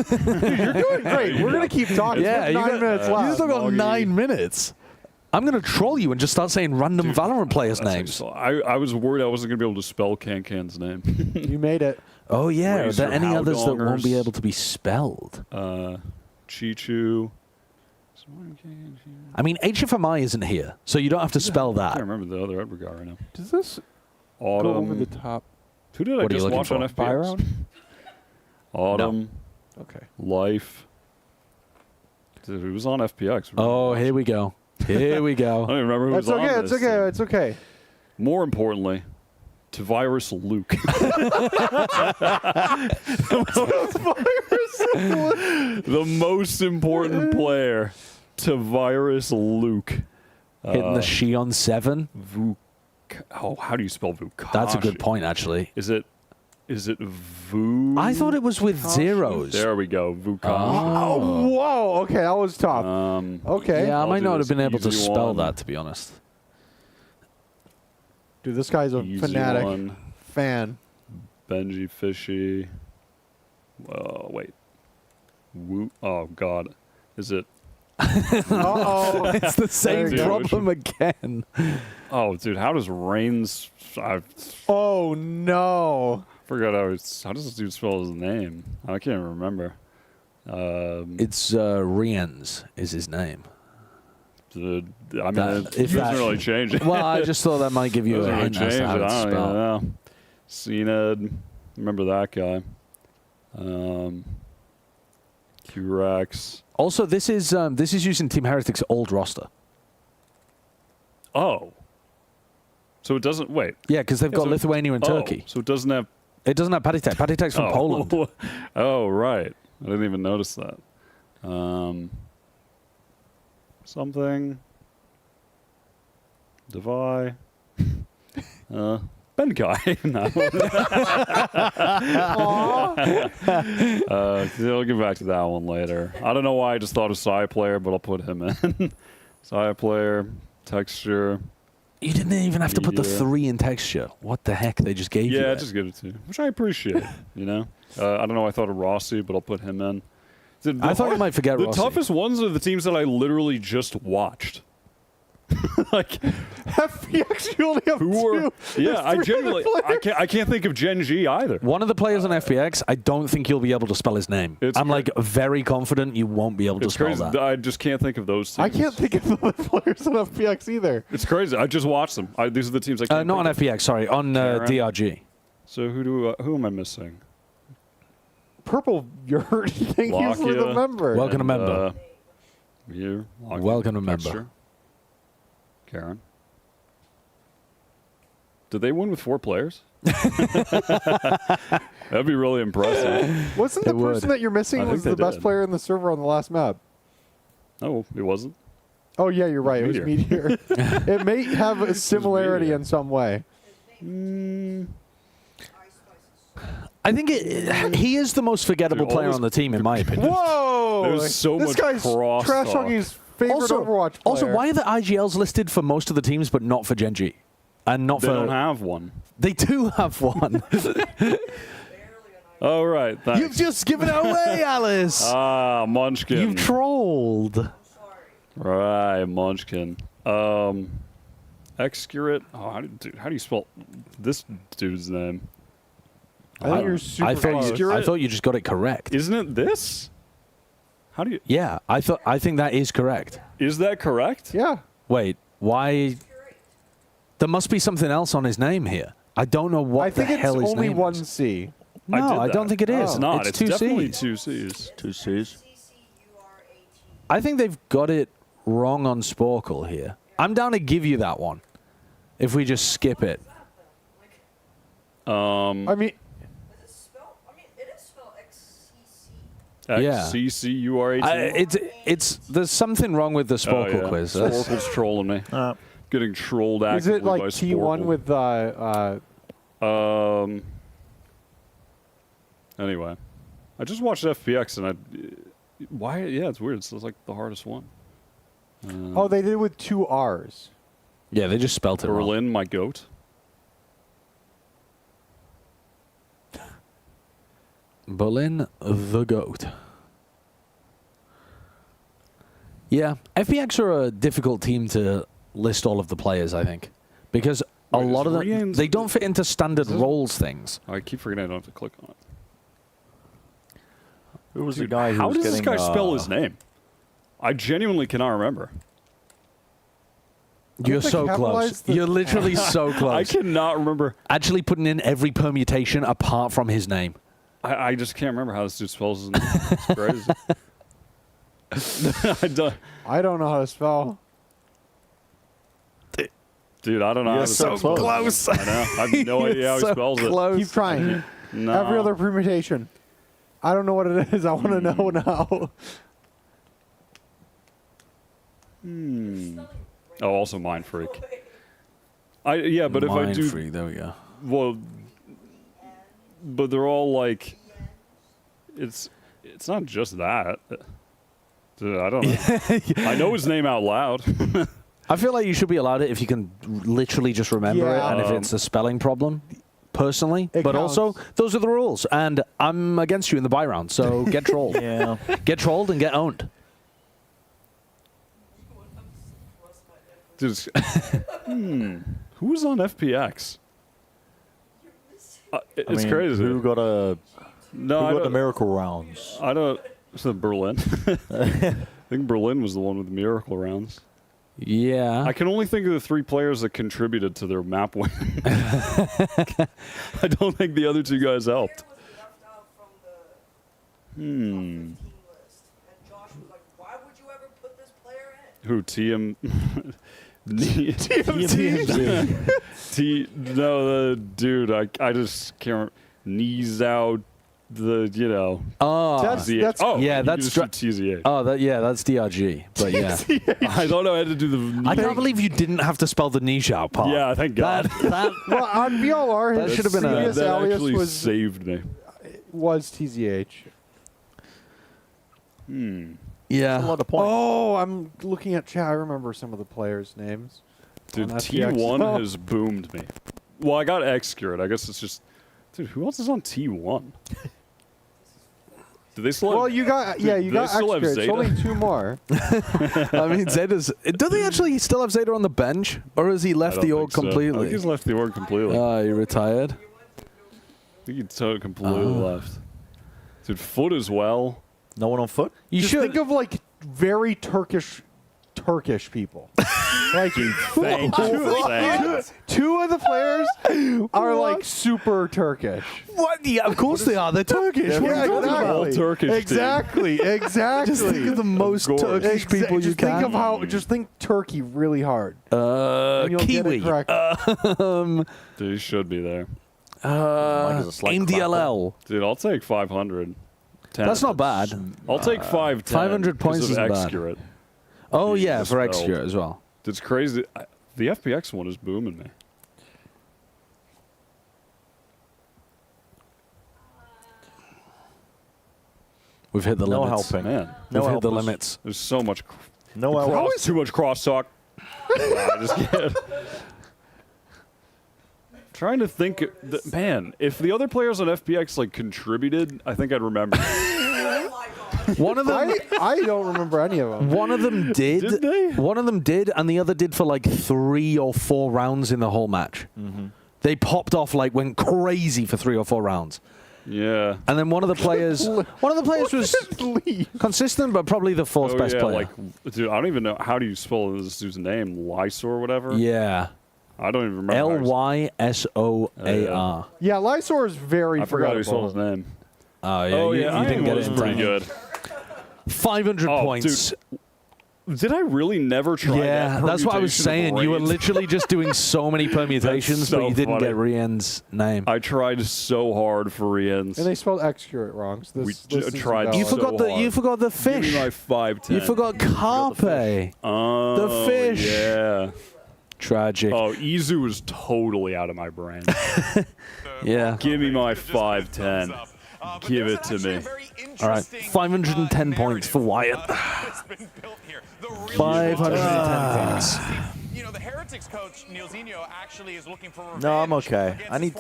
Dude, you're doing great. We're going to keep talking. Yeah, you 9 minutes left. You still got 9 minutes. I'm going to troll you and just start saying random Valorant players' names. I was worried I wasn't going to be able to spell Cancan's name. You made it. Oh, yeah. Are Razor there any others that won't Howdongers. be able to be spelled? Chichu. I mean, HFMI isn't here, so you don't have to spell I that. can't remember the other Edward guy right now. Does this Autumn. go over the top? Who did I What are you just looking watch on for? FPX? Autumn. Okay. Life. Dude, it was on FPX. Oh, here we go. Here we I go. don't even remember who That's was on okay. this It's okay. thing. It's okay. More importantly, to Virus Luke. The most important player to Virus Luke. Hitting the Shion 7. Oh, how do you spell Vukashi? That's a good point, actually. Is it Vu? I thought it was with zeros. There we go. Vukashi. Oh, whoa. Okay, that was tough. Okay. Yeah, I I'll might do not have this been able to easy spell one. that, to be honest. Dude, this guy's a Easy fanatic one. fan. Benji Fishy. Wait. Oh, God. Is it? Uh-oh. It's the same There you go. problem again. Oh, dude, how does Reigns... I Oh, no. forgot how does this dude spell his name? I can't remember. It's Riens is his name. I mean, That- it if doesn't that- really change it. Well, I just thought that might give you a Doesn't really hint as change to how it. it's I don't even spelled. know. CNED, remember that guy. Q-Rex. Also, this is using Team Heretics' old roster. Oh. So it doesn't... Wait. Yeah, because they've got so- Lithuania and oh, Turkey. So it doesn't have... It doesn't have Patitek. Patitek's from Poland. Oh, right. I didn't even notice that. Something. Devi. Ben Guy. No. I'll get back to that one later. I don't know why I just thought of Psy player, but I'll put him in. Psy player, texture. You didn't even have to put the 3 in texture. What the heck? They just gave you Yeah, it. just give it to you, which I appreciate. You know, I don't know. I thought of Rossi, but I'll put him in. I thought you might forget the Rossi. toughest ones are the teams that I literally just watched. Like FPX, you only have who 2. Yeah, I genuinely I can't think of Gen.G either. One of the players on FPX, I don't think you'll be able to spell his name. I'm like very confident you won't be able to spell crazy. that. I just can't think of those teams. I can't think of the other players on FPX either. It's crazy. I just watched them. These are the teams I can't Not on think FPX, sorry, on DRG. So who am I missing? Purple, you're thank you for the member. Welcome to member. You. Welcome to member. Texture. Karen. Did they win with 4 players? That'd be really impressive. Wasn't the person that you're missing was the best player in the server on the last map? No, it wasn't. Oh yeah, you're right. It was Meteor. It may have a similarity in some way. I think he is the most forgettable player on the team, in my opinion. Whoa! There's so this much guy's cross trash talk. talking his favorite Overwatch player. Also, why are the IGLs listed for most of the teams but not for Gen.G? And not They for. don't have one. They do have one. Oh, right. Thanks. You've just given it away, Alice. Ah, Munchkin. You've trolled. Right, Munchkin. Excurate. Oh, how do you spell this dude's name? I think you're super I close. thought you just got it correct. Isn't it this? How do you? Yeah, I think that is correct. Is that correct? Yeah. Wait, why? There must be something else on his name here. I don't know what the hell his only name one is. C. No, I don't think it is. It's not. It's It's 2 definitely Cs. 2 Cs. 2 Cs. I think they've got it wrong on Sporkle here. I'm down to give you that one. If we just skip it. I mean, XCCURAT. It's there's something wrong with the Sporkle quiz. That's- Sporkle's trolling me. Getting trolled is actively it like by T1 Sporkle. with Anyway, I just watched FPX and why? Yeah, it's weird. It's like the hardest one. oh, they did it with 2 R's. Yeah, they just spelt it wrong. Berlin, my goat. Berlin, the GOAT. Yeah, FPX are a difficult team to list all of the players, I think. Because a lot of them, they don't fit into standard roles things. I keep forgetting I don't have to click on it. Who was Dude, the guy who how was does this getting, guy spell his name? I genuinely cannot remember. You're so close. You're literally so close. I cannot remember. Actually putting in every permutation apart from his name. I just can't remember how this dude spells his name. It's crazy. I don't know how to spell. Dude, I don't know how to so spell close. I know. I have no idea how he spells it. Keep trying. No. Every other permutation. I don't know what it is. I want to know now. Oh, also Mind Freak. Yeah, but if I Mind do, Freak, there we go. Well, but they're all like, it's not just that. Dude, I don't know. I know his name out loud. I feel like you should be allowed it if you can literally just remember it and if it's a spelling problem, personally. But also, those are the rules. And I'm against you in the buy round, so get trolled. Yeah. Get trolled and get owned. Dude, who was on FPX? It's crazy. Who got No, who got the miracle rounds? I don't. It's Berlin. I think Berlin was the one with the miracle rounds. Yeah. I can only think of the 3 players that contributed to their map win. I don't think the other 2 guys helped. Who? TM? TMT? No, the dude. I just can't remember. Knees out. you know. Oh, That's yeah, that's TZH. Oh, that's DRG. But yeah, I don't know how to do the. I can't believe you didn't have to spell the niche out part. Yeah, thank God. Well, on VLR, That his should have been previous that alias actually was saved me. TZH. Yeah. A lot of points. Oh, I'm looking at chat. I remember some of the players' names. Dude, on FPX. T1 has boomed me. Well, I got X-Cured. I guess it's just... Dude, who else is on T1? Do they still have... Well, you got do they still have It's Zeta? only 2 more. I mean, Zeta's. Do they actually still have Zeta on the bench, or has he I left don't the org think so. I completely? think he's left the org completely. He retired. I think he completely left. Dude, Foot as well. No one on Foot? You Just should think of like very Turkish people. Like Thank you. two of the players are like super Turkish. What? Yeah, of course they are. They're Turkish. What are you talking about? All Turkish team. Exactly. Just think of the most Turkish people you just can. think of how. Just think Turkey really hard. And you'll get Kiwi. it correct. Dude, he should be there. MDLL. Dude, I'll take 500. 10. That's not bad. I'll take 510. 500 points isn't bad. X-Curate. Oh, Use yeah, this for build. X-Curate as well. It's crazy. The FPX one is booming me. We've hit the No limits. helping. Man, We've hit the there's- limits. There's so much. No help. Too much crosstalk. I just can't. Trying to think, man. If the other players on FPX like contributed, I think I'd remember. One of them. I don't remember any of them. One of them did. Did they? One of them did, and the other did for like 3 or 4 rounds in the whole match. They popped off like went crazy for 3 or 4 rounds. Yeah. And then one of the players was consistent, but probably the 4th best player. Like, dude, I don't even know how do you spell this dude's name, Lysor or whatever. Yeah. I don't even remember. Lysoar. Yeah, Lysor is very. I forgot how you spelled his name. Oh yeah, Oh you, yeah, you didn't get it was in pretty time. good. 500 points. Dude, did I really never try that? Yeah, that's what I was permutation of saying. You were Rains? literally just doing so many permutations, That's so but you didn't funny. get Rien's name. I tried so hard for Rien's. And they spelled X-Curate wrong. So this tried You so forgot the. hard. You forgot the Give me fish. my 510. You forgot carpe. Oh, the fish. Yeah. Tragic. Oh, Izu was totally out of my brain. Yeah. Give me my 510. Give it to me. All right. 510 points for Wyatt. 510 points. You know, the Heretics coach Neilzinho actually is looking for revenge. No, I'm okay. I need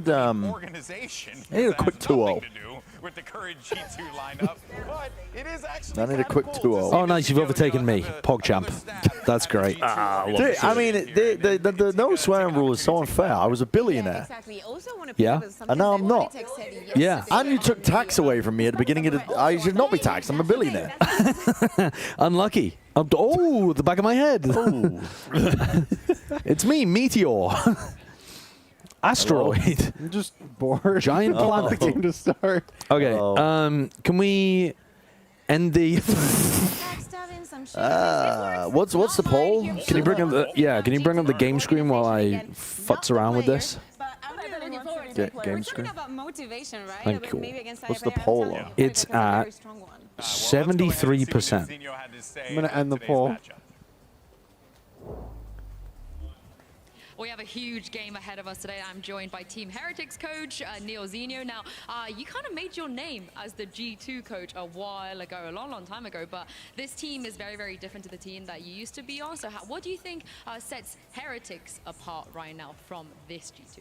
organization. I need a quick 2-0. With the current G2 lineup, but it is actually I need a quick 2-0. Oh, nice. You've overtaken me. PogChamp. That's great. Dude, I mean, the no swearing rule is so unfair. I was a billionaire. Exactly. Also want to Yeah, and now I'm not. Yeah. And you took tax away from me at the beginning of the... I should not be taxed. I'm a billionaire. Unlucky. Oh, the back of my head. It's me, Meteor. Asteroid. I'm just bored. Giant I want planet. the game to start. Okay. Can we end the? What's the poll? Can you bring up the? Yeah. Can you bring up the game screen while I futz around with this? Game screen. About motivation, right? Thank you. What's the poll on? It's at 73%. I'm gonna end the poll. We have a huge game ahead of us today. I'm joined by Team Heretics coach Neilzinho. Now, you kind of made your name as the G2 coach a while ago, a long time ago, but this team is very, very different to the team that you used to be on. So what do you think sets Heretics apart right now from this G2?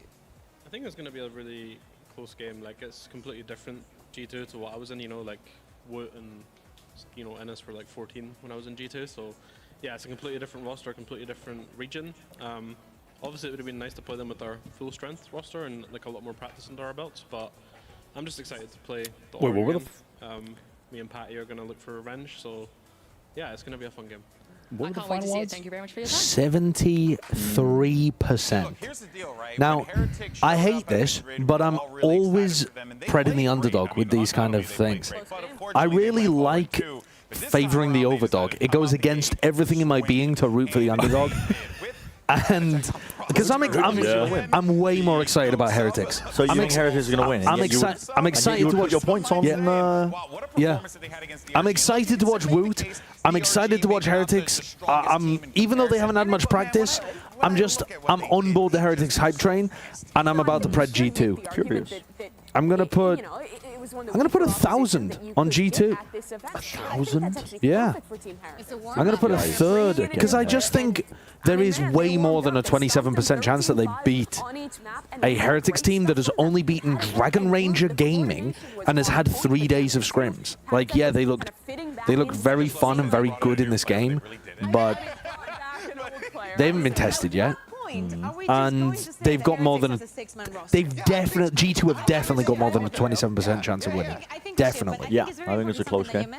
I think it's going to be a really close game. Like, it's completely different G2 to what I was in, you know, like Woot and, you know, NS were like 14 when I was in G2. So, yeah, it's a completely different roster, a completely different region. Obviously, it would have been nice to play them with our full strength roster and like a lot more practice under our belts, but I'm just excited to play the Wait, what were Oregon. Me and Patty are going to look for revenge, so yeah, it's going to be a fun game. I can't wait to see it. Thank you very much for your time. 73%. Now, I hate this, but I'm always predding the underdog with these kind of things. I really like favoring the overdog. It goes against everything in my being to root for the underdog. And because I'm way more excited about Heretics. So you think Heretics are going to win? I'm excited to watch your points on. Yeah. I'm excited to watch Woot. I'm excited to watch Heretics. Even though they haven't had much practice, I'm on board the Heretics hype train, and I'm about to pred G2. Curious. I'm gonna put 1,000 on G2. 1,000? Yeah. I'm gonna put a third because I just think there is way more than a 27% chance that they beat a Heretics team that has only beaten Dragon Ranger Gaming and has had 3 days of scrims. Like, yeah, they looked very fun and very good in this game, but they haven't been tested yet. And they've got more than G2 have definitely got more than a 27% chance of winning. Definitely. Yeah, I think it's a close game.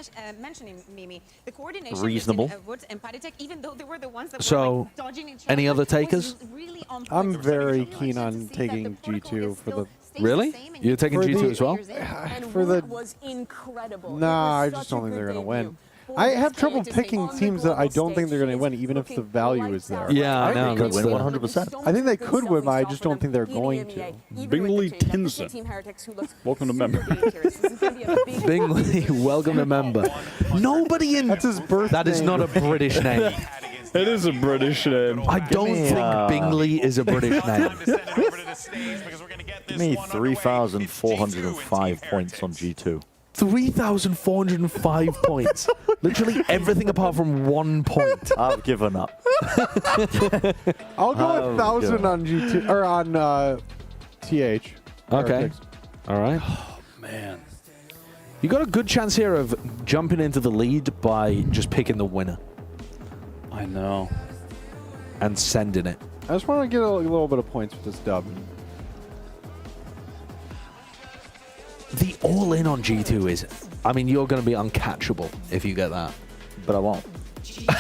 Reasonable. So, any other takers? I'm very keen on taking G2 for the. Really? You're taking G2 as well? For the. Nah, I just don't think they're gonna win. I have trouble picking teams that I don't think they're going to win, even if the value is there. Yeah, I know. They could win 100%. I think they could win, but I just don't think they're going to. Bingley Tinson. Welcome to member. Bingley, welcome to member. Nobody in... That's his birth That is not a British name. It is a British name. I don't think Bingley is a British name. Give me 3,405 points on G2. 3,405 points. Literally everything apart from 1 point. I've given up. I'll go 1,000 on G2 or on TH. Okay. All right. Oh, man. You got a good chance here of jumping into the lead by just picking the winner. I know. And sending it. I just want to get a little bit of points with this dub. The all-in on G2 is... I mean, you're going to be uncatchable if you get that. But I won't.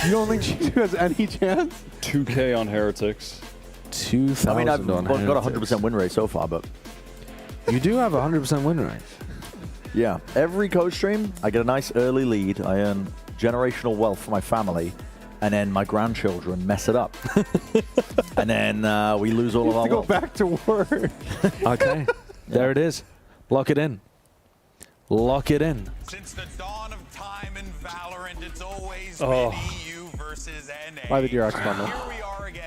You don't think G2 has any chance? 2K on Heretics. 2,000 I mean, I've on got a Heretics. 100% win rate so far, but... You do have a 100% win rate. Yeah. Every coach stream, I get a nice early lead. I earn generational wealth for my family. And then my grandchildren mess it up. And then we lose all of our wealth. Go back to work. Okay. There it is. Lock it in. Lock it in. Since the dawn of time in Valorant, it's always been EU versus NA. Buy the DRX bundle.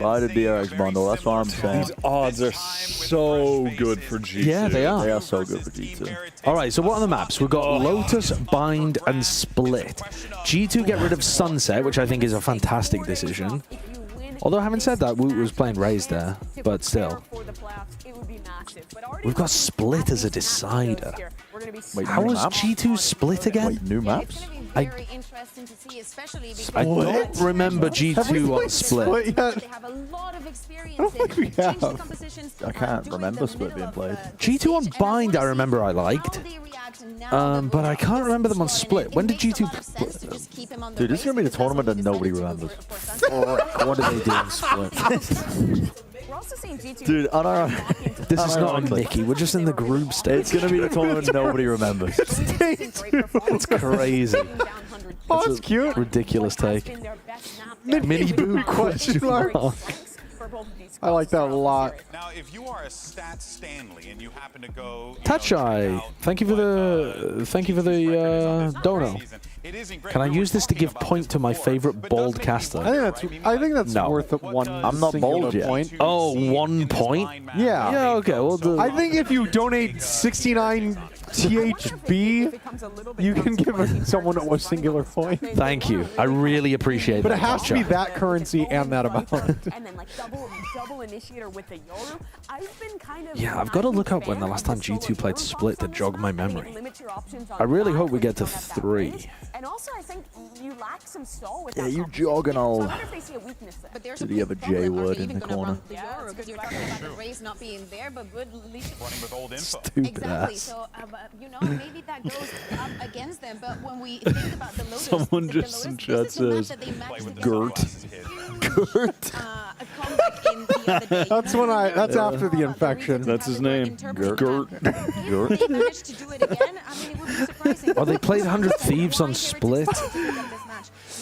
Buy the DRX bundle. That's what I'm saying. These odds are so good for G2. Yeah, they are. They are so good for G2. All right, so what are the maps? We've got Lotus, Bind, and Split. G2 get rid of Sunset, which I think is a fantastic decision. Although, having said that, Woot was playing Raze there, but still. We've got Split as a decider. Wait, how was maps? G2 Split again? Wait, new maps? I don't remember G2 on Split. I can't remember Split being played. G2 on Bind, I remember I liked. But I can't remember them on Split. When did G2 Dude, this is going to be the tournament that nobody remembers. What did they do on Split? Dude, on our... This is not on Mickey. We're just in the group stage. It's going to be the tournament nobody remembers. It's crazy. Oh, that's cute. Ridiculous take. Mini Boo question mark. I like that a lot. Now, if you are a Stat Stanley and you happen to go, Toucheye, thank you for the dono. Can I use this to give point to my favorite bald caster? I think that's No. worth it one. I'm not singular bald yet. point. Oh, 1 point? Yeah. Yeah, okay. We'll do. I think if you donate 69 THB, you can give someone a singular point. Thank you. I really appreciate But that. it has to be Toucheye. that currency and that amount. And then like double initiator with the Yoru. I've been kind of Yeah, I've got to look up when the last time G2 played Split to jog my memory. I really hope we get to 3. And also, I think you lack some stall with Yeah, that you competition. jog and So I I'll... wonder if they see a weakness there. Did he have a J word in the corner? Because you're talking about the race not being there, but good leadership. running with old info. Stupid Exactly. ass. So, you know, maybe that goes up against them. But when we think about the Lotus, Someone the just in chat says, Gert. Gert. a comeback in the other day. That's when that's after the infection. That's his name. Gert. If they managed to do it again, I mean, it would be surprising. Oh, they played 100 Thieves on Split.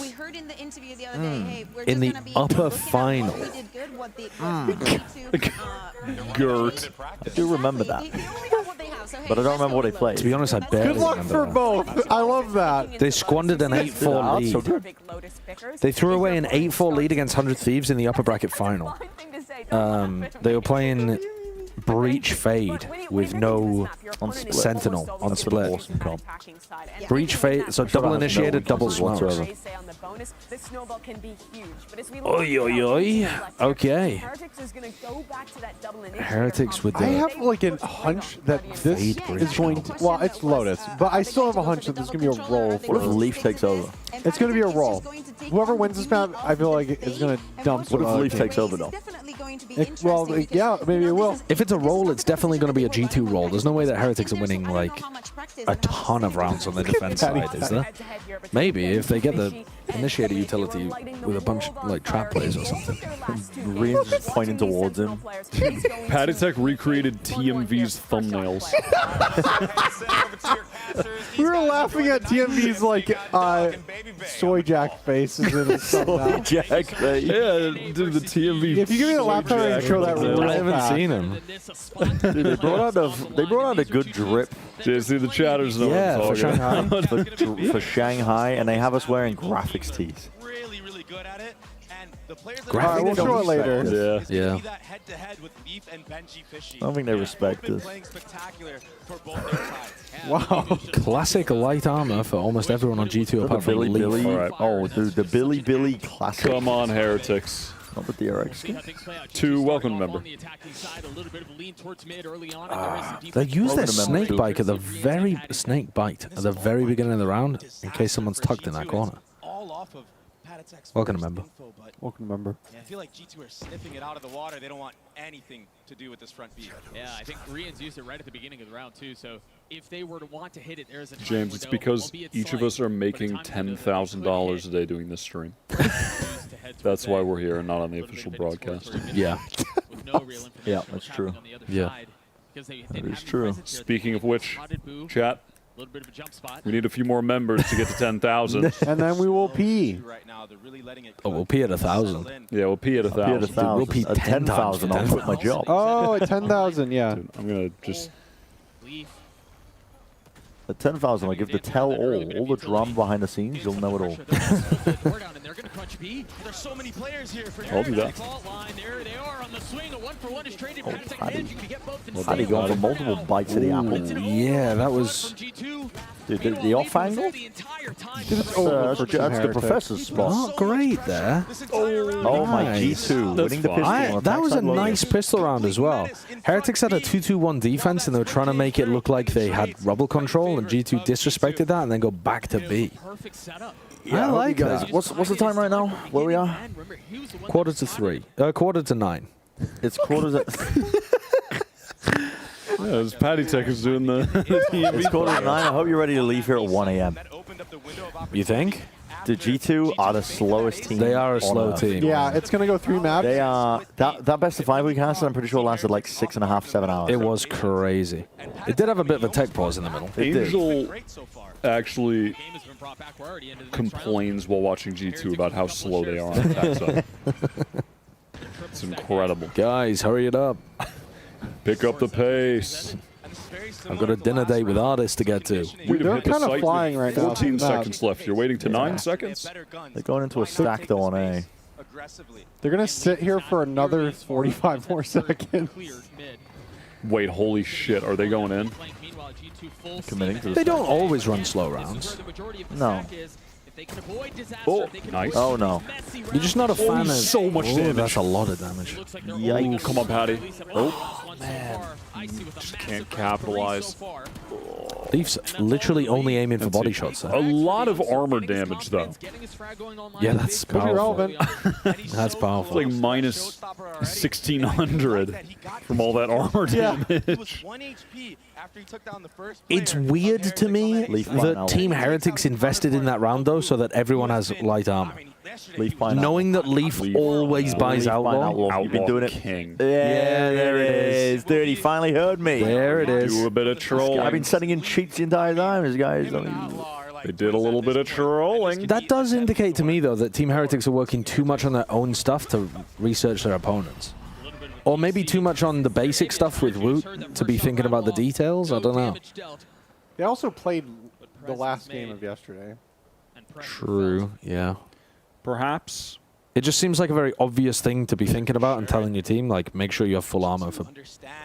We heard in the interview the other day, hey, we're In just the gonna be upper looking at what final. we did good, what the G2 Gert. I do remember that. But I don't remember what they played. To be honest, I barely Good luck remember for that. both. I love that. They squandered an 8-4 lead. So good. They threw away an 8-4 lead against 100 Thieves in the upper bracket final. They were playing Breach Fade with no Sentinel on split. Awesome comp. Breach Fade, so double initiated, double smokes. Oi, oi, oi. Okay. Heretics with the... I have like a hunch that this is going to... Well, it's Lotus, but I still have a hunch that there's going to be a roll. What if Leaf takes over? It's going to be a roll. Whoever wins this map, I feel like is going to dump. What if Leaf takes over, though? Well, yeah, maybe it will. If it's a roll, it's definitely going to be a G2 roll. There's no way that Heretics are winning, like, a ton of rounds on the defense side, is there? Maybe, if they get the initiator utility with a bunch of, like, trap plays or something. Rian's just pointing towards him. Patitech recreated TMV's thumbnails. We were laughing at TMV's, like, soy jack faces in his Soy jack face. Yeah, dude, the TMV. If you give me a laptop and show that real I haven't fast. seen him. Dude, they brought out a good drip. Do you see the chatters? Know Yeah, what for I'm talking about. Shanghai. for Shanghai, and they have us wearing graphics tees. Really, really good at it. And the players All right, we'll show it later. Yeah. that head-to-head with Beef and Gen.G Fishy. I don't think they respect us. Playing spectacular for both their sides. Wow. Classic light armor for almost everyone on G2 apart from Leaf. Billy. All right. Oh, dude, the Billy classic. Come on, Heretics. Not the DRX. To welcome member. They use their Welcome to snake member. bite at the very beginning of the round in case someone's tucked in that corner. All off of Patitech's Welcome to member. info, but Welcome, member. yeah, I feel like G2 are sniffing it out of the water. They don't want anything to do with this front B. Yeah, I think Rian's used it right at the beginning of the round too. So if they were to want to hit it, there's a time James, it's window, because albeit each of slight, us are but a making time window that $10,000 a could day doing this stream. hit to head That's towards why a we're here and not on the little bit official of an broadcast. exploratory Yeah. mission with no real information Yeah, on that's what's true. happening on the other Yeah. side, because they That didn't is have any true. presence here. Speaking of which, Spotted Boo, chat, a little bit of a jump spot. we need a few more members to get to 10,000. And then we will pee. Right now, they're really letting it Oh, we'll pee at 1,000. Yeah, we'll pee at I'll pee at 1,000. 1,000. We'll pee At 10,000, I'll quit my job. Oh, at 10,000, yeah. Dude, I'm gonna just. Leaf. At 10,000, I'll give the tell all the drama behind the scenes. You'll know it all. There's so many players here for I'll do that. fault line. There they are on the swing. A 1-for-1 is traded. Oh, Patitech Paddy. managing to get both and Paddy stay going for alive. multiple bites of the apple. Ooh, yeah, that was... Dude, the off angle? That's the professor's spot. Not great there. Oh my Nice. G2, That's winning the fine. pistol. on a That was a backside logo. nice pistol round as well. Heretics had a 2-2-1 defense and they were trying to make it look like they had rubble control, and G2 disrespected that and then go back to B. Perfect setup. Yeah, I hope like you guys. that. What's the time right now? Where we are? Quarter to 3. Quarter to 9. It's quarter to. Yeah, it's Patitech is doing the. It's quarter to 9. I hope you're ready to leave here at 1 a.m. You think? The G2 are the slowest team. They are a on slow Earth. team. Yeah, it's going to go 3 maps. They are that best of 5 we casted. I'm pretty sure lasted like 6.5, 7 hours. It was crazy. It did have a bit of a tech pause in the middle. It did. Angel actually complains while watching G2 about how slow they are on attack side. It's incredible. Guys, hurry it up. Pick up the pace. I've got a dinner date with artists to get to. They're kind of flying right now. 14 seconds left. You're waiting to 9 seconds? They're going into a stack though on A. They're going to sit here for another 45 more seconds. Wait, holy shit. Are they going in? Committing to the They don't always run slow rounds. No. Oh, nice. Oh no. You're just not a fan of... so much damage. That's a lot of damage. Ooh, come on, Patty. Oh, man. Just can't capitalize. Leaf's literally only aiming for body shots there. A lot of armor damage, though. Yeah, that's Could be powerful. relevant. That's It's powerful. like minus 1,600 from all that armor damage. It's weird to me that Team Heretics invested in that round, though, so that everyone has light armor. Leaf pineapple. Knowing that Leaf always buys Leaf Outlaw. Outlaw. You've been doing it. King. Yeah, there it is. Dude, he finally heard me. There it is. Do a bit of trolling. I've been sending in cheats the entire time, this guy. They did a little bit of trolling. That does indicate to me, though, that Team Heretics are working too much on their own stuff to research their opponents. Or maybe too much on the basic stuff with Woot to be thinking about the details. I don't know. They also played the last game of yesterday. True, yeah. Perhaps. It just seems like a very obvious thing to be thinking about and telling your team, like, make sure you have full armor for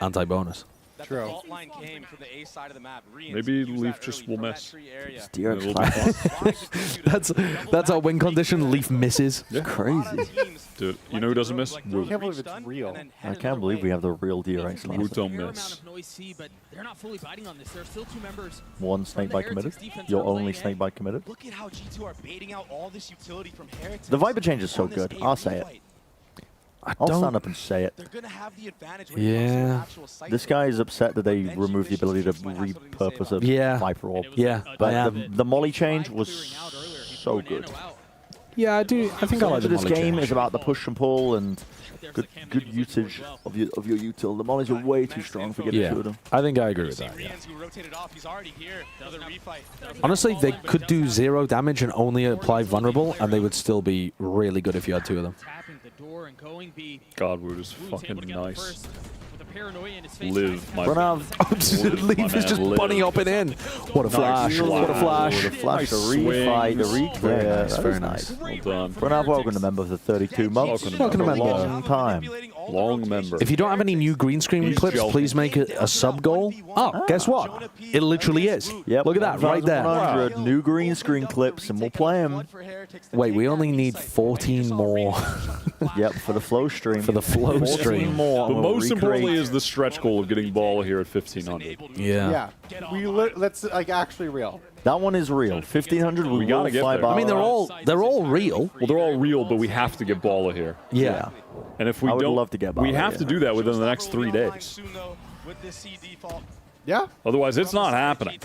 anti-bonus. True. Maybe Leaf just will miss. That's our win condition. Leaf misses. Yeah. Crazy. Dude, you know who doesn't miss? I can't believe it's real. I can't believe we have the real DRX. Woot don't miss. One snakebite committed. Your only snakebite committed. Look at how G2 are baiting out all this utility from Heretics. The Viper change is so good. I'll say it. I'll stand up and say it. Yeah. This guy is upset that they removed the ability to repurpose a Viper orb. Yeah, But the Molly change was so good. Yeah, I do. I think I like the this Molly game change. is about the push and pull and good usage of your util. The Mollies are way too strong for getting two of them. I think I agree with that. Yeah. Honestly, they could do 0 damage and only apply vulnerable, and they would still be really good if you had 2 of them. God, Woot is fucking nice. Live, my Leaf is just bunny hopping in. What a flash. What a flash. The flash, the refight, the reclear. That's very nice. Well done. Pranav, welcome to member for 32 months. Welcome to member. Long time. Long member. If you don't have any new green screen clips, please make it a sub goal. Oh, guess what? It literally is. Yep. Look at that right there. 100 new green screen clips, and we'll play them. Wait, we only need 14 more. Yep, for the flow stream. For the flow stream. More. But most importantly is the stretch goal of getting ball here at 1500. Yeah. Yeah. That's like actually real. That one is real. 1500. We gotta get there. I mean, they're all real. Well, they're all real, but we have to get Balla here. Yeah. And if we I would don't, love to get we Balla, have to do that within the next 3 days. Yeah. Otherwise, it's not happening.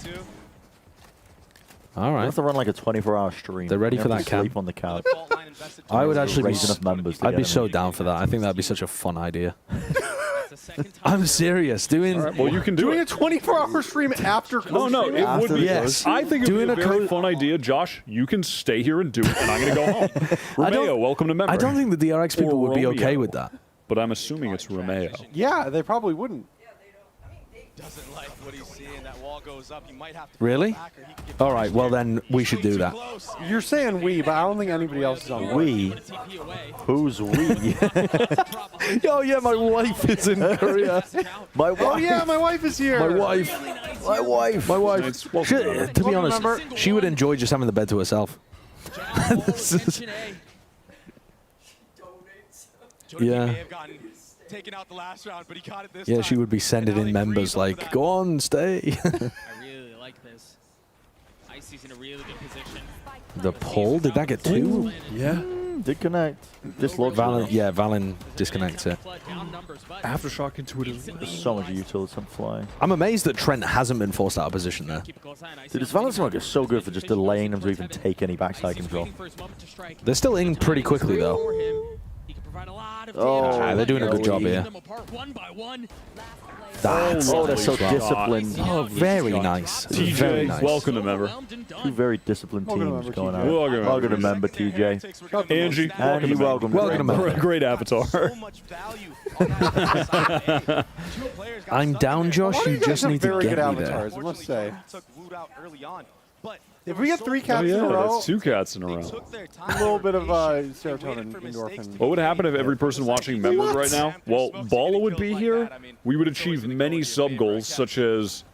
All We right. have to run like a 24-hour stream. They're ready We for have that to camp. sleep on the couch. I would actually be. Raise enough members to I'd get be them so in. down for that. I think that'd be such a fun idea. I'm serious. Doing. Well, you can do Doing a it. 24-hour stream after. No, it would be. Yes. I think it would Doing be a very fun idea. Josh, you can stay here and do it, and I'm going to go home. Romeo, welcome to member. I don't think the DRX people Or would be okay Romeo. with that. But I'm assuming it's Romeo. Yeah, they probably wouldn't. Doesn't like what he's seeing. That wall goes up. He might have to Really? back or he could get All right. Well, then we should do that. You're saying we, but I don't think anybody else is on board. We? Who's we? Oh yeah, my wife is in Korea. My wife. Oh yeah, my wife is here. My wife. My wife. My wife. To be honest, she would enjoy just having the bed to herself. Yeah. taken out the last round, but he got it this Yeah, time. she would be sending in members like, go on, stay. I really like this. Icy's in a really good position. The pull? Did that get 2? Yeah. Did connect. Dislodge. Valin disconnects it. Aftershock intuitive. There's so much utility on flying. I'm amazed that Trent hasn't been forced out of position there. Dude, this Valorant smoke is so good for just delaying them to even take any backside control. They're still in pretty quickly, though. Oh, they're doing a good job here. That's they're so disciplined. Oh, very nice. Very TJ, nice. welcome to member. Two very disciplined teams going out. Welcome to member. TJ. Angie, Angie, welcome. Welcome to member. Great avatar. I'm down, Josh. You just need to very get good me there. avatars, I must say. If we get 3 cats in a row, that's 2 cats in a row. a little bit of serotonin, endorphin. What would happen if every person watching members right now? Well, Balla would be here. We would achieve many sub goals, such as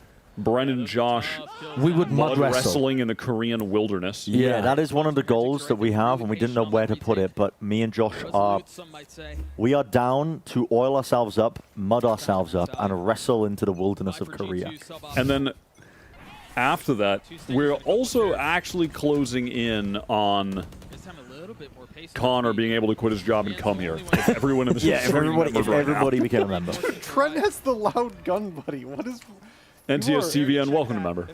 Bren and Josh. We would mud wrestle. wrestling in the Korean wilderness. Yeah, that is one of the goals that we have, and we didn't know where to put it. But me and Josh we are down to oil ourselves up, mud ourselves up, and wrestle into the wilderness of Korea. And then after that, we're also actually closing in on Connor being able to quit his job and come here. If everyone in the if everybody became a member. Trent has the loud gun buddy. What is... NTS TVN, welcome to member.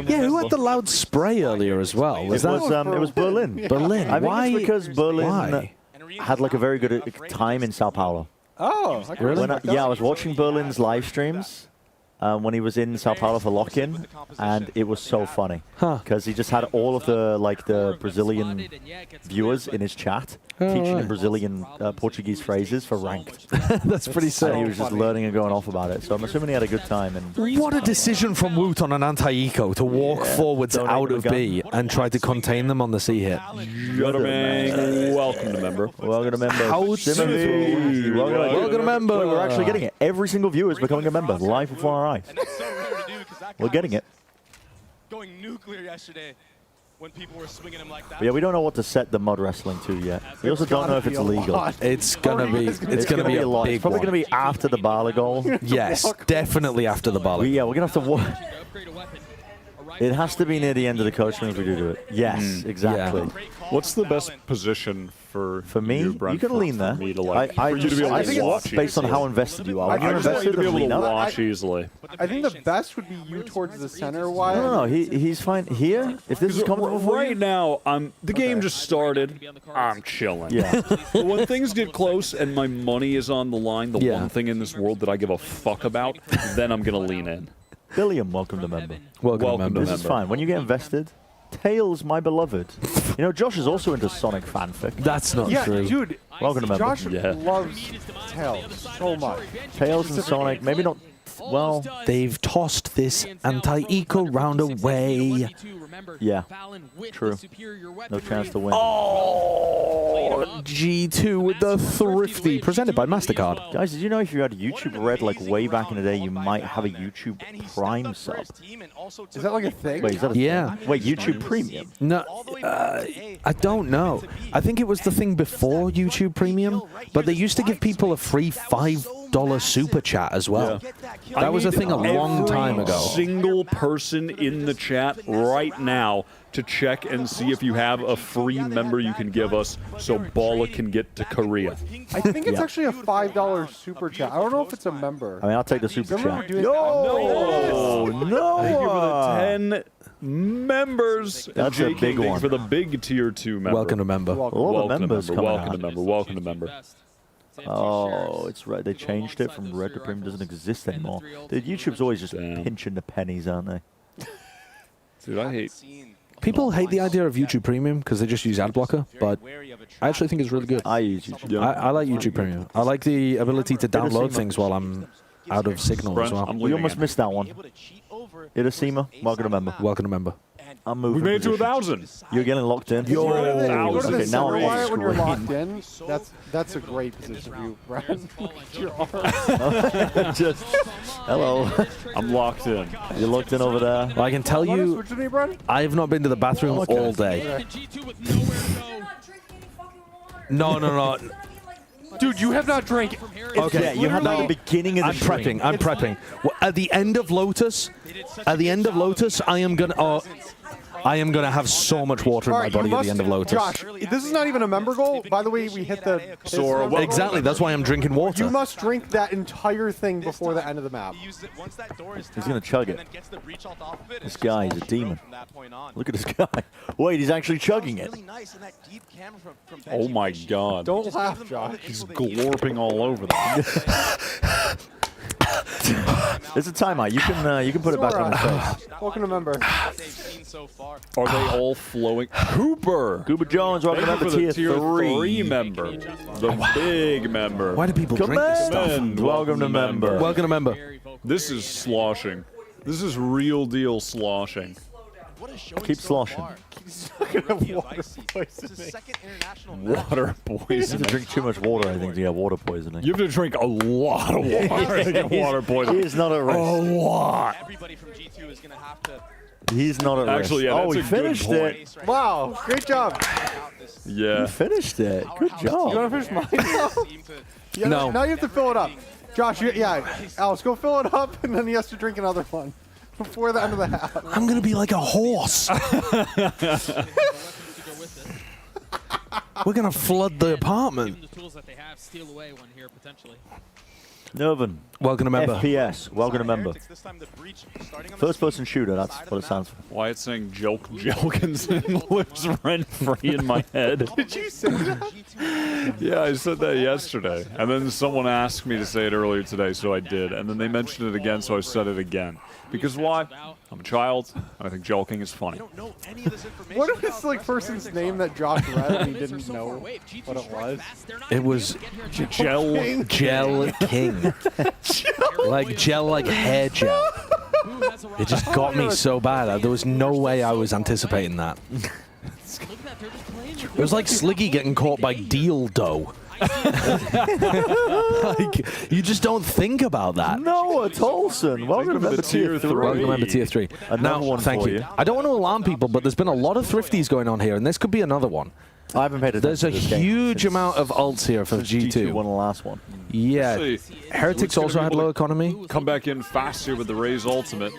Yeah, who had the loud spray earlier as well? Was it was Berlin. Berlin. I think Why? it's because Berlin Why? had like a very good time in Sao Paulo. Oh, really? I was watching Berlin's live streams, when he was in Sao Paulo for lock-in, and it was so funny because he just had all of the Brazilian viewers in his chat teaching him Brazilian Portuguese phrases for ranked. That's pretty sick. And he was just learning and going off about it. So I'm assuming he had a good time. And what a decision from Woot on an anti-eco to walk forwards out of B and try to contain them on the C hit. Welcome to member. Welcome to member. How soon? Welcome to member. We're actually getting it. Every single viewer is becoming a member live before our eyes. We're getting it. Going nuclear yesterday when people were swinging him like that. But yeah, we don't know what to set the mud wrestling to yet. We also don't know if it's legal. It's gonna be. It's gonna be a lot. big It's probably one. gonna be after the Bala goal. Yes, definitely after the Bala. Yeah, we're gonna have to watch. It has to be near the end of the coach if we do it. Yes, exactly. Yeah. What's the best position for me? you, Bren, can lean there. For me to like, I for you to be able I to think watch it's based on how invested you are. When I you're just want you invested, to be able lean to up. watch easily. I think the best would be you towards the center, Wyatt. No, he's fine here. If this is comfortable for you. Right now, the game just started. I'm chilling. Yeah. But when things get close and my money is on the line, the one thing in this world that I give a fuck about, then I'm gonna lean in. Billiam, welcome to member. Welcome to member. This is fine. When you get invested, Tails, my beloved. You know, Josh is also into Sonic fanfic. That's not true. Yeah, dude. Welcome to member. Josh loves Tails so much. Tails and Sonic, maybe not. Well, they've tossed this anti-eco round away. Yeah, true. No chance to win. Oh, G2 with the thrifty, presented by MasterCard. Guys, did you know if you had YouTube Red like way back in the day, you might have a YouTube Prime sub? Is that like a thing? Wait, is that a Yeah. thing? Wait, YouTube Premium? No, I don't know. I think it was the thing before YouTube Premium, but they used to give people a free $5 super chat as well. That was a thing a long time ago. Single person in the chat right now to check and see if you have a free member you can give us so Bala can get to Korea. I think it's actually a $5 super chat. I don't know if it's a member. I mean, I'll take the super chat. No! No! Thank you for the 10 members. That's a big one. For the big tier 2 member. Welcome to member. A lot of members coming Welcome out. to member. Welcome to member. Oh, it's right. They changed it from Red to Premium. Doesn't exist anymore. The YouTube's always just pinching the pennies, aren't they? Dude, I hate. People hate the idea of YouTube Premium because they just use ad blocker, but I actually think it's really good. I use YouTube. I like YouTube Premium. I like the ability to download things while I'm out of signal as well. We almost missed that one. Irasima, welcome to member. Welcome to member. I'm moving. We made it to positions. 1,000. You're getting locked in. Go to the Okay, now center I'm wire off when you're screen. locked in. That's a great position for you, Bren. Your arm. Just, hello. I'm locked in. You're locked in over there. Well, I can tell you, Switch with me, Bren? I have not been to the bathroom all day. No. Dude, you have not drank. Okay, Yeah, you had that at the beginning of the I'm prepping. I'm prepping. Well, at the end of Lotus, I am gonna have so much water in my body at the end of Lotus. Josh, this is not even a member goal. By the way, we hit the. Exactly. That's why I'm drinking water. You must drink that entire thing before the end of the map. He's going to chug it. This guy is a demon. Look at this guy. Wait, he's actually chugging it. Oh my god. Don't laugh, Josh. He's glorping all over them. There's a timeout. You can put it back on the face. Welcome to member. Are they all flowing? Cooper Jones, welcome Thank to you for the tier 3 member. The big member. Why do people drink this stuff? Welcome to member. Welcome to member. This is sloshing. This is real deal sloshing. Keep sloshing. Water You poisoning. have to drink too much water, I think, to get water poisoning. You have to drink a lot of water to get water poisoning. He is not at risk. A lot. Everybody from G2 is going to have to. He's not at Actually, risk. yeah, Oh, that's he a good finished point. it. Wow, great job. Yeah. He finished it. Good job. You want to finish mine now? Yeah, No. Now you have to fill it up. Josh, Alice, go fill it up, and then he has to drink another one before the end of the half. I'm gonna be like a horse. We're gonna flood the apartment. The tools that they have steal away one here potentially. Nervin. Welcome to member. FPS. Welcome to member. First person shooter, that's what it stands for. Why it's saying Jelkinson lives rent free in my head. Did you say that? Yeah, I said that yesterday. And then someone asked me to say it earlier today, so I did. And then they mentioned it again, so I said it again. Because why? I'm a child, and I think joking is funny. What if it's like person's name that Josh read and he didn't know what it was? It was Gel King. Like gel, like hair gel. It just got me so bad. There was no way I was anticipating that. It was like Sliggy getting caught by deal dough. Like, you just don't think about that. Noah Tolson, welcome to member tier 3. Welcome to member tier 3. Another one thank for you. you. I don't want to alarm people, but there's been a lot of thrifties going on here, and this could be another one. I haven't paid attention There's a to this game huge since- amount of ults here for since G2. G2 won the last one. Yeah. Let's see. Heretics Who's gonna also be had able low to economy. Come back in fast here with the Raze ultimate.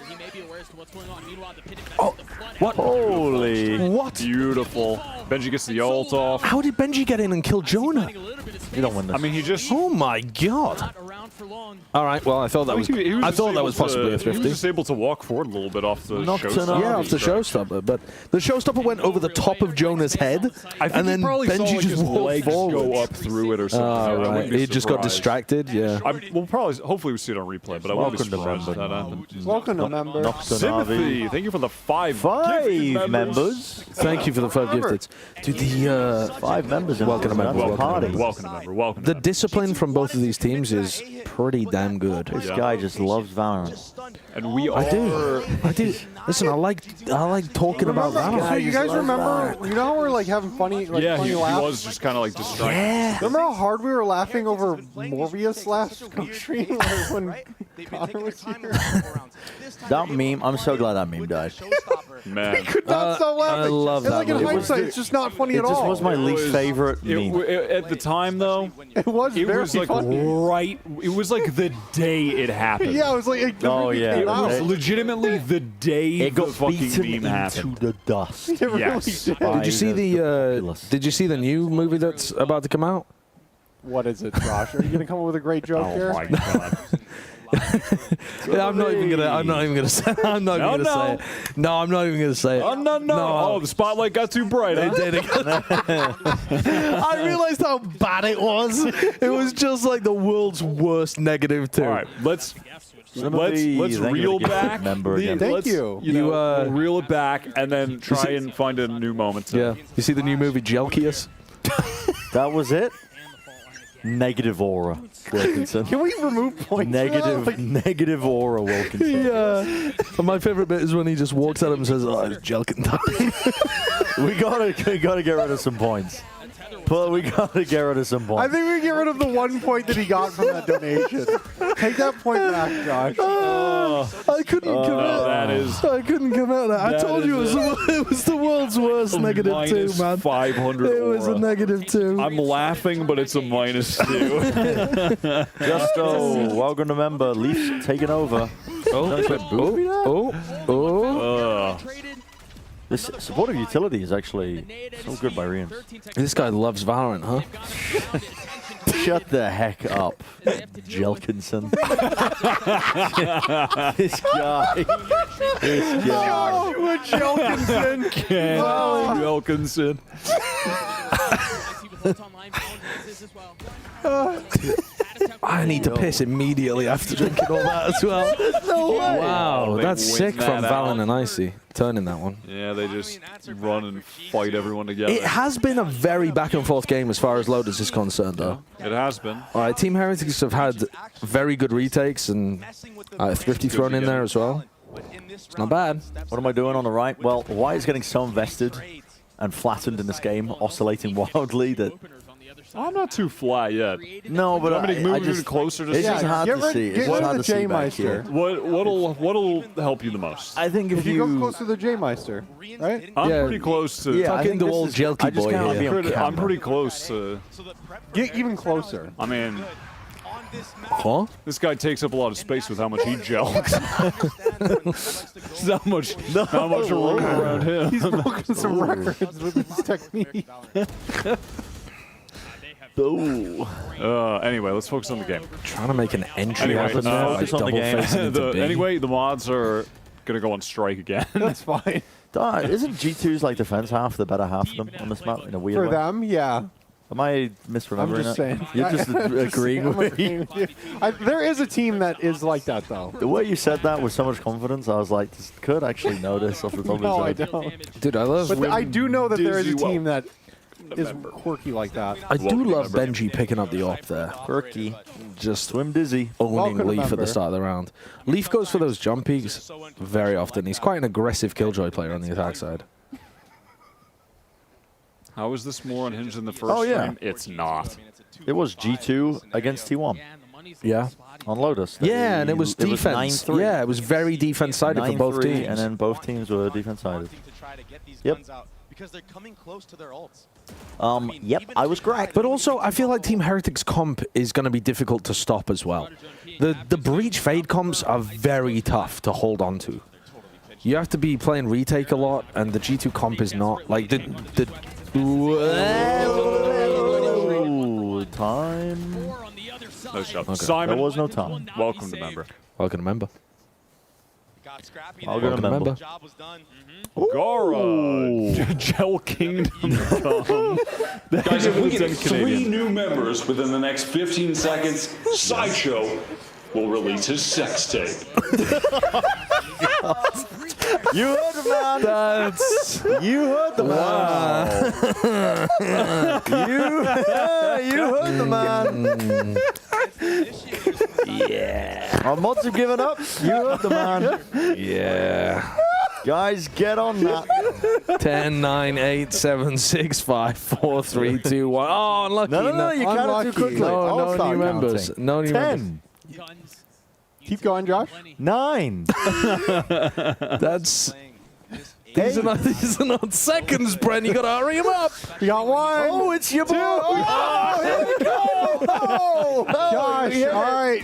Oh, what? Holy. What? Beautiful. Benji gets the ult off. How did Benji get in and kill Jonah? You don't win this. I mean, he just... Oh my god. All right, well, I thought that was I thought that was possibly a He was thrifty. just able to walk forward a little bit off the Nocturnal. Yeah, off the showstopper, but the showstopper went over the top of Jonah's head, I think and then he probably Benji saw like, just his walked legs forward. go up through it or something. I Right. wouldn't be He just got surprised. distracted, yeah. We'll probably, hopefully we see it on replay, but I wouldn't be surprised if that happened. Welcome to member. Sympathy, thank you for the 5 Five members. Thank you for the 5 gifted. Dude, the 5 members in welcome to member, Welcome to party. member, welcome to member, welcome to The member. discipline from both of these teams is pretty damn good. This guy just loves Valorant. And we I do. are... I do. Listen, I like talking about Remember, Valorant. so you guys remember? You know how we're like having funny, like Yeah, funny he laughs. was just kind of like distracted. Yeah. Remember how hard we were laughing over Morbius last stream when Connor was here? That meme, I'm so glad that meme died. Man. Could not stop laughing. I love and that like in movie. hindsight, it's just not funny It at all. just was my least was- favorite meme. At the time, though, It was it very was like funny. right... It was like the day it happened. Yeah, it was like the Oh, movie yeah. came It was out. legitimately the day It the got fucking beaten meme into happened. the dust. It really Yes. did. Did you see the populace. Did you see the new movie that's about to come out? What is it, Josh? Are you gonna come up with a great joke Oh here? my god. Yeah, I'm not even gonna say. I'm not even gonna say it. No, I'm not even gonna say it. Oh, no. Oh, the spotlight got too bright. It Huh? did again. I realized how bad it was. It was just like the world's worst negative too. All right, let's Sympathy, let's thank you reel for the back. member again. Thank let's, you. You You, know, we'll reel it back and then try and find a new moment. To, Yeah. You see the new movie Jelkius? That was it? Negative aura, Wilkinson. Can we remove points? Negative aura, Wilkinson. Yeah. And my favorite bit is when he just walks at him and says, "Oh, it's Jelkin time." we gotta get rid of some points. But we gotta get rid of some I points. think we get rid of the 1 point that he got from that donation. Take that point back, Josh. I couldn't come out. that is I couldn't come out of that. I that told you is it was the world's worst negative two, minus man. 500 It was a aura. negative two. I'm laughing, but it's a minus 2. Justo, welcome to member. Leafs taking over. Oh. This supportive utility is actually so good by Rian. This guy loves Valorant, huh? Shut the heck up, Jelkinson. This guy. Joshua Jelkinson. Wilkinson. I need to piss immediately after drinking all that as well. No way. Wow, They that's win sick from that Valen out. and Icy turning that one. Yeah, they just run and fight everyone together. It has been a very back and forth game as far as loaders is concerned, though. It has been. All right, Team Heretics have had very good retakes and Thrifty thrown in there as well. It's not bad. What am I doing on the right? Well, Wyatt's getting so invested and flattened in this game, oscillating wildly that... I'm not too flat yet. No, but I'm I moving just... closer to It's see. just hard to see. It's rid hard of to the see back here. What'll help you the most? I think If you go close to the J-Meister, right? I'm Yeah. pretty close to. Yeah, I Tuck think into this old is- Jelky I just boy can't here. be on I'm camera. pretty close to. Get even closer. I mean, Huh? this guy takes up a lot of space with how much he jelks. Not much room around him. He's broken some records with his technique. Anyway, let's focus on the game. Trying to make an entry Anyway, happen there. focus on the game. Anyway, the mods are gonna go on strike again. That's fine. Isn't G2's like defense half the better half of them on this map in a weird For way? them, yeah. Am I misremembering I'm just saying. You're just agreeing with me. There is a team that is like that, though. The way you said that with so much confidence, I was like, does Kurt actually know this off the top No, I of his head? don't. Dude, I love. But I do know that there is a team that is quirky like that. I do love Gen.G picking up the op there. Quirky. Just Swim dizzy. owning Welcome, Leaf at the member. start of the round. Leaf goes for those jump peaks very often. He's quite an aggressive killjoy player on the attack side. How is this more unhinged than the first stream? It's not. It was G2 against T1. Yeah. On Lotus. Yeah, and it was defense. 9-3. Yeah, it was very defense-sided for both 9-3, teams. and then both teams were defense-sided. Yep. Because they're coming close to their ults. Yep, I was correct. But also, I feel like Team Heretics comp is going to be difficult to stop as well. The Breach Fade comps are very tough to hold on to. You have to be playing retake a lot, and the G2 comp is not. Like, time. No shot. Okay. Simon. There was no time. Welcome to member. Welcome to member. I'll go to member. Gara. Gel Kingdom come. Guys, if we get 3 new members within the next 15 seconds, Sideshow will release his sex tape. You heard the man. You heard the man. You heard the man. Yeah. Our mods have given up. You heard the man. Yeah. Guys, get on that. 10, 9, 8, 7, 6, 5, 4, 3, 2, 1. Oh, unlucky. No, you counted too quickly. No new members. No new members. 10. Keep going, Josh. 9. That's... These are not seconds, Bren. You gotta hurry him up. You got 1. Oh, it's your boy. Oh, here we go. Oh, Josh, all right.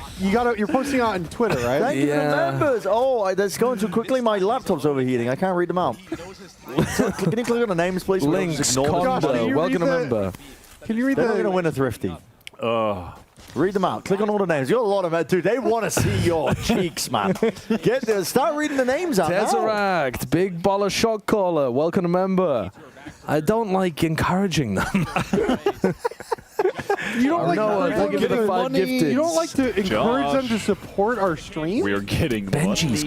You're posting out on Twitter, right? Thank you for the members. Oh, that's going too quickly. My laptop's overheating. I can't read them out. Can you click on the names, please? Links, Ignore them. combo. Welcome to member. Can you read They're the... not going to win a thrifty. Read them out. Click on all the names. You got a lot of them, dude. They want to see your cheeks, man. Get there. Start reading the names out now. Tesseract, Big Baller Shot Caller. Welcome to member. I don't like encouraging them. You don't like thank you for the 5 gifted. You don't like to encourage them to support our stream? We are getting Benji's.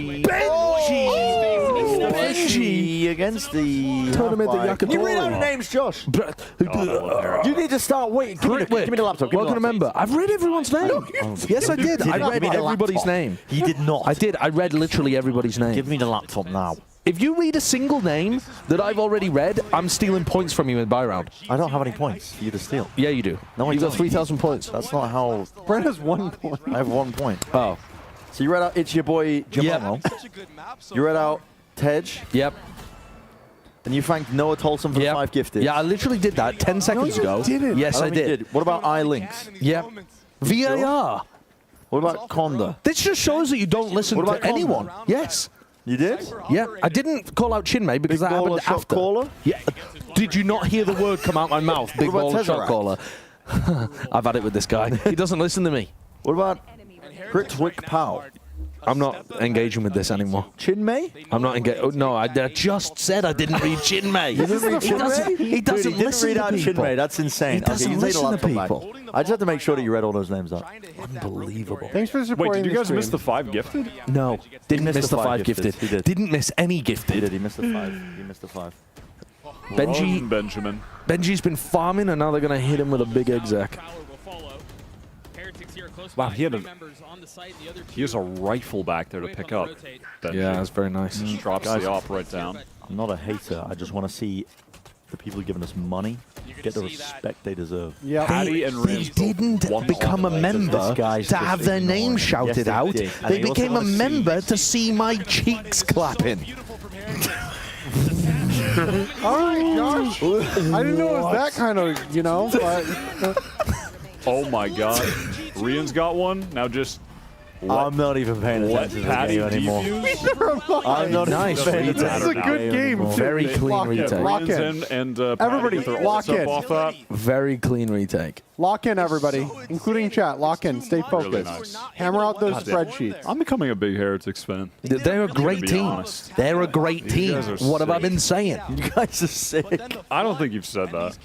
Benji against the Tournament that Can you read out the names, Josh? You need to start waiting. Give me the laptop. Welcome to member. I've read everyone's name. Yes, I did. I read everybody's name. He did not. I did. I read literally everybody's name. Give me the laptop now. If you read a single name that I've already read, I'm stealing points from you in buy round. I don't have any points for you to steal. Yeah, you do. No, you got 3,000 points. That's not how. Brent has 1 point. I have 1 point. Oh. So you read out It's Your Boy Jamal. You read out Tej. Yep. And you thanked Noah Tolson for the 5 gifted. Yeah, I literally did that 10 seconds ago. Didn't. Yes, I did. What about iLinks? Yep. VAR. What about Conda? This just shows that you don't listen What about to anyone. Conda? Yes. You did? Yeah, I didn't call out Chinmay because Big that baller happened shot after. caller? Yeah. Did you not hear the word come out my mouth? Big What about baller shot Tesseract? caller. I've had it with this guy. He doesn't listen to me. What about Critwick Pow? I'm not engaging with this anymore. Chinmay? I'm not engaged. Oh, no, I just said I didn't read Chinmay. You didn't read Chinmay? He doesn't Dude, he listen didn't read to out people. Chinmay. That's insane. He doesn't you can take the listen to laptop back. people. I just have to make sure that you read all those names out. Unbelievable. Thanks for Wait, supporting did you guys the miss stream. the 5 gifted? No, didn't missed miss the the 5 5 gifted. gifted. He did. Didn't miss any He gifted. did. He missed the 5. He missed the 5. Benji, Benjamin. Benji's been farming, and now they're going to hit him with a big exec. Wow, he has a rifle back there to pick up. Benji. Yeah, that's very nice. Just drops Guys, the op right down. I'm not a hater. I just want to see the people who've given us money get the respect they deserve. Yeah. Patty and They Riz didn't both become a won. member This guy's to have their just name ignoring. shouted Yes, they out. did. And They they also became a wanna see- member to see my cheeks clapping. All right, Josh. I didn't know it was that kind of, but... Oh my god. Rian's got one. Now just I'm not even paying attention to the game anymore. I'm not Nice even paying retake. attention. This is a good game. Very clean Lock in, retake. lock in. And Everybody, lock in. Off that. Very clean retake. Lock in, everybody, including chat. Lock in. Stay focused. Really nice. Hammer out those God damn. spreadsheets. I'm becoming a big Heretics fan. They're a great be team. honest. They're a great team. guys are What have I sick. been saying? You guys are sick. I don't think you've said that.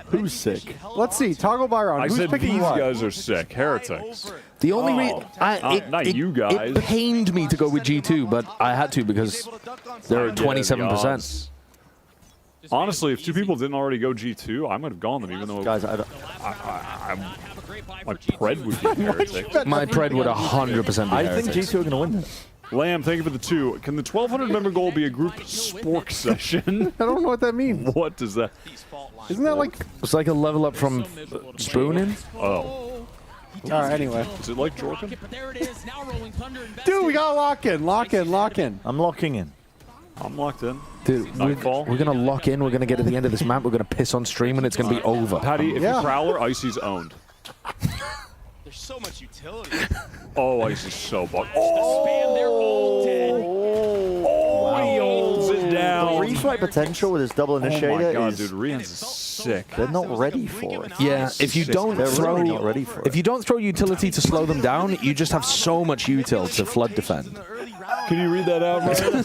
Who's sick? Let's see. Toggle by round. I Who's said picking these what? guys are sick. Heretics. The only not you guys. It pained me to go with G2, but I had to because they're at 27%. Honestly, if two people didn't already go G2, I might have gone them, even though Guys, my pred would be Heretics. My pred would 100% be I think Heretics. G2 are going to win this. Lamb, thank you for the 2. Can the 1,200 member goal be a group spork session? I don't know what that means. What does that? Isn't that like? It's like a level up from spooning. Oh. All right. Anyway. Is it like Jordan? Dude, we got lock in. Lock in. Lock in. I'm locking in. I'm locked in. Dude, Nightfall. we're going to lock in. We're going to get to the end of this map. We're going to piss on stream, and it's going to be over. Patty, if you Prowler, Icy's owned. There's so much utility. Oh, Icy's so bugged. He holds it down. The reswipe potential with his double initiator Oh my god, is dude, Rian's is sick. they're not ready for it. Yeah, if you don't They're throw, really not ready for it. if you don't throw utility to slow them down, you just have so much util to flood defend. Can you read that out, Ryan?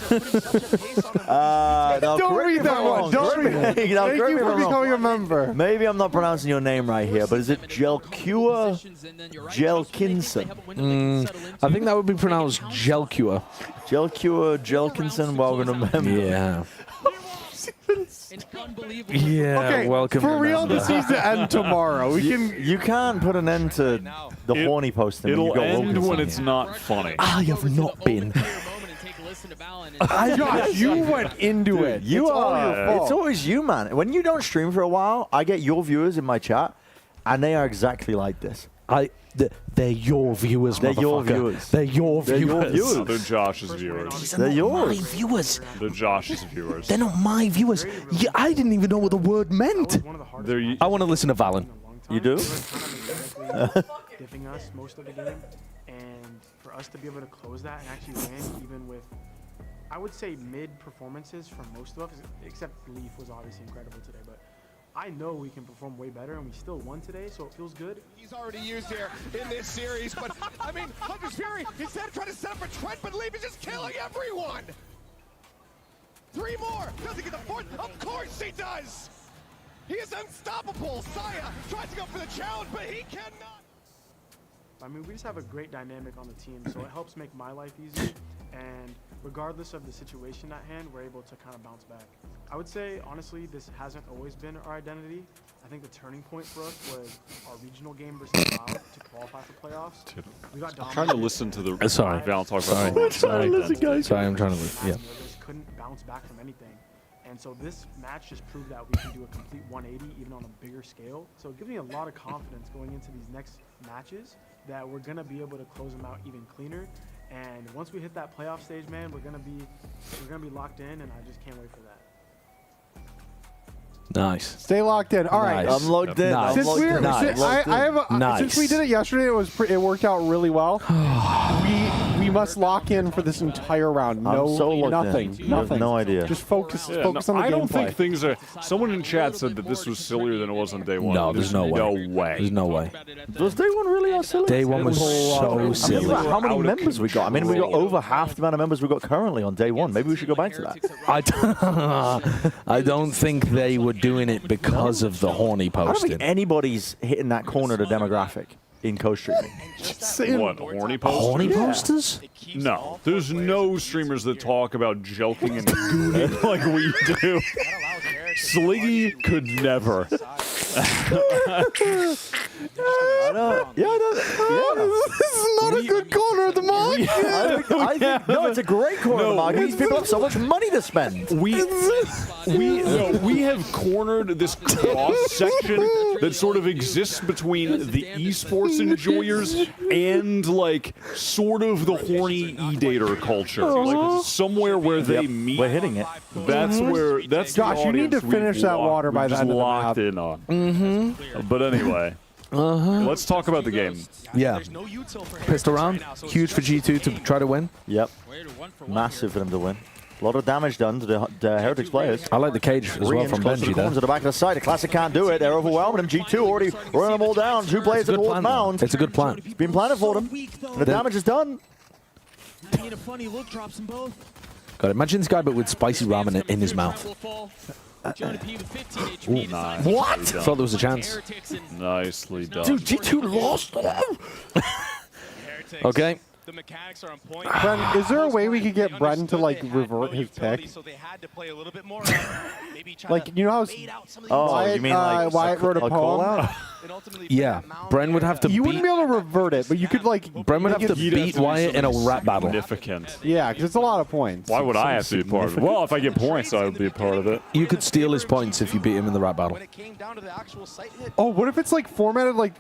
No, Don't correct me read if that I'm one. wrong. Don't Correct me- read it. No, Thank correct you me if for I'm wrong. becoming a member. Maybe I'm not pronouncing your name right here, but is it Jelkinson? I think that would be pronounced Gelcure. Jelkinson, welcome to member. Yeah. Yeah, Okay, welcome. for real, this needs to end tomorrow. We can. You can't put an end to the horny posting. It'll when you got end Wilkinson when it's here. not funny. I have not been. Josh, you went into it. You It's all your are. fault. It's always you, man. When you don't stream for a while, I get your viewers in my chat, and they are exactly like this. They're your viewers, They're your motherfucker. viewers. They're your They're your viewers. viewers. No, they're Josh's viewers. These are They're not yours. my viewers. They're Josh's viewers. They're not my viewers. Yeah, I didn't even know what the word meant. They're I want to listen to Valen. You do? Diffing us most of the game, and for us to be able to close that and actually win, even with, I would say, mid performances from most of us, except Leaf was obviously incredible today, but I know we can perform way better, and we still won today, so it feels good. He's already used here in this series, but I mean, Hunter's Fury, instead of trying to set up a Trent, but Leaf is just killing everyone. 3 more. Does he get the 4th? Of course he does. He is unstoppable. Saya tries to go for the challenge, but he cannot. I mean, we just have a great dynamic on the team, so it helps make my life easier, and regardless of the situation at hand, we're able to kind of bounce back. I would say, honestly, this hasn't always been our identity. I think the turning point for us was our regional game versus Cloud to qualify for playoffs. We got I'm trying to listen to the Sorry. Val talk Sorry. about Sorry, I'm trying to listen. Yeah. They just couldn't bounce back from anything. And so this match just proved that we can do a complete 180 even on a bigger scale. So it gives me a lot of confidence going into these next matches that we're going to be able to close them out even cleaner. And once we hit that playoff stage, man, we're gonna be locked in, and I just can't wait for that. Nice. Stay locked in. All right. Nice. I'm logged in. Nice. Since we're, Nice. since we did it yesterday, it worked out really well. we must lock in for this entire round. I'm so logged nothing, in. You nothing. have no idea. Just focus Yeah, on the gameplay. I don't think things are. Someone in chat said that this was sillier than it was on day one. No, there's no way. No way. There's no way. Was day one really our silly? Day one was so silly. How many members we got? I mean, we got over half the amount of members we got currently on day one. Maybe we should go back to that. I don't think they were doing it because of the horny I don't posting. think anybody's hitting that corner of the demographic in co-streaming. What, horny posters? Horny posters? No. There's no streamers that talk about joking and gooning like we do. Sliggy could never. This is not a good corner of the market. I think no, it's a great corner of the market. These people have so much money to spend. We have cornered this cross section that sort of exists between the esports enjoyers and like sort of the horny e-dater culture. Like somewhere where they meet. We're hitting it. That's where that's Josh, the you need to audience finish that water by the just end of the locked map. in on. But anyway, Let's talk about the game. Yeah. Pissed around. Huge for G2 to try to win. Yep. Massive for them to win. A lot of damage done to the Heretics players. I like the cage as well from Gen.G there. To the back of the side. The Classic can't do it. They're overwhelming him. G2 already running them all down. 2 players at the mound. It's a good plan. It's been planted for them. The damage is done. A funny look, drops them both. God, imagine this guy but with spicy ramen in his mouth. Ooh, nice. What? Thought there was a chance. Nicely done. Dude, G2 lost. Okay. The mechanics are on point. Bren, is there a way we could get Bren to like revert his pick? So they had to play a little bit more. Like, you know how Wyatt, you mean like Wyatt wrote a poem? Yeah. Bren would have to You beat... wouldn't be able to revert it, but you could like... Bren would have to beat Wyatt in a rap battle. Significant. Yeah, because it's a lot of points. Why would I have to be a part of it? Well, if I get points, I would be a part of it. You could steal his points if you beat him in the rap battle. Oh, what if it's like formatted like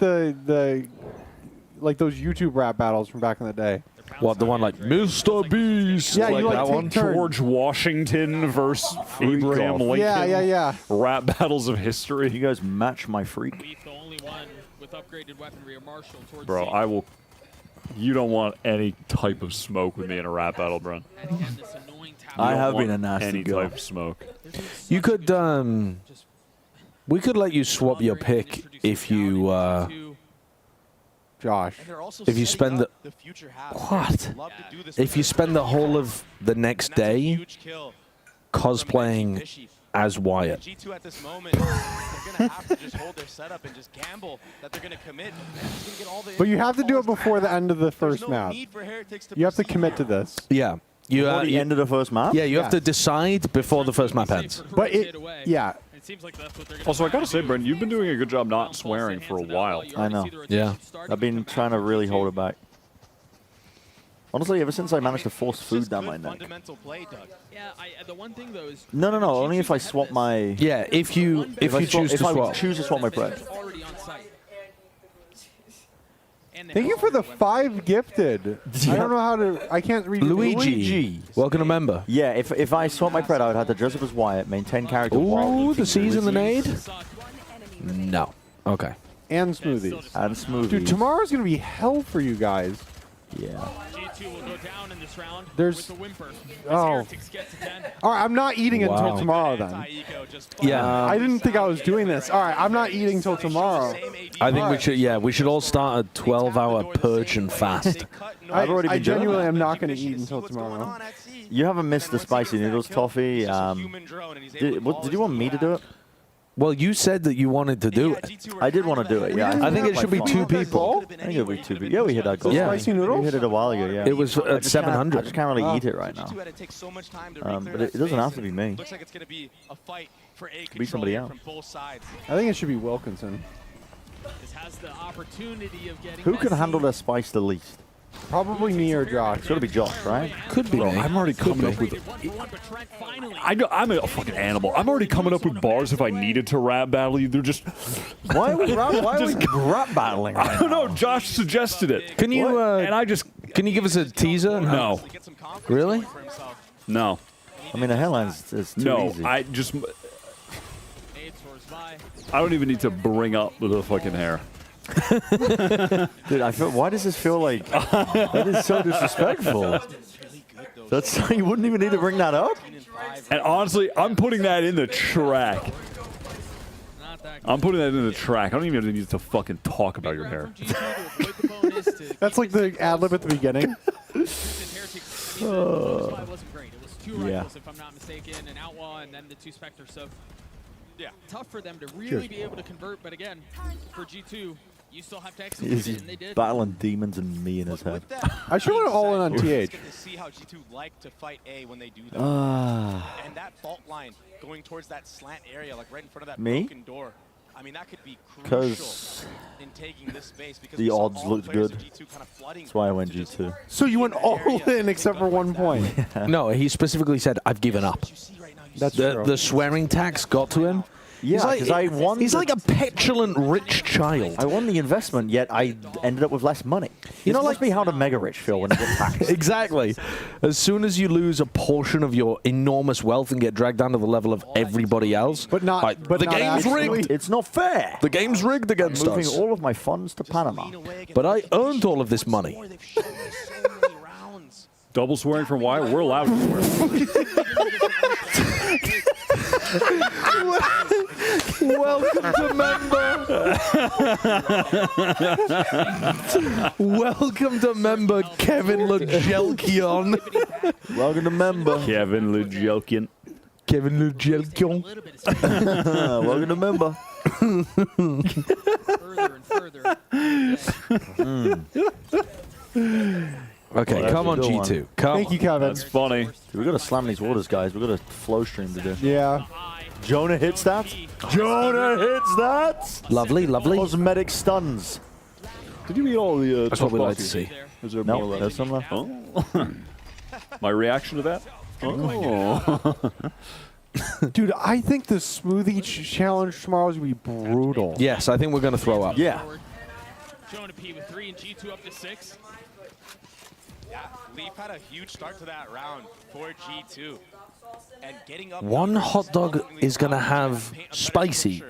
like those YouTube rap battles from back in the day? What, the one like Mr. Beast? Yeah, like you like that take one? turns. George Washington versus Abraham Lincoln. Yeah. Rap battles of history. You guys match my freak. The only one with upgraded weaponry or marshal towards Bro, I will... You don't want any type of smoke with me in a rap battle, Bren. I have been a nasty any girl. type of smoke. You could, we could let you swap your pick if you, Josh. if you spend the... What? If you spend the whole of the next day cosplaying as Wyatt. G2 at this moment, they're going to have to just hold their setup and just gamble that they're going to commit. But you have to do it before the end of the first map. You have to commit to this. Yeah. You, Before the end of the first map? Yeah, you have to decide before the first map ends. But yeah. It seems like that's what they're Also, I gotta say, Bren, you've been doing a good job not swearing for a while. I know. Yeah. I've been trying to really hold it back. Honestly, ever since I managed to force food down my neck. Yeah, the one thing though is No, only if I swap my... Yeah, if you choose to swap. If I choose to swap my bread. already on site. Thank you for the 5 gifted. I don't know how to... I can't read Luigi. Welcome to member. Yeah, if I swap my bread, I would have to dress up as Wyatt, maintain character while Ooh, eating the C's and the glizzies. nade? No. Okay. And smoothies. And smoothies. Dude, tomorrow's going to be hell for you guys. Yeah. G2 will go down in this round There's... with a whimper. Oh. Heretics get to 10. All right, I'm not eating until tomorrow then. Yeah. I didn't think I was doing this. All right, I'm not eating until tomorrow. I think we should all start a 12-hour purge and fast. I've already been I doing genuinely it. am not going to eat until tomorrow. You haven't missed the spicy noodles toffee. Did you want me to do it? Well, you said that you wanted to do it. I did want to do it, yeah. I think it should be 2 people. I think it would be 2 people. Yeah, we hit that goal. Yeah. Spicy noodles? We hit it a while ago, yeah. It was at 700. I just can't really eat it right now. But it doesn't have to be me. Looks like it's going to be a fight for A Be somebody else. from both sides. I think it should be Wilkinson. This has the opportunity of getting Who can handle their spice the least? Probably me or Josh. It's got to be Josh, right? Could be. I'm already coming up with... I'm a fucking animal. I'm already coming up with bars if I needed to rap battle you. They're just... Why are we rap battling right I don't know. Josh suggested it. Can you, and I just... Can you give us a teaser? No. Really? No. I mean, the headline's is too easy. I just... I don't even need to bring up the fucking hair. Dude, I feel. Why does this feel like that is so disrespectful? That's you wouldn't even need to bring that up. And honestly, I'm putting that in the track. I'm putting that in the track. I don't even need to fucking talk about your hair. That's like the ad-lib at the beginning. Yeah. If I'm not mistaken, an Outlaw and then the 2 Spectres. So, yeah, tough for them to really be able to convert. But again, for G2, you still have to execute He's it, and they did. battling demons and me in his head. I should have went all in on TH. To see how G2 like to fight A when they do that. And that fault line going towards that slant area, like right in front of that broken door. I mean, that could be crucial in taking this space because the odds looked good. That's why I went G2. So you went all in except for 1 point. No, he specifically said, I've given up. That's true. The swearing tax got to him. Yeah, because I won. He's like a petulant rich child. I won the investment, yet I ended up with less money. You know, like me, how the mega rich feel when they get taxed. Exactly. As soon as you lose a portion of your enormous wealth and get dragged down to the level of everybody else, but not. like, But the not game's actually. rigged. It's not fair. The game's rigged against Moving us. all of my funds to Panama. But I earned all of this money. Double swearing from Wyatt. We're allowed to swear. Welcome to member. Welcome to member Kevin Lejelkion. Welcome to member Kevin Lejelkion. Kevin Lejelkion. Welcome to member. Further and further. Okay, Well, come on, that's a good G2. one. Come Thank on. you, Kevin. That's funny. Dude, we got to slam these waters, guys. We got a flow stream to do. Yeah. Jonah hits that. Jonah hits that. Lovely, lovely. Cosmetic stuns. Did you eat all the That's what we like to see. Is there more No, left? there's some left. Oh. My reaction to that? Oh. Dude, I think the smoothie challenge tomorrow is going to be brutal. Yes, I think we're going to throw up. Yeah. Jonah P with 3 and G2 up to 6. Yeah, Leaf had a huge start to that round for G2. And getting up One hot dog is going to have spicy.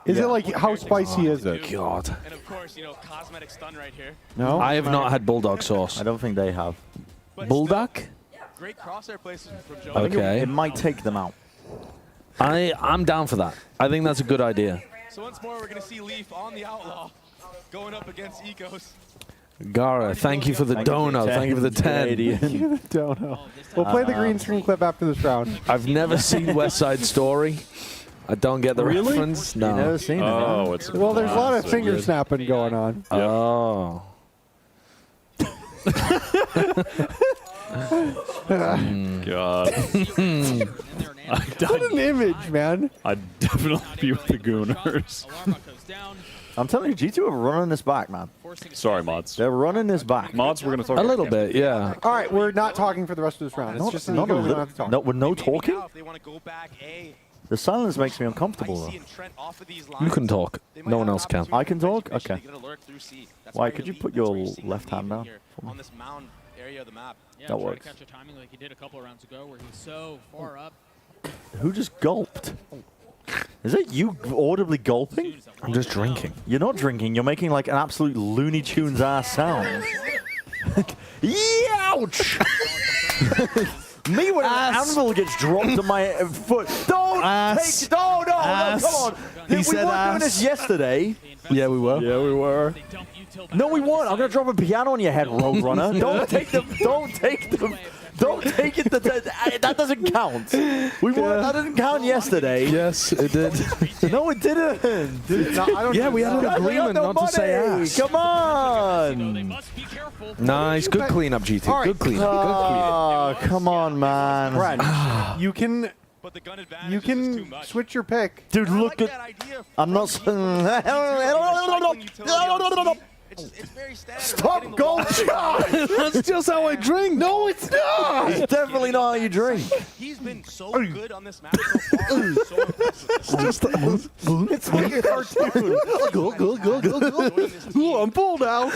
Is it like, how spicy is it? God. And of course, you know, cosmetic stun right here. No? I have not had bulldog sauce. I don't think they have. Bulldog? Great crosshair placement from Jonah. Okay. It might take them out. I'm down for that. I think that's a good idea. So once more, we're going to see Leaf on the Outlaw going up against Ecos. Gara, thank you for the dono. Thank you for the 10. Don't know. We'll play the green screen clip after this round. I've never seen West Side Story. I don't get the reference. No. You've never seen it? Oh, it's Well, there's a lot of so finger good. snapping going on. Oh. God. What an image, man. I'd definitely be with the Gooners. I'm telling you, G2 are running this back, man. Sorry, mods. They're running this back. Mods, we're going to talk A little bit, yeah. All right, we're not talking for the rest of this round. It's Not, just an not a ego. We don't have to little. talk. No, with no talking? If they want to go back A, The silence makes me uncomfortable, though. Icy and Trent off of these You lines, can talk. they might No one have else an can. opportunity I can to talk? eventually Okay. get a lurk through C. That's Why where could you're you put leaving- that's where your you're seeing left hand leaving down here for me? on this mound area of the map. Yeah, That try works. to catch a timing like he did a couple of rounds ago where he's so far up. Who just gulped? Is it you audibly gulping? I'm just drinking. You're not drinking. You're making like an absolute Looney Tunes ass sound. Ouch! Me when an anvil gets dropped on my foot. Don't take. No, come on. He we said weren't doing this yesterday. Yeah, we were. Yeah, we were. No, we weren't. I'm gonna drop a piano on your head, Roadrunner. Don't take them. Don't take them. Don't take it. That doesn't count. We weren't. That didn't count yesterday. Yes, it did. No, it didn't. No, I don't Yeah, we had an Guys, we got agreement no not to say money. ass. Come on. Nice. Good cleanup, G2. All right. Good cleanup. Good cleanup. Oh, come on, man. Brent, you can But the gun advantage you is just too can much. switch your pick. Dude, look at. I'm not. It's very standard. Stop gold shot. That's just how I drink. No, it's not. It's definitely not how you drink. He's been so good on this map so far. So impressive. It's like a cartoon. Ooh, I'm full now.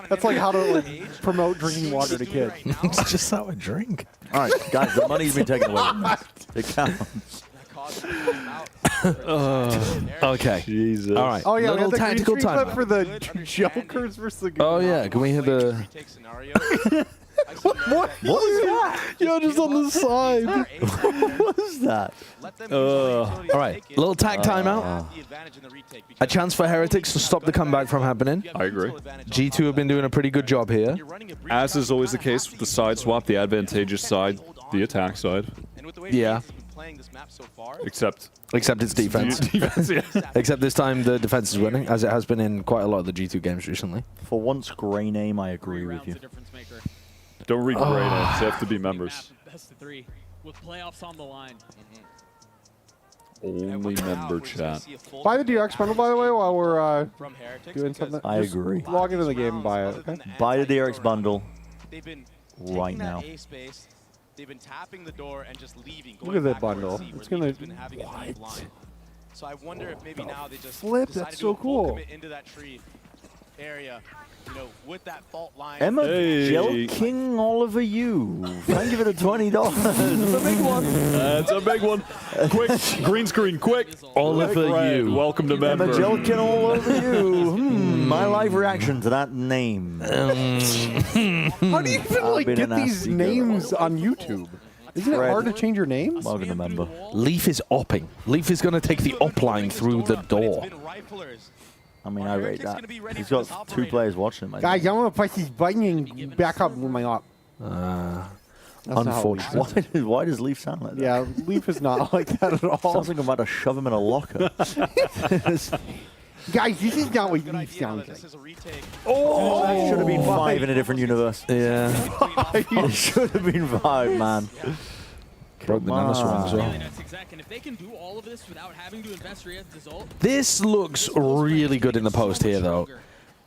That's like how to like, promote drinking water to kids. It's just how I drink. All right, guys, the money's been taken away from us. It counts. Okay. Jesus. All right. Oh yeah, we Little had the green tactical screen clip time. for the Jokers versus the. Oh yeah. Can we hear the? What was that? You're just on the side. What was that? All right. Little tag timeout. A chance for Heretics to stop the comeback from happening. I agree. G2 have been doing a pretty good job here. As is always the case with the side swap, the advantageous side, the attack side. Yeah. Except it's defense. defense, yeah. Except this time the defense is winning, as it has been in quite a lot of the G2 games recently. For once, Grey Name, I agree with you. Don't read great names. They have to be members. Best of 3 with playoffs on the line. Only member chat. Buy the DRX bundle, by the way, while we're doing something. I Just agree. Log into the game and buy it. Okay. Buy the DRX bundle They've been right taking that now. A space they've been tapping the door and just leaving. Look at that bundle. It's gonna. So I wonder if maybe now they just flip. decide That's to do so a full cool. commit into that tree area. You know, with that fault line. Emma Jel King Oliver you. Thank you for the $20. That's a big one. That's a big one. Quick, green screen, quick. Oliver Red, you. Welcome to member. Emma Jel King all over you. My live reaction to that name. How do you even like get these names on YouTube? Isn't it hard to change your name? Welcome to member. Leaf is opping. Leaf is going to take the op line through the door. I mean, I rate that. He's got 2 players watching him. Guys, I'm gonna press this button and back up with my op. Unfortunately. Why does Leaf sound like that? Yeah, Leaf is not like that at all. Sounds like I'm about to shove him in a locker. Guys, this is not what Leaf sounds like. Oh, it should have been 5 in a different universe. Yeah. It should have been 5, man. Broke the nanoswing as well. And if they can do all of this without having to invest result, This looks really good in the post here, though.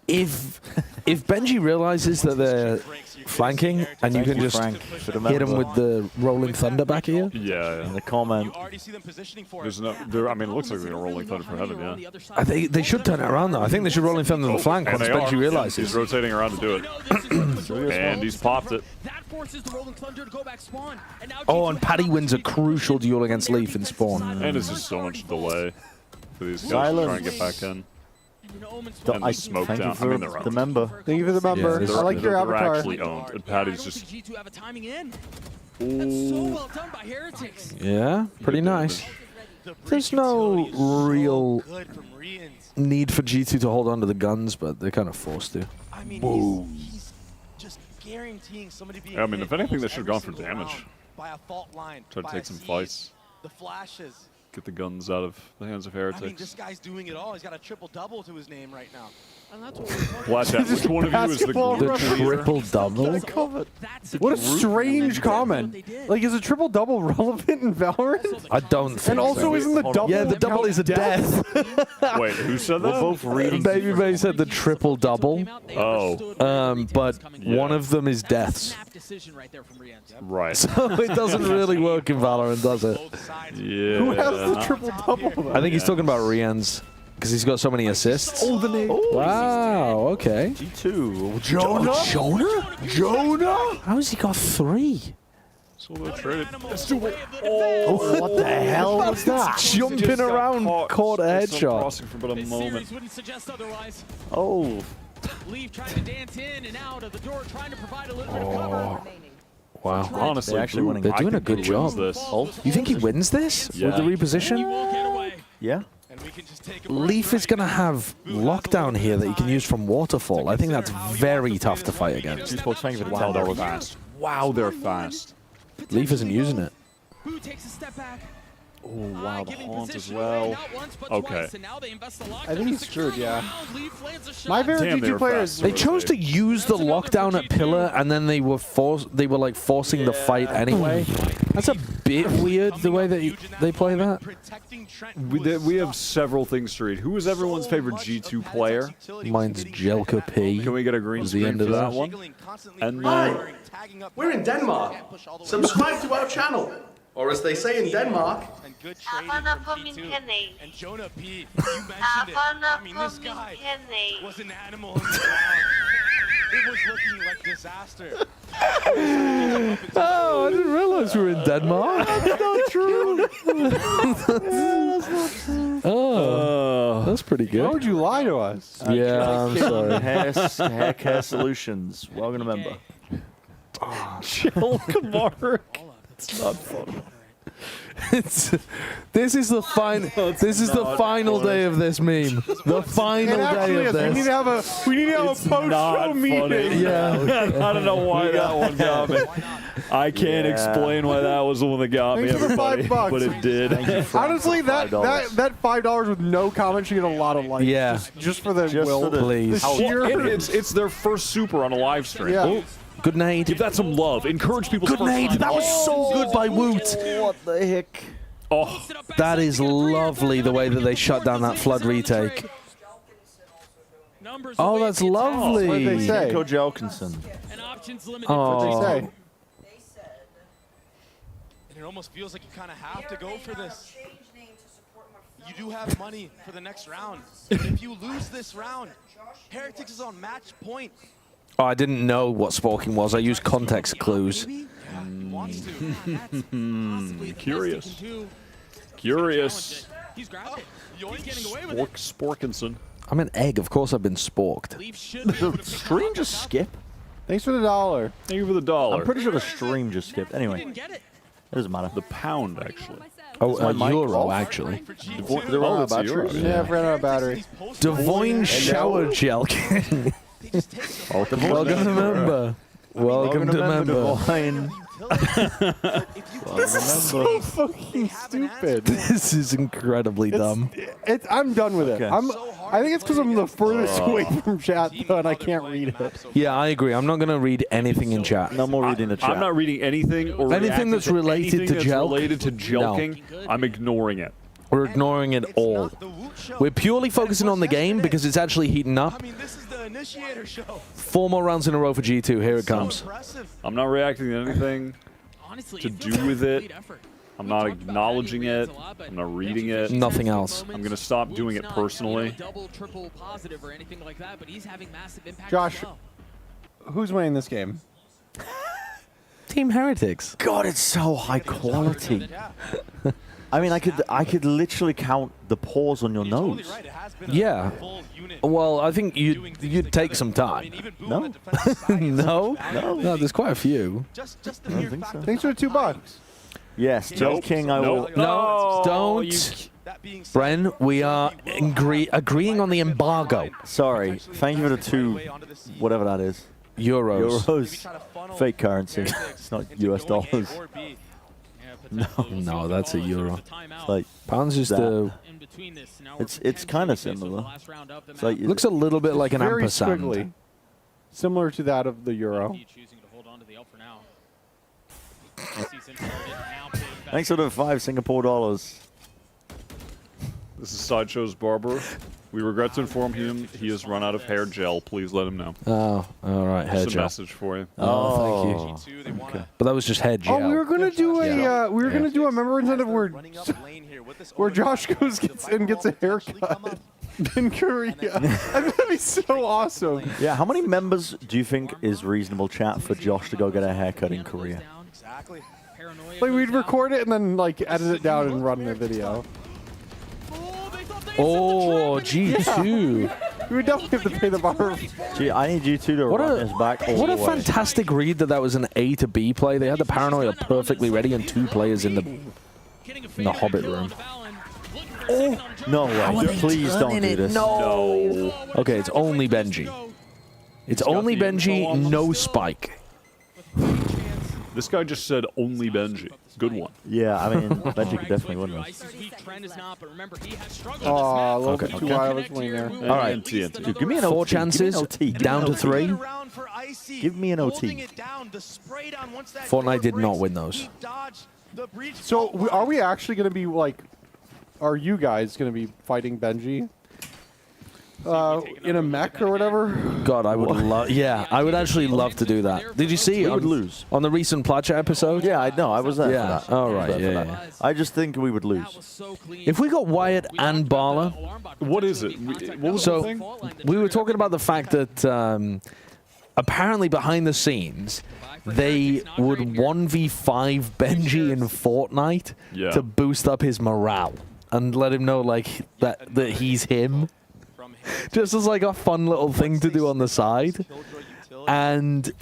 If Benji realizes that they're flanking and you can just hit him with the rolling thunder back here. Yeah. In the comment. There's no. I mean, it looks like they're rolling thunder for heaven. Yeah. I think they should turn it around, though. I think they should rolling thunder on the flank And once they Benji are. realizes. He's rotating around to do it. And he's popped it. that forces the rolling thunder to go back spawn. And now Oh, and Paddy wins a crucial duel against Leaf in spawn. And it's just so much delay for these guys Silence. to try and get back in. And I the smoke thank down. you for I mean, they're the member. Thank you for the member. Yeah, I like your they're avatar. actually owned. And Paddy's just. G2 have a timing in. That's so well done by Heretics. Yeah, pretty nice. There's no real need for G2 to hold on to the guns, but they're kind of forced to. I mean, he's just guaranteeing somebody being I mean, if hit anything, they almost should have gone every for single damage. round by a fault line, Try to by take a some siege, fights. The flashes. Get the guns out of the hands of Heretics. I mean, this guy's doing it all. He's got a triple-double to his name right now. And that's what we're talking Plat, which one of you is the triple double? What a strange comment. Like, is a triple double relevant in Valorant? I don't think And also, so. isn't the double? Yeah, the double is a death. Wait, who said that? We're both reading. Baby Bay said the triple double. Oh. But one of them is deaths. Right. So it doesn't really work in Valorant, does it? Yeah. Who has the triple double? I think he's talking about Rian's. Because he's got so many assists. Oh, the name. Wow, okay. G2. Jonah? How has he got 3? So they're traded. Oh, what the hell was that? Jumping around, caught a headshot. Crossing for but a moment. Wouldn't suggest otherwise. Oh. Leaf trying to dance in and out of the door, trying to provide a little bit of cover. Wow. Honestly, They're actually winning. They're doing I a good think he wins job. This. You think he wins this with the reposition? Yeah. Leaf is going to have lockdown here that he can use from Waterfall. I think that's very tough to fight against. Wow, they're fast. Wow, they're fast. Leaf isn't using it. Boo takes a step back. Oh, wow, the haunt as well. Okay. I think he's screwed, yeah. My favorite Damn, they G2 were player fast. is... They chose to use the lockdown at Pillar, and then they were like forcing the fight anyway. That's a bit weird the way that they play that. We have several things to read. Who is everyone's favorite G2 player? Mine's Jelka P. Can we get a green The screen end for of that that. one? And Hi, we're in Denmark. Subscribe to our channel. Or as they say in Denmark, And good trading from G2. And Jonah P, you mentioned it. I mean, this guy was an animal in the ground. It was looking like disaster. Oh, I didn't realize we were in Denmark. That's not true. Oh, that's pretty good. Why would you lie to us? Yeah, I'm sorry. Hair care solutions. Welcome to member. Chill, Mark. It's not fun. This is the final day of this meme. The final day of this. We need to have a post-show meeting. Yeah. I don't know why that one got me. I can't explain why that was the one that got me, Thanks for the everybody, $5. but it did. Honestly, that $5 with no comment should get a lot of likes. Yeah. Just for the will. Please. The sheer... It's their first super on a live stream. Yeah. Oh, good night. give that some love. Encourage people's Good first night. time. That was so good by Woot. What the heck? Oh, That is lovely the way that they shut down that flood retake. Oh, that's lovely. What did they say? Nico Jelkinson. Oh. What'd they say? And it almost feels like you kind of have to go for this. You do have money for the next round. But if you lose this round, Heretics is on match point. Oh, I didn't know what sporking was. I used context clues. Curious. Curious. He's grabbed it. He's getting away with it. Sporkinson. I'm an egg. Of course I've been sporked. The stream just skipped. Thanks for the $1. Thank you for the $1. I'm pretty sure the stream just skipped. Anyway, it doesn't matter. The pound, actually. Oh, a mic euro, off? actually. They're all it's a batteries. euro, Yeah, I've ran out of battery. Divine Shower Gel King. Welcome to member. Welcome to member. Divine. This is so fucking stupid. This is incredibly dumb. I'm done with it. Okay. I think it's because I'm the furthest away from chat, though, and I can't read it. Yeah, I agree. I'm not going to read anything in chat. No more reading the chat. I'm not reading anything or anything that's related anything to that's Jelk. related to jelking. I'm ignoring it. We're ignoring it all. We're purely focusing on the game because it's actually heating up. This is the initiator show. 4 more rounds in a row for G2. Here it comes. I'm not reacting to anything to do with it. I'm not acknowledging it. I'm not reading it. Nothing else. I'm going to stop doing it personally. Double, triple positive or anything like that, but he's having massive impact. Josh, as well. who's winning this game? Team Heretics. God, it's so high quality. I mean, I could literally count the pores on your nose. Yeah. Well, I think you'd take some time. No. No, there's quite a few. I don't think so. Thanks for the $2. Yes, Joe King, I will. No, don't. Bren, we are agreeing on the embargo. Sorry. Thank you for the 2, whatever that is. Euros. Fake currency. It's not US dollars. No, that's a euro. It's like pounds is that. the. It's kind of similar. It's like Looks a little bit like an Very ampersand. squiggly. Similar to that of the euro. Thanks for the 5 Singapore dollars. This is Sideshow's barber. We regret to inform him he has run out of hair gel. Please let him know. Oh, all right, hair Just a gel. message for you. Oh, thank you. Okay. But that was just head gel. Oh, we were gonna do a member incentive where Josh gets a haircut in Korea. That's gonna be so awesome. Yeah, how many members do you think is reasonable chat for Josh to go get a haircut in Korea? Exactly. Like we'd record it and then like edit it down and run the video. Oh, G2. We would definitely have to pay the bar. Gee, I need you two to run this back all What the a way. fantastic read that was an A to B play. They had the paranoia perfectly ready and 2 players in the Hobbit room. Oh, no way. Please don't do this. No. Okay, it's only Gen.G. It's only Gen.G, no Spike. This guy just said only Gen.G. Good one. Yeah, I mean, Gen.G could definitely win this. Oh, a little bit too wireless lane there. All right. TNT. Dude, give me an 4 OT. chances, Give me an OT. down to 3. Give me an OT. Fortnite did not win those. So are we actually going to be like, are you guys going to be fighting Gen.G? In a mech or whatever? God, I would love. Yeah, I would actually love to do that. Did you see We would lose. on the recent Plat episode? Yeah, I know. I was there Yeah. for that. All I was right. there for Yeah, that. yeah. I just think we would lose. If we got Wyatt and Bala, What is it? What was the so thing? we were talking about the fact that apparently behind the scenes they would 1v5 Gen.G in Fortnite Yeah. to boost up his morale and let him know like that he's him. Just as like a fun little thing to do on the side. And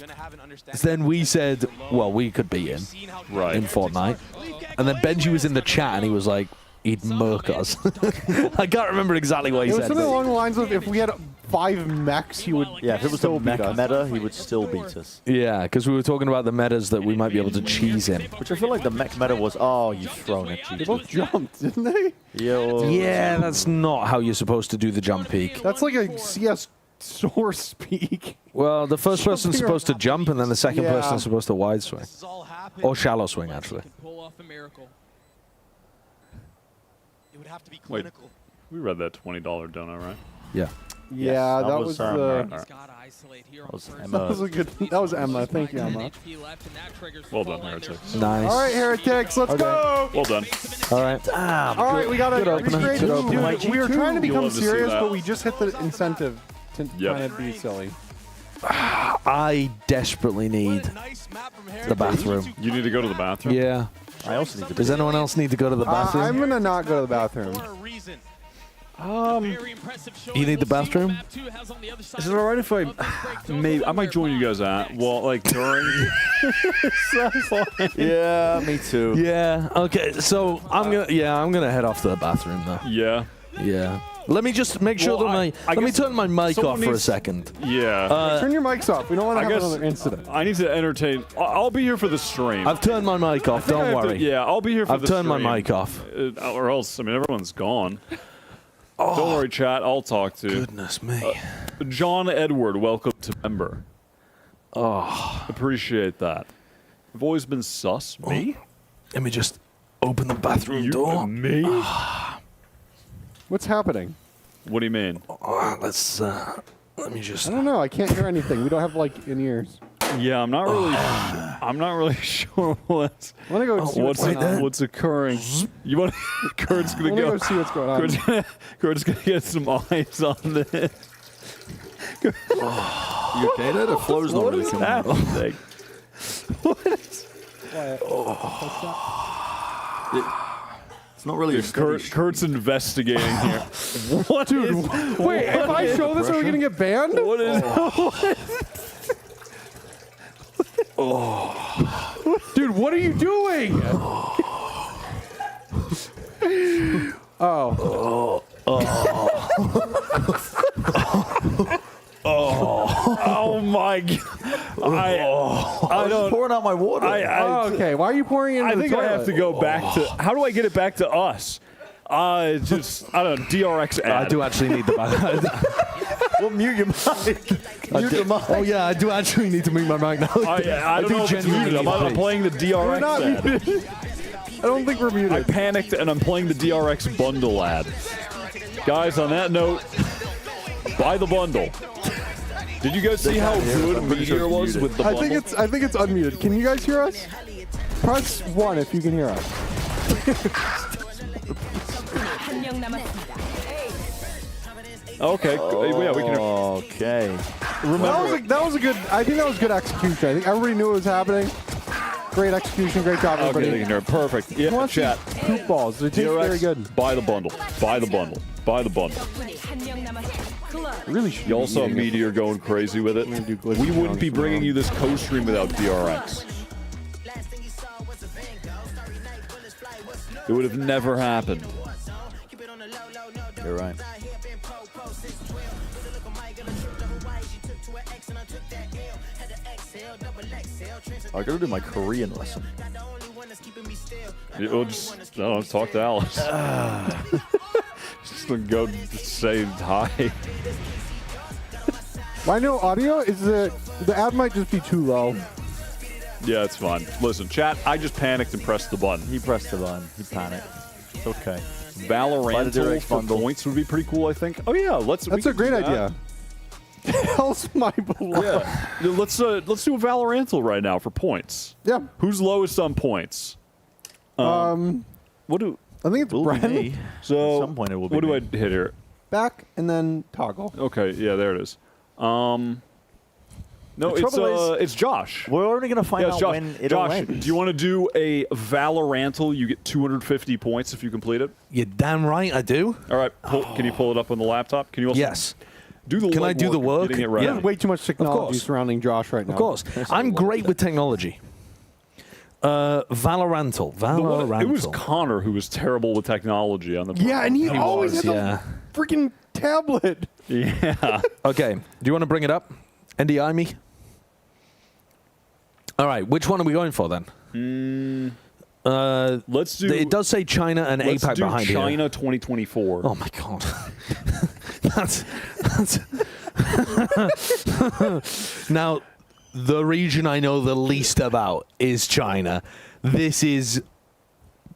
then we said, well, we could beat him in Fortnite. And then Gen.G was in the chat and he was like, he'd murk us. I can't remember exactly what he It was said. something but- along the lines of if we had 5 mechs, he would Yeah, if it was the still beat mech us. meta, he would still beat us. Yeah, because we were talking about the metas that we might be able to cheese in. Which I feel like the mech meta was, oh, you've thrown it. They both jumped, didn't they? Yeah, that's not how you're supposed to do the jump peak. That's like a CS source speak. Well, the first person's supposed to jump, and then the second Yeah. person's supposed to wide swing. Or shallow swing, actually. Pull off a miracle. It would have to be Wait, clinical. we read that $20 donut, right? Yeah. Yeah, that was right. the... All right. isolate here on was first. Emma. That was a good. That was Emma. Thank you, Emma. Well done, Heretics. Nice. All right, Heretics, let's go. Well done. All right. All right, we got a great. Dude, we were trying to become love to see serious, that. but we just hit the incentive to Yep. kind of be silly. I desperately need the bathroom. You need to go to the bathroom? Yeah. I also need to. Does anyone else need to go to the bathroom? I'm gonna not go to the bathroom. You need the bathroom? Is it all right if I maybe I might join you guys at like during? Yeah, me too. Yeah. Okay. So I'm gonna head off to the bathroom though. Yeah. Yeah. Let me just make sure Well, that I let me guess turn my mic someone off for a needs- second. Yeah. Turn your mics off. We don't want to I have guess another incident. I need to entertain. I'll be here for the stream. I've turned my mic off. Don't worry. Yeah, I'll be here for I've the turned my stream. mic off. Or else, I mean, everyone's gone. Don't worry, chat. I'll talk to. Goodness me. John Edward, welcome to member. Oh, Appreciate that. I've always been sus. Me? let me just open the bathroom You door. and me? What's happening? What do you mean? Let's let me just. I don't know. I can't hear anything. We don't have like in ears. Yeah, I'm not really. I'm not really sure what's. I want to go see what's going on. What's occurring. You want? Kurt's gonna I wanna go. go see what's going on. Kurt's gonna get some eyes on this. You okay there? The flow's not really coming out. happening? It's not really a steady Kurt's investigating here. What, Dude, wait, if I show this, are we going to get banned? What is? Dude, what are you doing? Oh my god! I was don't. just pouring out my water. Okay, why are you pouring it in I the think I toilet? have to go back to. How do I get it back to us? I don't know. DRX ad. I do actually need the bathroom. Well, mute your mic. Mute your mic. Oh yeah, I do actually need to mute my mic now. I don't know if it's muted. I'm playing the We're not DRX ad. muted. I don't think we're I muted. panicked and I'm playing the DRX bundle ad. Guys, on that note, buy the bundle. Did you guys see how good Meteor was with the I bundle? think it's unmuted. Can you guys hear us? Press 1 if you can hear us. Okay, yeah, we can. Okay. Remember, That was a good. I think that was good execution. I think everybody knew what was happening. Great execution. Great job, okay, everybody. they can hear it. Perfect. Who Yeah, wants chat. these poop balls? They taste DRX, very good. buy the bundle. Buy the bundle. Buy the bundle. Really should You also saw Meteor going crazy with it. We wouldn't be bringing you this co-stream without DRX. It would have never happened. You're right. I gotta do my Korean lesson. We'll just talk to Alice. Just go say hi. Why no audio? Is the ad might just be too low. Yeah, it's fine. Listen, chat, I just panicked and pressed the button. He pressed the button. He panicked. It's okay. VALORANT direct for bundle. points would be pretty cool, I think. Oh yeah, That's a great idea. Hell's my blood. Yeah, let's do a VALORANT right now for points. Yeah. Who's lowest on points? What do? I think it's Will be Bren. me. So At some point it will be what do me. I hit here? Back and then toggle. Okay, yeah, there it is. No, The trouble it's Josh. We're only gonna find Yeah, it's out Josh. when it all Josh, ends. do you want to do a VALORANTal? You get 250 points if you complete it. You're damn right I do. All right, can you pull it up on the laptop? Can you also Yes. do the Can I do the legwork of work? Getting it right. Yeah. There's way too much technology course. surrounding Josh right now. Of course. I'm great with technology. VALORANTal. It was Connor who was terrible with technology on the. Yeah, and he always was, had yeah. the freaking tablet. Yeah. Okay. Do you want to bring it up? NDI me? All right. Which one are we going for then? Let's do. It does say China and Let's APAC do behind here. China 2024. Oh my god. that's now the region I know the least about is China. This is.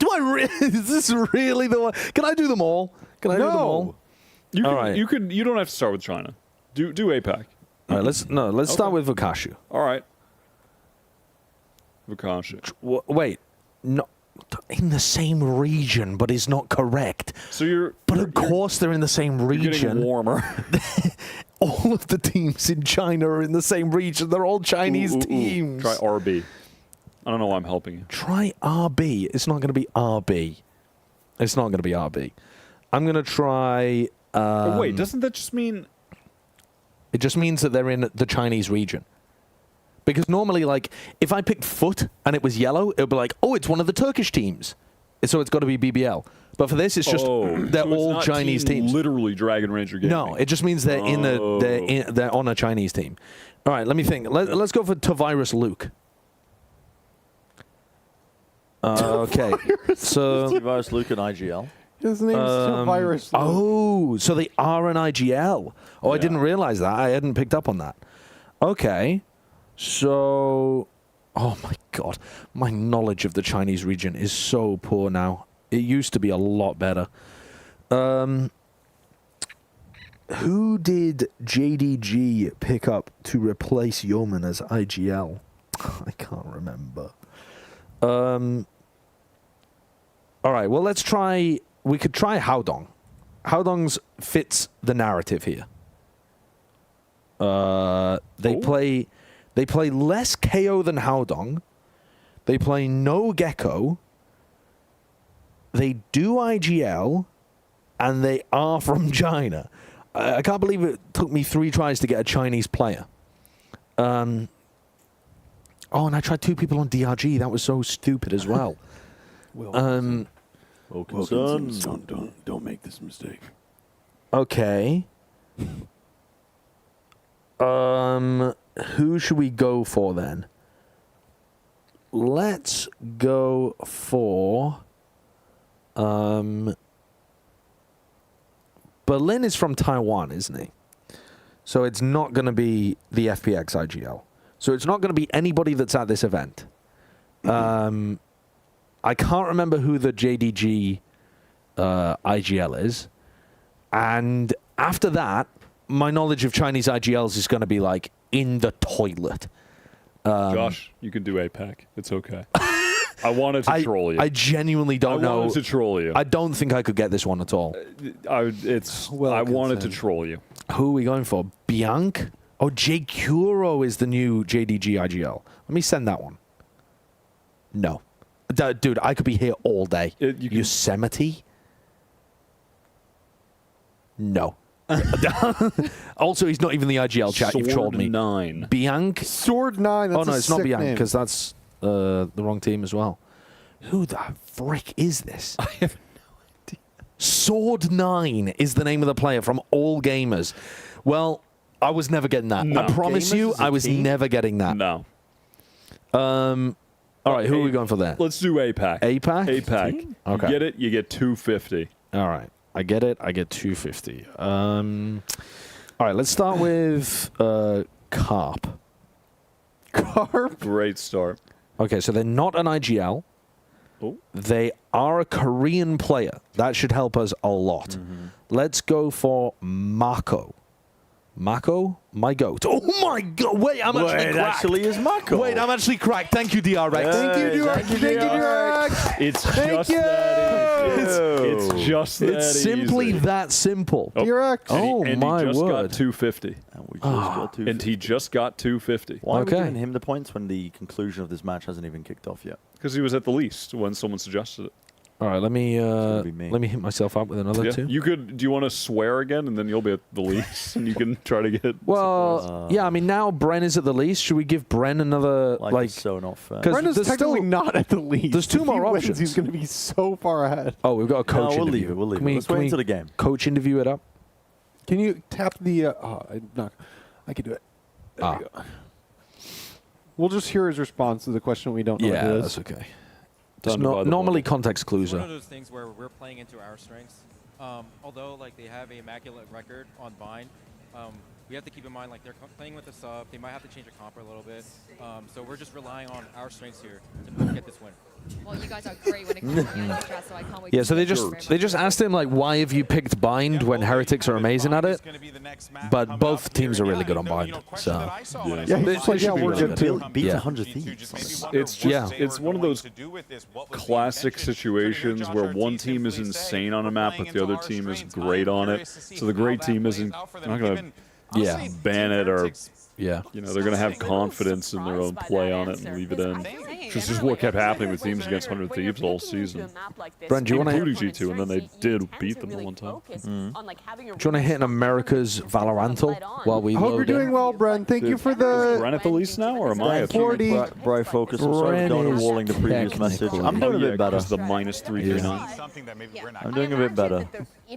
Is this really the one? Can I do them all? Can I do them all? You All can, right. You don't have to start with China. Do APAC. All right, let's start with Vukashu. All right. Vukashu. Wait, no, in the same region, but is not correct. So of course they're in the same region. You're getting warmer. All of the teams in China are in the same region. They're all Chinese teams. Try RB. I don't know why I'm helping you. Try RB. It's not going to be RB. It's not going to be RB. I'm going to try... wait, doesn't that just mean... It just means that they're in the Chinese region. Because normally, like, if I picked foot and it was yellow, it would be like, oh, it's one of the Turkish teams. So it's got to be BBL. But for this, it's just they're so all it's not Chinese teams. Literally Dragon Ranger Gaming. No, it just means they're they're on a Chinese team. All right, let me think. Let's go for Tavirus Luke. Okay, so Tavirus Luke and IGL. His name's Tavirus Luke. Oh, so they are an IGL. Oh, I didn't realize that. I hadn't picked up on that. Okay, so oh my god, my knowledge of the Chinese region is so poor now. It used to be a lot better. Who did Gen.G pick up to replace Yeoman as IGL? I can't remember. All right, well, let's try... We could try Haodong. Haodong's fits the narrative here. They play less KO than Haodong. They play no Gecko. They do IGL, and they are from China. I can't believe it took me 3 tries to get a Chinese player. Oh, and I tried 2 people on DRG. That was so stupid as well. Wilkinson, don't make this mistake. Okay. Who should we go for then? Let's go for... Berlin is from Taiwan, isn't he? So it's not going to be the FPX IGL. So it's not going to be anybody that's at this event. I can't remember who the Gen.G IGL is. And after that, my knowledge of Chinese IGLs is going to be like in the toilet. Josh, you can do APAC. It's okay. I wanted to troll you. I genuinely don't know. I wanted to troll you. I don't think I could get this one at all. I wanted to troll you. Who are we going for? Bianc? Oh, J. Kuro is the new Gen.G IGL. Let me send that one. No. Dude, I could be here all day. Yosemite? No. Also, he's not even the IGL chat. You've trolled me. Sword9. Bianc? Sword9. Oh, no, it's not Bianc, because that's the wrong team as well. Who the frick is this? I have no idea. Sword9 is the name of the player from All Gamers. Well, I was never getting that. No. I promise you, I was never getting that. No. All right, who are we going for there? Let's do APAC. APAC? APAC. Okay. You get it, you get 250. All right. I get it. I get 250. All right, let's start with Carp. Carp? Great start. Okay, so they're not an IGL. Oh. They are a Korean player. That should help us a lot. Let's go for Mako. Mako? My goat. Oh my god! Wait, I'm actually cracked. It actually is Mako. Wait, I'm actually cracked. Thank you, DRX. Thank you, DRX. Thank you, DRX. It's just that easy. It's just that It's simply easy. that simple. DRX. Oh, and my he just word. got 250. And he just got 250. Why are we giving him the points when the conclusion of this match hasn't even kicked off yet? Because he was at the least when someone suggested it. All right, let me hit myself up with another two. You could. Do you want to swear again, and then you'll be at the least, and you can try to get. Well, yeah. I mean, now Bren is at the least. Should we give Bren another like? So not fair. Bren is technically not at the least. There's 2 more options. He's going to be so far ahead. Oh, we've got a coach we'll interview. leave it. We'll leave Can it. Let's wait until the game. Coach interview it up. Can you tap the? I can do it. There we go. We'll just hear his response to the question we don't know what it is. That's okay. Normally context clues It's one are. of those things where we're playing into our strengths. Although like they have an immaculate record on Vine, we have to keep in mind, like, they're playing with a sub. They might have to change a comp a little bit. So we're just relying on our strengths here to get this win. Well, you guys are great when it comes to the early strat, so I can't wait. Yeah, so they just asked him like, why have you picked bind when Heretics are amazing at it? But both teams are really good on bind. So we're good too. Beat 100 Thieves. It's one of those classic situations where one team is insane on a map, but the other team is great on it. So the great team isn't not going to ban it or you know, they're going to have confidence in their own play on it and leave it in. This is what kept happening with teams against 100 Thieves all season. Bren, do you want to including G2, and then they did beat them the one time. Do you want to hit an America's Valorantal while we I hope load you're doing in? well, Bren. Thank you for the... Is Bren at the least now, or am I at the 40. Bri focus. I'm sorry for going walling the previous message. I'm doing a bit better. The minus 339. I'm doing a bit better.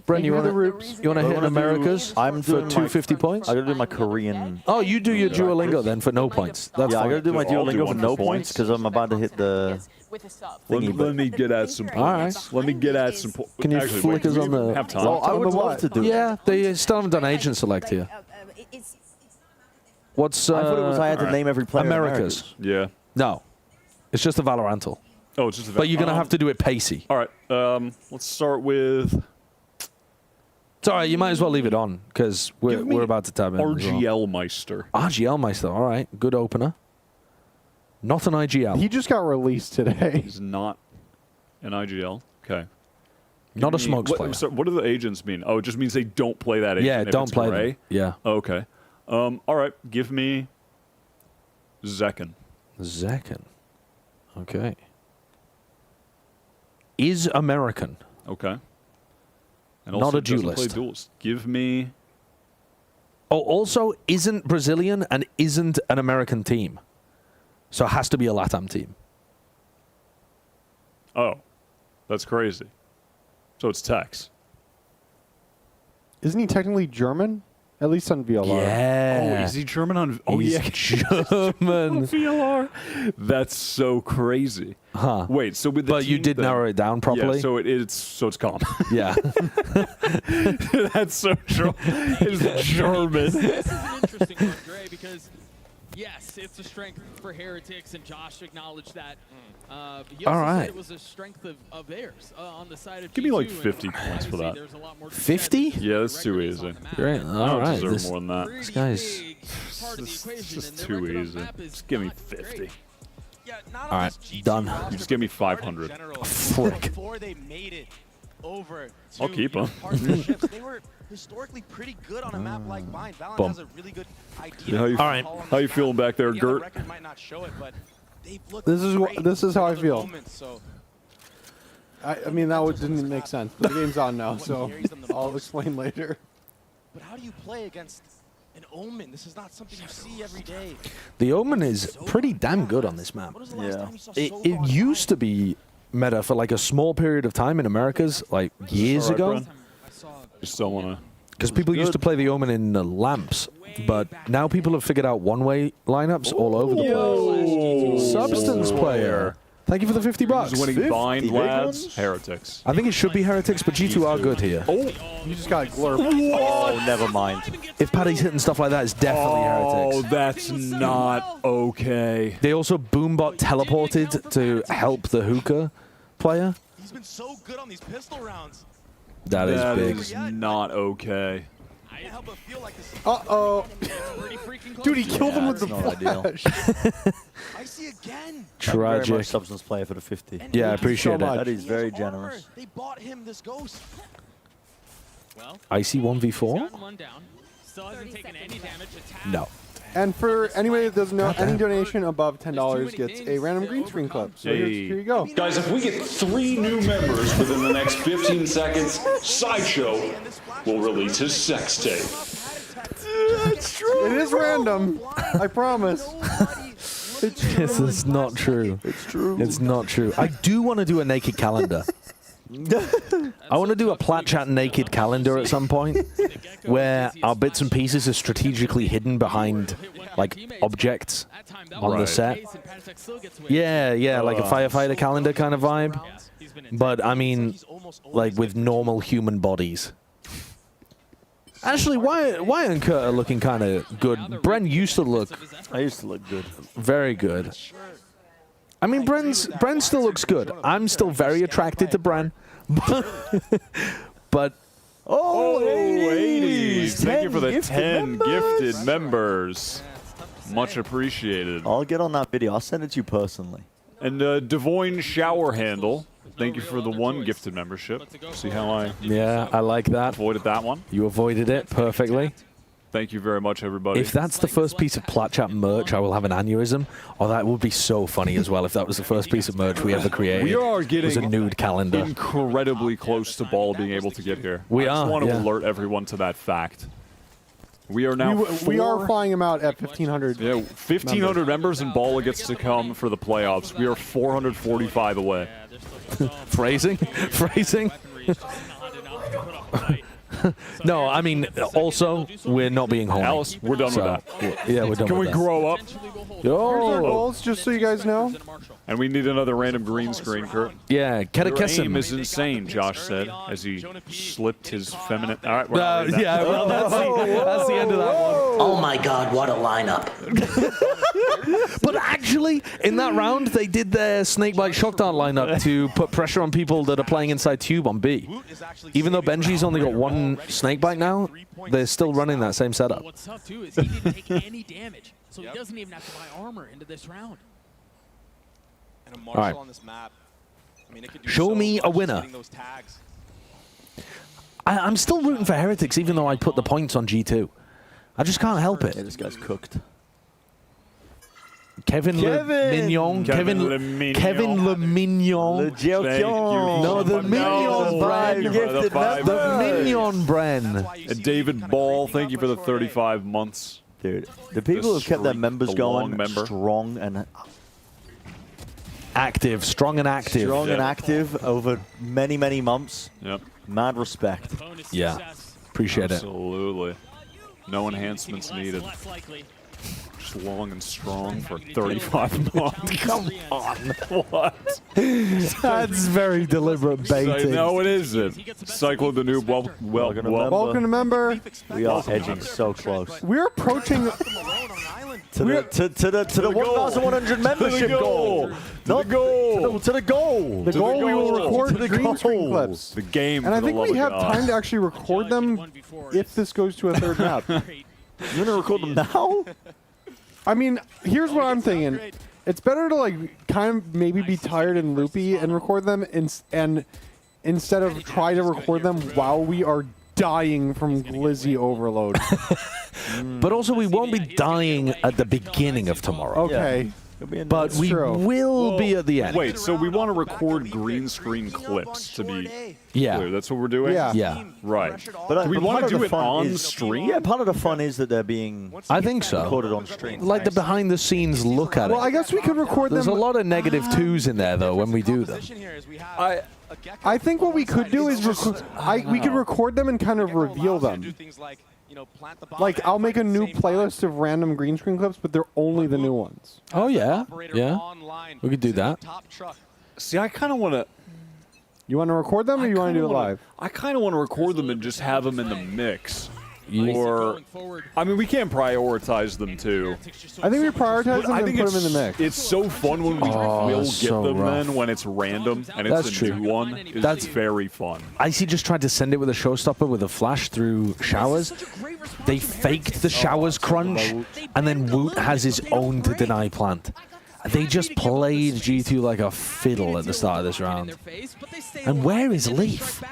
Bren, you want to hit an America's I'm for doing 250 points? I got to do my Korean. Oh, you do your Duolingo then for no points. That's I fine. got to do my Duolingo for no points because I'm about to hit the. Let me get at some points. All right. Let me get at some points. Can you flick us on the... Have time? Well, I would love to do it. Yeah, they still haven't done agent select here. What's I thought it was I had to name every player. America's? Yeah. No. It's just a Valorantal. Oh, it's just a But you're going to have to do it pacey. All right. Let's start with... It's all right. You might as well leave it on because we're about to tab in. RGL Meister. RGL Meister. All right. Good opener. Not an IGL. He just got released today. He's not an IGL. Okay. Not a smokes player. So what do the agents mean? Oh, it just means they don't play that agent. Yeah, if don't it's play gray? them. Yeah. Okay. All right. Give me Zekken. Zekken. Okay. Is American. Okay. And Not also a doesn't play duelist. duels. Give me... Oh, also isn't Brazilian and isn't an American team. So it has to be a LATAM team. Oh. That's crazy. So it's Tex. Isn't he technically German? At least on VLR. Yeah. Oh, is he German on... Oh, He's yeah. German. VLR. That's so crazy. Huh. Wait, so with the But you team did thing- narrow it down properly? Yeah, so it's calm. Yeah. That's so true. It's German. This is an interesting one, Dre, because yes, it's a strength for Heretics, and Josh acknowledged that. He also said it was a strength of theirs on the side of Give me G2, like and 50 points for that. there's a lot more 50? Yeah, that's too easy. Great. I All don't right. deserve more than that. This guy's... It's just too easy. Just give me 50. All right. Done. You just give me 500. Frick. Before they made it over to I'll keep them. partnerships, they were historically pretty good on a map like Bind. Valorant Boom. has a really good idea. All of right. How you feeling back there, the Gert? record might not show it, but they've looked This is how I feel. moments, so I mean, that didn't make sense. But the game's on now, so I'll explain later. but how do you play against an Omen? This is not something you see every day. The Omen is pretty damn good on this map. Yeah. It used to be meta for like a small period of time in Americas, like years All right, ago. Bren? Just don't want to... Because people used to play the Omen in lamps, but now people have figured out one-way lineups all over the place. Substance player. Thank you for the $50. Who's winning Bind, lads? Heretics. I think it should be Heretics, but G2 are good here. Oh, you just got glurp. Oh, never mind. If Paddy's hitting stuff like that, it's definitely Oh, Heretics. that's not okay. They also Boombot teleported to help the hookah player. He's been so good on these pistol rounds. That is big. Is not okay. I can't help but feel like this. Uh-oh. Dude, he killed him with the not ideal. flash. I see again. Thank you very much, Tragic. Substance player for the 50. Yeah, I appreciate so it. much. That is very He has armor. generous. They bought him this ghost. Well, Icy 1v4? gotten one down. Still hasn't taken any damage. Attack. No. And for anybody that doesn't know, any donation above $10 gets a random green screen clip. So here you go. Guys, if we get 3 new members within the next 15 seconds, Sideshow will release his sex tape. It's true. It is random. I promise. It's true. This is not true. It's true. It's not true. I do want to do a naked calendar. I want to do a Plat Chat naked calendar at some point where our bits and pieces are strategically hidden behind like objects on the set. Yeah, like a firefighter calendar kind of vibe. But I mean, like with normal human bodies. Actually, Wyatt and Kurt are looking kind of good. Bren used to look. I used to look good. Very good. I mean, Bren still looks good. I'm still very attracted to Bren. But oh, 80s. Thank you for the 10 gifted members. Much appreciated. I'll get on that video. I'll send it to you personally. And Devoyne Shower Handle, thank you for the 1 gifted membership. See how I I like that. Avoided that one. You avoided it perfectly. Thank you very much, everybody. If that's the first piece of Plat Chat merch, I will have an aneurysm. Oh, that would be so funny as well if that was the first piece of merch we ever created. We are It was a getting nude calendar. incredibly close to Ball being able to get here. We I just are, want to yeah. alert everyone to that fact. We are now we are flying him out at 1,500. Yeah, 1,500 members and Ball gets to come for the playoffs. We are 445 away. Phrasing? Phrasing? No, I mean, also, we're not being horny. Alice, we're done with that. Yeah, we're done Can with we that. grow up? Here's our goals, just so you guys know. And we need another random green screen, Kurt. Yeah, Your Kedekesim. aim is insane, Josh said, as he slipped his feminine... All right, we're not reading that. Yeah, well, that's the end of that one. Oh my God, what a lineup. But actually, in that round, they did their Snakebite Shock Dart lineup to put pressure on people that are playing inside Tube on B. Even though Benji's only got 1 Snakebite now, they're still running that same setup. What's tough too is he didn't take any damage, so he doesn't even have to buy armor into this round. And a Marshall on this map. I mean, it could do Show so me much a winner. getting those tags. I'm still rooting for Heretics, even though I put the points on G2. I just can't help it. Yeah, this guy's cooked. Kevin Le Mignon. Kevin Le Mignon. Kevin Le Mignon. No, the Mignon Bren. The Mignon Bren. And David Ball, thank you for the 35 months. Dude, the people who have kept their streak, members the going long member. strong and active, strong and active. Strong and active over many, many months. Yep. Mad respect. Yeah. Appreciate it. Absolutely. No enhancements needed. Just long and strong for 35 months. Come on. What? That's very deliberate baiting. No, it isn't. Cycle the noob. Welcome to member. We are edging so close. We're approaching to the 1,100 membership goal. To the goal. To the goal. The goal we will record the green screen clips. The game. And I for the think love we of have God. time to actually record them if this goes to a third map. You're gonna record them now? I mean, here's what I'm thinking. It's better to like kind of maybe be tired and loopy and record them and instead of try to record them while we are dying from glizzy overload. But also, we won't be dying at the beginning of tomorrow. Okay. But we will be at the end. Wait, so we want to record green screen clips to be Yeah. clear. That's what we're doing? Yeah. Yeah. Right. But Do we but want part to of do the it fun on is- stream? Yeah, part of the fun is that they're being I think so. recorded on stream. Like the behind the scenes look at Well, it. I guess we could record There's a them. lot of negative twos in there, though, when we do them. I think what we could do is we could record them and kind of reveal them. Like, I'll make a new playlist of random green screen clips, but they're only the new ones. Oh, yeah. Yeah. We could do that. See, I kind of want to... You want to record them or you want to do it live? I kind of want to record them and just have them in the mix. You- Or, I mean, we can't prioritize them too. I think we prioritize them I and think put them in the mix. It's so fun when we Oh, will get so them rough. then when it's random and That's it's a true. new one. It's That's- very fun. Icy just tried to send it with a showstopper with a flash through showers. They faked the showers crunch, and then Woot has his own to deny plant. They just played G2 like a fiddle at the start of this round. And where is Leaf?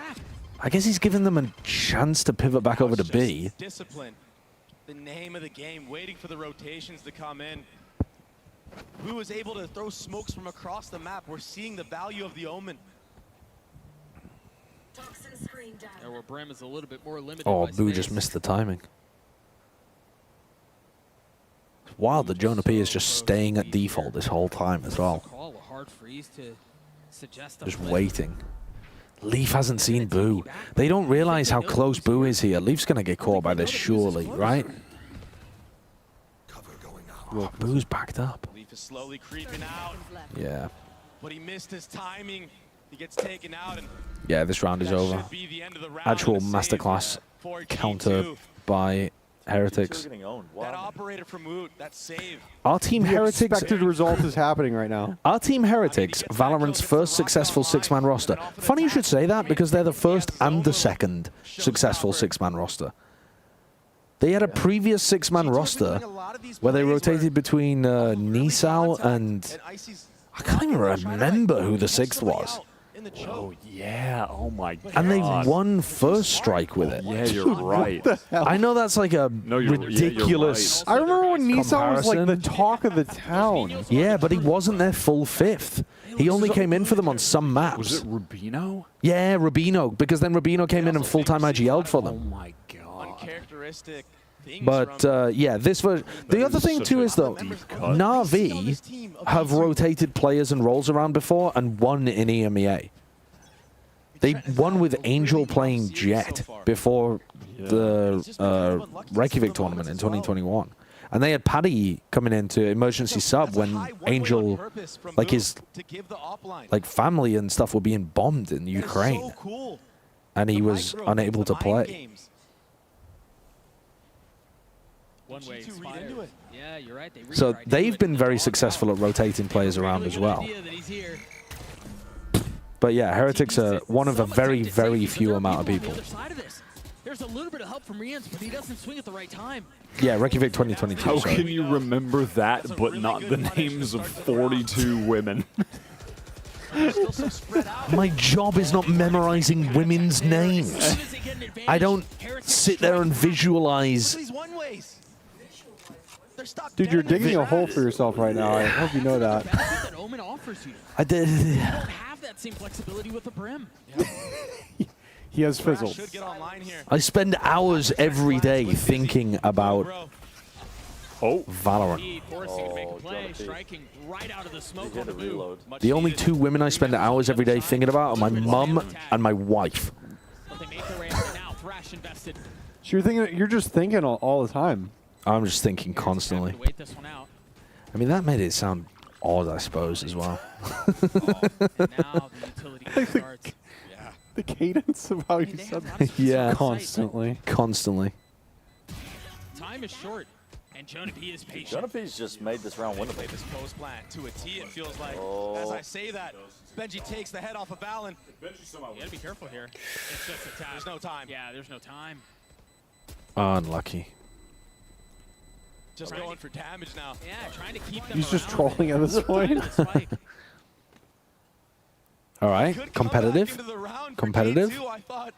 I guess he's giving them a chance to pivot back over to B. Discipline. The name of the game, waiting for the rotations to come in. Who was able to throw smokes from across the map? We're seeing the value of the Omen. Where Bren is a little bit more limited. Oh, by Boo space. just missed the timing. It's wild that Jonah P is just staying at default this whole time as well. Call a hard freeze to suggest a Just flip. waiting. Leaf hasn't seen Boo. They don't realize how close Boo is here. Leaf's going to get caught by this surely, right? Oh, Boo's backed up. Leaf is slowly creeping out, Yeah. but he missed his timing. He gets taken out, and Yeah, this round is over. Actual masterclass counter by Heretics. that operator from Woot, that save. Our team The Heretics. expected result is happening right now. Our team Heretics, Valorant's first successful six-man roster. Funny you should say that because they're the first and the second successful six-man roster. They had a previous six-man roster where they rotated between Nisao and I can't even remember who the sixth was. Oh, yeah. Oh, my God. And they won first strike with it. Yeah, you're right. I know that's like a you're ridiculous. I remember when Nissan was like the comparison. talk of the town. Yeah, but he wasn't their full fifth. He only came in for them on some maps. Was it Rubino? Yeah, Rubino, because then Rubino came in and full-time IGL'd for them. Oh, my God. Uncharacteristic things But yeah, this version. The other thing too is though, Na'Vi have rotated players and roles around before and won in EMEA. They won with Angel playing Jet before the Reykjavik tournament in 2021. And they had Paddy coming into emergency sub when Angel, like his family and stuff were being bombed in Ukraine. And he was unable to play. One way inspired. Yeah, you're right. So they've been very successful at rotating players around as well. But yeah, Heretics are one of a very, very few amount of people. There's a little bit of help from Rians, but he doesn't swing at the right time. Yeah, Reykjavik 2022. How sorry. can you remember that but not the names of 42 women? My job is not memorizing women's names. I don't sit there and visualize. Dude, you're digging a hole for yourself right now. I hope you know that. That Omen offers you. I did. You don't have that same flexibility with the Brim. He has fizzles. I spend hours every day thinking about Valorant. The only two women I spend hours every day thinking about are my mum and my wife. So you're just thinking all the time. I'm just thinking constantly. I mean, that made it sound odd, I suppose, as well. The cadence of how you said that. Yeah. Constantly. Constantly. Time is short, and Jonah P is patient. Jonah P's just made this round winnable. This post plant to a T, it feels like. As I say that, Gen.G takes the head off of Valen. You gotta be careful here. It's just a tap. There's no time. Yeah, there's no time. Unlucky. Just going for damage now. Yeah, trying to keep them He's just around. trolling at this point. All right. Competitive. Competitive. I thought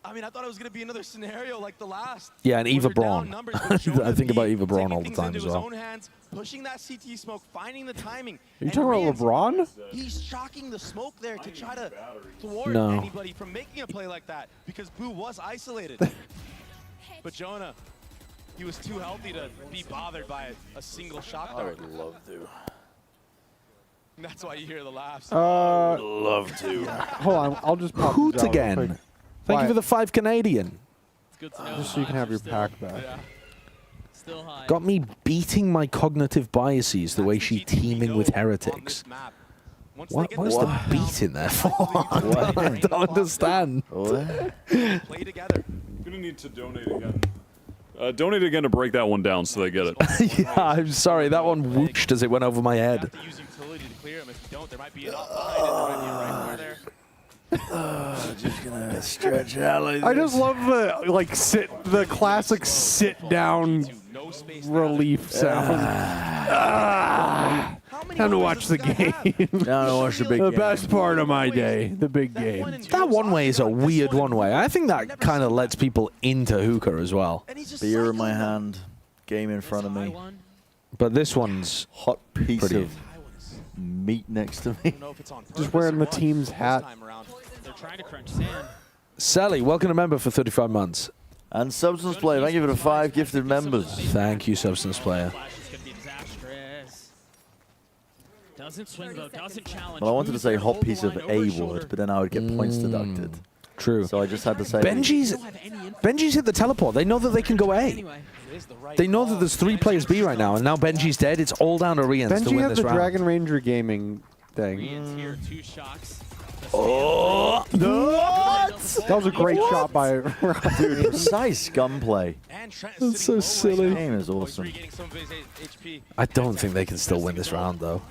it was going to be another scenario like the last. Yeah, and Eva Braun. I think about Eva Braun all the time as well. Hands, pushing that CT smoke, finding the timing. Are you talking about LeBron? He's shocking the smoke there to try to thwart anybody from making a play like that because Boo was isolated. But Jonah, he was too healthy to be bothered by a single shot. I would love to. That's why you hear the laughs. Love to. Hold on, I'll just pop Hoot these out real quick. again. Thank you for the 5 Canadian. It's good to know. Just so you can have your pack back. Yeah. Still high. Got me beating my cognitive biases the way she teaming with Heretics. What is the beat in there for? I don't understand. Play together. Gonna need to donate again. Donate again to break that one down so they get it. Yeah, I'm sorry. That one whooshed as it went over my head. Use utility to clear him. If you don't, there might be an up behind it. There might be a right corner there. Just gonna stretch out like I just love the classic sit down relief sound. Time to watch the game. Now to watch the big game. The best part of my day, the big game. That one way is a weird one way. I think that kind of lets people into hookah as well. Beer in my hand, game in front of me. But this one's hot piece pretty. of meat next to me. Just wearing the team's hat. They're trying to crunch sand. Sally, welcome to member for 35 months. And Substance Player, thank you for the 5 gifted members. Thank you, Substance Player. Doesn't swing though, doesn't challenge. Well, I wanted to say hot piece of a word, but then I would get points deducted. True. So I just had to say Benji's hit the teleport. They know that they can go A. They know that there's 3 players B right now, and now Benji's dead. It's all down to Rians to Benji win had this the round. Dragon Ranger gaming thing. Rians here, 2 shocks. Oh, what? That was a great shot by Dude, precise gunplay. That's so silly. This game is awesome. I don't think they can still win this round, though.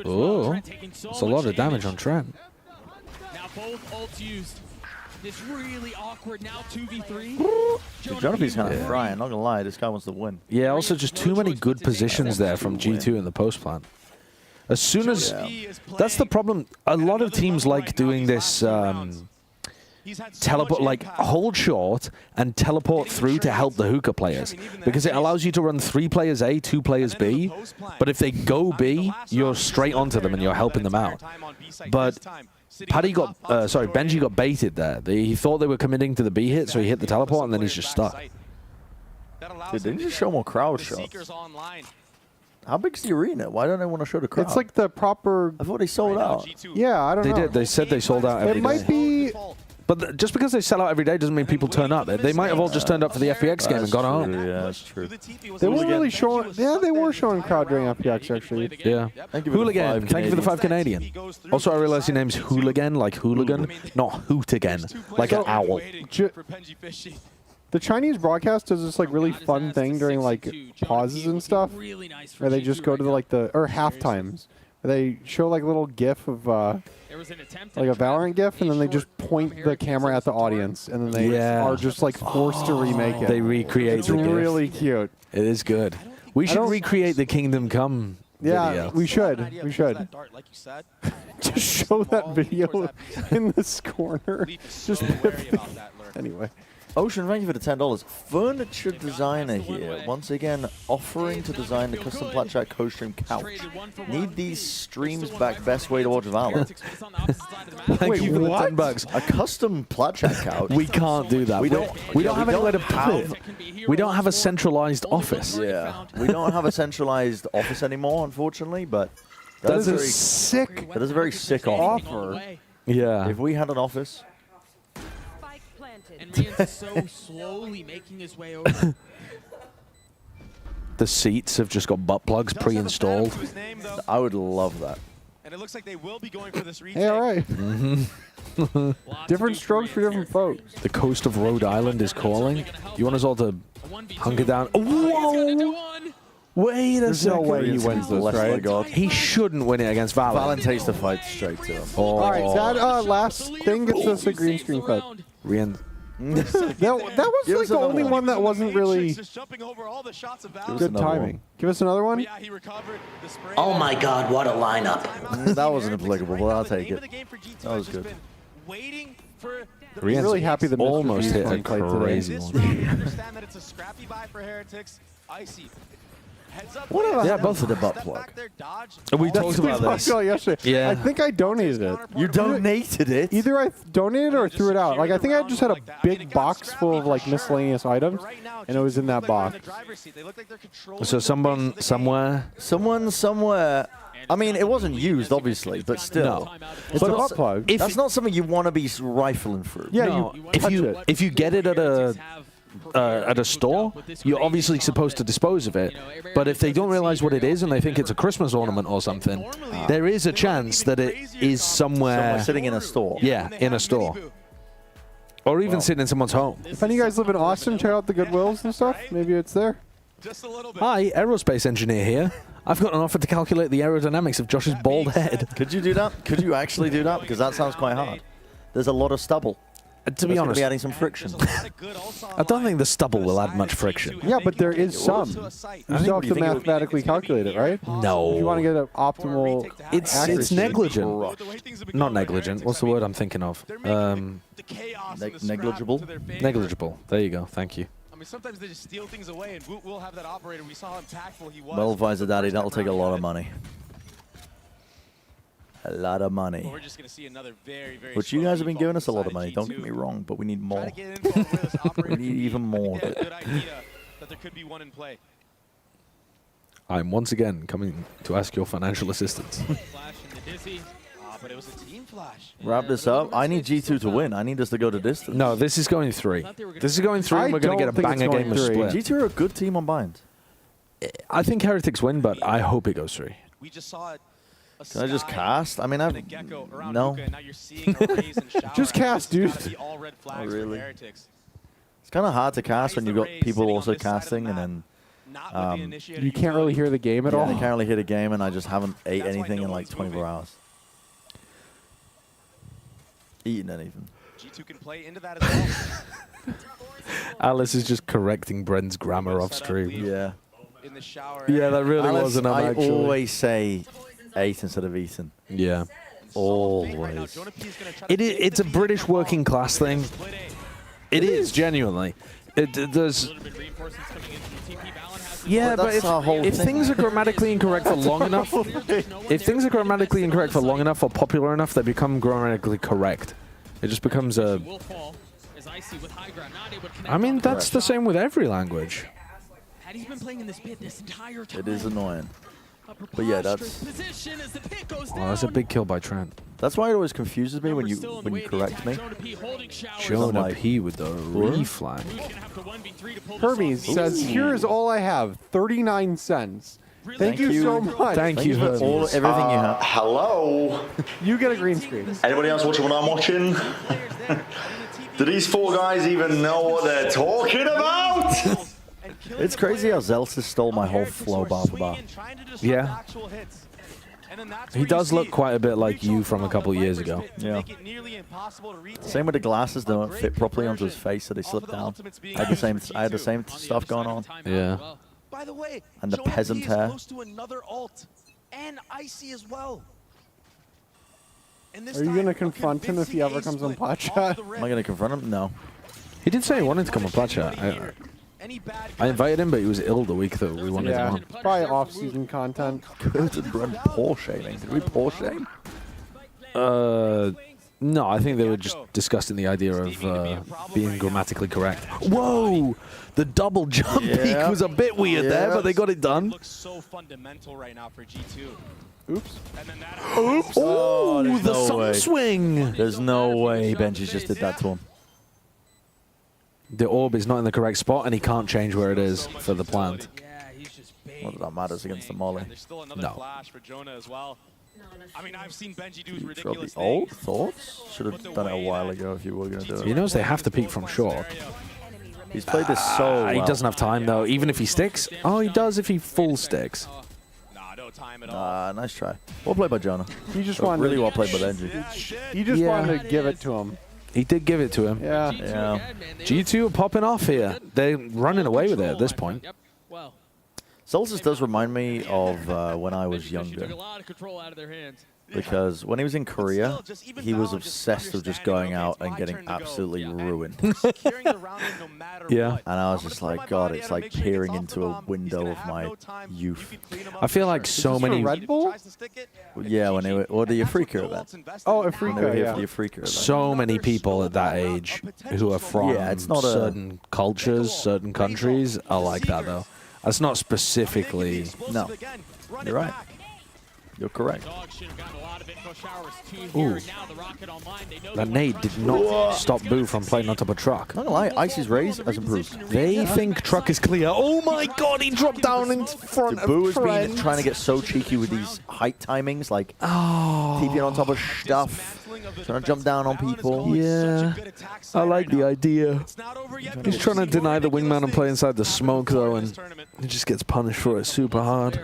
Oh, it's a lot of damage on Trent. Now both ults used. This really awkward now 2v3. Jonathan's kind of frying, not gonna lie, this guy wants to win. Yeah, also just too many good positions there from G2 in the post plant. As soon as... That's the problem. A lot of teams like doing this teleport, like hold short and teleport through to help the hookah players. Because it allows you to run 3 players A, 2 players B. But if they go B, you're straight onto them and you're helping them out. But... Benji got baited there. He thought they were committing to the B hit, so he hit the teleport, and then he's just stuck. Dude, they need to show more crowd shots. How big's the arena? Why don't they want to show the crowd? It's like the proper... I thought they sold out. Yeah, I don't know. They did. They said they sold out every day. It might be... But just because they sell out every day doesn't mean people turn up. They might have all just turned up for the FPX game and gone home. Yeah, that's true. They weren't really showing... Yeah, they were showing crowd during FPX, actually. Yeah. Hooligan, thank you for the 5 Canadian. Also, I realized your name's Hooligan, like hooligan, not hoot again, like an owl. The Chinese broadcast does this like really fun thing during like pauses and stuff, where they just go to or half times, where they show like a little GIF of like a Valorant GIF, and then they just point the camera at the audience, and then they are just like forced to remake it. They recreate the GIF. It's really cute. It is good. We should recreate the Kingdom Come video. We should. We should. Just show that video in this corner. Just anyway. Ocean, thank you for the $10. Furniture designer here, once again offering to design the custom Plat Chat co-stream couch. Need these streams back. Best way to watch Valorant. Thank you for the $10. A custom Plat Chat couch. We can't do that. We don't have anywhere to put it. We don't have a centralized office. Yeah, we don't have a centralized office anymore, unfortunately. But that is a sick. That is a very sick offer. Yeah. If we had an office. And Rian's so slowly making his way over. The seats have just got butt plugs pre-installed. I would love that. And it looks like they will be going for this retake. Hey, all right. Different strokes for different folks. The coast of Rhode Island is calling. You want us all to hunker down? Whoa! Wait a second. No way he wins this, right? God. He shouldn't win it against Valorant. Valorant takes the fight straight to him. All right, that last thing gets us a green screen cut. Rian. that was like the only one that wasn't really good timing. Give us another one. Oh my God, what a lineup! That wasn't applicable, but I'll take it. That was good. I'm really happy the almost hit a crazy one. Understand that it's a scrappy buy for Heretics. Icy. Yeah, both of the butt plug. We talked about this yesterday. Yeah. I think I donated it. You donated it? Either I donated it or threw it out. Like, I think I just had a big box full of, like, miscellaneous items, and it was in that box. So someone, somewhere... I mean, it wasn't used, obviously, but still. No. It's a butt plug. That's not something you want to be rifling through. Yeah, no. you if you get it at a store, you're obviously supposed to dispose of it. But if they don't realize what it is and they think it's a Christmas ornament or something, there is a chance that it is somewhere sitting in a store. Yeah, in a store. Or even sitting in someone's home. If any of you guys live in Austin, check out the Goodwills and stuff. Maybe it's there. Hi, aerospace engineer here. I've got an offer to calculate the aerodynamics of Josh's bald head. Could you do that? Could you actually do that? Because that sounds quite hard. There's a lot of stubble. To be honest, be adding some friction. I don't think the stubble will add much friction. Yeah, but there is some. You still have to mathematically calculate it, right? No. If you want to get an optimal It's negligent. Not negligent. What's the word I'm thinking of? Negligible? Negligible. There you go. Thank you. I mean, sometimes they just steal things away, and we'll have that operator. We saw how tactful he was. Well advised, Daddy. That'll take a lot of money. A lot of money. Well, we're just going to see another very, very Which you guys have been giving us a lot of money. Don't get me wrong, but we need more. We need even more. Good idea that there could be one in play. I'm once again coming to ask your financial assistance. But it was a team flash. Wrap this up. I need G2 to win. I need us to go to distance. No, this is going 3. This is going 3, and we're going to get a banger game of split. G2 are a good team on bind. I think Heretics win, but I hope it goes 3. We just saw it Can I just cast? I mean, I've no. Just cast, dude. Oh, really? It's kind of hard to cast when you've got people also casting, and then you can't really hear the game at all. I can't really hear the game, and I just haven't ate anything in like 24 hours. Eaten anything. G2 can play into that as well. Alice is just correcting Bren's grammar off stream. Yeah. In the shower. Yeah, that really Alice, wasn't I actually. always say ate instead of eaten. Yeah. Always. It's a British working class thing. It is, genuinely. There's... Yeah, but if things are grammatically incorrect for long enough, if things are grammatically incorrect for long enough or popular enough, they become grammatically correct. It just becomes a... I mean, that's the same with every language. He's been playing in this pit this entire time. It is annoying. But yeah, that's... Oh, that's a big kill by Trent. That's why it always confuses me when you correct me. Jonah P with the reflag. Hermes says, "Here is all I have, 39 cents. Thank you so much. Thank you for everything you have." Hello. You get a green screen. Anybody else watching what I'm watching? Do these four guys even know what they're talking about? It's crazy how Zelsis stole my whole flow bar for bar. Yeah. He does look quite a bit like you from a couple years ago. Yeah. Same with the glasses; they don't fit properly onto his face, so they slip down. I had the same stuff going on. Yeah. By the way, and the peasant hair. Close to another ult, and Icy as well. Are you going to confront him if he ever comes on Plat Chat? Am I going to confront him? No. He did say he wanted to come on Plat Chat. I invited him, but he was ill the week that we wanted him on. Probably off-season content. Good and run poor shaming. Did we poor shame? No, I think they were just discussing the idea of being grammatically correct. Whoa! The double jump peek was a bit weird there, but they got it done. It looks so fundamental right now for G2. Oops. And then that Oops! Oh, there's the no sun way. swing! There's no way Benji just did that to him. The orb is not in the correct spot, and he can't change where it is for the plant. What does that matter against the molly? There's still another No. flash for Jonah as well. I mean, I've seen Benji do Drop ridiculous the old things. thoughts? Should have done it a while ago if you were going to do it. He knows they have to peek from short. He's played this so well. He doesn't have time, though, even if he sticks. Oh, he does if he full sticks. Nice try. Well played by Jonah. He just But wanted really to, well played by Benji. He just wanted to give it to him. He did give it to him. Yeah. Yeah. G2 are popping off here. They're running away with it at this point. Solstice does remind me of when I was younger. Because when he was in Korea, he was obsessed with just going out and getting absolutely ruined. Yeah. And I was just like, God, it's like peering into a window of my youth. I feel like so many... Red Bull? Yeah, when they were, or the Afrika event. Oh, When they were Afrika, here yeah. for the Afrika event. So many people at that age who are from it's not a- certain cultures, certain countries are like that, though. That's not specifically... No, you're right. You're correct. Ooh. That nade did not stop Boo from playing on top of Truck. Not gonna lie, Icy's raise has improved. They think Truck is clear. Oh my god, he dropped down in front of Boo has been Trent. trying to get so cheeky with these height timings, like TPing on top of stuff, trying to jump down on people. Yeah, I like the idea. He's trying to deny the wingman and play inside the smoke, though, and he just gets punished for it super hard.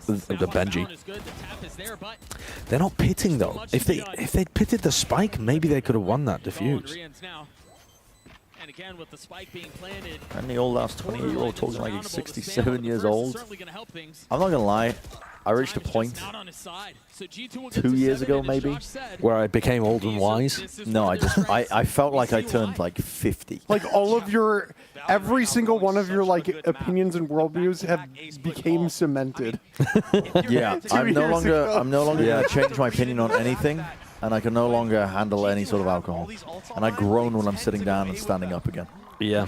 The Benji. They're not pitting, though. If they'd pitted the spike, maybe they could have won that diffuse. And the old ass 28-year-old talking like he's 67 years old. I'm not gonna lie, I reached a point 2 years ago maybe where I became old and wise. No, I felt like I turned like 50. Like all of your, every single one of your like opinions and worldviews have became cemented. Yeah, I'm no longer gonna change my opinion on anything, and I can no longer handle any sort of alcohol. And I groan when I'm sitting down and standing up again. Yeah.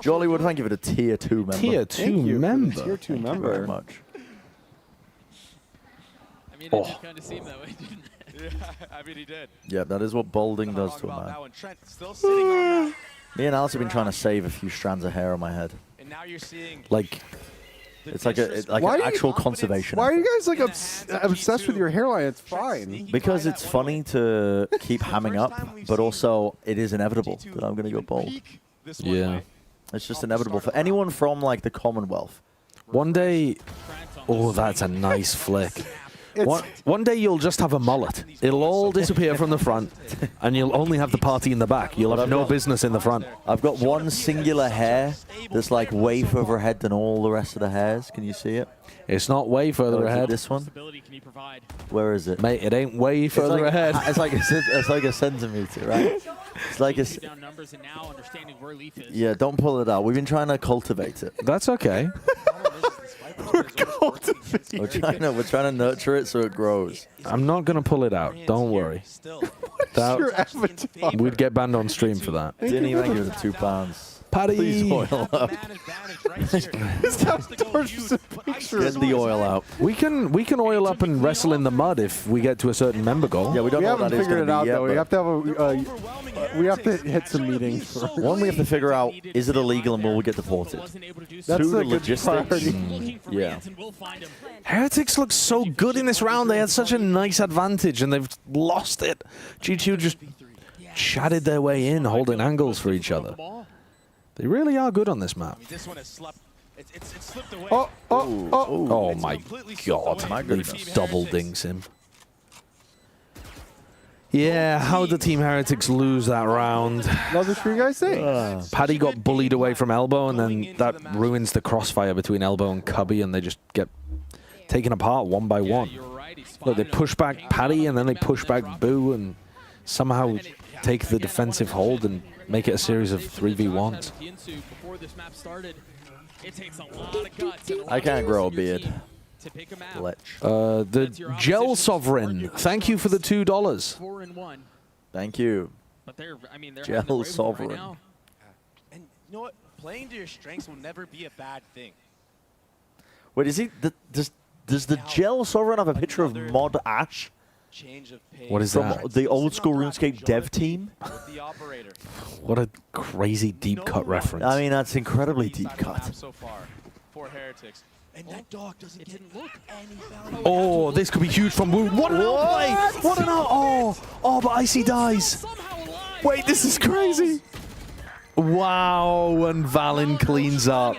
Jollywood, thank you for the tier 2 member. Tier 2 member. Tier 2 Thank you member. very much. I mean, Oh. it did kind of seem that way, didn't it? Yeah, I mean, he did. Yeah, that is what balding does to a man. That one. Trent still sitting on that. Me and Alice have been trying to save a few strands of hair on my head. And now you're seeing Like, It's like an actual conservation. Why are you guys like obsessed with your hairline? It's fine. Because it's funny to keep hamming up, but also it is inevitable that I'm going to go bald. Yeah. It's just inevitable for anyone from like the Commonwealth. One day, oh, that's a nice flick. One day you'll just have a mullet. It'll all disappear from the front, and you'll only have the party in the back. You'll have no business in the front. I've got one singular hair that's like way further ahead than all the rest of the hairs. Can you see it? It's not way further ahead. This one? Where is it? Mate, it ain't way further ahead. It's like a centimeter, right? It's like a... Yeah, don't pull it out. We've been trying to cultivate it. That's okay. We're trying to nurture it so it grows. I'm not going to pull it out. Don't worry. Your avatar? We'd get banned on stream for that. Didn't even give it £2. Paddy! Please oil up. Get the oil out. We can oil up and wrestle in the mud if we get to a certain member goal. Yeah, we don't know what that is. We haven't figured it out though. We have to have we have to hit some meetings first. One, we have to figure out, is it illegal and will we get deported? That's Two, a the good logistics. Yeah. Heretics look so good in this round. They had such a nice advantage and they've lost it. G2 just chatted their way in, holding angles for each other. They really are good on this map. This one has slept. It's slipped away. Oh my god. They double dings him. Yeah, how did the Team Heretics lose that round? What did you guys say? Paddy got bullied away from Elbow, and then that ruins the crossfire between Elbow and Cubby, and they just get taken apart one by one. Look, they push back Paddy, and then they push back Boo, and somehow take the defensive hold and make it a series of 3v1s. I can't grow a beard. The Gel Sovereign, thank you for the $2. Thank you. Gel Sovereign. And you know what? Playing to your strengths will never be a bad thing. Wait, is he? Does the Gel Sovereign have a picture of Mod Ash? What is From that? the old school RuneScape dev team? What a crazy deep cut reference. I mean, that's incredibly deep cut. So far for Heretics. And that dog doesn't get any Oh, this could be huge from Woo. What an outplay! What an out! Oh, but Icy dies. Wait, this is crazy. Wow, and Valen cleans up.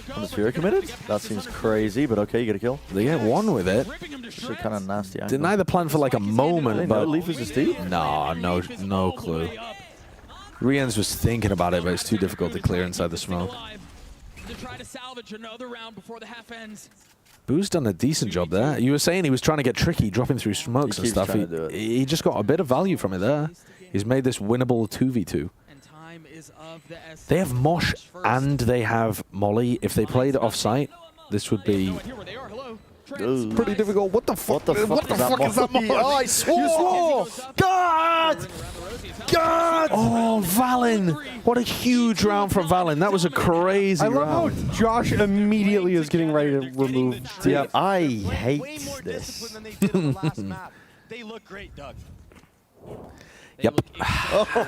Atmosphere committed? That seems crazy, but okay, you get a kill. They get one with it. Actually, kind of nasty. Didn't either plan for like a moment, but Leaf is a steep? no clue. Rian's was thinking about it, but it's too difficult to clear inside the smoke. To try to salvage another round before the half ends. Boo's done a decent job there. You were saying he was trying to get tricky, dropping through smokes and stuff. He just got a bit of value from it there. He's made this winnable 2v2. They have Mosh and they have Molly. If they played it off-site, this would be pretty difficult. What the fuck? What the fuck is that? Oh, I swore! God! God! Oh, Valen! What a huge round from Valen. That was a crazy round. I love how Josh immediately is getting ready to remove. Yeah, I hate this. They look great, Doug. Yep.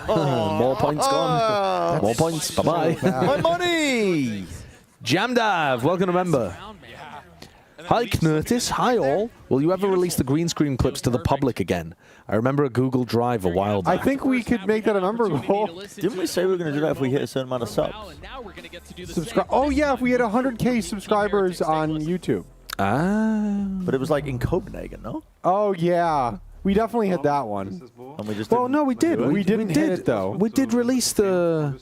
More points gone. More points. Bye-bye. My money! Jamdav, welcome to member. Hi, Knertis. Hi, all. Will you ever release the green screen clips to the public again? I remember a Google Drive a while back. I think we could make that a member goal. Didn't we say we were going to do that if we hit a certain amount of subs? Oh, yeah, if we had 100K subscribers on YouTube. Ah. But it was like in Copenhagen, no? Oh, yeah. We definitely had that one. And we just well, no, we did. We didn't hit it, though. We did release the...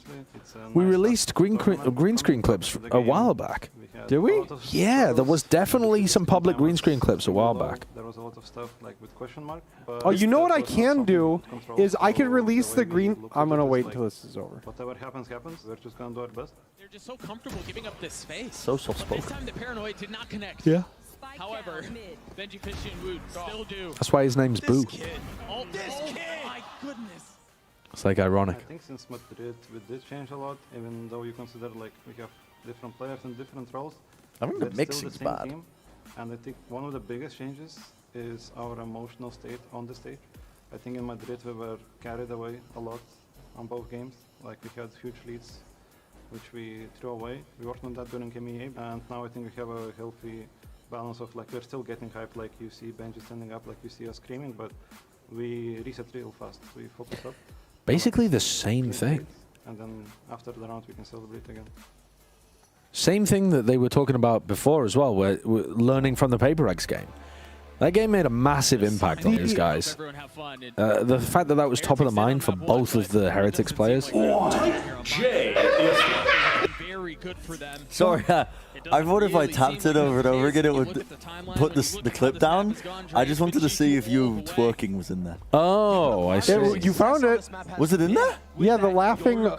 We released green screen clips a while back. Did we? Yeah, there was definitely some public green screen clips a while back. There was a lot of stuff like with question mark. Oh, you know what I can do is I can release the green... I'm going to wait until this is over. Whatever happens, happens. We're just going to do our best. They're just so comfortable giving up this space. So soft-spoken. This time the Paranoid did not connect. Yeah. However, Benji Fishy and Wood still do. That's why his name's Boo. Oh, my goodness. It's like ironic. I think since Madrid we did change a lot, even though you consider like we have different players in different roles. I think the we're mixing's still the bad. same team, and I think one of the biggest changes is our emotional state on the stage. I think in Madrid we were carried away a lot on both games. Like we had huge leads which we threw away. We worked on that during MEA, and now I think we have a healthy balance of like we're still getting hype, like you see Benji standing up, like you see us screaming, but we reset real fast. We focus up. Basically the same thing. And then after the round we can celebrate again. Same thing that they were talking about before as well, where we're learning from the Paper X game. That game made a massive impact on these guys. The fact that that was top of the mind for both of the Heretics players. Very good for them. Sorry, I thought if I tapped it over and over again, it would put the clip down. I just wanted to see if you twerking was in there. Oh, I see. You found it. Was it in there? Yeah, the laughing,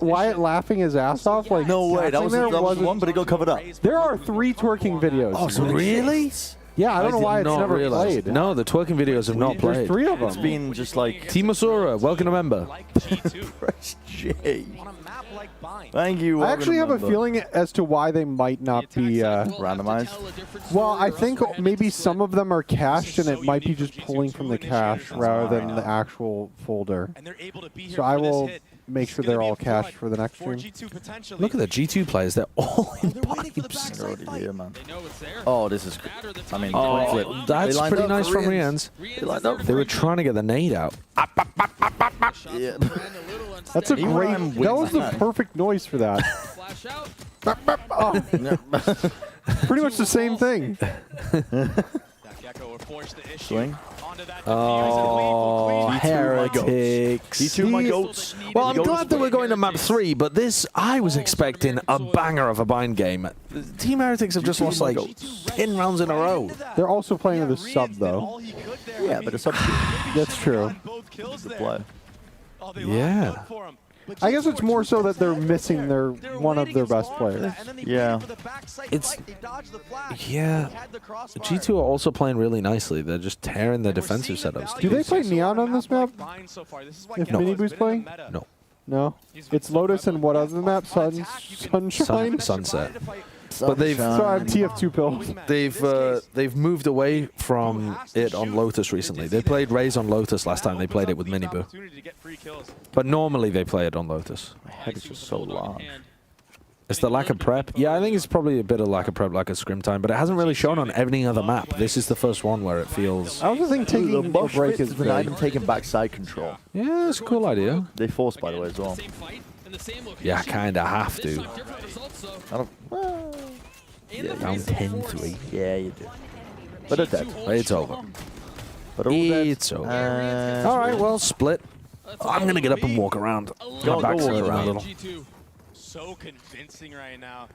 Wyatt laughing his ass off. Like no way, that was the one, but it got covered up. There are 3 twerking videos. Oh, so really? Yeah, I don't know why it's never played. No, the twerking videos have not played. There's 3 of them. It's been just like... Timosura, welcome to member. Press J. Thank you. I actually have a feeling as to why they might not be randomized. Well, I think maybe some of them are cached, and it might be just pulling from the cache rather than the actual folder. So I will make sure they're all cached for the next stream. Look at the G2 players; they're all in pipes. They're already here, man. Oh, this is good. I mean, flip. That's pretty nice from Rians. They were trying to get the nade out. Yeah. That's a great. That was the perfect noise for that. Pretty much the same thing. Swing. Oh, Heretics. G2, my goats. Well, I'm glad that we're going to map 3, but this, I was expecting a banger of a bind game. Team Heretics have just lost like 10 rounds in a row. They're also playing with a sub, though. Yeah, but a sub. That's true. The play. Yeah. I guess it's more so that they're missing their one of their best players. Yeah. It's yeah. G2 are also playing really nicely. They're just tearing their defensive setups. Do they play Neon on this map? If Miniboo's playing? No. No. It's Lotus and what other map? Sunshine? Sunset. But they've sorry, I'm TF2 pills. They've moved away from it on Lotus recently. They played Raze on Lotus last time they played it with Miniboo. But normally they play it on Lotus. My head is just so large. It's the lack of prep. Yeah, I think it's probably a bit of lack of prep, like a scrim time, but it hasn't really shown on any other map. This is the first one where it feels... I also think taking a break is an item taking backside control. Yeah, it's a cool idea. They force, by the way, as well. Yeah, kind of have to. I don't... Yeah, down 10-3. Yeah, you do. But they're dead. It's over. But all dead. It's over. All right, well, split. I'm going to get up and walk around. Go back walk around a little. So convincing right now.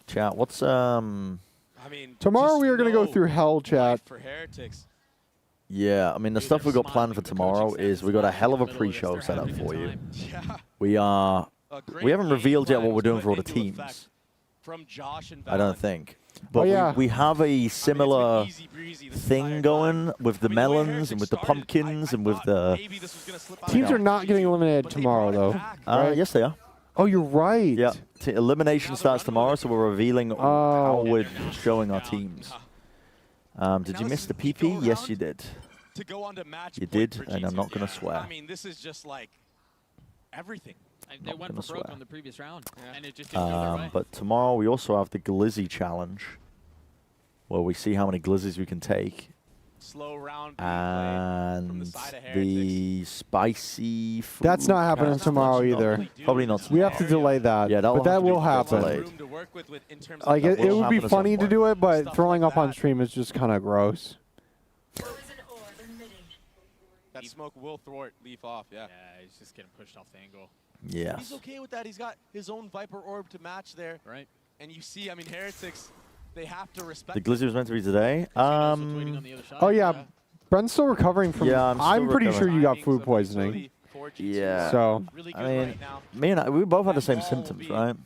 Chat, what's I mean, tomorrow we are going to go through hell, chat. For Heretics. Yeah, I mean, the stuff we got planned for tomorrow is we got a hell of a pre-show set up for you. We haven't revealed yet what we're doing for all the teams. I don't think. But we have a similar thing going with the melons and with the pumpkins and with the... Teams are not getting eliminated tomorrow, though. Right? Yes, they are. Oh, you're right. Yeah. Elimination starts tomorrow, so we're revealing how we're showing our teams. Did you miss the PP? Yes, you did. You did, and I'm not going to swear. I mean, this is just like everything. They went for broke on the previous round, and it just didn't go their way. But tomorrow we also have the Glizzy Challenge, where we see how many Glizzies we can take. Slow round and the spicy food. That's not happening tomorrow either. Probably not tomorrow. We have to delay that. Yeah, but that will happen. Like it would be funny to do it, but throwing up on stream is just kind of gross. That smoke will thwart Leaf off, yeah. Yeah, he's just getting pushed off the angle. Yeah. He's okay with that. He's got his own Viper Orb to match there. Right. And you see, I mean, Heretics, they have to respect. The Glizzy was meant to be today. Oh yeah, Bren's still recovering from. Yeah, I'm pretty sure you got food poisoning. Yeah. So I mean, me and we both had the same symptoms, right?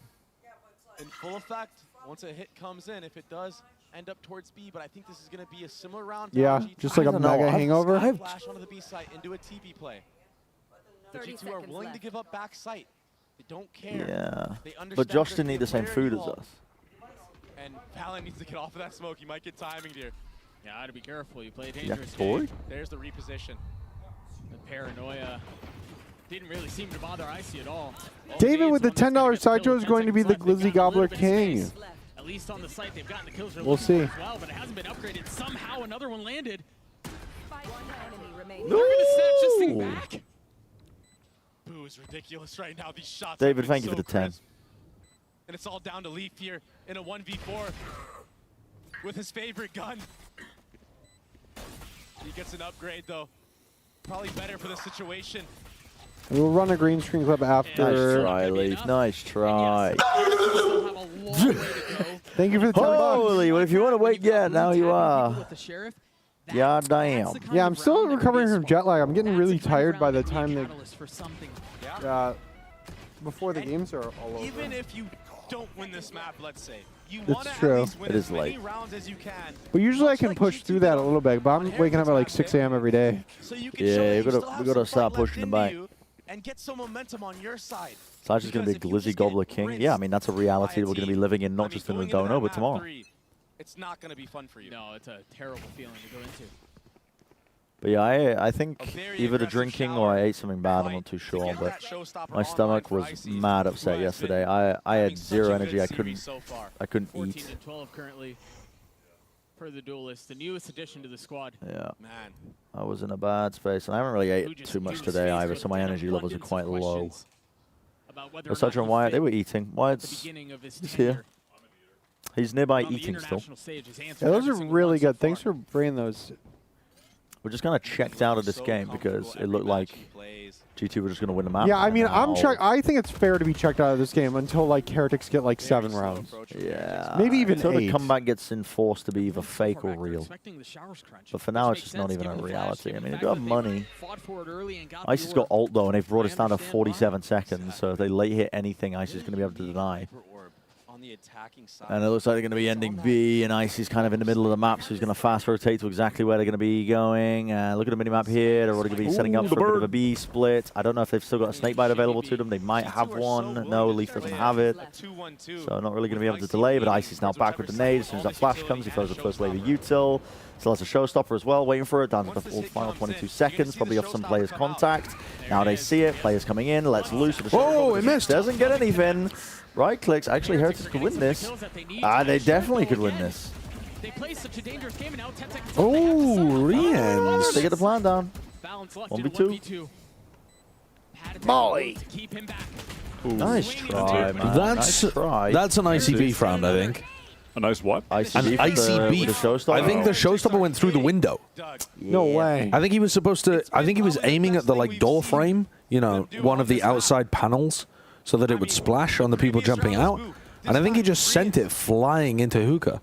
In full effect, once a hit comes in, if it does end up towards B, but I think this is going to be a similar round. Yeah, just like a mega hangover. Flash onto the B site into a TP play. The G2 are willing to give up back sight. They don't care. Yeah. They understand But Josh didn't eat the same food as us. And Valen needs to get off of that smoke. He might get timing here. Yeah, I got to be careful. You play a dangerous Toy? game. There's the reposition. The paranoia. Didn't really seem to bother Icy at all. David with the $10 Sideshow is going to be the Glizzy Gobbler King. At least on the site, they've gotten the kills. We'll see. As well, but it hasn't been upgraded. Somehow another one landed. No. They're gonna snatch this thing back. Boo is ridiculous right now. These shots. David, thank you for the 10. And it's all down to Leaf here in a 1v4 with his favorite gun. He gets an upgrade though. Probably better for the situation. We'll run a green screen clip after. Nice try, Leaf. Nice try. Thank you for the $10. Holy, well, if you want to wait, yeah, now you are. Yeah, damn. Yeah, I'm still recovering from jet lag. I'm getting really tired by the time that before the games are all over. Even if you don't win this map, let's say, you It's want to true. at least win It is as many late. rounds as you can. But usually I can push through that a little bit. But I'm waking up at like 6 a.m. every day. So you can Yeah, we gotta start pushing the back. and get some momentum on your side. Sideshow's going to be a Glizzy Gobbler King. Yeah, I mean, that's a reality we're going to be living in, not just in the dono, but tomorrow. It's not going to be fun for you. No, it's a terrible feeling to go into. But yeah, I think either the drinking or I ate something bad, I'm not too sure, but my stomach was mad upset yesterday. I had zero energy. I couldn't eat. 12 currently for the Duelist, the newest addition to the squad. Yeah. I was in a bad space, and I haven't really ate too much today either, so my energy levels are quite low. But Sideshow and Wyatt, they were eating. Wyatt's he's here. He's nearby eating still. Yeah, those are really good. Thanks for bringing those. We're just kind of checked out of this game because it looked like G2 were just going to win the map. Yeah, I mean, I think it's fair to be checked out of this game until like Heretics get like 7 rounds. Yeah. Maybe even until 8. the comeback gets enforced to be either fake or real. But for now, it's just not even a reality. I mean, if you have money, Icy's got ult though, and they've brought us down to 47 seconds. So if they late hit anything, Icy's going to be able to deny. And it looks like they're going to be ending B, and Icy's kind of in the middle of the map, so he's going to fast rotate to exactly where they're going to be going. Look at the minimap here. They're already going to be setting up for a bit of a B split. I don't know if they've still got a snakebite available to them. They might have one. No, Leaf doesn't have it. So not really going to be able to delay, but Icy's now back with the nade. As soon as that flash comes, he throws the first wave of util. Still has a showstopper as well, waiting for it, down to the final 22 seconds, probably off some players' contact. Now they see it, players coming in, lets loose. Oh, it missed. Doesn't get anything. Right clicks. Actually, Heretics could win this. They definitely could win this. Oh, Rians. They get the plan down. 1v2. Molly. Nice try, man. That's nice try. That's an Icy beef round, I think. A nice what? An Icy beef. I think the showstopper went through the window. No way. I think he was supposed to. I think he was aiming at the like door frame. You know, one of the outside panels, so that it would splash on the people jumping out. And I think he just sent it flying into hookah.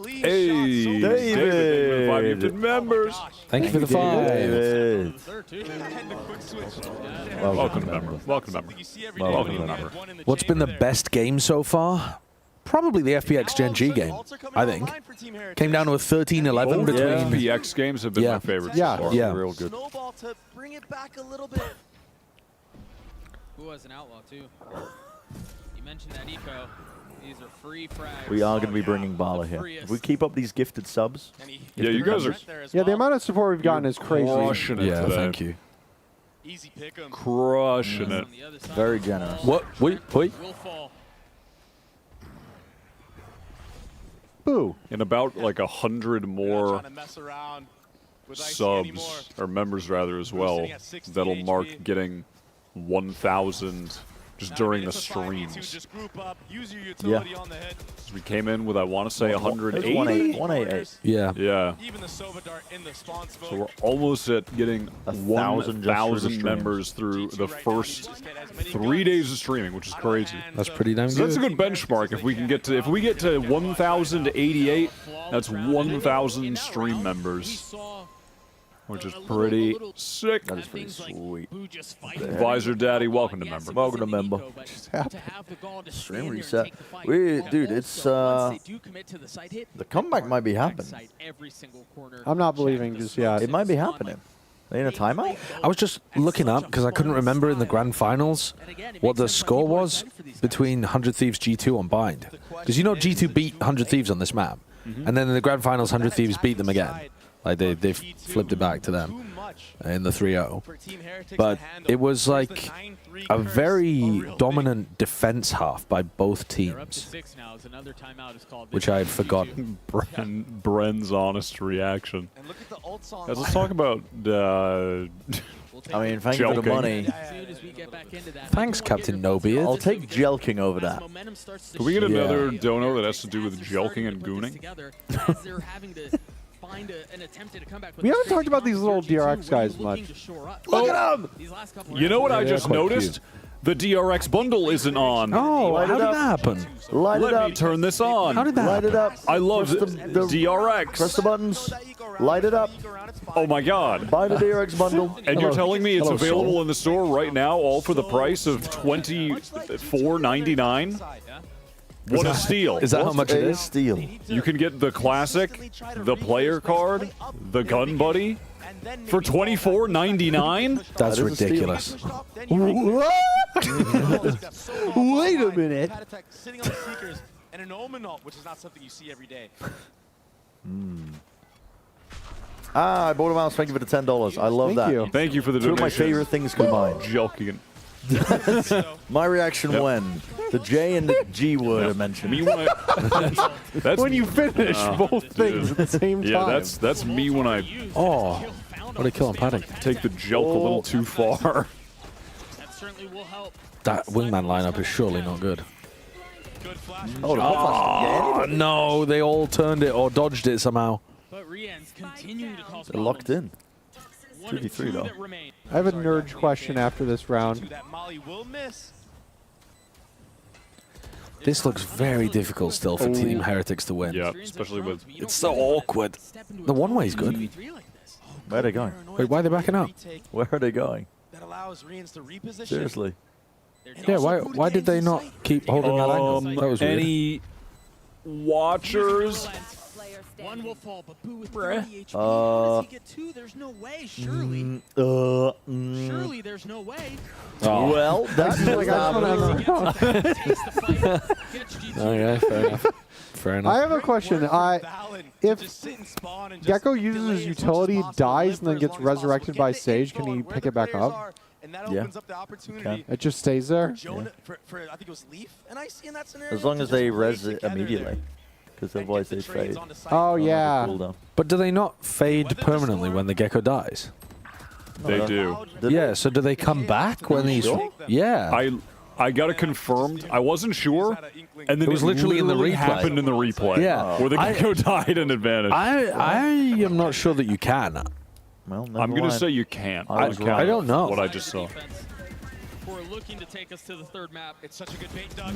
Hey, David, 5 gifted members. Thank you for the 5. David. Welcome, member. Welcome, member. Welcome, member. What's been the best game so far? Probably the FPX Gen.G game, I think. Came down to a 13-11 between... FPX games have been my favorites so far. Yeah. Real good. Snowball to bring it back a little bit. Who has an outlaw, too? You mentioned that eco. These are free frags. We are going to be bringing Bala here. If we keep up these gifted subs. Yeah, you guys are... Yeah, the amount of support we've gotten is crazy. Crushing it today. Thank you. Easy pick 'em. Crushing it. Very generous. What? Wait. Boo. And about like 100 more subs, or members rather as well, that'll mark getting 1,000 just during the streams. Yeah. We came in with, I want to say, 180. 188. Yeah. Yeah. So we're almost at getting 1,000 1,000 members through the first 3 days of streaming, which is crazy. That's pretty damn good. So that's a good benchmark. If we can get to, if we get to 1,088, that's 1,000 stream members, which is pretty sick. That is pretty sweet. Advisor Daddy, welcome to member. Welcome to member. Stream reset. Dude, it's the comeback might be happening. I'm not believing just yet. It might be happening. Are they in a timeout? I was just looking up because I couldn't remember in the grand finals what the score was between 100 Thieves G2 on Bind. Because you know G2 beat 100 Thieves on this map. And then in the grand finals, 100 Thieves beat them again. Like they've flipped it back to them. in the 3-0. But it was like a very dominant defense half by both teams, which I had forgotten. Bren's honest reaction. Guys, let's talk about I mean, thank you for the money. Thanks, Captain No Beard. I'll take jelking over that. Can we get another dono that has to do with jelking and gooning? We haven't talked about these little DRX guys much. Look at them! You know what I just noticed? The DRX bundle isn't on. Oh, how did that happen? Light it up. Let me turn this on. How did that Light it up. I love the DRX. Press the buttons. Light it up. Oh my God. Buy the DRX bundle. And you're telling me it's available in the store right now, all for the price of $24.99? What a steal. Is that how much it is? Steal. You can get the classic, the player card, the gun buddy for $24.99? That's ridiculous. Wait a minute. And an Omen ult, which is not something you see every day. I bought a mouse. Thank you for the $10. I love that. Thank you for the Two donation. of my favorite things combined. Jelking. My reaction when the J and the G word are mentioned. Me when that's when you finish both things at the same time. Yeah, that's me when I. Oh, what a kill on Paddock. Take the jelk a little too far. That wingman lineup is surely not good. Oh, no, they all turned it or dodged it somehow. They're locked in. 2v3 though. I have a nerd question after this round. This looks very difficult still for Team Heretics to win. Yeah, especially with... It's so awkward. The one-way is good. Where are they going? Wait, why are they backing up? Where are they going? That allows Rians to reposition. Seriously. Yeah, why did they not keep holding that angle? That was weird. Any watchers? One will fall, but Boo with 30 HP. Get two, there's no way, surely. Surely there's no way. Oh. Well, that's like Okay, fair enough. Fair enough. I have a question. If Gecko uses his utility, dies, and then gets resurrected by Sage, can he pick it back up? Yeah. It just stays there? I think it was Leaf and Icy in that scenario. As long as they res it immediately. Because otherwise they fade. Oh, yeah. But do they not fade permanently when the Gecko dies? They do. Yeah, so do they come back when he's... Yeah. I got it confirmed. I wasn't sure. And then it was literally in the replay. Happened in the replay. Yeah. Where the Gecko died in advantage. I am not sure that you can. Well, I'm going to say you can't. I don't know. What I just saw. We're looking to take us to the third map. It's such a good bait, Doug.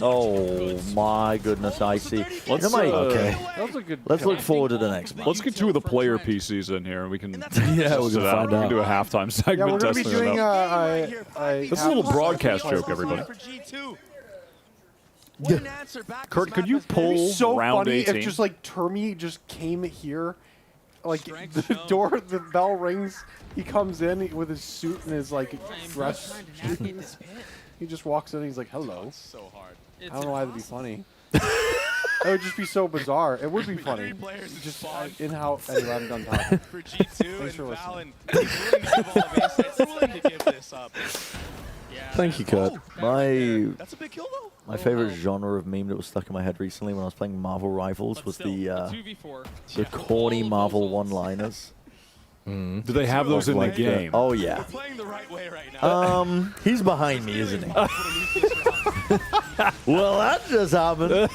Oh my goodness, Icy. Let's Let's look forward to the next match. Let's get two of the player PCs in here, and we can yeah, we can find We out. can do a halftime segment. Yeah, we're going to be doing That's a little broadcast joke, everybody. Kurt, could you pull It'd be so round funny 18? if just like Termi just came here, like the door, the bell rings, he comes in with his suit and his like dress. He just walks in and he's like, "Hello." So hard. I don't know why that'd be funny. It would just be so bizarre. It would be funny. Just in how. Anyway, I'm done talking. For G2 Thanks for and listening. Valen, he's willing to give all of ace. He's willing to give this up. Thank you, Kurt. That's a big kill, though. My favorite genre of meme that was stuck in my head recently when I was playing Marvel Rivals was the corny Marvel one-liners. Do they have those in the game? Oh yeah. We're playing the right way right now. He's behind me, isn't he? Well, that just happened.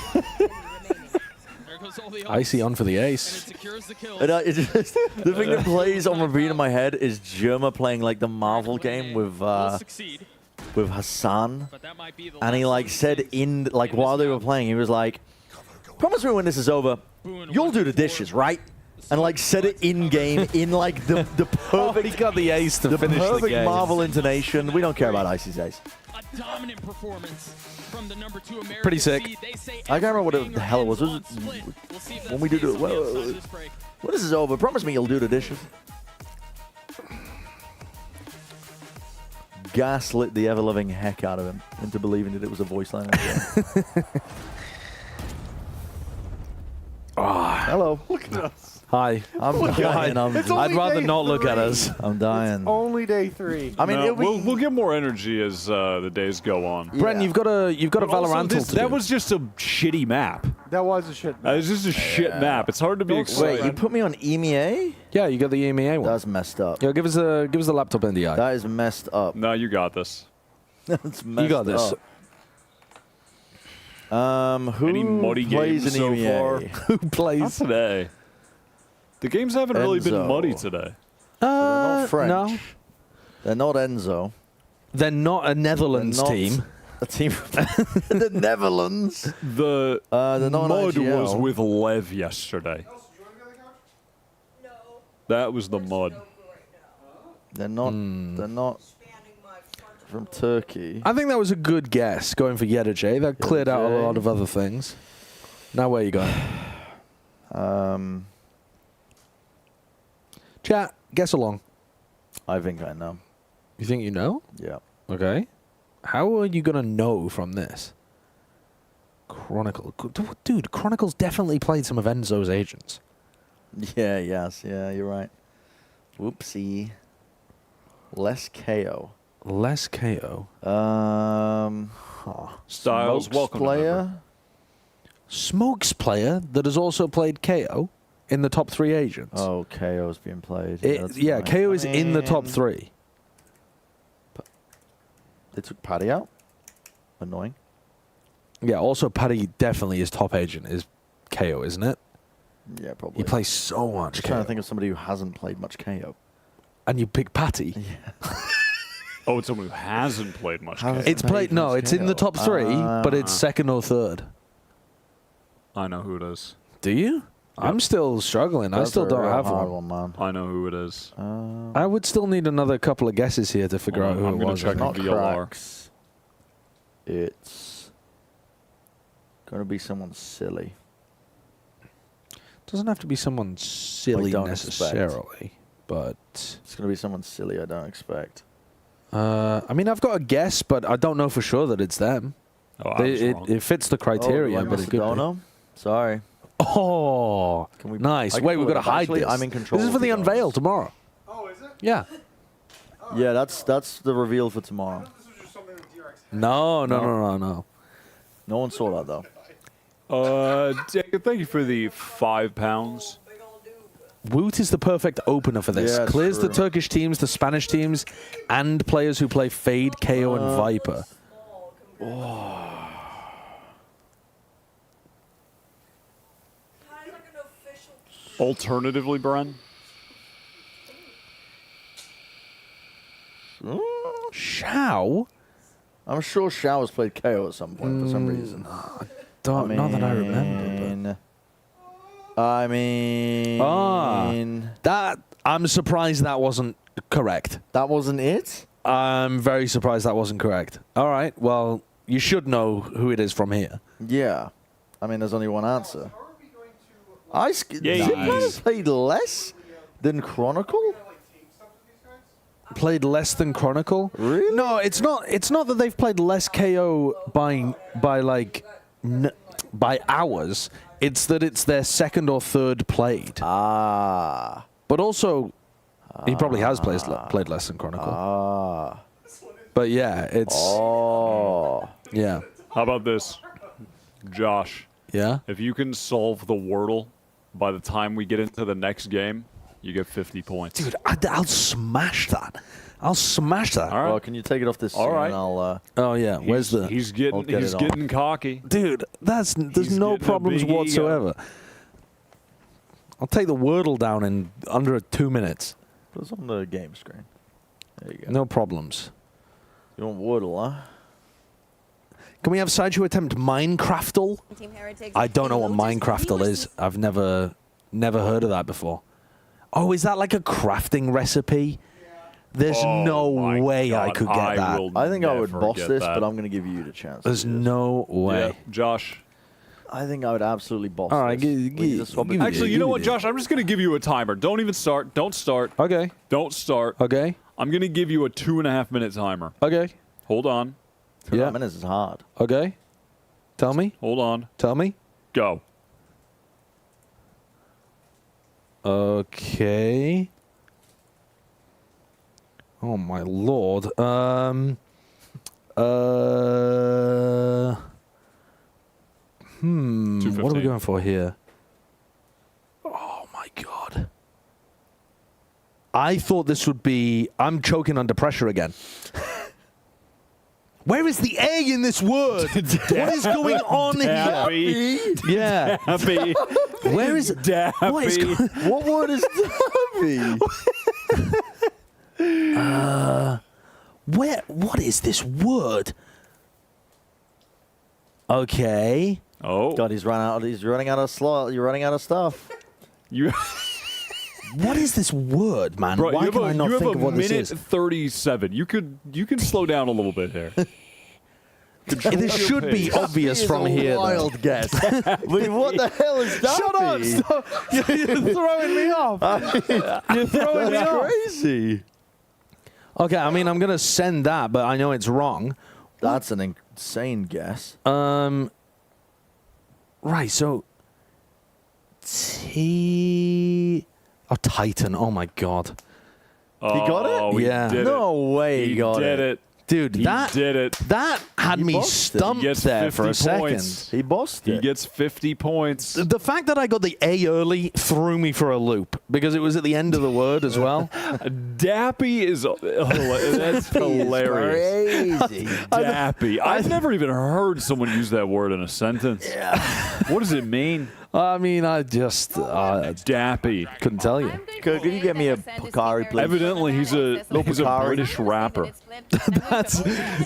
Icy on for the ace. And, the thing that plays on repeat in my head is Jerma playing like the Marvel game with Hassan, and he like said in like while they were playing, he was like, "Promise me when this is over, you'll do the dishes, right?" And like said it in game in like the perfect. He got the ace to finish the perfect game. Marvel intonation. We don't care about Icy's ace. A dominant performance from the number 2 American Pretty sick. I can't remember what the hell it was. When we do the when this is over, promise me you'll do the dishes. Gaslit the ever-loving heck out of him into believing that it was a voice line. Hello. Look at us. Hi. I'm dying. I'd rather not look at us. I'm dying. Only day 3. I mean, we'll get more energy as the days go on. Bren, you've got a But also Valorant to that do. was just a shitty map. That was a shit map. It's just a shit map. It's hard to be excited. Wait, you put me on EMEA? Yeah, you got the EMEA one. That's messed up. Yeah, give us the laptop NDI. That is messed up. No, you got this. That's messed You got this. up. Who Any muddy plays games in so EMEA? far? Who plays Not today. The games haven't really been Enzo. muddy today. They're not French. No. They're not Enzo. They're not a Netherlands They're not team. A team from the Netherlands. The they're not mud IGL. was with Lev yesterday. That was the mud. They're not. They're not from Turkey. I think that was a good guess going for Yedajay. That cleared out a lot of other things. Now where you going? Chat, guess along. I think I know. You think you know? Yeah. Okay. How are you going to know from this? Chronicle. Dude, Chronicle's definitely played some of Enzo's agents. Yeah. Yes. Yeah. You're right. Whoopsie. Less KO. Less KO. Styles, Smokes welcome. player. Smokes player that has also played KO in the top 3 agents. Oh, KO's being played. Yeah, fine. KO is in the top mean, 3. They took Paddy out. Annoying. Yeah, also Paddy definitely is top agent, is KO, isn't it? Yeah, probably. He plays so much Just KO. trying to think of somebody who hasn't played much KO. And you pick Patty. Yeah. Oh, it's someone who hasn't played much. Hasn't KO. It's played, no, much it's in the KO. top 3, but it's second or third. I know who it is. Do you? I'm still struggling. I That's still a don't real have hard one. man. I know who it is. I would still need another couple of guesses here to figure out who I'm it gonna was. check Not VLR. cracks. It's going to be someone silly. Doesn't have to be someone silly don't necessarily, but It's going to be someone silly I don't expect. I mean, I've got a guess, but I don't know for sure that it's them. Oh, I was wrong. It fits the criteria, oh, but it could be. Dono? Sorry. Oh, Can we, nice. I can Wait, pull we've it got to up. hide Actually, this. I'm in control. This is for of the the unveil donos. tomorrow. Oh, is it? Yeah. Yeah, that's the reveal for tomorrow. No. No one saw that though. Jacob, thank you for the £5. Woot is the perfect opener for this. Yeah, Clears the true. Turkish teams, the Spanish teams, and players who play Fade, KO, and Viper. Alternatively, Bren? Shao? I'm sure Shao has played KO at some point for some reason. Not that I remember. I mean, That I'm surprised that wasn't correct. that wasn't it? I'm very surprised that wasn't correct. All right, well, you should know who it is from here. Yeah. I mean, there's only one answer. Yeah, Zip has played less than Chronicle? Played less than Chronicle? Really? No, it's not. It's not that they've played less KO by hours. It's that it's their second or third played. Ah. But also, he probably has played less than Chronicle. Ah. But yeah, it's yeah. How about this? Josh, Yeah. if you can solve the wordle by the time we get into the next game, you get 50 points. Dude, I'll smash that. I'll smash that. All right. Well, can you take it off this All screen right. and I'll... Oh yeah, where's the? He's I'll get it on. getting cocky. Dude, there's He's no getting a problems big ego. whatsoever. I'll take the Wordle down in under 2 minutes. Put us on the game screen. There you go. No problems. You want Wordle, huh? Can we have Sideshow attempt Minecraftle? Team Heretics. I don't know what Minecraftle is. I've never heard of that before. Oh, is that like a crafting recipe? There's no my way I God, could get that. will I think I would never boss get this, that. but I'm going to give you the chance. to There's do this. no way. Yeah, Josh. I think I would absolutely boss All right, this. We need to swap it. Actually, you know what, Josh? I'm just going to give you a timer. Don't even start. Don't start. Okay. Don't start. Okay. I'm going to give you a 2.5 minute timer. Okay. Hold on. 2.5 minutes is hard. Okay. Tell me. Hold on. Tell me. Go. Okay. Oh my lord. What are we going for here? Oh my god. I thought this would be... I'm choking under pressure again. Where is the A in this word? What is going on here? Yeah. Dappy. Where is it? Dappy. What word is dappy? What is this word? Okay. Oh. God, he's running out of slot. You're running out of stuff. You. What is this word, man? Bro, Why can I not think of what this is? You have a minute 37. You can slow down a little bit here. This should be obvious from here. Wild guess. Wait, what the hell is that? Shut up! Stop. You're throwing me off. You're throwing me off. Crazy. Okay, I mean, I'm gonna send that, but I know it's wrong. That's an insane guess. Right. So, Titan. Oh my god. He got it? Yeah. No way he got did it. Dude, He that did it. That had me stumped there for a second. He bossed it. He gets 50 points. The fact that I got the A early threw me for a loop because it was at the end of the word as well. Dappy is that's hilarious. Crazy. Dappy. I've never even heard someone use that word in a sentence. Yeah. What does it mean? I mean, I just Dappy. Couldn't tell you. Could you get me a Picari, please? Evidently, he's a British rapper.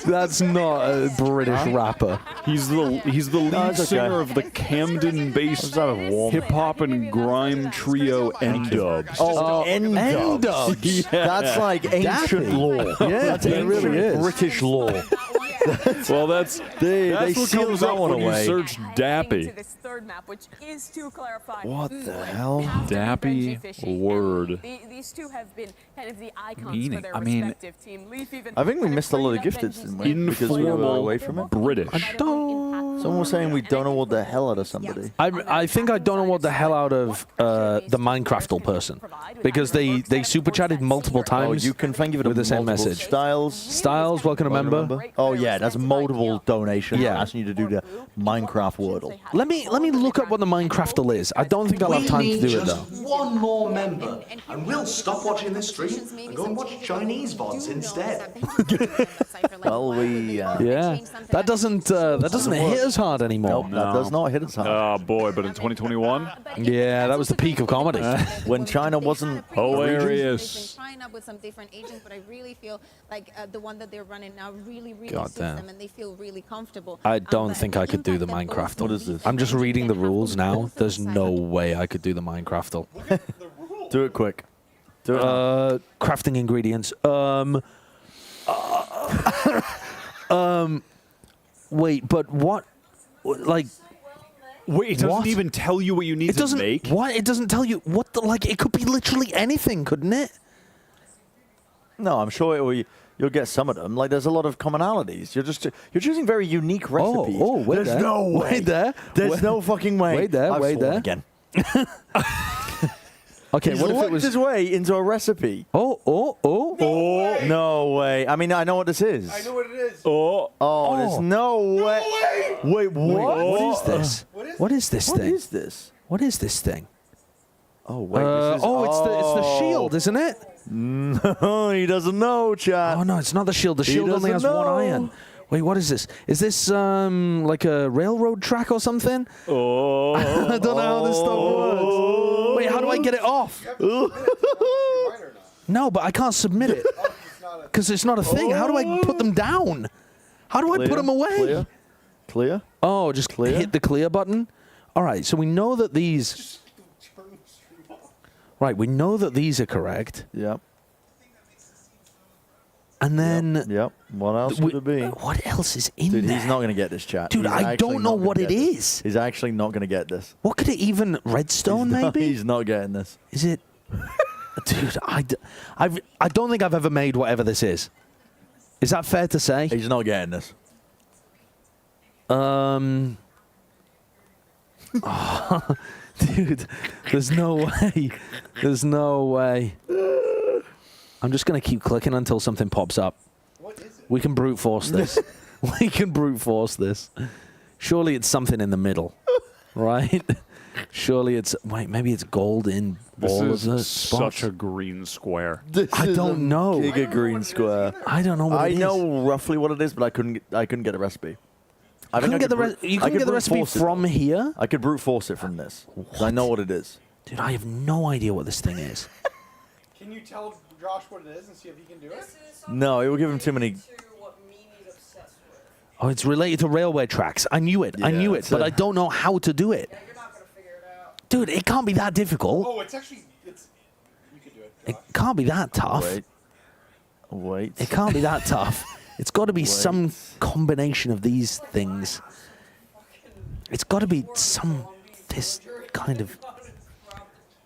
That's not a British rapper. He's the lead singer of the Camden-based hip hop and grime trio N-Dubs. Oh, N-Dubs. Yeah. That's like ancient law. Yeah, it really is. British law. Well, that's they what sealed comes that up one when away. you search Dappy. This third map, which is to clarify. What the hell? Dappy word. These two have been kind of the icons Meaning. for their I mean, respective team. Leaf even I think we missed a lot of gifted, didn't we? Because we were away from it. British. Someone was saying we don't know what the hell out of somebody. I think I don't know what the hell out of the Minecraftle person because they super chatted multiple times. Oh, you can thank you for with the same multiple message. Styles, welcome to member. Oh yeah, that's multiple donations. Yeah. Asking you to do the Minecraft wordle. Let me look up what the Minecraftle is. I don't think I'll have time to do it though. One more member, and we'll stop watching this stream and go and watch Chinese VODs instead. Well, we Yeah, that doesn't hit as hard anymore. Nope, that does not hit us hard. Oh boy, but in 2021, Yeah, that was the peak of comedy. When China wasn't hilarious. Trying up with some different agents, but I really feel like the one that they're running now really God suits damn. them, and they feel really comfortable. I don't think I could do the Minecraft. What is this? I'm just reading the rules now. There's no way I could do the Minecraftle. Do it quick. Do it. Crafting ingredients. Wait, but what? Like, wait, it doesn't what? even tell you what you need It to doesn't. make. What? It doesn't tell you what the like. It could be literally anything, couldn't it? No, I'm sure you'll get some of them. Like, there's a lot of commonalities. You're choosing very unique recipes. Oh, wait there's there. no way. Wait there. There's no fucking way. Wait there. I've Wait fallen there. Again. Okay, He's what if it looked was? his way into a recipe? Oh! No way. I mean, I know what this is. I know what it is. Oh, there's no way. Wait, what? What is this? What is this What thing? is this? What is this thing? Oh, wait. This is, it's the shield, isn't it? No, he doesn't know, chat. Oh no, it's not the shield. The He shield only has doesn't one know. iron. Wait, what is this? Is this like a railroad track or something? Oh. I don't know how this stuff works. Wait, how do I get it off? No, but I can't submit it because it's not a thing. How do I put them down? How do I put them away? Clear? Oh, just hit the clear button. All right, so we know that these. Right, we know that these are correct. Yep. And then. Yep. What else would it be? What else is in Dude, there? he's not going to get this, chat. Dude, He's I actually don't know not gonna what it get this. is. He's actually not going to get this. What could it even? Redstone, maybe? He's not getting this. Is it? Dude, I don't think I've ever made whatever this is. Is that fair to say? He's not getting this. Oh, dude, there's no way. There's no way. I'm just going to keep clicking until something pops up. What is it? We can brute force this. We can brute force this. Surely it's something in the middle, right? Surely it's... Wait, maybe it's gold in all of the spots. Such a green square. I don't know. Giga green square. I don't know what it is. I know roughly what it is, but I couldn't get a recipe. You couldn't get the recipe from here? I could brute force it from this. I know what it is. Dude, I have no idea what this thing is. Can you tell Josh what it is and see if he can do it? No, it will give him too many... Oh, it's related to railway tracks. I knew it. I knew it, but I don't know how to do it. Dude, it can't be that difficult. Oh, it's actually... you could do it. It can't be that tough. Wait. It can't be that tough. It's got to be some combination of these things. It's got to be this kind of...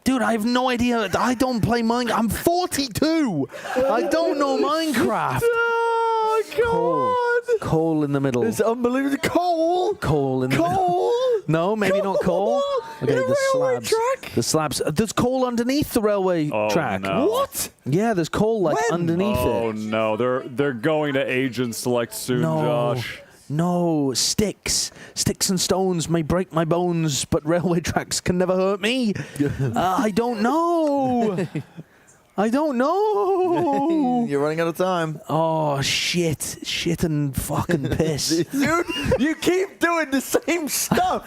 Dude, I have no idea. I don't play Minecraft. I'm 42. I don't know Minecraft. Oh, God. Coal in the middle. It's unbelievable. Coal in the middle. No, maybe not coal. Okay, the slabs. The slabs. There's coal underneath the railway track. No. What? Yeah, there's coal underneath it. Oh no, they're going to agent select soon, Josh. No, sticks and stones may break my bones, but railway tracks can never hurt me. I don't know. I don't know. You're running out of time. Oh, shit and fucking piss. Dude, you keep doing the same stuff.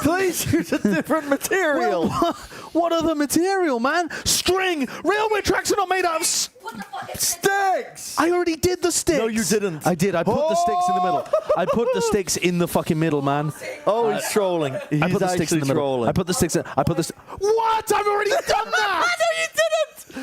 Please use a different material. Well, what other material, man? String. Railway tracks are not made out of sticks. I already did the sticks. No, you didn't. I did. I put the sticks in the middle. I put the sticks in the fucking middle, man. Oh, he's trolling. He's I put the sticks in the middle. trolling. I put the sticks in. I put the. What? I've already done that. No, you didn't.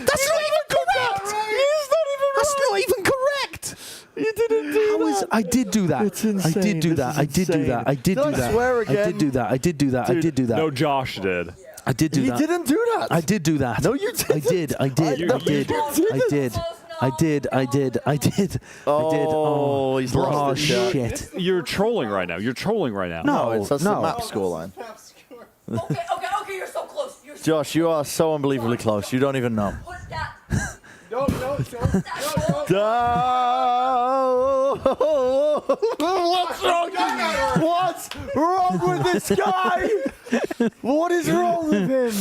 That's not even correct. It's not even That's not even correct. You didn't do that. I did do that. It's insane. I did do that. I did do that. I did do Don't that. swear I again. did do that. I did do that. I did do that. No, Josh did. I did do that. He didn't do that. I did do that. No, you didn't. I did. I did. I did. I did. I did. I did. I did. Oh, he's lost the shit. You're trolling right now. You're trolling right now. No, that's the map scoreline. Okay, you're so close. Josh, you are so unbelievably close. You don't even know. No. What's wrong? What's wrong with this guy? What is wrong with him?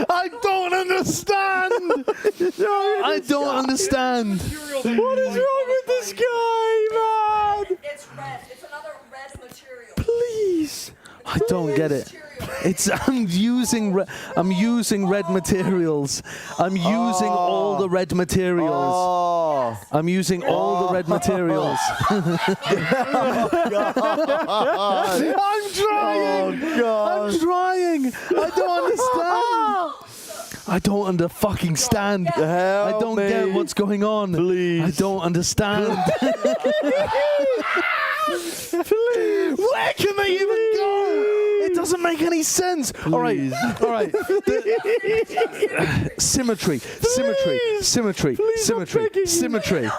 I don't understand. I don't understand. What is wrong with this guy, man? It's red. It's another red material. Please. I don't get it. I'm using red materials. I'm using all the red materials. I'm using all the red materials. God. I'm trying. Oh, God. I'm trying. I don't understand. I don't under-fucking-stand. I don't get what's going on. Please. I don't understand. Please. Where can they even go? It doesn't make any sense. Please. All right. Symmetry. Symmetry. Symmetry. Symmetry. Symmetry.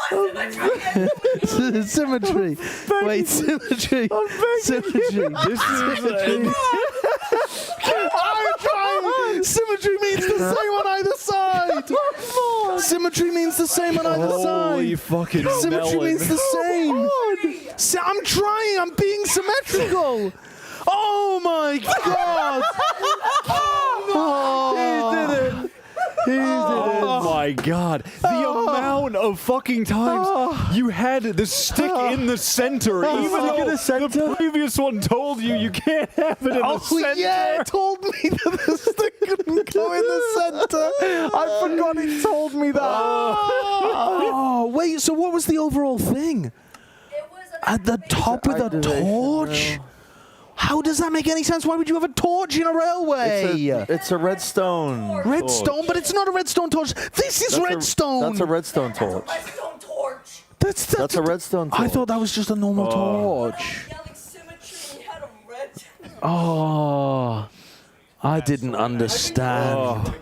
Symmetry. Wait, symmetry. Symmetry. This is I'm trying. Symmetry means the same on either side. Symmetry means the same on either side. Holy fucking Symmetry melon. means the same. I'm trying. I'm being symmetrical. Oh my God! He did it. He did it. Oh my God! The amount of fucking times you had the stick in the center, even though the previous one told you can't have it in the center. Yeah, it told me that the stick couldn't go in the center. I forgot it told me that. Oh, wait. So what was the overall thing? At the top with a torch? How does that make any sense? Why would you have a torch in a railway? It's a redstone. Redstone, but it's not a redstone torch. This is redstone. That's a redstone torch. That's a redstone torch. I thought that was just a normal torch. Oh, I didn't understand.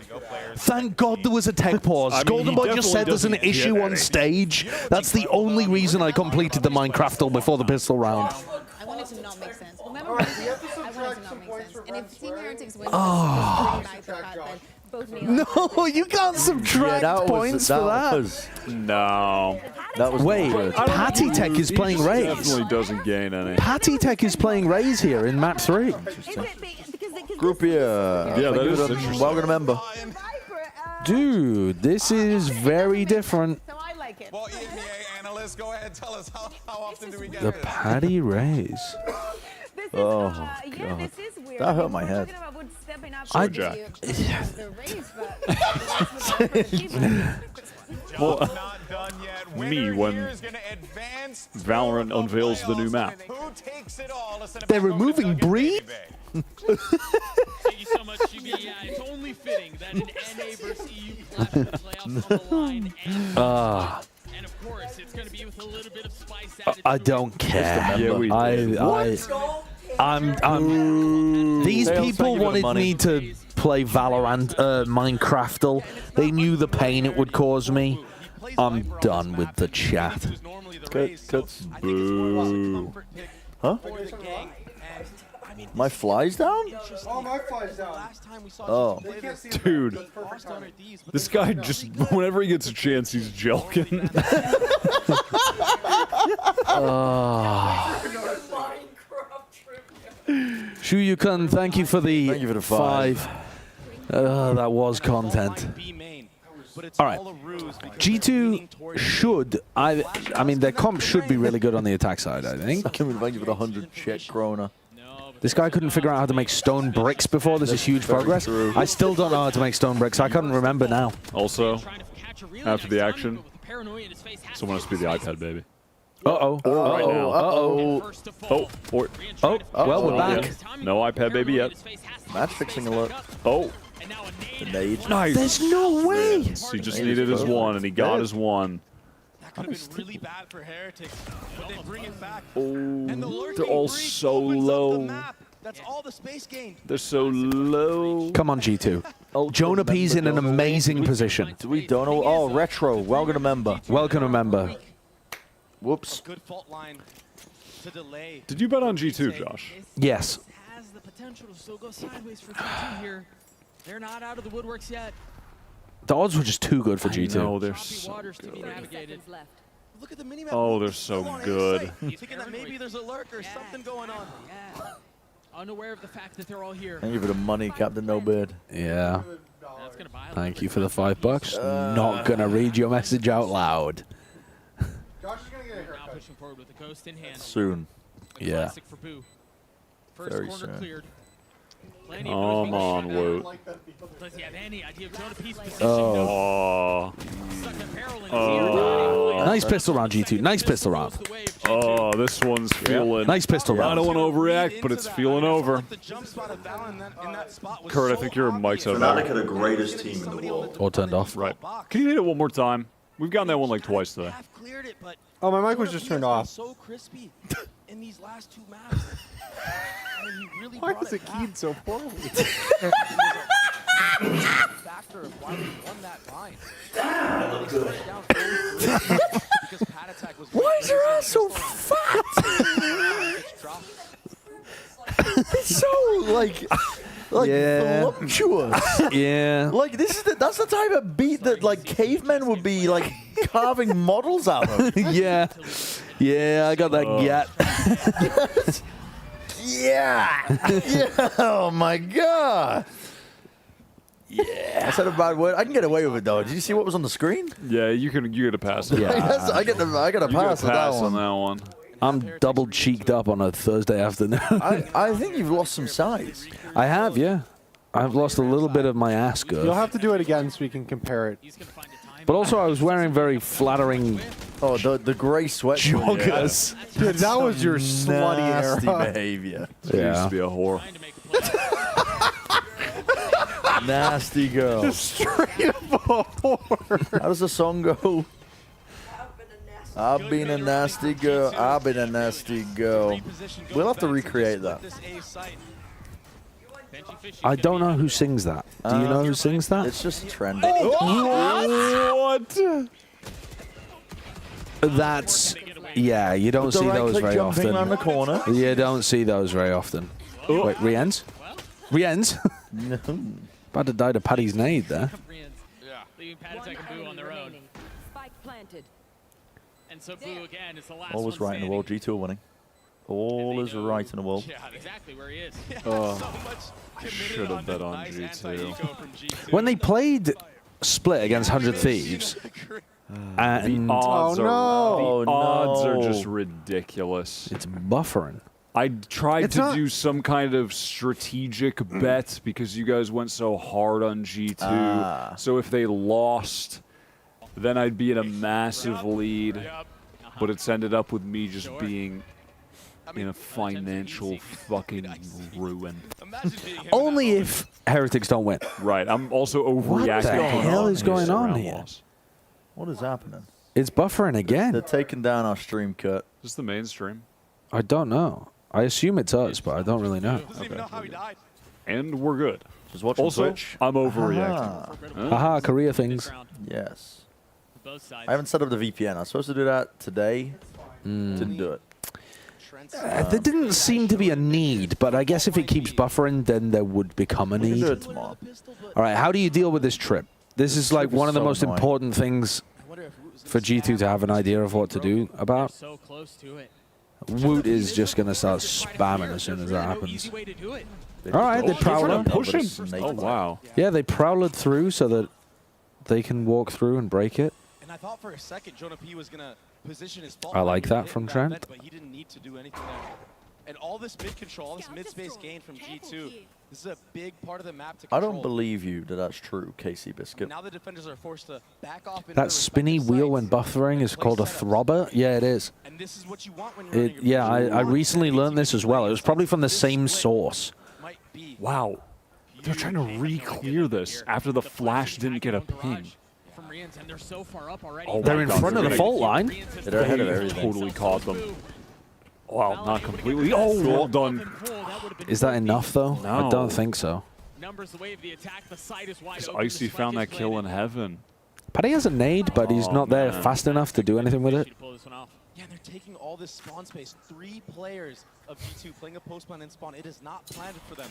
Thank God there was a tech pause. I mean, Golden Boy just said there's an definitely issue doesn't on get stage. That's the only reason I completed the Minecraftle before the pistol round. I wanted to to not make sense. Remember, I wanted to not make sense. And if Team Heretics wins, No, you can't subtract points for that. No. That was Wait, Patty Tech is playing Raze. Definitely doesn't gain any. Patty Tech is playing Raze here in map 3. Group here. Yeah, that is interesting. Welcome to member. Dude, this is very different. Well, EMEA analyst, go ahead, tell us how often do we get The this? Patty Raze. Oh, God. That hurt my head. I Well, me when Valorant unveils the new map. They're removing Bree? Thank you so much, GB. Yeah, it's only fitting that an NA versus EU playoffs on the line. And of course, it's going to be with a little bit of spice added. I don't care. Yeah, we did. These people wanted me to play Valorant, Minecraftle. They knew the pain it would cause me. I'm done with the chat. Boo. Huh? My fly's down? Oh, my fly's down. Oh. Dude, this guy just, whenever he gets a chance, he's joking. Shuyukun, thank you for the 5. That was content. All right. G2 should, I mean, their comp should be really good on the attack side, I think. Thank you for the 100 Czech krona. This guy couldn't figure out how to make stone bricks before. This is huge progress. I still don't know how to make stone bricks. I couldn't remember now. Also, after the action, someone has to be the iPad baby. Uh-oh. Right now. Uh-oh. Well, we're back. No iPad baby yet. Match fixing alert. Oh. The nade. Nice. There's no way. He just needed his one, and he got his one. Could have been really bad for Heretics, but they bring it back. Oh, they're all so low. That's all the space gained. They're so low. Come on, G2. Jonah P's in an amazing position. Do we don't know? Oh, Retro. Welcome to member. Welcome to member. Whoops. Good fault line to delay. Did you bet on G2, Josh? Yes. Has the potential to still go sideways for G2 here. They're not out of the woodworks yet. The odds were just too good for G2. No, they're so good. Look at the minimap. Oh, they're so good. Thinking that maybe there's a lurk or something going on. Yeah. Unaware of the fact that they're all here. Thank you for the money, Captain No Beard. Yeah. Thank you for the $5. Not gonna read your message out loud. Josh is gonna get a haircut. Now pushing forward with the ghost in hand. Soon. Yeah. Classic for Boo. First Very corner soon. cleared. Come on, Woot. Does he have any idea of Jonah P's position? Oh. Nice pistol round, G2. Nice pistol round. Oh, this one's feeling. Nice pistol round. I don't want to overreact, but it's feeling over. Kurt, I think your mic's out. Fnatic are the greatest team in the world. Or turned off. Right. Can you hit it one more time? We've gotten that one like twice today. Oh, my mic was just turned off. So crispy in these last 2 maps. I mean, he really Why brought is it back. keyed so poorly? Factor of why we won that line. Why is your ass so fat? It's so like Yeah. voluptuous. Yeah. Like this is that's the type of beat that like cavemen would be like carving models out of. Yeah. Yeah, I got that gat. Yeah. Yeah. Oh my god. Yeah. I said a bad word. I can get away with it though. Did you see what was on the screen? Yeah, you get a pass. Yeah. I get a pass on that one. on that one. I'm double cheeked up on a Thursday afternoon. I think you've lost some size. I have, yeah. I've lost a little bit of my ass girth. You'll have to do it again so we can compare it. But also, I was wearing very flattering. Oh, the grey sweatshirt. Joggers. Yeah. Dude, that was your slutty nasty era. behavior. She used to be a whore. Nasty girl. Straight up a whore. How does the song go? I've been a nasty girl. I've been a nasty girl. We'll have to recreate that. I don't know who sings that. Do you know who sings that? It's just trending. What? That's Yeah, you don't see those very jumping often. around the corner. You don't see those very often. Oh. Wait, re-ends? Re-ends? About to die to Paddy's nade there. Yeah. Leaving Paddy's and Boo on their own. Spike planted. And so Boo again is the last All is one right in the world. G2 are winning. All is right in the world. Yeah, exactly where he is. I should have bet on G2. When they played Split against 100 Thieves, and The odds Oh, are no. just ridiculous. it's buffering. I tried It's to not- do some kind of strategic bet because you guys went so hard on G2. So if they lost, then I'd be in a massive lead. But it's ended up with me just being in a financial fucking ruin. Only if Heretics don't win. Right. I'm also overreacting. What the hell is going on here? What is happening? It's buffering again. They're taking down our stream cut. Is this the mainstream? I don't know. I assume it's us, but I don't really know. And we're good. Just watching Also, Twitch. I'm overreacting. Haha, Korea things. Yes. Both sides. I haven't set up the VPN. I was supposed to do that today. Didn't do it. There didn't seem to be a need, but I guess if it keeps buffering, then there would become a We can need. do it tomorrow. All right, how do you deal with this trip? This is like trip is one of the so most annoying. important things for G2 to have an idea of what to do about. So close to it. Woot is just going to start spamming as soon as that happens. Easy way to do it. All right, they prowler. Oh, wow. Yeah, they prowled through so that they can walk through and break it. And I thought for a second Jonah P was gonna position his fault I like line that from in Trent. vent, but he didn't need to do anything there. And all this mid control, all this mid space gain from G2, this is a big part of the map to I control. don't believe you that that's true, Casey Biscuit. Now the defenders are forced to back off into That their spinny respective wheel sites when buffering is called a throbber. Yeah, it is. And this is what you want when you're running your Yeah, I recently learned this as well. It was probably from the same source. Wow. They're trying to re-clear this after the flash didn't get a ping. From Rians, and they're so far up already. Oh They're my in God, front of the they- fault line. They're ahead of They everything. totally caught them. Wow, not completely. Oh, well done. Is that enough, though? I No. don't think so. Numbers the wave of the attack. The site is wide Because open. Icy found that kill in heaven. Paddy has a nade, but he's Oh, not there man. fast enough to do anything with it. Yeah, they're taking all this spawn space. 3 players of G2 playing a post plan and spawn. It is not planned for them.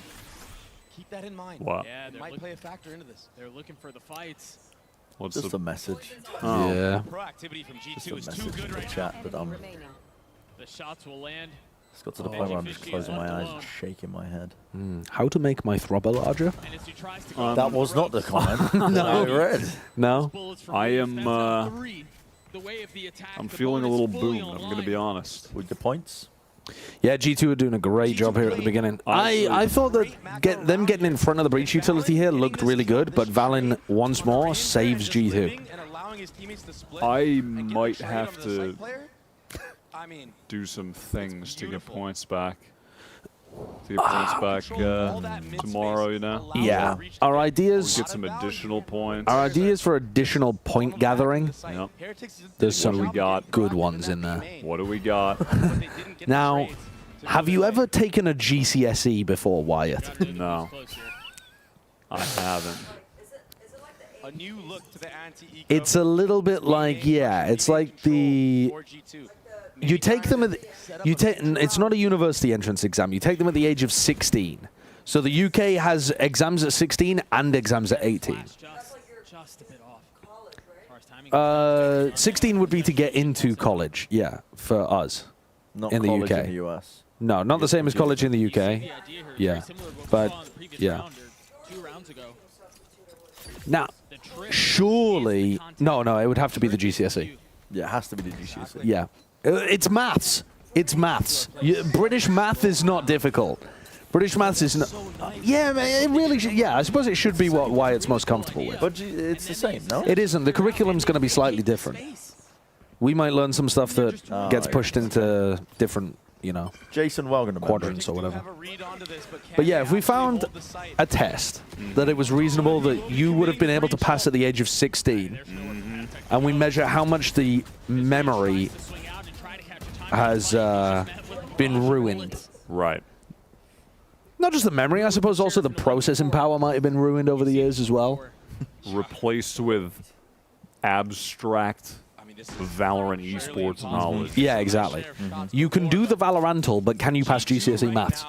Keep that in mind. Wow. Yeah, It might play a factor into this. They're looking for the fights. What's Just the a message. Oh. Yeah. Proactivity from Just G2 a is too message good in the right now. chat that I'm. The shots will land. It's got to the point where I'm just closing my eyes and shaking my head. How to make my throbber larger? And as he tries to go That was not the comment that I read. No. I am, the way of the attack. I'm the feeling a bonus little fully boom, I'm going to online. be honest. With the points. Yeah, G2 are doing a great job here at the beginning. I thought that them getting in front of the breach utility here looked really good, but Valen once more saves G2. And allowing his teammates to split I and get might pressure have onto the to site player. I mean, do some things to get points back. To get points back tomorrow, you know? Yeah. Our ideas, Get some additional points. our ideas for additional point gathering, Yep. there's What do we some got? good ones in there. What do we got? Now, have you ever taken a GCSE before, Wyatt? No. I haven't. a new look to the anti-eco. It's a little bit like, yeah, it's like the... You take them at it's not a university entrance exam. You take them at the age of 16. So the UK has exams at 16 and exams at 18. Just a bit off. 16 would be to get into college, yeah, for us Not in the college UK. in the US. No, not the same as college in the UK. Yeah, but yeah. 2 rounds ago. Now, surely, no, it would have to be the GCSE. Yeah, it has to be the GCSE. Yeah. It's maths. It's maths. British math is not difficult. British maths is not... Yeah, it really should. Yeah, I suppose it should be what Wyatt's most comfortable with. But it's the same, no? It isn't. The curriculum's going to be slightly different. We might learn some stuff that gets pushed into different, Jason Welgan quadrants or whatever. But yeah, if we found a test that it was reasonable that you would have been able to pass at the age of 16, and we measure how much the memory has been ruined. Right. Not just the memory, I suppose also the processing power might have been ruined over the years as well. Replaced with abstract Valorant esports knowledge. Yeah, exactly. You can do the Valorantal, but can you pass GCSE maths?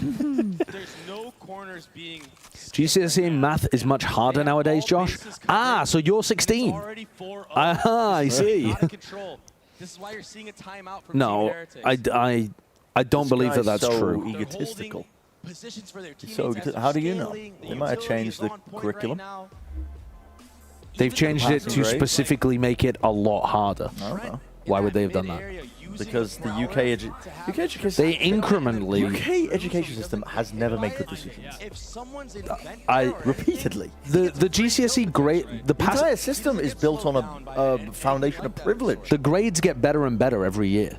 There's no corners being GCSE in math is much harder nowadays, Josh. Ah, so you're 16. Ah, I see. out of control. This is why you're seeing a timeout from Team No, Heretics. I don't believe that that's so true. egotistical. Positions for their He's so teammates as how do they're you know? scaling. They might have Utility changed is the on point curriculum. right now. They've changed it to Passing grade. specifically make it a lot harder. No. Why would they have done that? Because the UK education They incrementally. UK education system has never made good decisions. If someone's Repeatedly. The GCSE grade, the entire system is built on a foundation of privilege. The grades get better and better every year.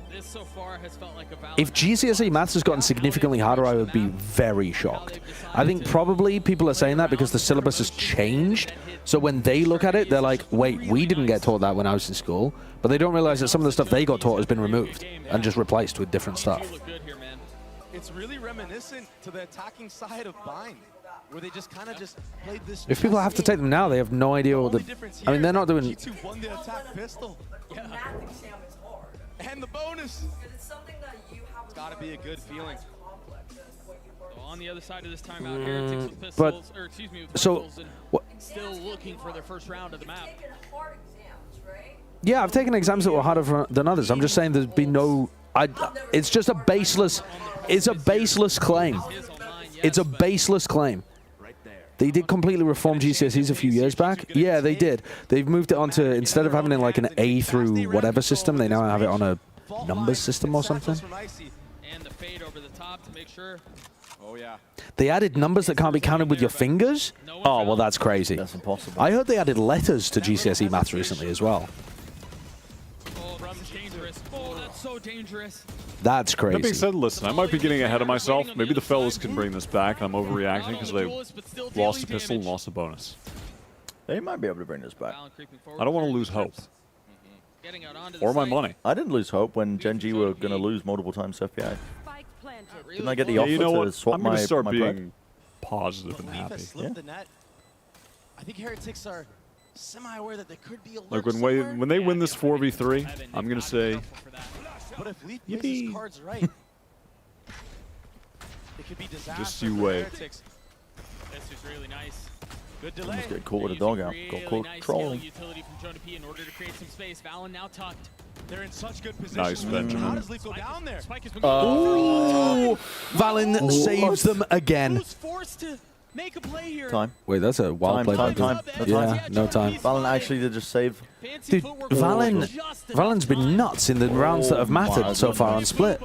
If GCSE maths has gotten significantly harder, I would be very shocked. I think probably people are saying that because the syllabus has changed. So when they look at it, they're like, wait, we didn't get taught that when I was in school. But they don't realize that some of the stuff they got taught has been removed and just replaced with different stuff. It's really reminiscent to the attacking side of Bind, where they just kind of just played this. If people have to take them now, they have no idea what the... I mean, they're not doing... G2 won the attack pistol. Yeah. And the bonus. It's got to be a good feeling. So on the other side of this timeout, Heretics with pistols, but- or excuse me, with so, rifles, and what- still looking for their first round of the map. Yeah, I've taken exams that were harder than others. I'm just saying there's been no... it's just a baseless... It's a baseless claim. It's a baseless claim. They did completely reform GCSEs a few years back. Yeah, they did. They've moved it onto, instead of having it like an A through whatever system, they now have it on a numbers system or something. And the fade over the top to make sure. Oh, yeah. They added numbers that can't be counted with your fingers? Oh, well, that's crazy. That's impossible. I heard they added letters to GCSE maths recently as well. Oh, that's dangerous. Oh, that's so dangerous. That's That being crazy. said, listen, I might be getting ahead of myself. Maybe the fellas can bring this back. I'm overreacting because they lost a pistol and lost a bonus. They might be able to bring this back. I don't want to lose hope. Or my money. I didn't lose hope when Gen.G were going to lose multiple times to FPI. Didn't I get the Yeah, offer you know to what? swap I'm going my to start my being bread? positive and happy. Slipped the net. I think Heretics are semi-aware that they could be alert Like somewhere. when they win this 4v3, I'm going to say, But if Leaf Yippee. plays his cards right, it could be disaster. Just you for wait. Heretics. This is really nice. Good delay. Almost get caught with a dog out. Got caught Nice trolling. utility from Gen.G in order to create some space. Valen now tucked. They're in such good position. Nice, Benjamin. How does Leaf go down there? Spike has been Oh, Valen saves them again. Who's forced to make a play here? Time. Wait, that's a wild play. by Time. them. Yeah, no time. Valen actually did just save. Dude, Valen's been nuts in the rounds that have mattered so far on Split.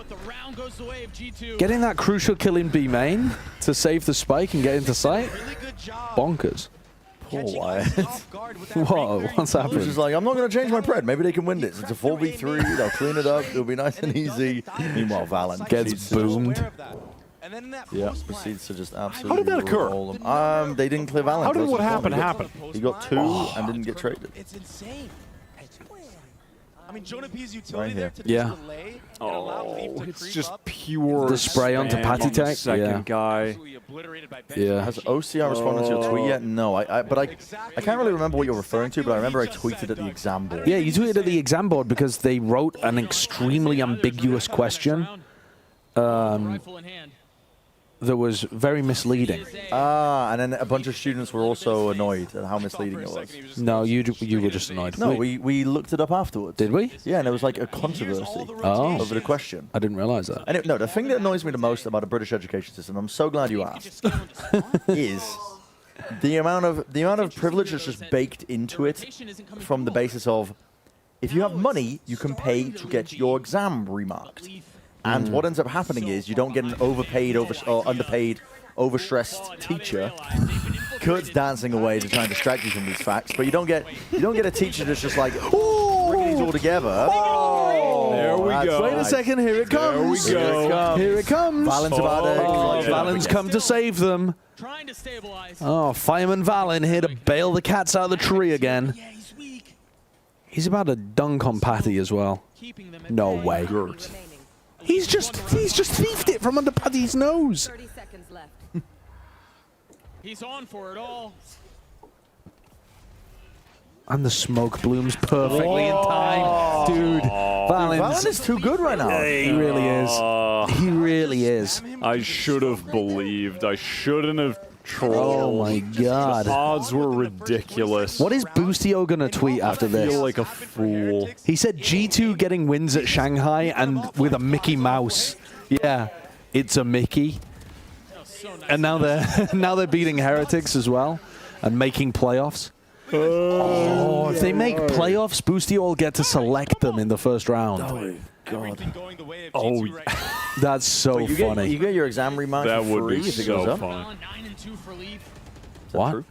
Getting that crucial kill in B main to save the spike and get into sight? Bonkers. Poor Wyatt. Whoa, what's He was happening? just like, I'm not going to change my pred. Maybe they can win this. It's a 4v3. They'll clean it up. It'll be nice and easy. Meanwhile, Valen Gets boomed. Yeah, proceeds to just absolutely How did that occur? roll him. They didn't clear Valen. How did Close what to the happened corner. happen? He got 2 and didn't get traded. It's insane. I mean, Gen.G's utility Right there here. to Yeah. just delay and allow Leaf to It's creep just up. pure The spray onto spam Patty on the Tech? second Yeah. guy. Yeah. Has OCR responded to your tweet yet? No, I can't really remember what you're referring to, but I remember I tweeted at the exam board. Yeah, you tweeted at the exam board because they wrote an extremely ambiguous question Rifle in hand. that was very misleading. And then a bunch of students were also annoyed at how misleading it was. No, you were just annoyed. No, we looked it up afterwards. Did we? Yeah, and there was like a controversy over the question. I didn't realize that. And no, the thing that annoys me the most about a British education system, I'm so glad you asked, is the amount of privilege that's just baked into it from the basis of, if you have money, you can pay to get your exam remarked. And what ends up happening is you don't get an overpaid, or underpaid, overstressed teacher. Kurt's dancing away to try and distract you from these facts, but you don't get a teacher that's just like, bringing these all together. There we go. Wait a second, here it comes. There we go. Here it comes. Valen's about to Valen's come to save them. Trying to stabilize. Oh, Fireman Valen here to bail the cats out of the tree again. He's about to dunk on Patty as well. No way. He's just thiefed it from under Patty's nose. 30 seconds left. He's on for it all. And the smoke blooms perfectly in time. Dude, Valen is too good right now. He really is. He really is. I should have believed. I shouldn't have trolled. Oh my god. The odds were ridiculous. What is Boostio going to tweet after I this? feel like a fool. He said G2 getting wins at Shanghai and with a Mickey Mouse. Yeah, it's a Mickey. And now they're beating Heretics as well and making playoffs. Oh, if they make playoffs, Boostio will get to select them in the first round. Oh, God. Oh, that's so funny. You get your exam remark that for would free be if it goes so up. fun. 9-2 for Leaf. What?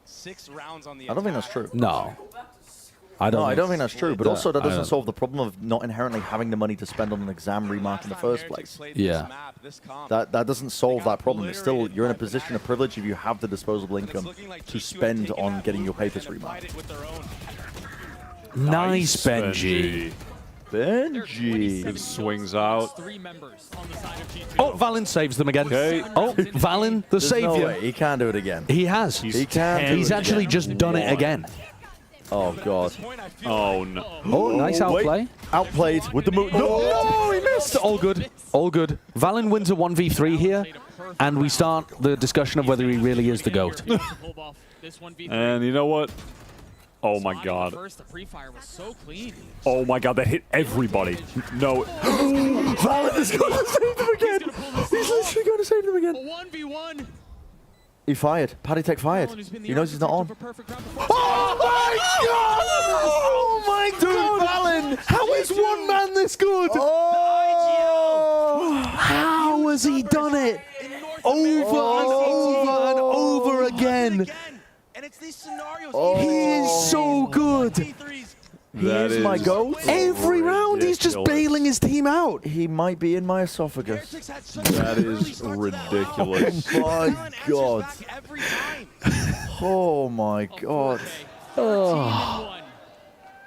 6 rounds on the I don't think that's true. No. I don't think that's true. But also, that doesn't solve the problem of not inherently having the money to spend on an exam remark in the first place. Yeah. That doesn't solve that problem. It's still, you're in a position of privilege if you have the disposable income to spend on getting your papers remarked. Nice, Gen.G. Gen.G. It swings out. Oh, Valen saves them again. Okay. Oh, Valen, the There's savior. No way. He can't do it again. He has. He can. He's actually just done it again. Oh, God. Oh, no. Oh, nice outplay. Outplayed with the move. No, he missed. All good. All good. Valen wins a 1v3 here, and we start the discussion of whether he really is the GOAT. And you know what? Oh, my God. Oh, my God. That hit everybody. No. Valen is going to save them again. He's literally going to save them again. 1v1. He fired. Paddy Tech fired. He knows he's not on. Oh my god! Oh my god! Valen! How is one man this good? Oh! How has he done it? Over and over and over again. And it's these scenarios. He is so good. He is my GOAT. Every round he's just bailing his team out. He might be in my esophagus. That is ridiculous. Oh my god. Oh my god. Oh.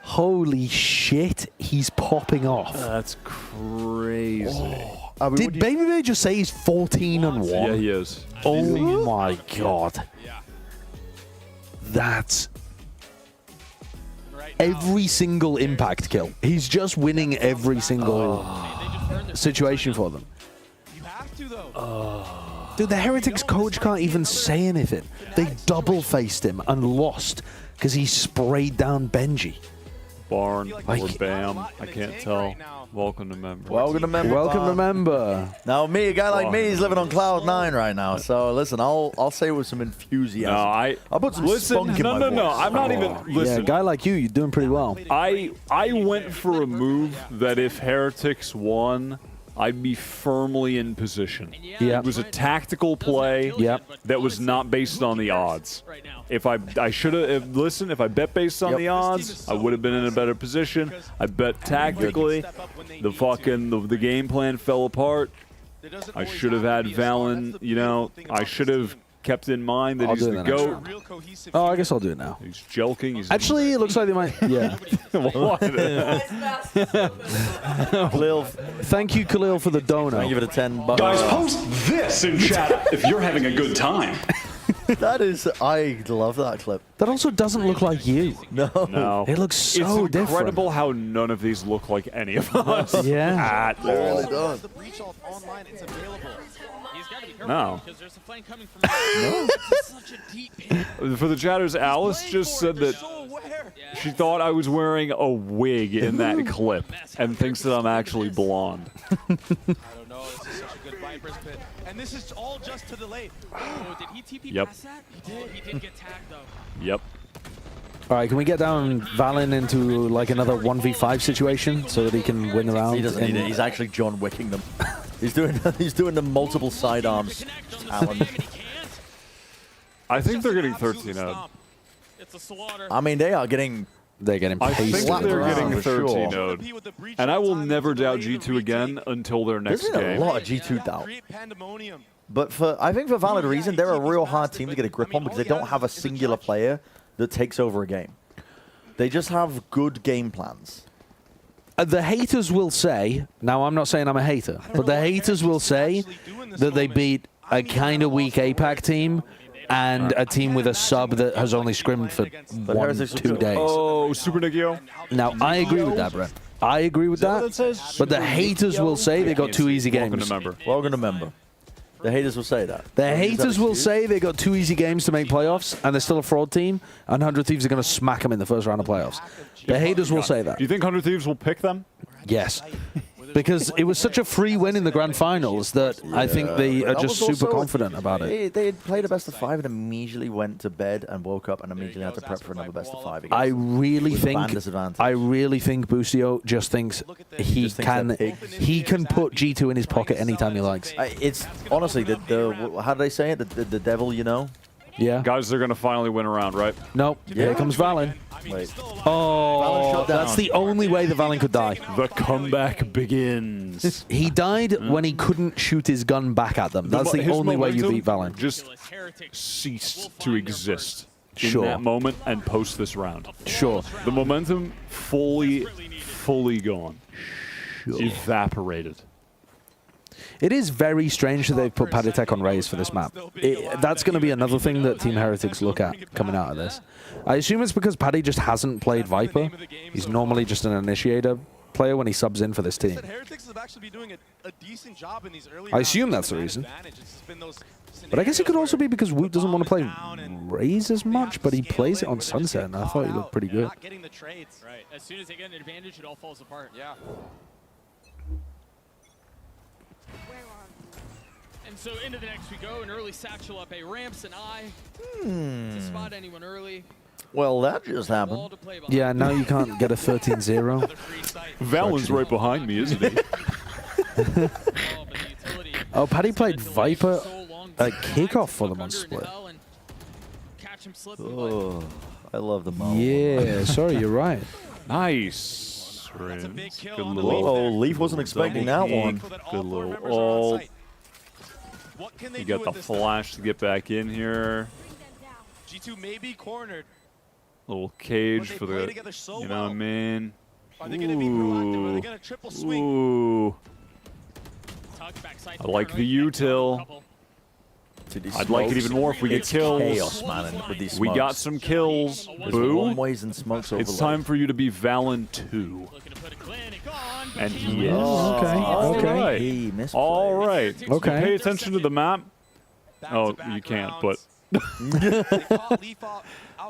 Holy shit, he's popping off. That's crazy. Oh. Did Baby just say he's 14-1? Yeah, he is. Oh my god. That's every single impact kill. He's just winning every single situation for them. You have to, though. Dude, the Heretics coach can't even say anything. They double-faced him and lost because he sprayed down Benji. Barn Like- or Bam. I can't tell. Welcome to member. Welcome to member. Welcome to member. Now me, a guy like me, is living on cloud 9 right now. So listen, I'll say it with some enthusiasm. No, I'll put some spunk in no, my no, no. voice. I'm not even. Yeah, Listen. a guy like you, you're doing pretty well. I went for a move that if Heretics won, I'd be firmly in position. Yeah. It was a tactical play that was not based on the odds. If I should have listened, if I bet based on the odds, I would have been in a better position. I bet tactically, the game plan fell apart. I should have had Valen, you know, I should have kept in mind that I'll he's do the it GOAT. Oh, I guess I'll do it now. He's joking. He's Actually, it looks like they might. Yeah. What? Khalil, thank you, Khalil, for the donut. I give it a 10 bucks. Guys, post this in chat if you're having a good time. That is, I love that clip. That also doesn't look like you. No. No. It looks so it's incredible how none of these look like any of us. Yeah. At all. does. The breach alt online, it's available. He's got to be careful No. because there's a flank coming from No. such a deep pit. For the chatters, Alice just said that she thought I was wearing a wig in that clip and thinks that I'm actually blonde. I don't know. This is such a good Viper's pit. And this is all just to the late. Oh, did he TP Yep. past that? He did get tagged, though. Yep. All right, can we get down Valen into like another 1v5 situation so that he can win the round? He doesn't need it. He's actually John Wicking them. He's doing the multiple sidearms challenge. I think they're getting 13-0. It's a slaughter. I mean, they're getting I think pasted they're around getting for sure. 13-0. And I will never doubt G2 again until their next There's been game. a lot of G2 doubt. But I think for valid reason, they're a real hard team to get a grip on because they don't have a singular player that takes over a game. They just have good game plans. The haters will say, now I'm not saying I'm a hater, but the haters will say that they beat a kind of weak APAC team and a team with a sub that has only scrimmed for 1-2 days. Oh, Super Nagio. Now, I agree with that, Bren. I agree with that. But the haters will say they got 2 easy games. Welcome to member. The haters will say that. The haters will say they got 2 easy games to make playoffs, and they're still a fraud team, and 100 Thieves are going to smack them in the first round of playoffs. The haters will say that. Do you think 100 Thieves will pick them? Yes. Because it was such a free win in the grand finals that I think they are just super confident about it. They had played a best of 5 and immediately went to bed and woke up and immediately had to prep for another best of 5 again. I really think Busio just thinks he can put G2 in his pocket anytime he likes. It's honestly how do they say it? The devil, you know? Yeah. Guys, they're going to finally win a round, right? Nope. Yeah. Here comes Valen. Wait. Oh, that's the only way the Valen could die. The comeback begins. He died when he couldn't shoot his gun back at them. That's the only way you beat Valen. Just ceased to exist in Sure. that moment and post this round. Sure. The momentum fully gone. Sure. Evaporated. It is very strange that they've put Paditek on Raze for this map. That's going to be another thing that Team Heretics look at coming out of this. I assume it's because Paddy just hasn't played Viper. He's normally just an initiator player when he subs in for this team. I assume that's the reason. But I guess it could also be because Woot doesn't want to play Raze as much, but he plays it on Sunset, and I thought he looked pretty good. Right. As soon as they get an advantage, it all falls apart. Yeah. And so into the next we go, an early satchel up a ramps and to spot anyone early. Well, that just happened. Yeah, now you can't get a 13-0. Valen's right behind me, isn't he? Oh, Paddy played Viper at kickoff for them on Split. Oh, I love the Mo. Yeah, sorry, you're right. Nice. Good little. Oh, Leaf wasn't expecting that one. Good little ult. You got the flash to get back in here. G2 may be cornered. Little cage for the, you know what I mean? Are they going to be proactive? Are they going to triple swing? Ooh. I like the util. I'd like it even more if we get kills. Chaos, man, with these we smokes. got some kills. There's Boo. one-ways and smokes overload. It's time for you to be Valen 2. And he is. Okay. He missed. All right. Okay. Pay attention to the map. Oh, you can't, but.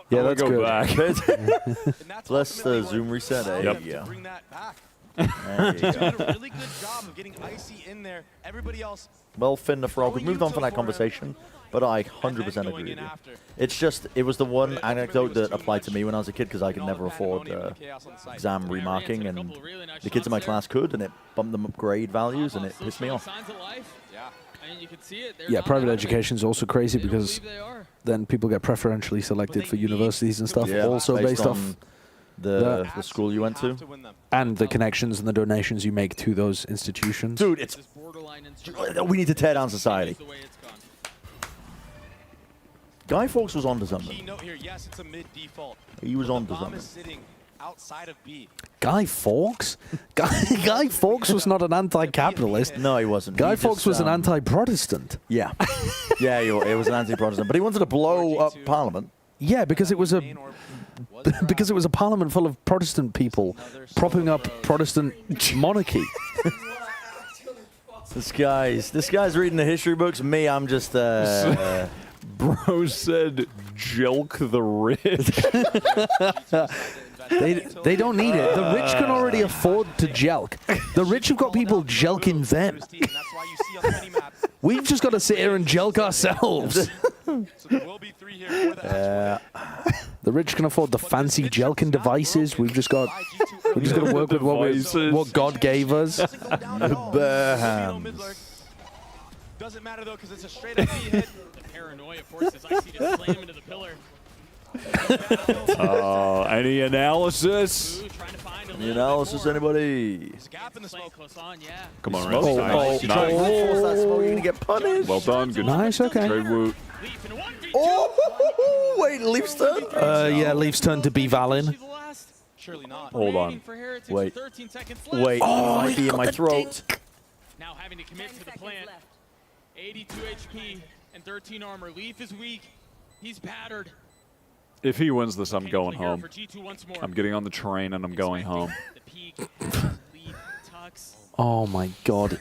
Yeah, that's go good. back. Let's zoom reset. There you go. There you go. Really good job of getting Icy in there. Everybody else. Well, Finn the Frog, we moved on from that conversation, but I 100% agree with you. It's just, it was the one anecdote that applied to me when I was a kid because I could never afford exam remarking, and the kids in my class could, and it bumped them up grade values, and it pissed me off. Yeah, private education is also crazy because then people get preferentially selected for universities and stuff, Yeah, also based off the school you went to. And the connections and the donations you make to those institutions. Dude, it's... We need to tear down society. Guy Fawkes was onto something. Yes, it's a mid default. He was onto Bomb is something. sitting outside of B. Guy Fawkes? Guy Fawkes was not an anti-capitalist. No, he wasn't. Guy He Fawkes just, was an anti-Protestant. Yeah. Yeah, it was an anti-Protestant. But he wanted to blow up Parliament. Yeah, because it was a parliament full of Protestant people propping up Protestant monarchy. This guy's reading the history books. Me, I'm just Bro said jelk the rich. They don't need it. The rich can already afford to jelk. The rich have got people jelking them. We've just got to sit here and jelk ourselves. The rich can afford the fancy jelking devices. We've just got to work with what God gave us. Doesn't matter though, because it's a straight up B hit. The paranoia forces Icy to slam into the pillar. Any analysis? Any analysis, anybody? Come on, Smoke. Red. Nice. You're going to get punished. Well done. Good. Nice, okay. Trade Woot. Oh, wait, Leaf's turn? Yeah, Leaf's turn to be Valen. Surely not. Hold on. Wait. Wait, oh, might be in my throat. Now having to commit to the plant. 82 HP and 13 armor. Leaf is weak. He's battered. If he wins this, I'm going home. I'm getting on the train and I'm going home. Oh my god.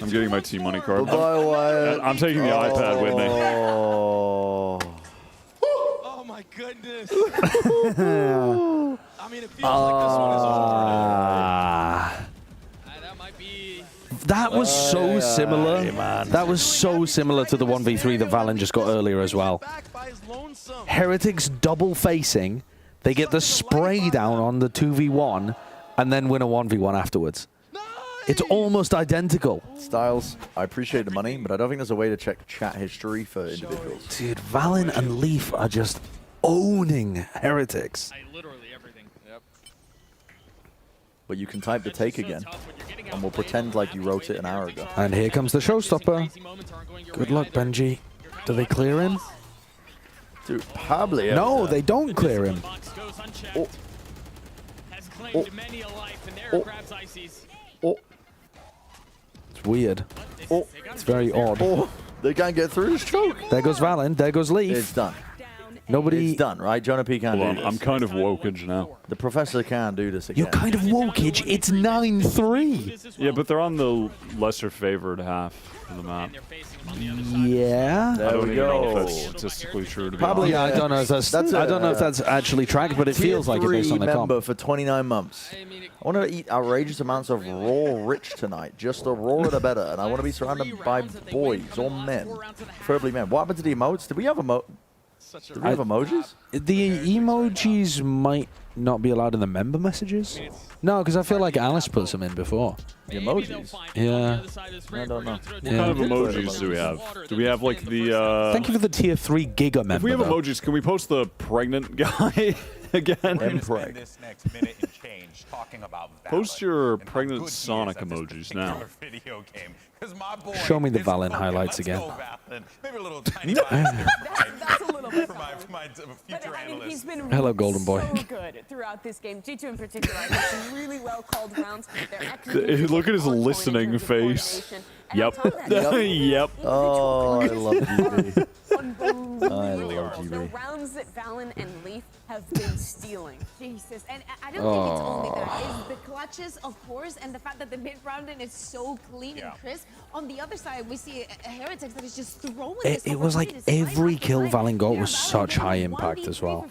I'm getting my T-Money card. Bye, Wyatt. I'm taking the iPad with me. Oh my goodness. I mean, it feels like this one is over. That was so similar. That was so similar to the 1v3 that Valen just got earlier as well. Heretics double facing. They get the spray down on the 2v1 and then win a 1v1 afterwards. It's almost identical. Styles, I appreciate the money, but I don't think there's a way to check chat history for individuals. Dude, Valen and Leaf are just owning Heretics. Literally everything. Yep. But you can type the take again, and we'll pretend like you wrote it an hour ago. And here comes the showstopper. Good luck, Gen.G. Do they clear him? Dude, probably. No, they don't clear him. Oh. Oh. Oh. It's weird. Oh. It's very odd. Oh. They can't get through this choke. There goes Valen. There goes Leaf. It's done. Nobody. It's done, right? Jonah P can't do this. I'm kind of wokage now. The professor can't do this again. You're kind of wokage. It's 9-3. Yeah, but they're on the lesser favored half of the map. Yeah. I don't even know if that's statistically true. To be Probably. honest. I don't know. If I don't know if that's actually tracked, but it feels like it based on the member comp. for 29 monmonths. I want to eat outrageous amounts of raw rich tonight. Just the rawer the better. And I want to be surrounded by boys or men. Preferably men. What happened to the emotes? Did we have emojis? The emojis might not be allowed in the member messages. No, because I feel like Alice put some in before. The emojis? Yeah. I don't know. What kind of emojis do we have? Do we have like the... Thank you for the tier 3 Giga member. If we have emojis, can we post the pregnant guy again? This next minute and change talking about Post your pregnant Sonic emojis now. video game. My boy Show me the Valen highlights again. Maybe a little tiny that's a little bit for my future analyst. He's been Hello, Golden Boy. so good throughout this game. G2 in particular, I think some really well called rounds. Look at his listening face. Yep. Yep. Oh, I love GB. I love GB. The rounds that Valen and Leaf have been stealing. Jesus. And I don't think it's only that. It's the clutches, of course, and the fact that the mid-rounding is so clean and crisp. On the other side, we see a Heretics that is just throwing It was like every kill Valen got was such high impact as well.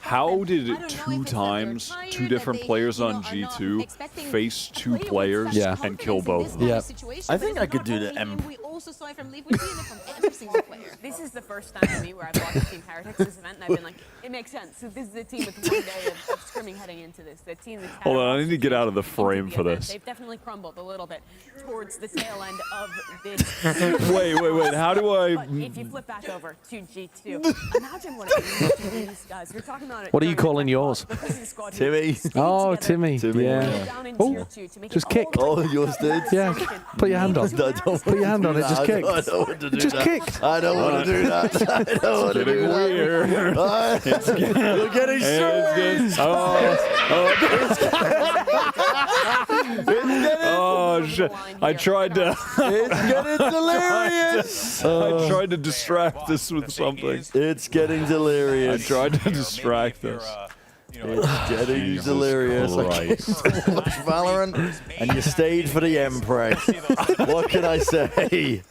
How did it 2 times, 2 different players on G2 face 2 players and kill both of them? Yeah. I think I could do the M. We also saw it from Leaf. We've seen it from every single player. This is the first time for me where I've watched Team Heretics this event, and I've been like, it makes sense. So this is the team with 1 day of scrimming heading into this. The team that's Hold on, I need to get out of the frame for this. They've definitely crumbled a little bit towards the tail end of this. Wait. How do I... But if you flip back over to G2, imagine what it means to these guys. You're talking about it. What are you calling yours? Timmy. Oh, Timmy. Yeah. Oh, just kick. Oh, yours did? Yeah. Put your hand on. Put your hand on it. Just kick. I don't want to do It just that. kicked. I don't want to do that. I don't want to do that. Weird. You're getting serious. Oh, shit. I tried to... It's getting delirious. I tried to distract us with something. It's getting I delirious. tried to distract us. It's getting delirious. I can't watch Valorant, and you stayed for the Empress. What can I say?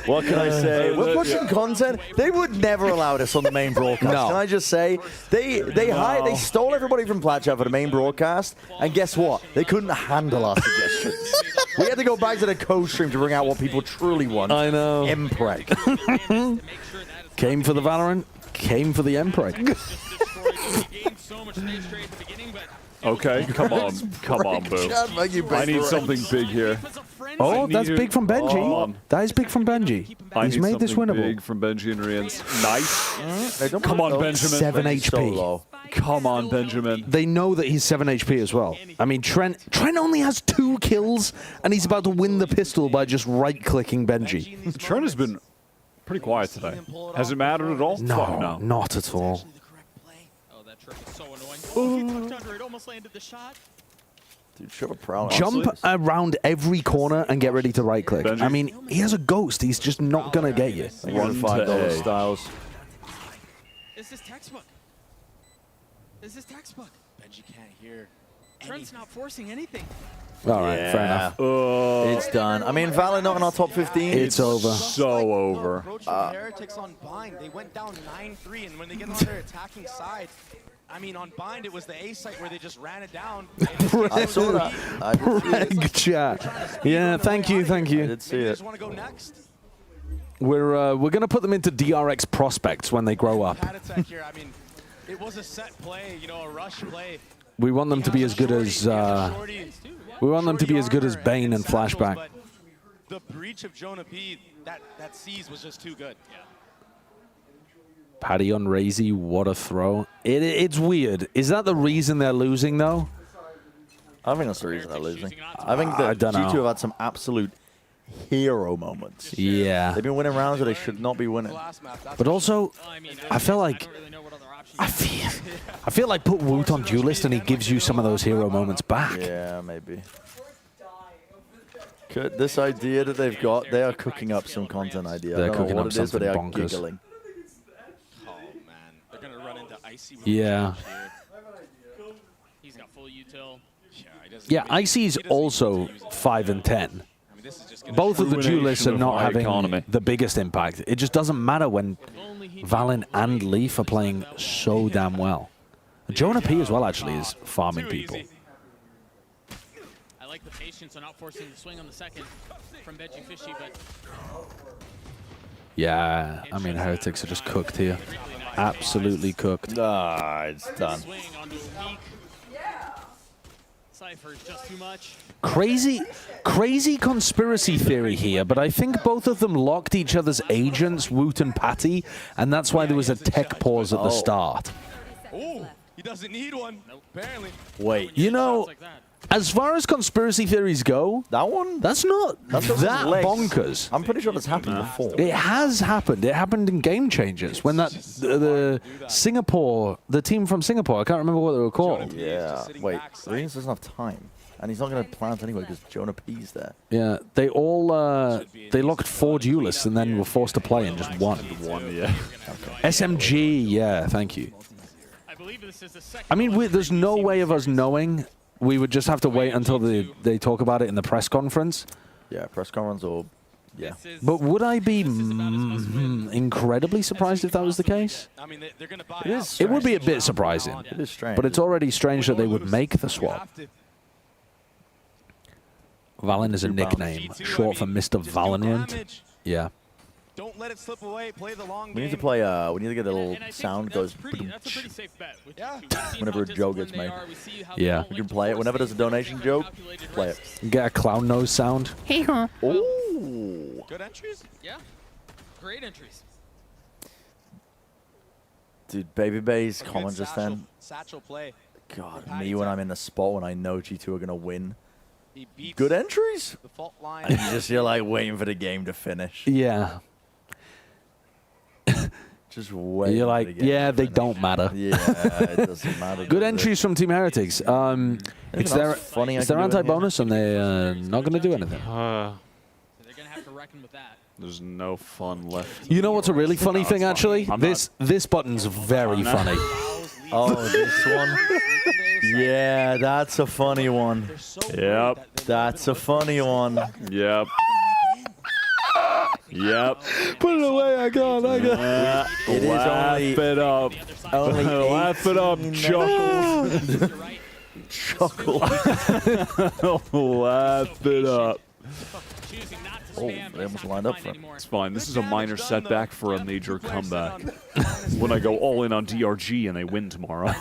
What can I say? We're pushing content. They would never allow this on the main broadcast. No. Can I just say they stole everybody from Plat for the main broadcast, and guess what? They couldn't handle our suggestions. We had to go back to the co-stream to bring out what people truly want. I know. Empreg. Came for the Valorant. Came for the Empreg. Okay, come on, Boo. I need something big here. Oh, that's big from Gen.G. That is big from Gen.G. He's made this winnable. Big from Benji and Rians. Nice. Come on, Benjamin. 7 HP. Come on, Benjamin. They know that he's 7 HP as well. I mean, Trent only has 2 kills, and he's about to win the pistol by just right-clicking Gen.G. Trent has been pretty quiet today. Has it mattered at all? No, not at all. Oh, that trick is so annoying. Oh, he tucked under it. Almost landed the shot. Dude, show a proud. Jump around every corner and get ready to right click. Benji. I mean, he has a ghost. He's just not gonna get you. $5 styles. This is textbook. This is textbook. Benji can't hear. Trent's not forcing anything. All right, fair enough. It's done. I mean, Valorant not in our top 15. It's over. So over. Approach from Heretics on bind. They went down 9-3, and when they get on their attacking side, I mean, on bind, it was the A site where they just ran it down. I saw that. I did see it. Reg chat. Yeah, thank you. I did see it. Want to go next? We're gonna put them into DRX prospects when they grow up. Here, I mean, it was a set play, you know, a rush play. We want them to be as good as we want them to be as good as Bane and Flashback. But the breach of Jonah P, that seize was just too good. Yeah. Paddy on Razy, what a throw. It's weird. Is that the reason they're losing, though? I think that's the reason they're losing. I think that don't know. G2 have had some absolute hero moments. Yeah. They've been winning rounds that they should not be winning. But also, I feel like I feel like put Woot on Duelist and he gives you some of those hero moments back. Yeah, maybe. This idea that they've got, they are cooking up some content idea. They're I don't know cooking what up it is, but they are something bonkers. giggling. Oh man, they're gonna run into Icy. Yeah. He's got full util. Yeah, Icy's also 5 and 10. Both of the duelists are not having the biggest impact. It just doesn't matter when Valen and Leaf are playing so damn well. Jonah P as well actually is farming people. I like the patience on not forcing the swing on the second from Benji Fishy, but Yeah, I mean, Heretics are just cooked here. Absolutely cooked. Ah, it's done. Cypher's just too much. Crazy conspiracy theory here, but I think both of them locked each other's agents, Woot and Patty, and that's why there was a tech pause at the start. Oh, he doesn't need one. Apparently. Wait. You know, as far as conspiracy theories go, that's not that bonkers. I'm pretty sure that's happened before. It has happened. It happened in Game Changers when the Singapore, the team from Singapore, I can't remember what they were called. Yeah. Wait, Reigns doesn't have time. And he's not going to plant anyway because Jonah P's there. Yeah, they all they locked 4 duelists and then were forced to play and just won. Yeah. SMG, yeah, thank you. I mean, there's no way of us knowing. We would just have to wait until they talk about it in the press conference. Yeah, press conference or yeah. But would I be incredibly surprised if that was the case? I mean, they're gonna buy It would be a bit surprising. It is strange. But it's already strange that they would make the swap. Valen is a nickname, short for Mr. Valorant. Yeah. Don't let it slip away. Play the long game. We need to play. We need to get a little sound goes whenever a joke gets made. Yeah. We can play it whenever there's a donation joke. Play it. Get a clown nose sound. Oh. Good entries. Yeah. Great entries. Dude, Baby Bay's comment just then. Satchel play. God, me when I'm in the spot when I know G2 are gonna win. He beats Good entries. the fault line. And you're like waiting for the game to finish. Yeah. Just wait. You're like, yeah, they don't matter. Yeah, it doesn't matter. Good entries from Team Heretics. It's their anti-bonus and they're not going to do anything. They're gonna have to reckon with that. There's no fun left. You know what's a really funny thing, actually? I'm This button's very funny. Oh, this one? Yeah, that's a funny one. Yep. That's a funny one. Yep. Yep. Put it away, I can't. It is Laugh it up. only Laugh it up, chuckle. Chuckle. Laugh it up. Oh, they almost lined up for him. It's fine. This is a minor setback for a major comeback. When I go all in on DRG and they win tomorrow.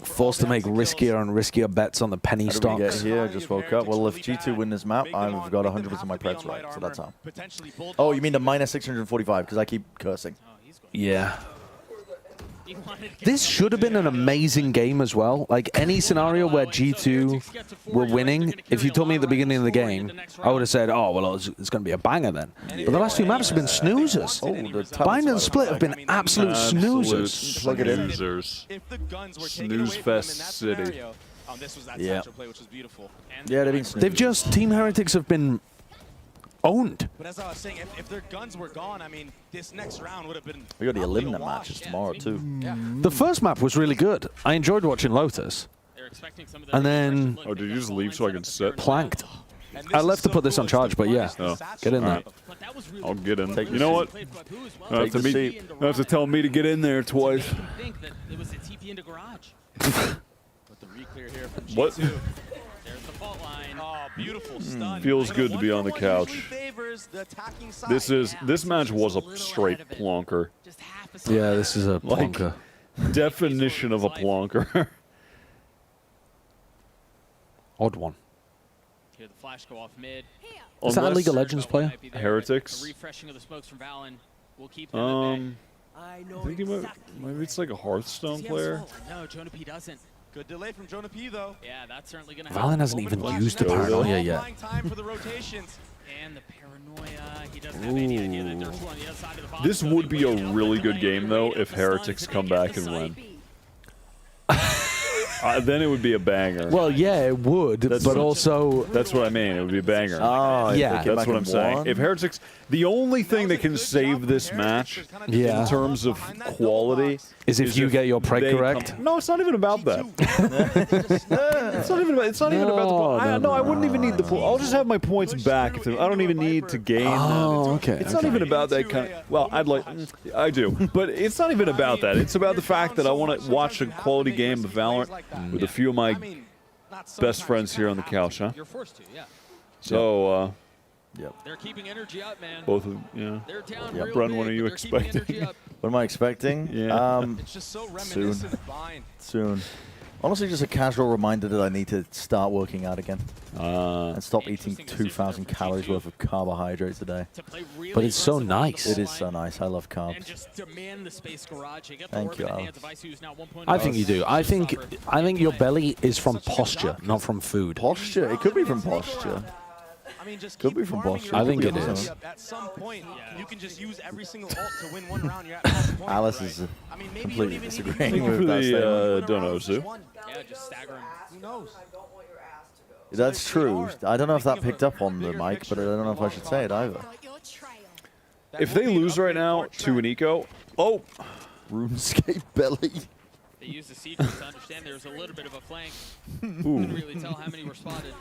Forced to make riskier and riskier bets on the penny How did we get stocks. here? I just woke up. Well, if G2 win this map, I've got 100% of my preds right, so that's how. Oh, you mean the minus 645, because I keep cursing. Yeah. This should have been an amazing game as well. Like, any scenario where G2 were winning, if you told me at the beginning of the game, I would have said, oh, well, it's going to be a banger then. But the last 2 maps have been snoozers. Bind and Split have been absolute snoozers. Plug it in. Snooze Fest City. This was that Yeah. Sideshow play, which was beautiful. And Yeah, they've just Team Heretics have been owned. But as I was saying, if their guns were gone, I mean, this next round would have been. We got the probably a eliminate wash. matches tomorrow too. The first map was really good. I enjoyed watching Lotus. And then Oh, did you just leave so I can sit? planked. I left to put this on charge, but yeah, get in there. I'll get in. Take You know what? I have to tell me to get in there twice. It was a TP into garage. But the re-clear here from G2. What? There's the fault line. Oh, beautiful stun. Feels good to be on the couch. Favors the attacking side. This match was a straight plonker. Yeah, this is a Like, plonker. definition of a plonker. Odd one. Hear the flash go off mid. Is that a League of Legends player? Heretics. A refreshing of the smokes from Valen will keep them at bay. I think maybe it's like a Hearthstone player. No, Jonah P doesn't. Good delay from Jonah P though. Yeah, that's certainly going to Valen hasn't even used the paranoia yet. Time for the rotations. And the paranoia. He doesn't have any idea that there's one on the other side of the box. This would be a really good game though if Heretics come back and win. Then it would be a banger. Well, yeah, it would, but also... That's what I mean. It would be a banger. Oh, yeah. That's what I'm saying. If Heretics... The only thing that can save this match in terms of quality is if you get your preg correct. No, it's not even about that. It's not even about the point. I wouldn't even need the point. I'll just have my points back. I don't even need to gain them. Okay. It's not even about that kind of... Well, I do. But it's not even about that. It's about the fact that I want to watch a quality game of Valorant with a few of my best friends here on the couch, huh? You're forced to, yeah. So, They're keeping energy up, man. both of yeah. They're down Yeah. real Bren, big, what are you but they're keeping expecting? energy up. What am I expecting? Yeah. It's just so reminiscent of Vine. Soon. Honestly, just a casual reminder that I need to start working out again. And stop eating 2,000 calories worth of carbohydrates a day. But it's so nice. It is so nice. I love And carbs. just demand the space garage. You got the Thank you, Orphan in Alex. hands of Ice, who's now 1.0. I think you do. I think your belly is from posture, not from food. Posture? It could be from posture. I mean, just Could be from posture. I think Could it be is. At some point, you can just use every single ult to win one round. You're at half point. Alice is I mean, maybe completely you don't even disagreeing Thank you with for that statement. the donosu. Yeah, just stagger him. Who knows? That's true. I don't know if that picked up on the mic, but I don't know if I should say it either. If they lose right now to an eco, RuneScape belly. They used the siege to understand there's a little bit of a flank. Couldn't really tell how many were spotted.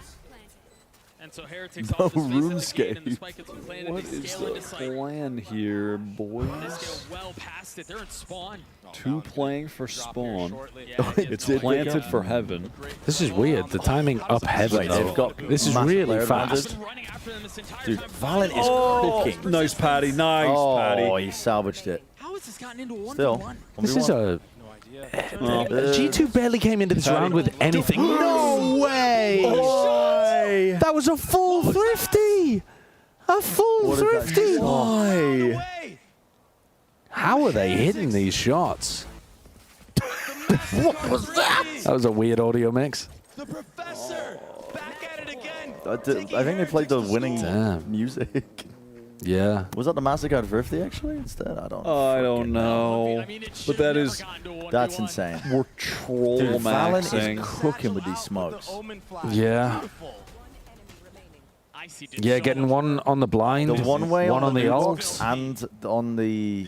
And so Heretics No off the space of the gate, and the RuneScape. spike gets planted. What They is scale the into sight. plan here, They boys? scale well past it. They're in spawn. Two playing for spawn. Yeah, It's planted for heaven. This is weird. The timing up heaven, Wait, they've though. got This is massive really player fast. advantage. Dude, Valen is cooking. Nice, Patty. Nice, Oh, Patty. he salvaged it. How has this gotten into a Still. 1v1? This is a... G2 barely came into this round with anything. No way! That was a full thrifty! A full thrifty! Why? How are they hitting these shots? What was that? That was a weird audio mix. The professor back at it again. I think they played the winning Damn. music. Yeah. Was that the Massacre 50 actually instead? I don't I don't know. But that is... That's insane. We're troll Dude, Valen maxing. is cooking with these smokes. Yeah. Yeah, getting one on the blind, The one way one on the ult. box and on the...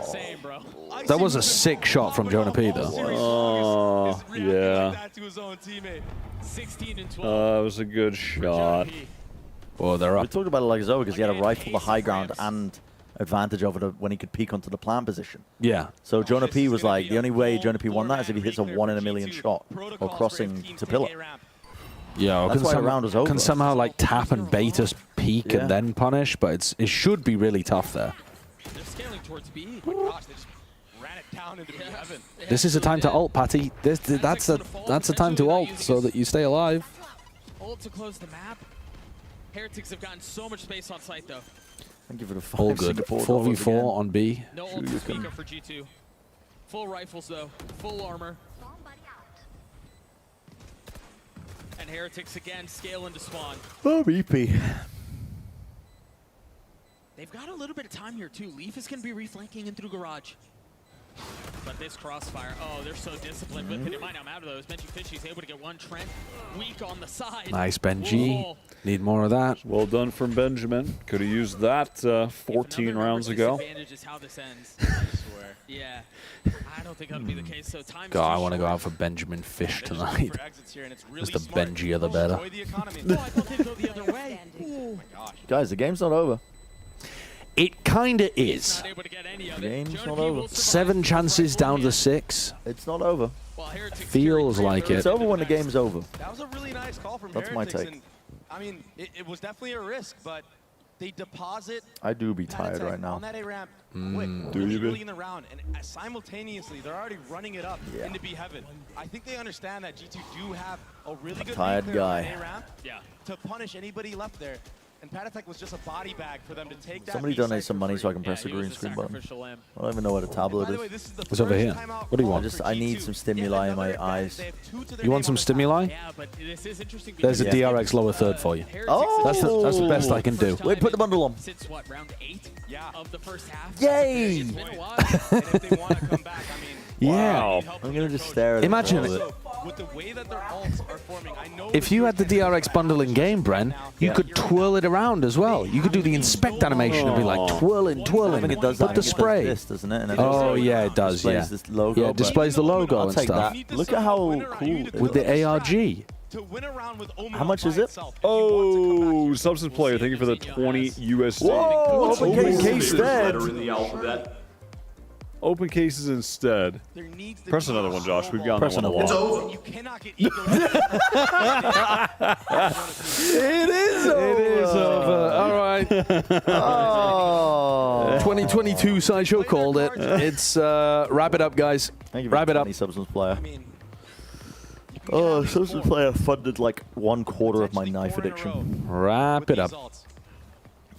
Same, bro. That was a sick shot from Jonah P, though. Oh, yeah. Back to his own teammate. 16 and 12. That was a good shot. Oh, they're We up. talked about it like Zoe because he had a rifle the high ground and advantage over the, when he could peek onto the plant position. Yeah. So Jonah P was like, the only way Jonah P won that is if he hits a 1 in a million shot or crossing to pillar. Yeah, or That's why the round was over. can somehow like tap and bait us peak Yeah. and then punish, but it should be really tough there. They're scaling towards B. Oh my gosh, they just ran it down into heaven. This is a time to ult, Patty. That's a time to ult so that you stay alive. Ult to close the map. Heretics have gotten so much space on site, though. Thank you for the All 5 good. Singapore 4v4 on B. No ult to speak of for G2. Full rifles, though. Full armor. And Heretics again scale into spawn. Oh, BP. They've got a little bit of time here, too. Leaf is going to be reflanking in through garage. But this crossfire. Oh, they're so disciplined with it. It might not matter though. As Benji Fishy's able to get one Trent weak on the side. Nice, Gen.G. Need more of that. Well done from Benjamin. Could have used that 14 rounds ago. Disadvantage is how this ends. I swear. Yeah. I don't think that'll be the case. So time's God, I too want to go short. out for Benjamin Fish tonight. Really Just the Gen.G of the better. Enjoy the economy. Oh, I thought they'd go the other way. Oh my gosh. Guys, the game's not over. It kinda is. The game's not over. 7 chances down to 6. It's not over. Feels like It's it. over when the game's over. That was a really nice call from That's my Heretics. take. And, I mean, it was definitely a risk, but they deposit I do be tired right now. on that A ramp quick, Do you be? early in the round, and simultaneously they're already running it up into B heaven. I think they understand that G2 do have a really good tired lead clear on guy. that A ramp to punish anybody left there. And Patatech was just a body bag for them to take that. Somebody B side donate some for money free. so I can press the green screen button. I don't even know what a tablet By the way, is. this is the It's over first here. timeout What do you call want? for I need G2. some stimuli in my eyes. You want some stimuli? Yeah, but this is interesting. There's a because DRX lower third for you. Oh! That's the best I can do. Wait, put the bundle on. Since what, round 8 of the first half? Yay! It's been a while. And if they want to come back, I mean, Yeah. I'm gonna just stare at Imagine it. it. with the way that their ults are forming, I know If you had the DRX bundle in game, Bren, you could twirl it around as well. You could do the inspect animation and be like twirling, twirling. I think it does that. Put the spray. This, doesn't it? And then Oh it yeah, it does. Yeah. displays this logo, Yeah, it but- displays the logo I'll and take stuff. that. Look at how cool. With the ARG. to win a round with Omen How much is it? Oh, Substance Player, thank you for the 20 USD. Whoa! Open case instead. Letter in the alphabet. Open cases instead. Press another one, Josh. We've got Press that one a another lot. one. You cannot get ego. It is over. It is over. All right. Oh. 2022 Sideshow called it. It's wrap it up, guys. Thank you for Wrap it up. 20 Substance Player. Oh, Substance Player funded like 1/4 of my knife addiction. Wrap it up.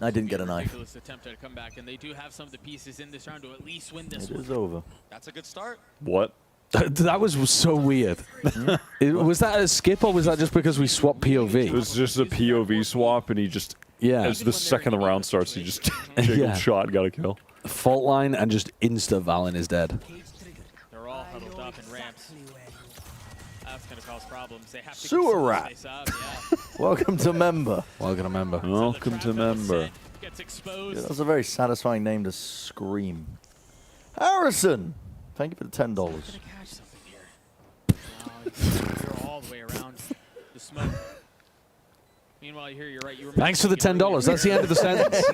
I didn't get a knife. Ridiculous attempt to come back, and they do have some of the pieces in this round to at least win this It one. is over. That's a good start. What? That was so weird. Was that a skip or was that just because we swapped It POV? was just a POV swap, and he just, as the second the round starts, he just jiggled Yeah. shot and got a kill. Fault line and just insta Valen is dead. They're all huddled up in ramps. That's going to cause problems. They have to Sewer keep rat. space up, yeah. Welcome to Member. Welcome to member. Welcome to member. Gets exposed. Yeah, that's a very satisfying name to scream. Harrison! Thank you for the $10. Catch something here. You're all the way around the smoke. Meanwhile, here you're right. You were Thanks for the $10. That's the end of the sentence.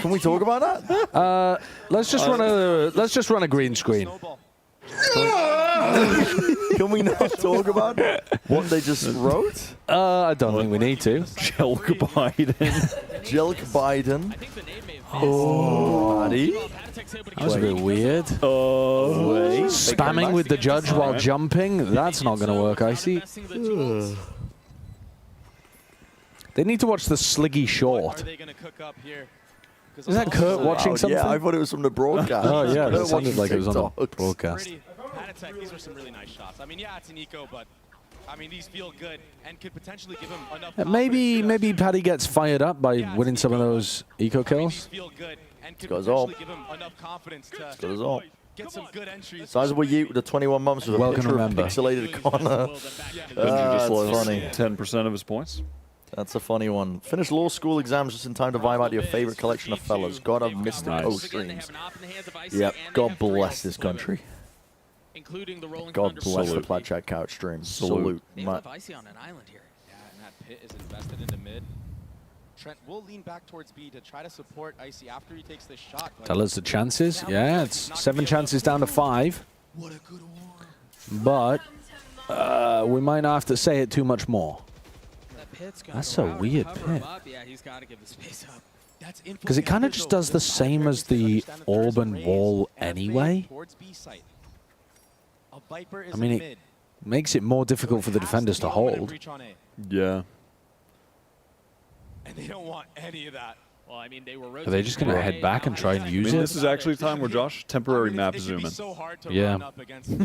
Can we talk about that? Let's just run a green screen. Can we not talk about what they just wrote? I don't think we need to. Jelk Biden. Jelk Biden. Oh, buddy. That was a bit weird. Spamming with the judge while jumping? That's not going to work, I see. They need to watch the Sliggy short. Are they going to cook up here? Is that Kurt watching something? Yeah, I thought it was from the broadcast. Oh, yeah, Kurt it sounded watching like it was on the TikToks. broadcast. Patatech, these were some really nice shots. I mean, yeah, it's an eco, but I mean, these feel good and could potentially give him enough. Maybe Paddy gets fired up by winning some of those eco kills. Feel good and could Got us all. potentially give him enough confidence to Got us all. get some good entries. Sizable Yeet with the 21 months with a Welcome picture to of member. pixelated Connor. Just That's lost funny. 10% of his points. That's a funny one. Finish law school exams just in time to vibe out your favorite collection of fellas. God, I've missed the post streams. Yep, God bless this country. Including the rolling God bless the Salute. Plat Chat couch stream. Salute. Salute. They Ma- live icy on an island here. Yeah, and that pit is invested into mid. Trent will lean back towards B to try to support Icy after he takes this shot. but- Tell us the chances. Yeah, it's 7 chances down to 5. What a good But we might not have to say it too much more. That pit's gonna That's go a out and weird cover pit. him up. Yeah, he's got to give the space up. That's Because it kind of just does the same as the Auburn wall anyway. Towards B site. A Viper is I mean, in it mid. makes it more difficult for the defenders to hold. Yeah. And they don't want any of that. Well, I mean, they were Are they just going to head back and try and use it? This is actually the time where Josh, temporary map zoom in. Yeah.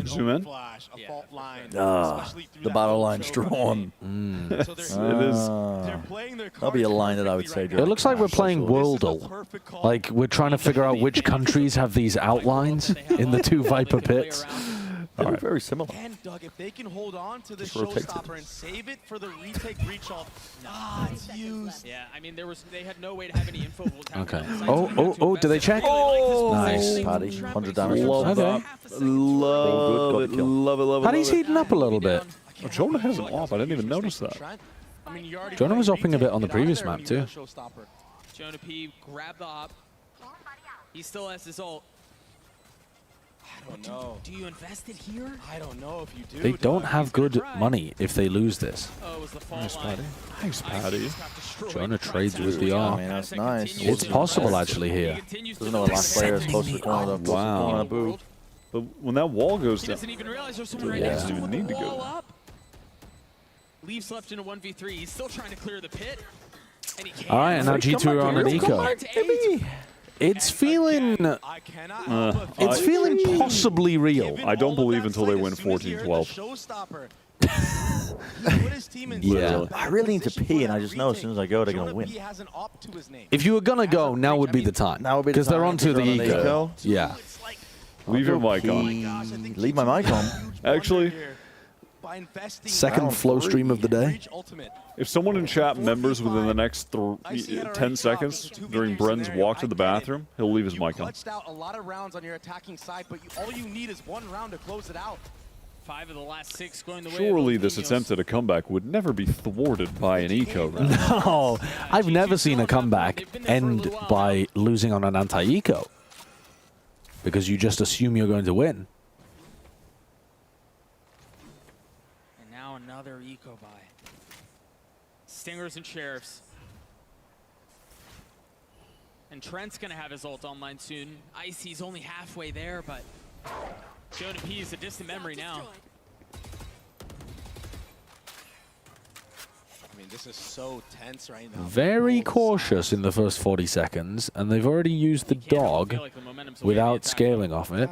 Zoom in? The battle line's drawn. It is. That'll be a line that I would say. It looks like we're playing wordle. Like we're trying to figure out which countries have these outlines in the two Viper pits. They look very similar. And Doug, if they can hold on to the Just rotate showstopper and save it for the retake reach off, it's used. Yeah, I mean, they had no way to have any info. Okay. Oh, do they check? Oh, nice. Paddy, 100 damage. Love that. Love it. Love it. Love it. Paddy's heating up a little bit. Oh, Jonah has an op. I didn't even notice that. Jonah was upping a bit on the previous map too. Jonah P grabbed the op. He still has his ult. I don't know. Do you invest it here? I don't know if you do. They don't have good money if they lose this. Oh, it was the fall Nice, line. Paddy. Thanks, Paddy. Jonah trades with the arm. I mean, that's nice. It's possible actually here. Doesn't know the last player is close to the corner. Wow. But when that wall goes He down, doesn't even realize there's someone right yeah. next to him. Doesn't even need to go Wall there. up. Leaves left in a 1v3. He's still trying to clear the pit. And he can't. All right, and now G2 are on an eco. It's feeling possibly real. I don't believe until they win 14-12. Yeah. I really need to pee, and I just know as soon as I go, they're going to win. If you were gonna go, now would be the time. Now would be the because they're time, onto the because they're on the eco. eco. Yeah. Leave your mic on. Leave my mic on. Actually, Second flow stream of the day. if someone in chat members within the next 10 seconds during Bren's walk to the bathroom, he'll leave his mic on. Clutched out a lot of rounds on your attacking side, but all you need is one round to close it out. 5 of the last 6 going the way Surely of this Niños. attempt at a comeback would never be thwarted by an eco round. No, I've never seen a comeback end by losing on an anti-eco. Because you just assume you're going to win. And now another eco buy. Stingers and Sheriffs. And Trent's going to have his ult online soon. Icy's only halfway there, but Jonah P is a distant memory now. I mean, this is so tense right now. Very cautious in the first 40 seconds, and they've already used the dog without scaling off it.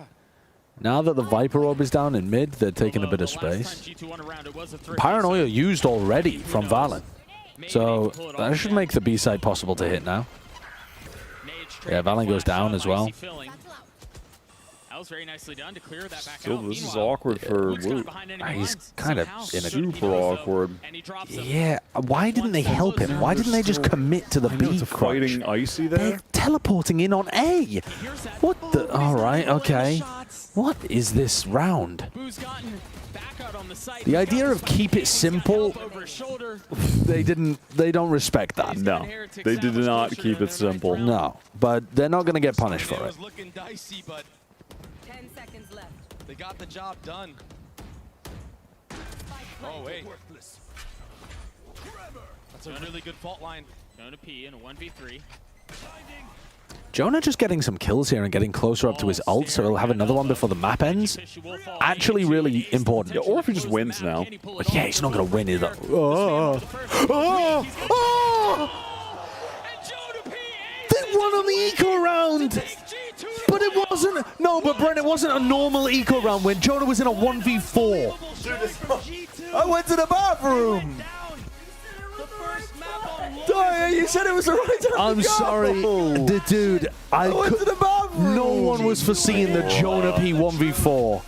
Now that the Viper Orb is down in mid, they're taking a bit of space. Paranoia used already from Valen, so that should make the B-side possible to hit now. Yeah, Valen goes down as well. That was very nicely done to clear that back Still, out. this is awkward for Woot. He's kind of in a super awkward. Yeah, why didn't they help him? Why didn't they just commit to the B To crunch? fighting Icy there? They're teleporting in on A. What the? All right, okay. What is this round? The idea of keep it simple, they don't respect that. No, they did not keep it simple. No, but they're not going to get punished for it. Looking dicey, but 10 seconds left. they got the job done. Oh, wait. That's a really good fault line. Jonah P in a 1v3. Jonah just getting some kills here and getting closer up to his ult, so he'll have another one before the map ends. Actually really important. Yeah, or if he just wins now. But yeah, he's not going to win either. Oh. Oh. Oh. They won on the eco round! But it wasn't... No, but Bren, it wasn't a normal eco round when Jonah was in a 1v4. I went to the bathroom! You said it was the right time I'm to go. sorry, dude. I went to the bathroom. No one was foreseeing the Jonah P 1v4.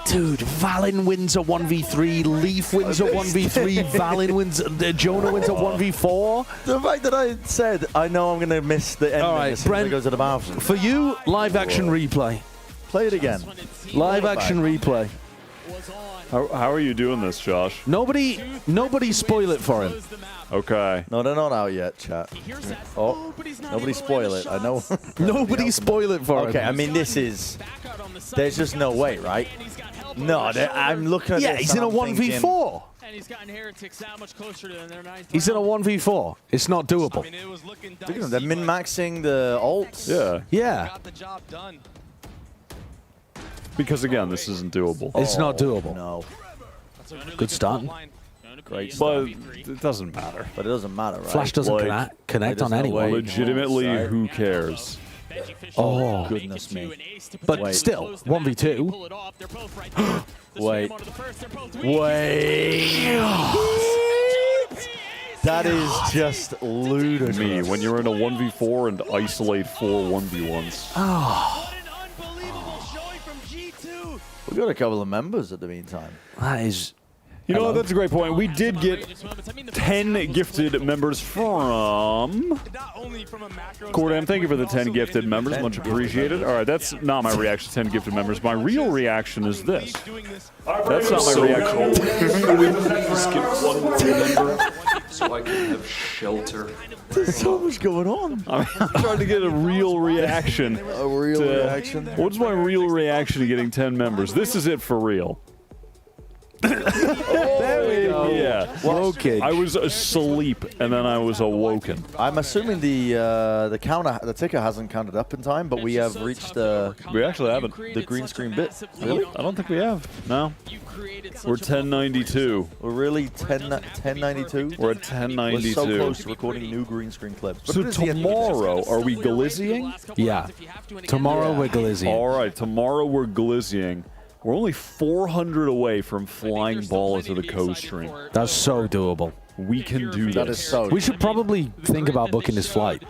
Dude, Valen wins a 1v3, Leaf wins a 1v3, Valen wins, Jonah wins a 1v4. The fact that I said, I know I'm going to miss the end. All right, Bren, goes to the bathroom. For you, live action replay. Play it again. Live action replay. How are you doing this, Josh? Nobody spoil it for him. Okay. No, they're not out yet, chat. Oh, nobody spoil it. I know. Nobody spoil it for him. Okay, I mean, this is... There's just no way, right? No, I'm looking at this. Yeah, he's in a 1v4. And he's gotten Heretics that much closer to their 9th He's in a 1v4. It's not doable. Look at them. They're min-maxing the ults. Yeah. Yeah. Got the job done. Because again, this isn't doable. It's not doable. No. That's a really Good start. fault line. Great But stuff. it doesn't matter. But it doesn't matter, right? Flash doesn't connect on anyone. Legitimately, who cares? Oh, goodness me. But Wait. still, 1v2. Wait. That is just ludicrous. Me, when you're in a 1v4 and isolate 4 1v1s. Oh. We got a couple of members at the meantime. That is... You know what? That's a great point. We did get 10 gifted members from... Cordam, thank you for the 10 gifted members. Much appreciated. All right, that's not my reaction to 10 gifted members. My real reaction is this. That's not my reaction. Just get one more member so I can have shelter. There's so much going on. I'm trying to get a real reaction. A real reaction? What's my real reaction to getting 10 members? This is it for real. There we go. Yeah. I was asleep and then I was awoken. I'm assuming the ticker hasn't counted up in time, but we have reached we actually haven't. The green screen bit. Really? I don't think we have. No. We're 1092. We're really 1092? We're at 1092. We're so close to recording new green screen clips. But So tomorrow, are we glizzying? Yeah. Tomorrow we're glizzying. All right, tomorrow we're glizzying. We're only 400 away from flying ball into the co-stream. That's so doable. We can do this. That is so We should probably think about booking his flight.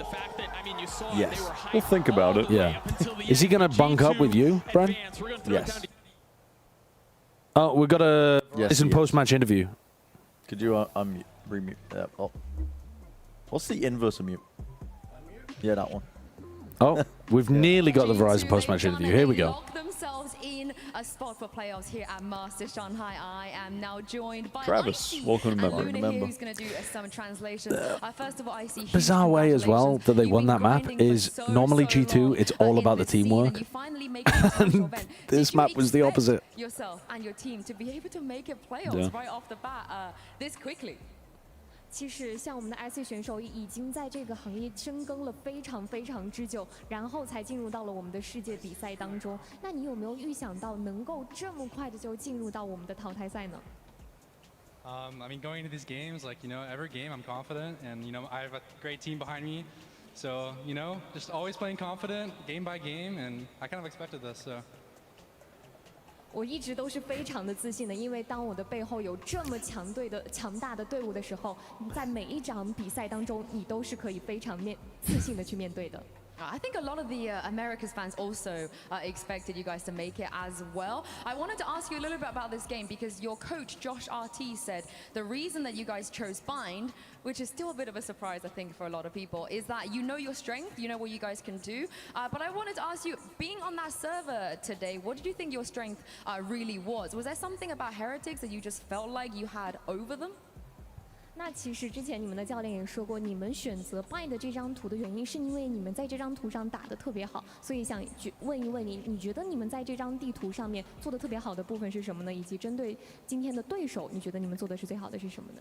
Yes. We'll think about it. Yeah. Is he going to bunk up with you, Bren? Yes. Oh, we've got a post-match interview. Could you remute? Oh. What's the inverse of mute? Yeah, that one. Oh, we've nearly got the Verizon post-match interview. Here we go. Themselves in a spot for playoffs here at Master Shanghai. I am now joined by Travis. Welcome to member. Luna here, who's going to do some translations. First of all, I see Bizarre way as well that they won that map is normally G2, it's all about the teamwork. And this map was the opposite. Yourself and your team to be able to make it playoffs right off the bat this quickly. 其实像我们的 IC 选手已经在这个行业深耕了非常之久，然后才进入到了我们的世界比赛当中。那你有没有预想到能够这么快的就进入到我们的淘汰赛呢？ I mean, going into these games, like, you know, every game I'm confident, and, you know, I have a great team behind me. So, you know, just always playing confident, game by game, and I kind of expected this, so. 我一直都是非常的自信的，因为当我的背后有这么强大的队伍的时候，在每一场比赛当中，你都是可以非常自信的去面对的。 I think a lot of the Americas fans also expected you guys to make it as well. I wanted to ask you a little bit about this game because your coach, Josh RT, said the reason that you guys chose Bind, which is still a bit of a surprise, I think, for a lot of people, is that you know your strength, you know what you guys can do. But I wanted to ask you, being on that server today, what did you think your strength really was? Was there something about Heretics that you just felt like you had over them? 那其实之前你们的教练也说过，你们选择 Bind 这张图的原因是因为你们在这张图上打得特别好，所以想问一问你，你觉得你们在这张地图上面做的特别好的部分是什么呢？以及针对今天的对手，你觉得你们做的是最好的是什么呢？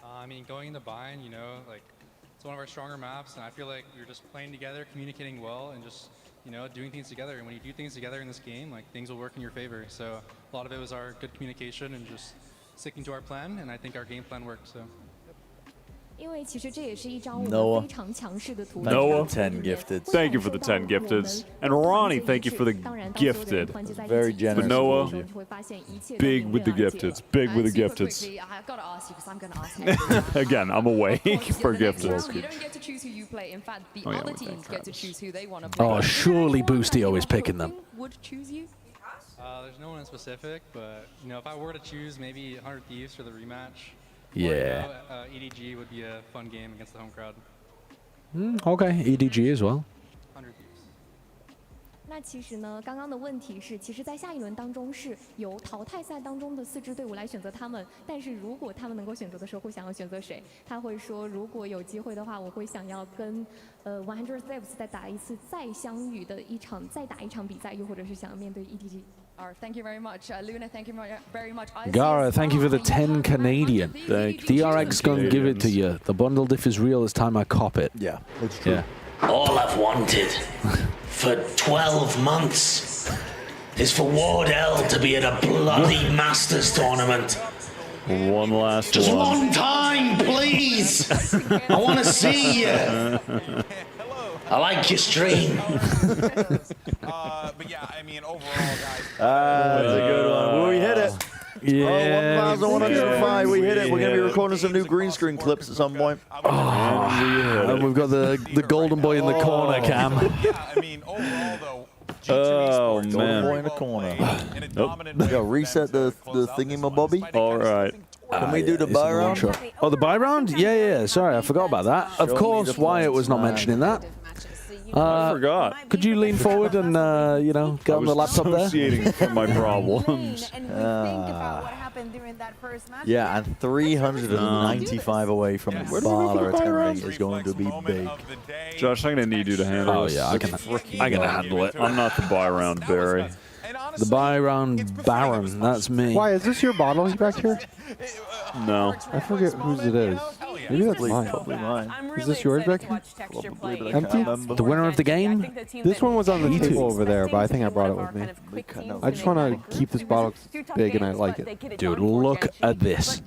I mean, going into Bind, you know, like, it's one of our stronger maps, and I feel like we're just playing together, communicating well, and just, you know, doing things together. And when you do things together in this game, like, things will work in your favor. So a lot of it was our good communication and just sticking to our plan, and I think our game plan worked, so. 因为其实这也是一张我们非常强势的图。 Noah, 10 gifted. Thank you for the 10 gifted. And Ronnie, thank you for the gifted. Very generous. But Noah, big with the gifteds. Big with the gifteds. I've got to ask you because I'm going to ask Again, I'm awake for gifted. You don't get to choose who you play. In fact, the other teams get to choose who they want to play. Oh, surely Boostio is picking them. Would choose you? There's no one in specific, but, you know, if I were to choose maybe 100 Thieves for the rematch, Yeah. EDG would be a fun game against the home crowd. Okay, EDG as well. 100 Thieves. 那其实呢，刚刚的问题是，其实，在下一轮当中是由淘汰赛当中的4支队伍来选择他们。但是如果他们能够选择的时候，会想要选择谁？他会说，如果有机会的话，我会想要跟100 Thieves再打一次再相遇的再打一场比赛，又或者是想要面对 EDG。 Thank you very much. Luna, thank you very much. Gara, thank you for the 10 Canadian. DRX gonna give it to you. The bundle diff is real. It's time I cop it. Yeah, that's true. Yeah. All I've wanted for 12 months is for Wardell to be at a bloody Masters tournament. One last Just one. one time, please. I want to see you. I like your stream. But yeah, I mean, overall, guys. That's a good one. Well, we hit it. Yeah. 1,105. We hit it. We're going to be recording some new green screen clips at some point. And we've got the golden boy in the corner, Cam. Yeah, I mean, overall, though. Oh, Golden man. boy in the corner. Yo, reset the thingy-my-bobby. All right. Can we do the buy round? Oh, the buy round? Yeah. Sorry, I forgot about that. Of course, Wyatt was not mentioning that. I forgot. Could you lean forward and, get on the laptop there? Associating from my problems. And we think about what happened during that first match. Yeah, and 395 away from Bala attending is going to be big. Josh, I'm going to need you to handle this. I can handle it. I'm not the buy round Barry. The buy round Baron, that's me. Why, is this your bottle back here? No. I forget whose it is. Maybe that's mine. Probably mine. Is this yours back here? Empty? The winner of the game? This one was on the table over there, but I think I brought it with me. I just want to keep this bottle big and I like it. Dude, look at this.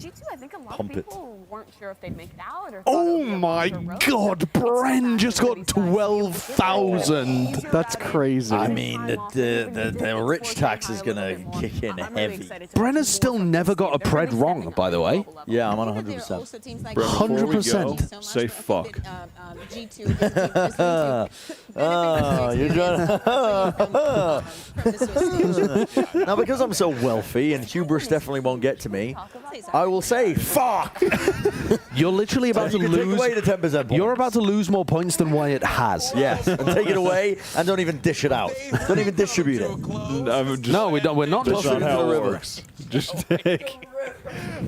Pump it. Weren't sure if they'd make it out or Oh my god, Bren just got 12,000. That's crazy. I mean, the rich tax is going to kick in heavy. Bren has still never got a pred wrong, by the way. Yeah, I'm on 100%. 100%. Say fuck. You're trying Now, because I'm so wealthy and hubris definitely won't get to me, I will say, fuck! You're literally about to Take lose. away the 10% points. You're about to lose more points than Wyatt has. Yes, and take it away and don't even dish it out. Don't even distribute it. No, we don't. We're not That's not distributing how the it river. works. Just take.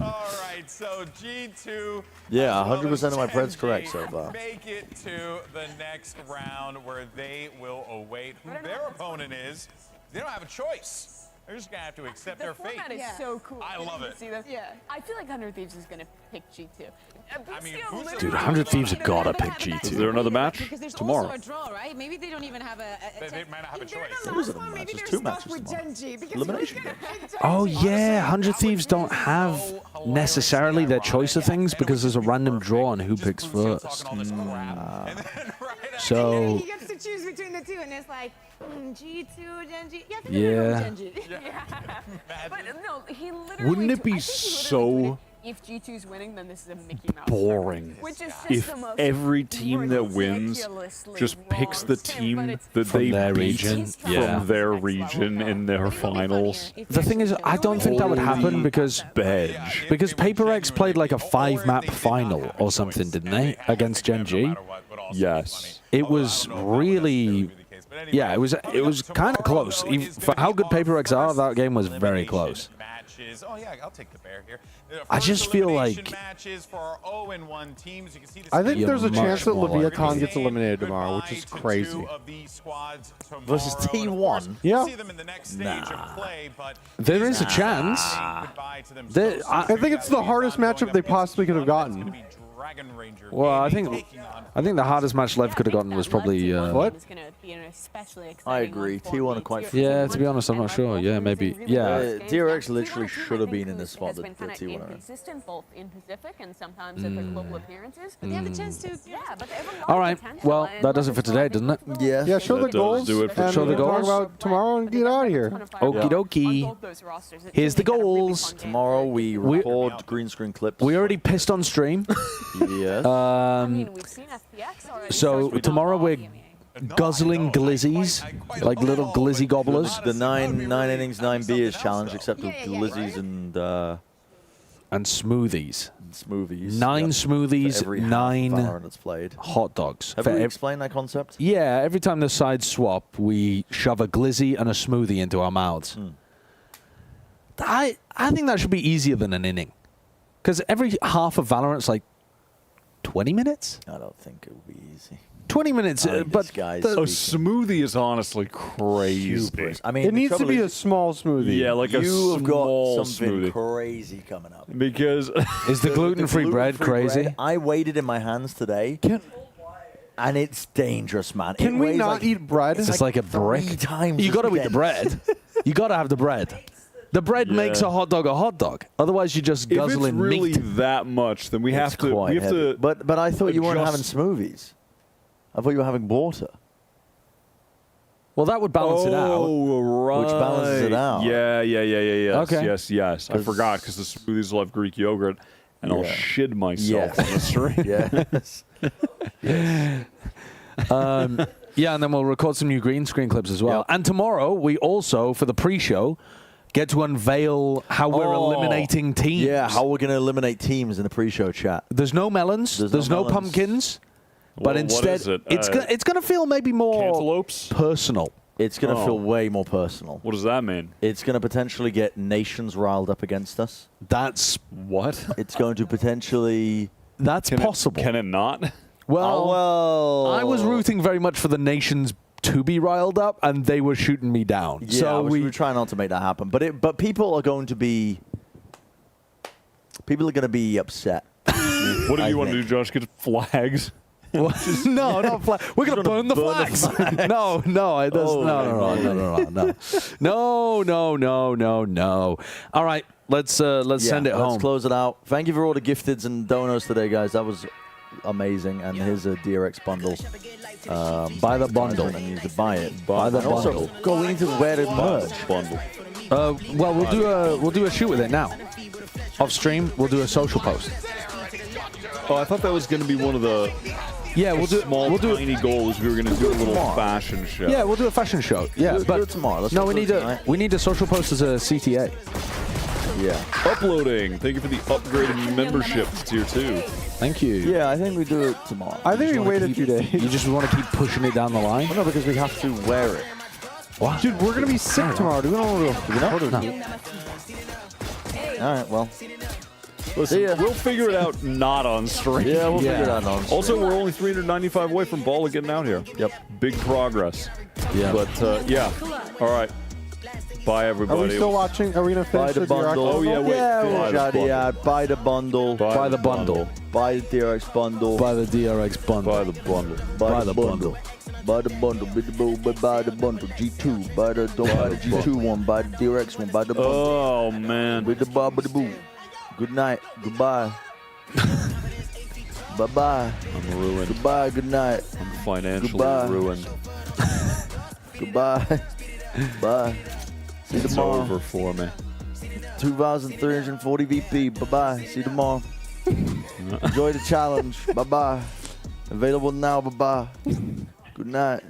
All right, so G2. Yeah, 100% of my pred's correct so far. Make it to the next round where they will await who their opponent is. They don't have a choice. They're just going to have to accept their fate. That is so cool. I love it. See this? Yeah. I feel like 100 Thieves is going to pick G2. I mean, Dude, 100 Thieves have gotta pick Is G2. there another match? Because there's Tomorrow. also a draw, right? Maybe they don't even have a They might not have a choice. There isn't a match, there's 2 matches tomorrow. Gen.G because Elimination game. Oh yeah, 100 Thieves don't have necessarily their choice of things because there's a random draw on who picks first. So he gets to choose between the two, and it's like G2, Gen.G. Yeah, I think Yeah. Gen.G. But no, he literally. Wouldn't it I be think he literally so tweeted, if G2's winning, then this is a Mickey Mouse. boring Which is just if the most every team that wins ridiculously just picks the wrong team but that From they their beat region? Yeah. from their region in their finals? the thing is, I don't think that would happen because Paper X played like a 5-map final or something, didn't they, against Gen.G? Yes. It was really, yeah, it was kind of close. Even for how good Paper X are, that game was very close. Oh yeah, I'll take the bear here. I just feel like matches for our 0-1 teams. You can see the I think You're there's a much chance that more Leviathan gets eliminated tomorrow, which is crazy. Versus T1? Yeah. There is a chance. I think it's the hardest matchup they possibly could have gotten. Well, I think the hardest match Lev could have gotten was probably what? I agree. T1 are quite. Yeah, to be honest, I'm not sure. Yeah, maybe. Yeah. DRX literally should have been in the spot that kind of T1 are in. inconsistent both in Pacific and sometimes at their global appearances. But they have the chance to. Yeah, but they have a lot All of right. potential, Well, and that does it for today, doesn't it? Yeah. Yeah, show the That does goals. do it for and Show the we'll talk goals. about tomorrow and get out of here. Okie dokie. Here's the goals. Tomorrow we record green screen clips. We already pissed on stream. Yes. We've seen FPX already. So tomorrow we're guzzling glizzies, like little glizzy gobblers. The nine innings, 9 beers challenge, except with glizzies and smoothies. Smoothies. 9 smoothies, For every half 9 Valorant that's played. hot dogs. Have For we explained that concept? Yeah, every time the sides swap, we shove a glizzy and a smoothie into our mouths. I think that should be easier than an inning. Because every half of Valorant's like 20 minutes? I don't think it would be easy. 20 minutes, but a smoothie is honestly crazy. I mean, It needs to be a small smoothie. Yeah, like a You have got small something smoothie. crazy coming up. Because is the gluten-free bread crazy? I weighed it in my hands today. And it's dangerous, man. Can it we weighs not like eat bread? It's like a brick. 3 times You as got to eat the dense. bread. You got to have the bread. The bread makes a hot dog. Otherwise, you're just guzzling if it's really meat. that much, then we have to. But I thought you weren't having smoothies. I thought you were having water. Well, that would balance it out. Oh, right. Which balances it out. Yeah. Yes, Okay. yes. I forgot because the smoothies will have Greek yogurt, and I'll shit myself on the stream. Yes. Yeah, and then we'll record some new green screen clips as well. And tomorrow, we also, for the pre-show, get to unveil how we're eliminating teams. Yeah, how we're going to eliminate teams in the pre-show chat. There's no melons. There's no pumpkins. But instead, it's going to feel maybe more cantaloupes? Personal. It's going to feel way more personal. What does that mean? It's going to potentially get nations riled up against us. That's what? It's going to potentially... That's possible. Can it not? Well, I was rooting very much for the nations to be riled up, and they were shooting me down. Yeah, so we were trying not to make that happen. But people are going to be... People are going to be upset. What do you want to do, Josh? Get flags? No, not flag. We're going to burn the flags. No. No. All right, let's send it home. Let's close it out. Thank you for all the gifteds and donos today, guys. That was amazing. And here's a DRX bundle. Buy the bundle. And you need to buy it. Buy the bundle. Also, go, we need to wear the merch. Bundle. Well, we'll do a shoot with it now. Off stream, we'll do a social post. Oh, I thought that was going to be one of the. Yeah, we'll do tiny goals. We were going to do a little fashion show. Yeah, we'll do a fashion show. Yeah, do it tomorrow. Let's we need a social post as a CTA. Yeah. Uploading. Thank you for the upgraded membership to tier 2. Thank you. Yeah, I think we do it tomorrow. I think we wait a few days. You just want to keep pushing it down the line? No, because we have to wear it. What? Dude, we're going to be sick tomorrow. Do we not? No. All right, well. Listen, we'll figure it out not on stream. Yeah, we'll figure it out on stream. Also, we're only 395 away from Bala getting out here. Yep. Big progress. Yeah. But, yeah. All right. Bye, everybody. Are we still watching? Are we going to finish the bundle? Oh, yeah, wait. Buy the bundle. Buy the bundle. Buy the DRX bundle. Buy the DRX bundle. Buy the bundle. Buy the bundle. Buy the bundle. Buy the bundle. G2. Don't buy the G2 one. Buy the DRX one. Buy the bundle. Oh, man. With the boo. Good night. Goodbye. Bye-bye. I'm ruined. Goodbye. Good night. I'm financially ruined. Goodbye. Bye. See you It's tomorrow. over for me. 2,340 VP. Bye-bye. See you tomorrow. Enjoy the challenge. Bye-bye. Available now. Bye-bye. Good night.